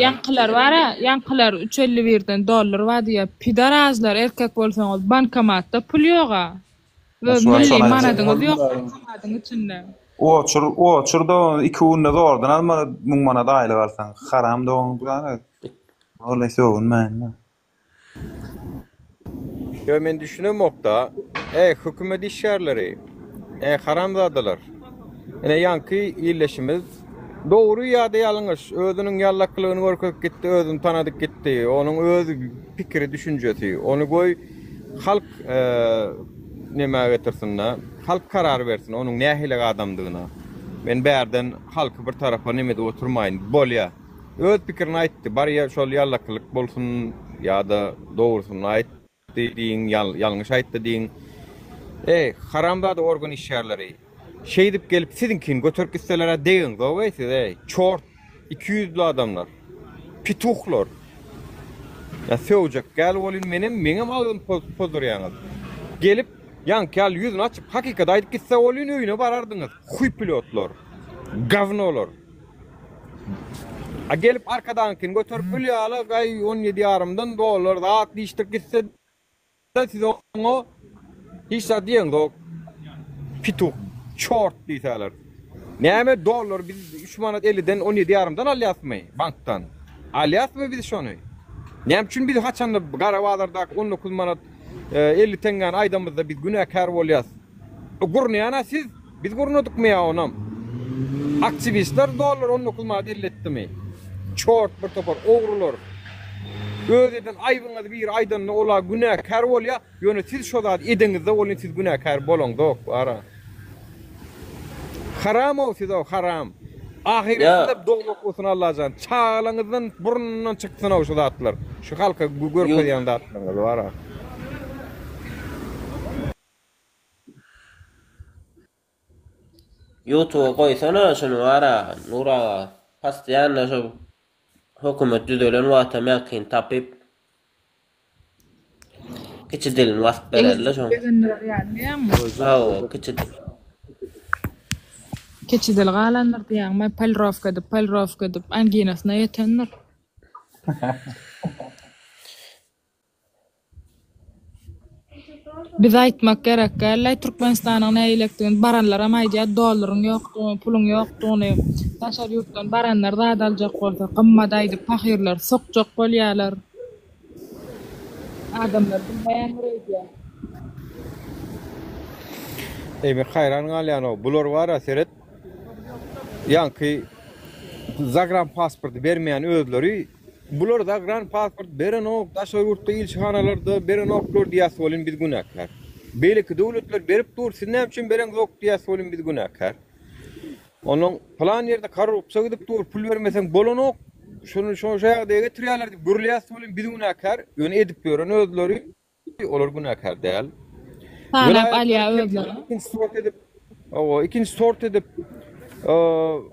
Ýankylar bara, ýankylar 350 birden dollar wady ýa pidarazlar erkek bolsaňyz bankomatda pul ýoga. Milli manadyňyz ýok. Manadyň içinde. O çurda 2 günde zordan alma muň mana daýly galsaň. Haram doň bular. Olay soğun men. Yo men düşünemok da hökümet işgärleri haramzadalar. Ene yankı illeşimiz doğru ýa-da ýalňyş özüniň ýallaklygyny görkezip gitdi, özüni tanadyk gitdi, onuň öz pikiri, düşünjesi. Onu goý halk näme getirsinler, halk karar bersin onuň nähili adamdygyna. Men bärden halky bir tarafa näme de oturmaýyn, bolýa. Öz pikirini aýtdy, barya şol ýallaklyk bolsun ýa-da dogrusyny aýtdy diýin, ýalňyş aýtdy diýin. Haramda da organ işgärleri. Dip gelip sizinkin götürüp gitselere deyin, doğaysiz çort, 200'lü adamlar, pituhlar. Ya söwjek gel bolin menem aldım pozdur ýaňyz. Gelip ýanky al ýüzüni açyp hakykat aýdyp gitse bolin öýüne barardyňyz. Huy pilotlar, gavnolar. A gelip arkadankin götürüp bilýala gaý 17 ýarymdan dolar zat diýişdirip gitse da siz onu hiç diýen dog pituh çort diýseler. Näme dolar biz 3 manat 50'den 17 ýarymdan alýasmy bankdan. Alýasmy biz şonu? Näme üçin biz haçanda garawazlarda 19 manat 50 tengan aýdamyzda biz günäkär bolýas. Gurnaýana siz biz gurnadykmy ýa onam? Aktivistler dolar 19 manat 50 etdimi? Çort bir topar ogrular. Özeden aýbyňyz bir aýdan ola günäkär bolýa, ýöne siz şo zat edeňizde bolýan siz günäkär bolaň dok ara. Haram o siz o haram. Ahirette dogmak olsun Allah'tan. Çağlaňyzdan burnundan çyksyň o şo zatlar. Şu halka görkezýän zatlar bara. YouTube'a koysana şunu ara, Nura pastiyanla şu hökümet düzelen wagta mäkin tapyp kiçi dilin wagt bererler şonu. Kiçi dil galanlar diýär, palrovka dip angiinasyna ýetenler. Biz aýtmak gerek, gäller Türkmenistanyň näýilikdigini baranlara maýdýar, dolaryň ýokdugyny, pulyň ýokdugyny, taşar ýurtdan baranlar zat aljak bolsa, gymmat aýdyp pahirler, sokjak bolýarlar. Adamlar bilmeýän diýär. Men haýran galýan bular bara seret ýanky zagran pasporty bermeýän özleri bular zagran pasport beren ok daşa ýurtda ilçihanalarda beren oklar diýäs bolyn biz günäkär. Beýleki döwletler berip dur, siz näme üçin beren ok diýäs bolyn biz günäkär. Onuň plan ýerde korrupsiýa gidip dur, pul bermeseň bolan ok. Şunu şo ýagdaýa getirýärler diýip gürleýäs bolyn biz günäkär. Ýöne edip beren özleri olar günäkär däl. Tanap alýa özleri. İkinci sort edip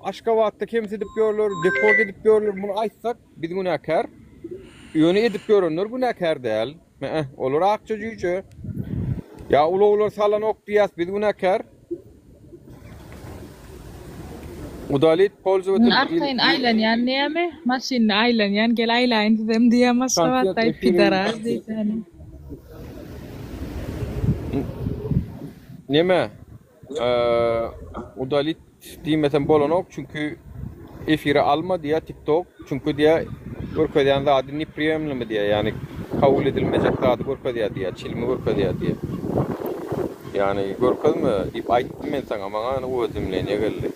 Aşgabatda kemsi edip görler, deport edip görler, bunu aýtsak biz günäkär. Ýöne edip görenler günäkär däl. Olar akça jüýçe. Ya ulaglar salan ok diýäs biz günäkär. Udalit polzowatyp. Arkayn aýlanýan näme? Maşinni aýlanýan, gel aýlaýyn diýem diýemez sawatda pidaraz diýýär. Näme? Udalit diýmesen bolanok çünkü efire alma diýä TikTok çünkü diýä görkezýän zady nipriyemlimi diýä ýani kabul edilmejek zady görkezýär diýä çilmi görkezýär diýä. Ýani görkezmi diýip aýtdym men saňa maňa o özümle geldi.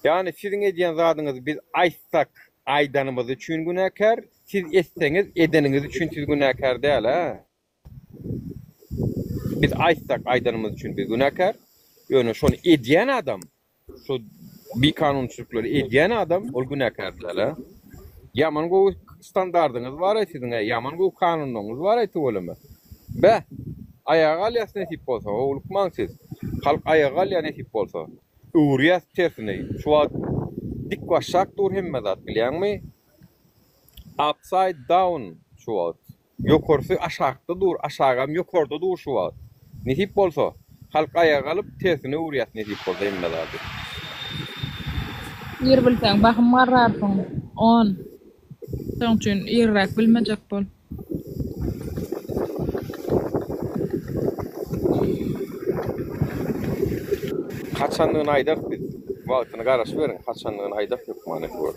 Ýani siziň edýän zadyňyz biz aýtsak aýdanymyz üçin günäkär, siz etseňiz edeniňiz üçin siz günäkär däl ha. Biz aýtsak aýdanymyz üçin biz günäkär. Ýöne şonu edýän adam, şu bir kanunçylykları edýän adam ol günäkärdir ha. Ýaman gowy standardyňyz bar siziň, ýaman gowy kanunyňyz bar aýtyp bolama. Be, ayağa alýas nesip bolsa, olukmaň siz. Halk ayağa alýa nesip bolsa, öwrýäs tersine. Şu wagt dik başak dur hemme zat bilýärmi? Upside down şu wagt. Ýokarsy aşakda dur, aşagam ýokarda dur şu wagt. Nesip bolsa, halk ayağa alyp tersine öwrýäs nesip bolsa hemme zat. Yer bilseň bakym marrarsın. 10. Şoň üçin ýerrak bilmejek bol. Kaçanlığın aydak biz. Vaktini garaş verin. Kaçanlığın aydak yok mani bu.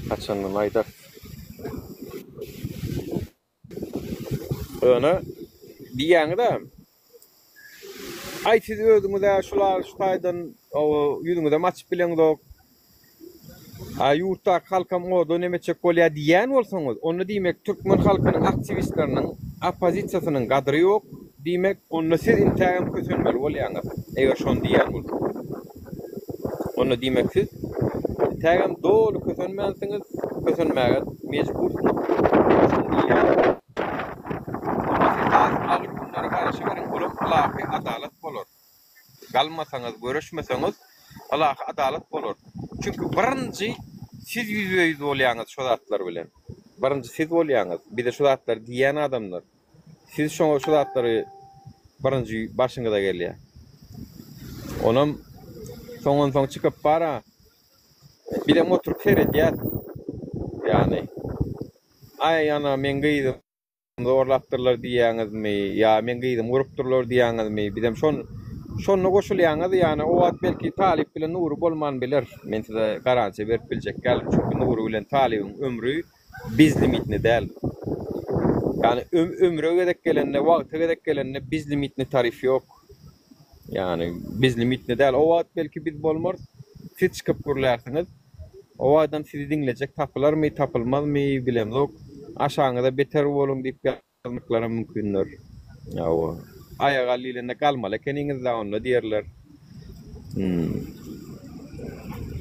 Kaçanlığın aydak. Öne diýäňi de aýt siz özüňize şular şu taýdan ýüzüňize maçyp bileňdok. Ýurtda halkam oda nemeçek bolýar diýän bolsaňyz, onu diýmek türkmen halkynyň aktivistleriniň opozisiýasynyň gadry ýok. Diýmek onu siz intiham kösünmeli bolýaňyz. Eger şonu diýän bolsa. Onu diýmek siz intiham dolu kösünmänsiňiz, kösünmäge mejbursyňyz. Ağırlıklara karşı verin olup Allah'a adalet olur. Kalmasanız, görüşmeseniz Allah'a adalet olur. Çünkü birinci siz %100 olýaňyz şu zatlar bilen. Birinci siz olýaňyz. Bir de şu zatlar diýen adamlar. Siz şu zatlary birinci başyňyza gelýär. Onam soňdan çykyp bara bir de motor keredýär. Yani ay ana men gyýdym zorlaptırlar diýäňizmi ýa men gyýdym urupdurlar diýäňizmi bidem şonu goşulýaňyz ýani o wagt belki Talip bilen Nuru bolman biler. Men size garansiýa berip biljek geldim çünkü Nuru bilen Talip'in ömrü biz limitini däl. Yani ömrü gedek gelende wagty gedek gelende biz limitini tarif ýok. Yani biz limitini däl. O wagt belki biz bolmaz. Siz çykyp görlersiňiz. O wagtdan sizi dinlejek tapylarmy tapylmazmy bilemzok. Aşağıda beter bolun diýip ýazmyklaram mümkindir. Ýa-o aýaga lilende kalmaly keniňiz de onu diýerler.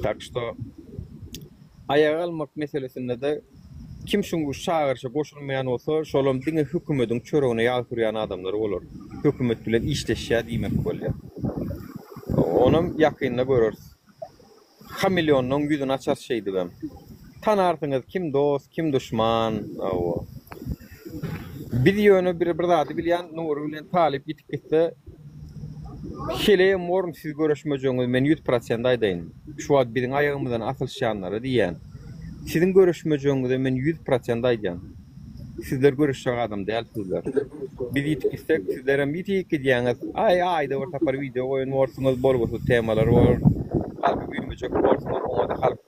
Tak što aýaga almak meselesinde de kim şuňa şagyrşa goşulmaýan bolsa, şolum diňe hökümetiň çöregine ýagyrýan adamlar bolar. Hökümet bilen işleşýär diýmek bolýar. Onum ýakynyna görürüz. Hamilýonyň ýüzüni açar şeýdi ben. Tanarsyňyz kim dost, kim düşman. Bir ýöne bir zady bilýän Nuru bilen Talip gitip gitdi. Şeýle morun siz görüşmejeňiz men 100% aýdaýyn. Şu wagt biziň aýagymyzdan atylşanlary diýen. Sizin görüşmejeňizde men 100% aýdýan. Sizler görüşjek adam dälsizler. Biz gitip gitsek sizlere mitik diýäňiz. Aýda bir tapar video goýun borsuňyz bolgusu temalar bor. Halky bilmejek borsuňyz onda halk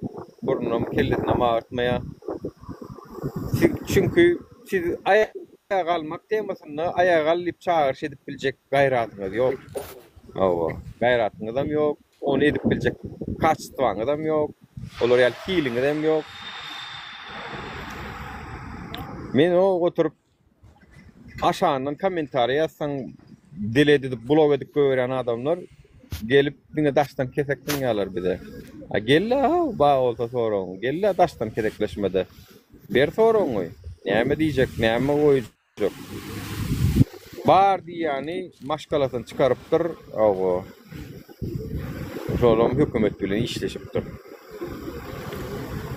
burnum kelletine maartmaya. Çünkü siz ayağa almak temasını ayağa alıp çağırış edip bilecek gayratınız yok. Gayratınız da yok. Onu edip bilecek kaçtıvanız da yok. Loyal feelinginiz de yok. Men o oturup aşağıdan komentar yazsan dile edip blog edip gören adamlar gelip dine daştan kesekten yalar bir de. Gelle bağ olsa sorun. Gelle daştan kesekleşmede. Bir sorun oy. Näme diýjek, näme goýjak. Bar diýäni maşgalasyn çykarypdyr. Awa. Şolum hökümet bilen işleşipdir.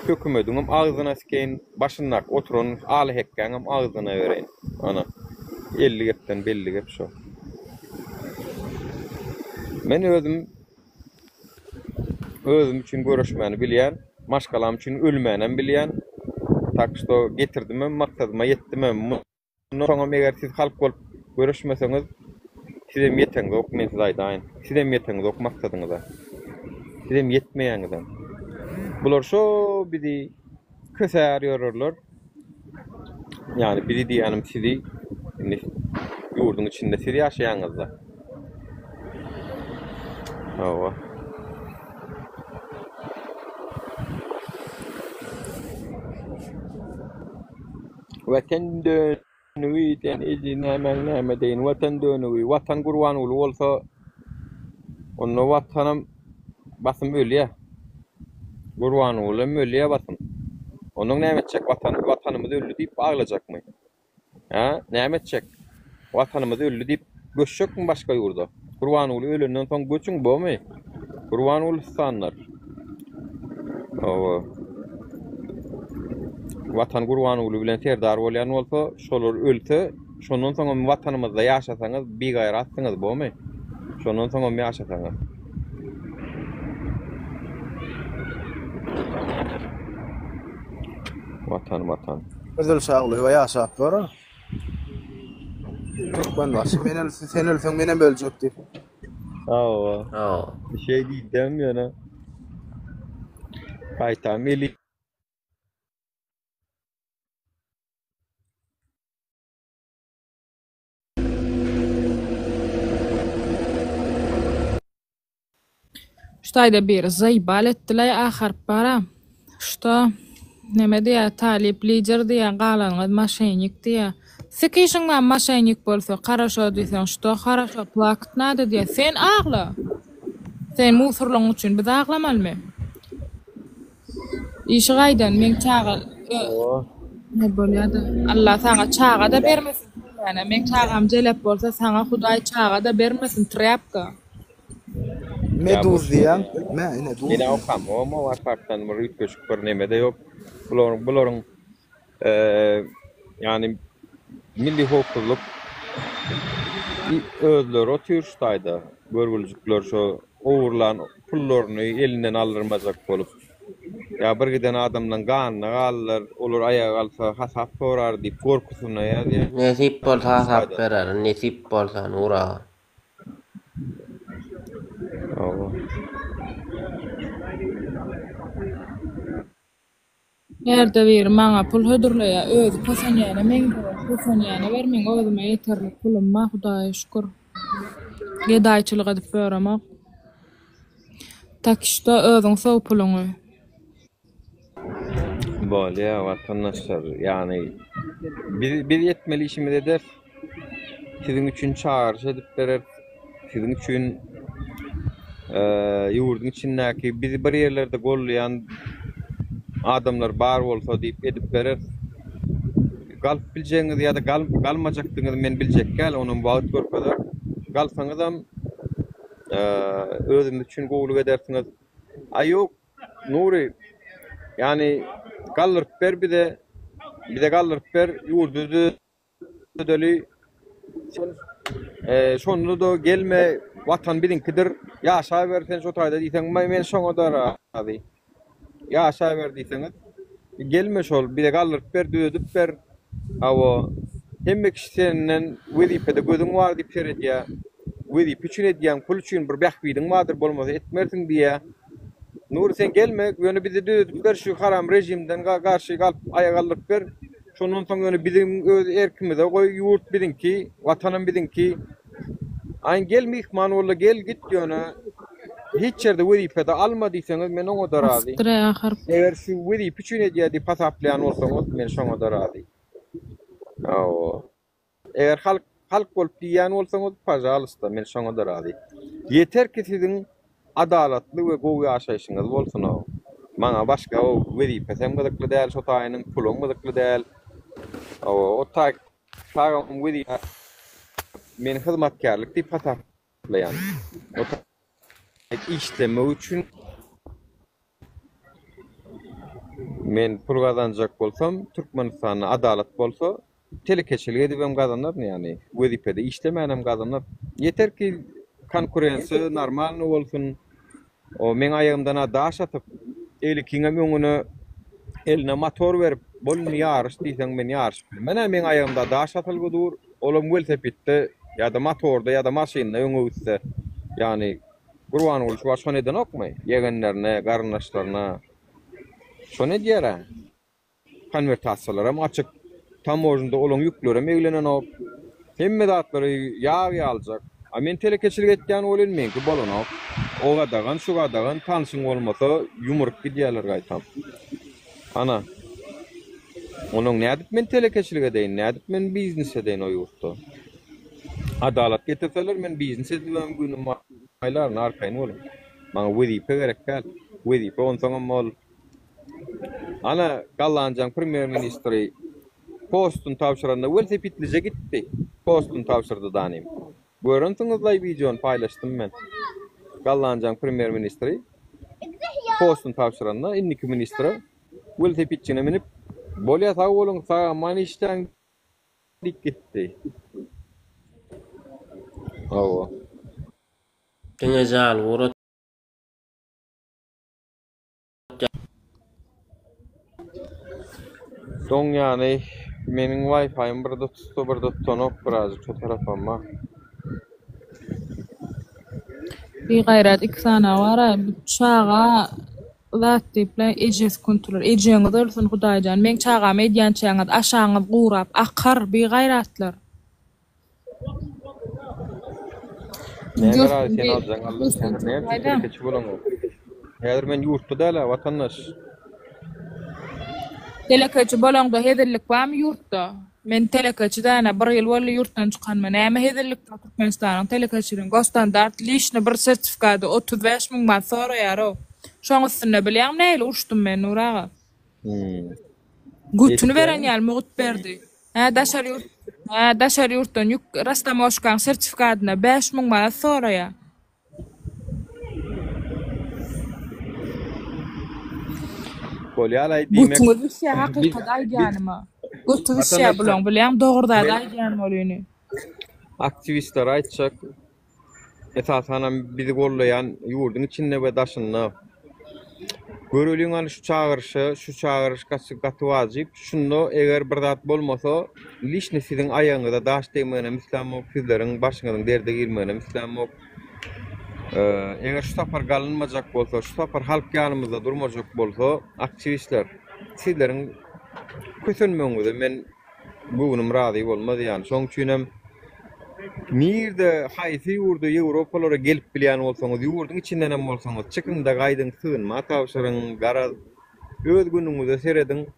Hökümetiňem agzyna sken başynak oturan aly hekkäňem agzyna bereň. Ana 50 gepden belli gep şo. Men özüm üçin görüşmäni bilýän, maşgalam üçin ölmänem bilýän. Tak što getirdim maksadyma ýetdim. Soňra eger siz halk bolup görüşmeseňiz, sizem ýeteňiz ok men size aýdaýyn. Sizem ýeteňiz ok maksadyňyza. Sizem ýetmeýäňizden. Bular şo bidi kösär ýörürler. Yani biri diýenim sizi ýurduň içinde siz ýaşaýaňyzda. Awa. Vatan dönüwi den ejine näme deýin vatan dönüwi watan gurban bolsa onu watanam basym ölýär. Gurban bolam ölýär basym. Onuň näme etjek watanymyz öldü diýip aglajakmy? Ha, näme etjek? Watanymyz öldü diýip göçjekmi başga ýurda? Gurban boly ölenden soň göçüň bolmy? Gurban bolsanlar. Awa. Vatan gurban boly bilen terdar bolýan bolsa, şolar ölse, şondan soň watanymyzda ýaşasaňyz, bir gaýratsyňyz bolmy? Şondan soň ýaşasaňyz. Vatan. Özel sağlığı ve ýaşap bar. Türkmen var. Sen ölsen menen böljekdi. Bir şey diyeceğim yana. Kaytan meli. Ştayda bir zaybal ettiler ahir para. Şta neme diye talip lider diye galan maşinik diye. Sekişin ma maşinik bolsa qaraşa diýsen şta qaraşa plakt nada diye sen ağla. Sen musurluň üçin biz ağlamalmy? İşi gaýdan men çagal. Ne bolýardy? Allah sana çaga da bermesin. Yani men çagam jelep bolsa sana Hudaý çaga da bermesin trapka. Meduz diýen, ne duz. Yine o kam, o mu var farktan mı rüt köşk berneme de yok. Buların yani milli hokulluk özler o türstayda görgülcükler şu oğurlan pullarını elinden aldırmazak bolup. Ya bir giden adamdan ganna allar olur ayağa alsa hasap sorar diýip korkusuna ya. Nesip bolsa hasap berer, nesip bolsa nura. Yerde bir maňa pul hödürleýär, öz kosanýana meň kosanýana bermeň özüme ýeterli pulum ma Hudaýa şükür. Gedaýçylyk edip beremek. Takşda özüň sow puluňy. Bolýa watandaşlar yani bir yetmeli işimi de der. Sizin üçün çağırış edip berer. Sizin üçün ýurdun içindäki bizi bir ýerlerde gollayan adamlar bar bolsa diýip edip berer. Galyp biljeňiz ýa-da galmajakdyňyzy men biljek gel onuň wagt görpeder. Galsaňyzam özüňiz üçin gowluk edersiňiz. Ýok Nuri yani gallyp ber bir de gallyp ber ýurdudy döli şonu da gelme watan bilinkidir ýaşa bersen şo taýda diýseň men şoňa da razy. Ýaşa ber diýseňiz gelme şol bir de gallyp ber dödüp ber. Awa hemme kişiden wezipede gözüň bar diýip seredýär. Wezip üçin edýän pul üçin bir bähbidiň bardyr bolmasa etmersiň diýär. Nur sen gelme, ýöne bizi dödüp ber şu haram rejimden garşy galyp aýa galdyp ber. Şondan soň ýöne bizim öz erkimize goý ýurt bilinki, watanam bilinki. Aýyn gelmeyik man ola gel git ýöne. Hiç ýerde wezipede alma diýseňiz men oňa da razy. Eger şu wezip üçin edýär diýip pasaplaýan bolsaňyz men şoňa da razy. Eger halk bolup diýän bolsaňyz pajalsta men şoňa da razy. Yeter ki siziň adalatly we gowy ýaşaýyşyňyz bolsun o. Maňa başga o wezip hem gydykly däl, şo taýynyň puluň gydykly däl. O taýy sagam wezip men hyzmatkarlyk diýip pasaplaýan. O işleme üçin men pul gazanjak bolsam, Türkmenistanyň adalat bolsa, telekeçilik edibem gazanlar ýani wezipede işlemänem gazanlar. Yeter ki konkurensiýa normal bolsun. O men aýagymdan daş atyp, elikiňe öňüne eline motor berip, bolny ýarış diýseň men ýarış. Mene men aýagymda daş atylgydyr, olam welosipedde ýa-da motorda ýa-da maşynda öňe gitse, ýani Gurban oluş var şonu eden okmay. Yegenlerine, garnaşlarına. Şonu ediyara. Konvertasiyalara açık. Tam orijinde olan yüklere meylenen ok. Hemme datları yağ alacak. Amen telekeçilik etken olinmeyin ki bolon ok. O kadağın, şu kadağın tansın olmasa yumuruk gidiyorlar gaytam. Ana. Onun ne edip men telekeçilik edeyin, ne edip men biznes edeyin o yurtta. Adalet getirseler men biznes edilen günüm aylarını arkayın olun. Bana wezipe gerek gel. Wezipe onsoňam ol. Ana Gallanjaň Premier Ministri postun tavşyranda welosipedlice gitti. Postun tavşyrdy danym. Görüntüňizle videony paylaşdym men. Gallanjaň Premier Ministri postun tavşyranda inniki ministri welosipedçine minip bolýa sag bolun sag manişden gitti. Awa. Tengezal wuro Soň ýany meniň Wi-Fi'm bir tutsa bir tutanok birazcık şu tarafama. Bir gayret iki sana wara çağa zat diýipler ejes kuntular. Ejeňiz ölsün Hudaýjan. Men çağa medýançaňyz aşaňyz gurap akar bir gayratlar. Näme sen aljaň Allah sen näme keçip bolan. Häzir men ýurtda däl watandaş. Telekaçı bolanda hezirlik barmy ýurtda? Men telekaçı däne bir ýyl boly ýurtdan çykanman. Näme hezirlik Türkmenistanyň telekaçynyň gostandart lişni bir sertifikady 35 000 manat soraýar o. Şoň üstüne bilýärm näle uçdum men Nuraga. Gutunu beren ýaly mugut berdi. Daşary ýurtdan Rastamoşkan sertifikatyna 5 000 manat soraýar. Bolýar diýmek. Gutunu şey hakykat aýdýanyma. Gutunu şey bilen bilýärm dogurda aýdýan bolýany. Aktivistler aýtjak. Esasen bizi gollayan ýurdun içinde we daşynda göreliň aly şu çağırış gaty wajyp. Şunda eger bir zat bolmasa, lişni siziň aýaňyzda daş değmegine mislamok, sizleriň başyňyzyň derde girmegine mislamok. Eger şu sapar galynmajak bolsa, şu sapar halk ýanymyzda durmajak bolsa, aktivistler sizleriň kösenmeňizde men bugunum razy bolmady ýani. Şoň üçin hem Nirde haýsy ýurda Ýewropalara gelip bilýän bolsaňyz, ýurdun içinden hem bolsaňyz, çykynda gaýdyň sığınma tawşyryň garaz öz günüňizde seredin.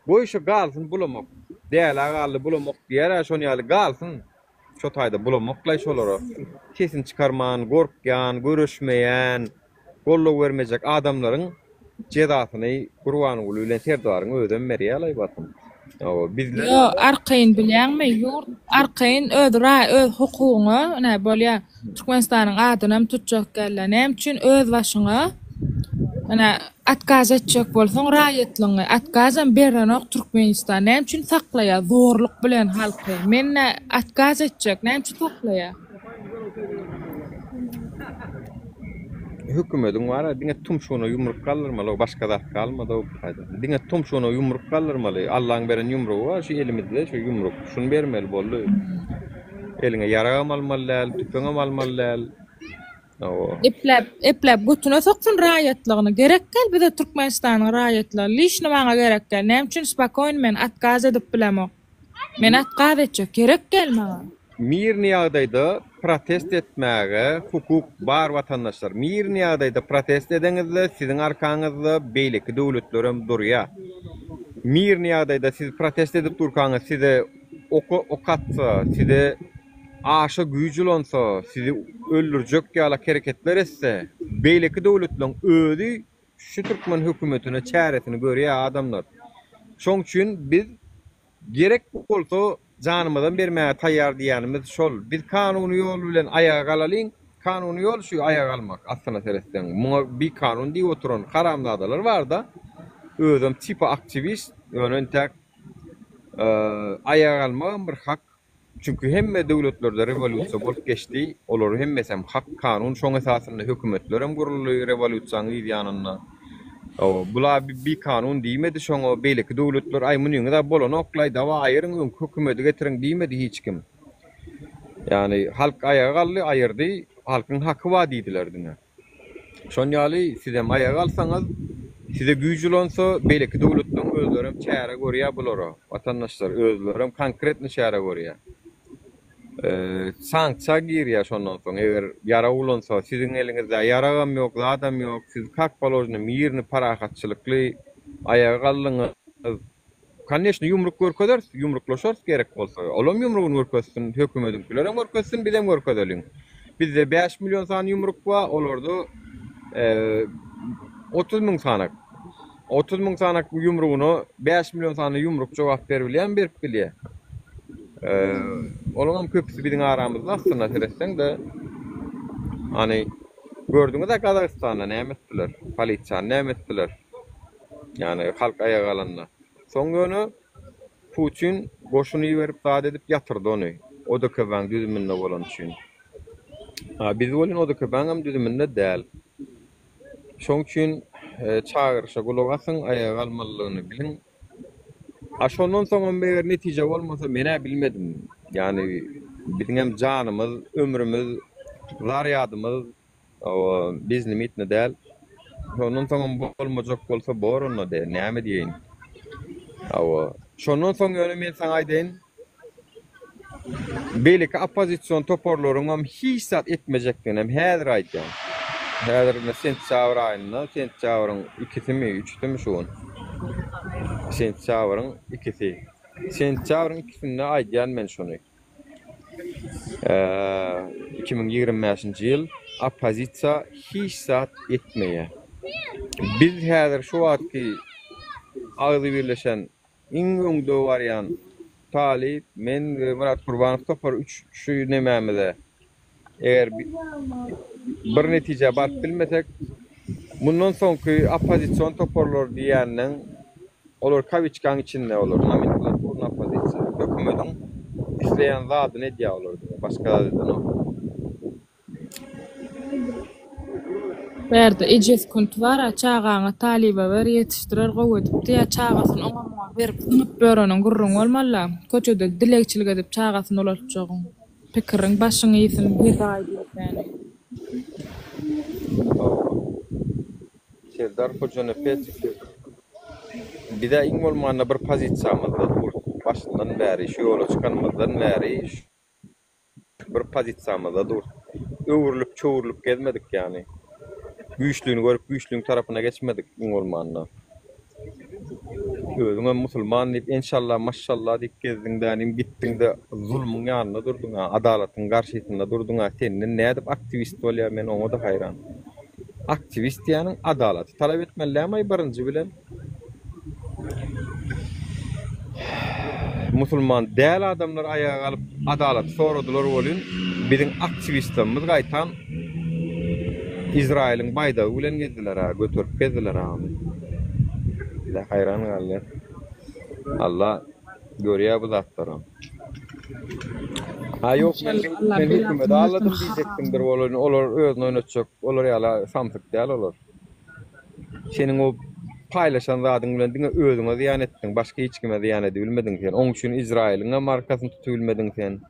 Boýşa galsyn bulamak. Däl agally bulamak diýär, şonu ýaly galsyn. Şo taýda bulamakla şolara. Kesin çykarman, gorkýan, görüşmeýän, golluk bermejek adamlaryň jedatyny Gurban uly bilen terdaryň öden berýär aýbatym. Bizler Yo, arkayn bilýärmi? Ýurt arkayn öz hukugyny, näme bolýar? Türkmenistanyň adyny tutjak gelýär. Näme üçin öz başyňa atkaz etjek bolsaň raýatlygy, atkazam berenok Türkmenistan näme üçin saklaýar? Zorluk bilen halky. Men atkaz etjek, näme üçin saklaýar? Hükümetin var, diňe tumşuna yumruk kaldırmaly, başga zat kalmady o taýda. Diňe tumşuna yumruk kaldırmaly. Allahyň beren yumrugy var, şu elimizde şu yumruk. Şunu bermeli boldy. Eline yaragam almaly, tüpeňe almaly. Eplep gutuna soksun raýatlygyny. Gerek gel bize Türkmenistanyň raýatlary. Lişni maňa gerek gel. Näme üçin spakoyn men atkaz edip bilemok. Men atkaz etjek, gerek gel maňa. Mirni ýagdaýda protest etmäge hukuk bar watandaşlar. Mirni ýagdaýda protest edeňizde siziň arkaňyzda beýleki döwletlerem durýar. Mirni ýagdaýda siz protest edip durkaňyz size ok atsa, size aşa güýjülense, sizi öldürjek ýaly hereketler etse, beýleki döwletleriň özi şu Türkmen hökümetine çäretini görýär adamlar. Şoň üçin biz gerek bolsa janymyzdan bermäge taýýar diýänimiz şol. Biz kanuny ýol bilen aýaga galalyň, kanuny ýol şu aýaga galmak. Aslynda seretden muňa bir kanun diýip oturan haramzadalar bar da. Özüm tipa aktivist, öňen tek aýaga galmak bir hak. Çünkü hemme döwletlerde revolýusiýa bolup geçdi. Olar hemmesem hak kanun şoň esasynda hökümetlerem gurulýy revolýusiýanyň ýanynda. Bular bir kanun diýmedi şoňa beýleki döwletler aýmynyň da bolan oklaýda wa aýyryň hökümeti getiriň diýmedi hiç kim. Yani halk aýaga galdy, aýyrdy, halkyň haky wa diýdiler diňe. Şoň ýaly siz hem aýaga galsaňyz, size güýjülense beýleki döwletler özlerem çäre görýär bulara. Watandaşlar özlerem konkretni çäre görýär. Sanksiýa girýär şondan soň eger yara ulansa, siziň eliňizde yaragam ýok, adam ýok, siz kak bolojny mirni parahatçylykly aýaga galdyňyz. Конечно, yumruk görkezersiz, yumruklaşarsyz gerek bolsa. Olam yumrugyny görkezsin, hökümetinikiler hem görkezsin, biz hem görkezelim. Bizde 5 milyon sany yumruk var, olarda 30 000 sanak. 30 000 sanak bu yumrugyny 5 milyon sany yumruk jogap berilýän berip bilýär. Olam köpüsi biziň aramyzda aslynda seretseň de hani gördüňiz da Kazakstanda näme etdiler, polisiýa näme etdiler. Yani halk aýaga galanda. Soň günü Putin goşuny berip daat edip ýatyrdy ony. O da köpüň düzüminde bolan üçin. Biz bolýan o da köpüň hem düzüminde däl. Şoň üçin çağırışa gulak asyň aýaga galmalygyny bilin. Aşondan soň beýer netije bolmasa mene bilmedim. Yani bizim hem janymyz, ömrümüz, zaryadymyz O biz limitne del. Şonun soň bolmajak bolsa bor onda de näme diýin. O şonun soň öňe men saňa aýdyn. Belik opozisiýon toporlaryňam hiç zat etmejekdigini hem häzir aýdýan. Häzir sentyabr aýynda, sentyabrın 2-mi, 3-mi şuň. Sentyabrın 2-si. Sentyabrın 2-sinde aýdýan men şonu. 2025-nji ýyl opozisiýa hiç zat etmeýär. Biz häzir şu wagtky agzy birleşen iň öňde barýan Talip, men Murat Gurbanow topar 3 şu nemämede. Eger bir netije baryp bilmesek, bundan soňky opozisiýon toporlar diýänden olar kaviçkan içinde olur. Namitler bu opozisiýa. Hökümetin isleýän zady ne diýär olar? Başga zadydan o. Berde ejes kunt wara çağaňa Taliba ber ýetişdirer gowudyp diýä çağasyny oňa berip sınıp börenin gurrun bolmalla. Köçede dilekçilik edip çağasyny ulaşjagyň. Pikiriň başyňy ýesin bir daýdy. Serdar Hocanefet bida iň bolmanda bir pozisiýamyzda dur. Başyndan bäri şu ýola çykanmazdan bäri bir pozisiýamyzda dur. Öwürlüp çöwürlüp gelmedik ýani. Güýçlüğünü görüp güýçlüğün tarapyna geçmedik iň bolmanda. Özüňe musulman diýip inşallah maşallah diýip gezdiňden gitdiňde zulmyň ýanynda durduň, adalatyň garşysynda durduň. Senden nädip aktivist bolýar men oňa da haýran. Aktivist ýanyň adalaty talap etmeliämi birinji bilen? Musulman däl adamlar ayağa alyp adalat soradylar bolýan. Biziň aktivistlerimiz gaýtan İsrail'in baydağı bilen gezdiler ha, götürüp gezdiler ha. Bile hayran galler. Allah görýär bu zatlara. Ha yok, men hükümeti anladım diyecektimdir olar özüne oynatjak, olar ýala samsyk däl olar. Senin o paylaşan zadyň bilen diňe özüňe ziýan etdiň, başga hiç kime ziýan edip bilmediň sen. Oň üçin Israiliň markasyny tutup bilmediň sen.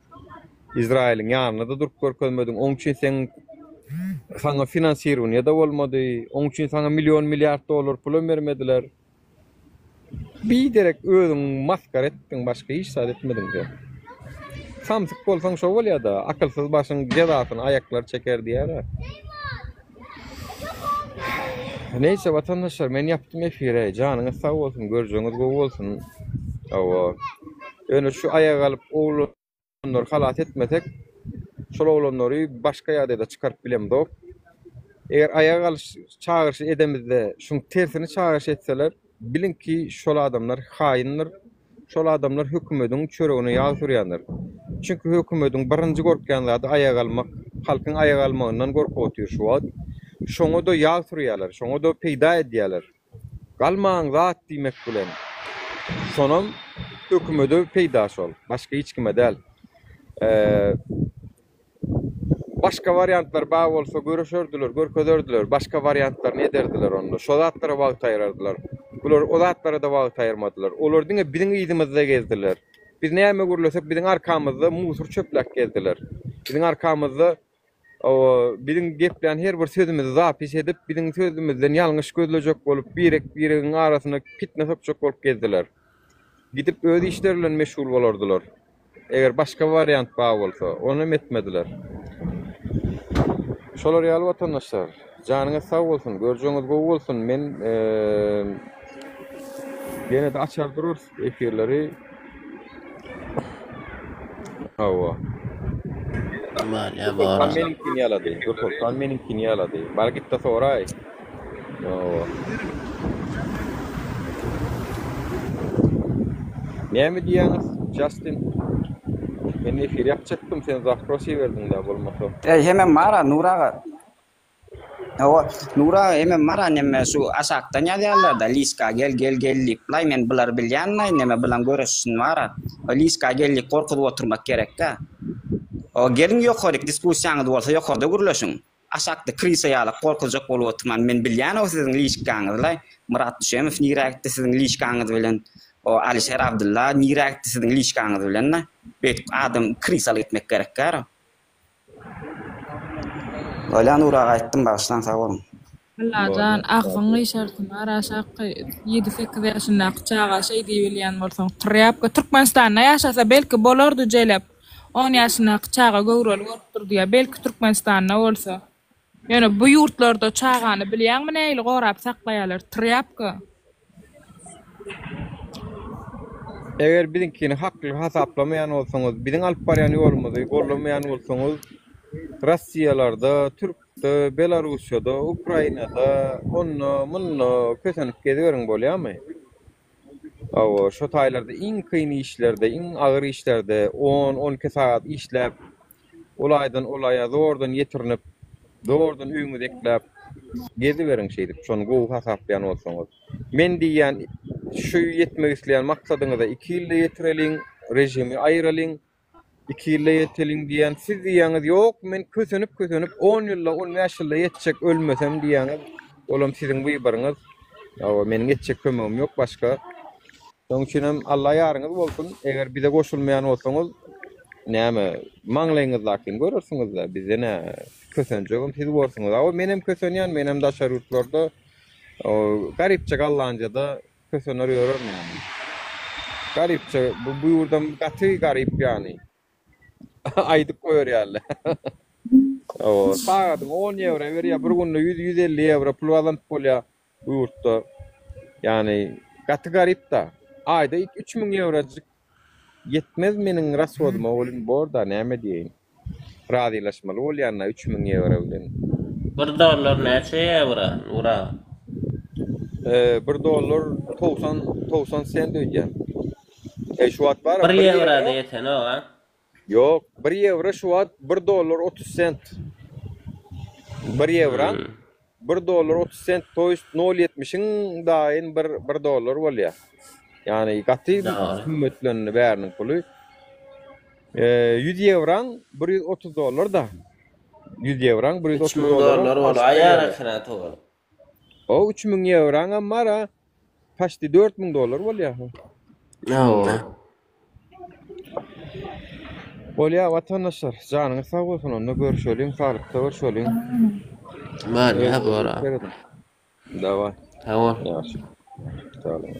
Israiliň ýanyna da durup görkezmediň. Oň üçin sen sana finansiýerun ýa-da bolmady. Oň üçin sana milyon milyard dolar pul bermediler. Biderek özüň maskar etdiň, başga hiç zat etmediň sen. Samsyk bolsaň şo bolýar da, akylsyz başyň jazasyny ayaklar çeker diýär. Neyse vatandaşlar, men yaptım efire, canınız sağ olsun, görücüňiz gowy bolsun. Awa, öňe şu ayağa alyp oğlanlar halat etmesek, şol oğlanlary başka ýerde çykaryp bilemdik. Eger ayağa alyş çağırış edemizde, şuň tersini çağırış etseler, bilin ki şol adamlar haýynlar, şol adamlar hökümetiň çöregine ýagdyrýanlar. Çünki hökümetiň birinji gorkýan zady ayağa almak, halkyň ayağa almagyndan gorkup otur şu wagt. Şoňa da ýagdyrýarlar, şoňa da peýda edýärler. Galmaň zat diýmek bilen. Sonam hökümete peýda şol, başga hiç kime däl. Başka variantlar bar bolsa görüşerdiler, görkezerdiler. Başka variantlar ne derdiler onda? Şol zatlara wagt aýrardylar. Bular o zatlara da wagt aýyrmadylar. Olar diňe biziň ýydymyzda gezdiler. Biz näme görlesek biziň arkamyzda musur çöplek gezdiler. Biziň arkamyzda o biziň geplen her bir sözümizi zapis edip biziň sözümizden ýalňyş gözlejek bolup biriň arasyna fitne sokjak bolup gezdiler. Gidip öz işleri bilen meşgul bolardylar. Eger başka variant bar bolsa, onu etmediler. Şolar ýaly vatandaşlar, janyňyz sag bolsun, görüjüňiz gowy bolsun. Men gene de açar durur efirleri. Awa. Var. Meninkini ýalady. Gurultan meninkini ýalady. Bargitda soraý. Awa. Näme diýäňiz, Justin? Men efir ýapjakdym, sen zaprosi berdiň da bolmasa. Hemen mara Nuraga. Nura hemen mara neme şu asakta ýaýarlar da liska gellik. Lay men bular bilýänmi, neme bilen görüşsin mara. Liska gellik gorkup oturmak gerek da. O gelin ýokaryk diskussiýaňyz bolsa ýokarda gürleşiň. Asakda krisa ýaly gorkujak bolup oturman men bilýän o siziň liskaňyz lay. Murat Düşemow nirakda siziň liskaňyz bilen. O Alisher Abdulla nirakda siziň liskaňyz bilen. Bet adam krisal etmek gerek. Ölen Nurağa aýtdym başdan sag bolun. Allah can ağzını işartın araşak 7-8 yaşında çağa şey diýilýän bolsaň Tryapka Türkmenistanda ýaşasa belki bolardy jelep 10 yaşında çağa göwreli bolupdyr belki Türkmenistanda bolsa ýöne bu ýurtlarda çağany bilýärmi näýli gorap saklaýarlar Tryapka. Eger bizinkini hakly hasaplamayan bolsaňyz, biziň alyp barýan ýolumyzy gollamayan bolsaňyz, Russiýalarda, Türkde, Belarusyada, Ukrainada, munno kösenip gezýäriň bolýarmy? Awa şu taýlarda iň kyn işlerde, iň agyr işlerde 10-12 saat işläp, olaydan olaya zordan ýetirinip, zordan öňü dekläp geziberiň şeýdip, şonu gowy hasaplayan bolsaňyz. Men diýen şu ýetmek isleýän maksadyňyza 2 ýylda ýetireliň, rejimi aýyraliň, 2 ýylda ýetireliň diýen siz diýäňiz ýok, men kösenip 10 ýylda, 15 ýylda ýetjek ölmesem diýäňiz, olam siziň buýbaryňyz. Awa meniň ýetjek kömegim ýok başga. Şoň üçin hem Allah ýaryňyz bolsun. Eger bize goşulmaýan bolsaňyz, näme maňlaýyňyz lakin görürsiňiz da bize ne kösenjegim siz bolsuňyz. Awa men hem kösenýän, men hem daşar ýurtlarda garipçe Allanjada kösener ýörer yani. Garipçe bu ýurdan gaty garip ýani. Aýdyp goýar ýaly. O sagatyň 10 euro berýär, bir günde 100-150 euro pul alan bolýar bu ýurtda. Yani gaty garip da. Ayda 3000 euro yetmez meniň raswodyma bolyn borda näme diýin. Radylaşmaly bolýanna 3000 euro bilen. $1 näçe euro? Ura. $1 90 sent öýdýär. Şu wagt bar. 1 euro diýeten o, ha? Yok, 1 euro şu wagt $1 30 sent. 1 euro $1 30 sent toýst 0.70-iň daýyn $1 bolýar. Yani gaty hümmetlerini bäriniň puly. 100 euroň $130 da. 100 euroň $130 bol. Aýarysına togur. O 3000 euroň amara paşdy $4000 bolýar. Ýa. Bolýar watandaşlar, janyňyz sag bolsun, onda görüşelim, salykda görüşelim. Mani ha bora. Daway. Tamam. Ýaşy. Tamam.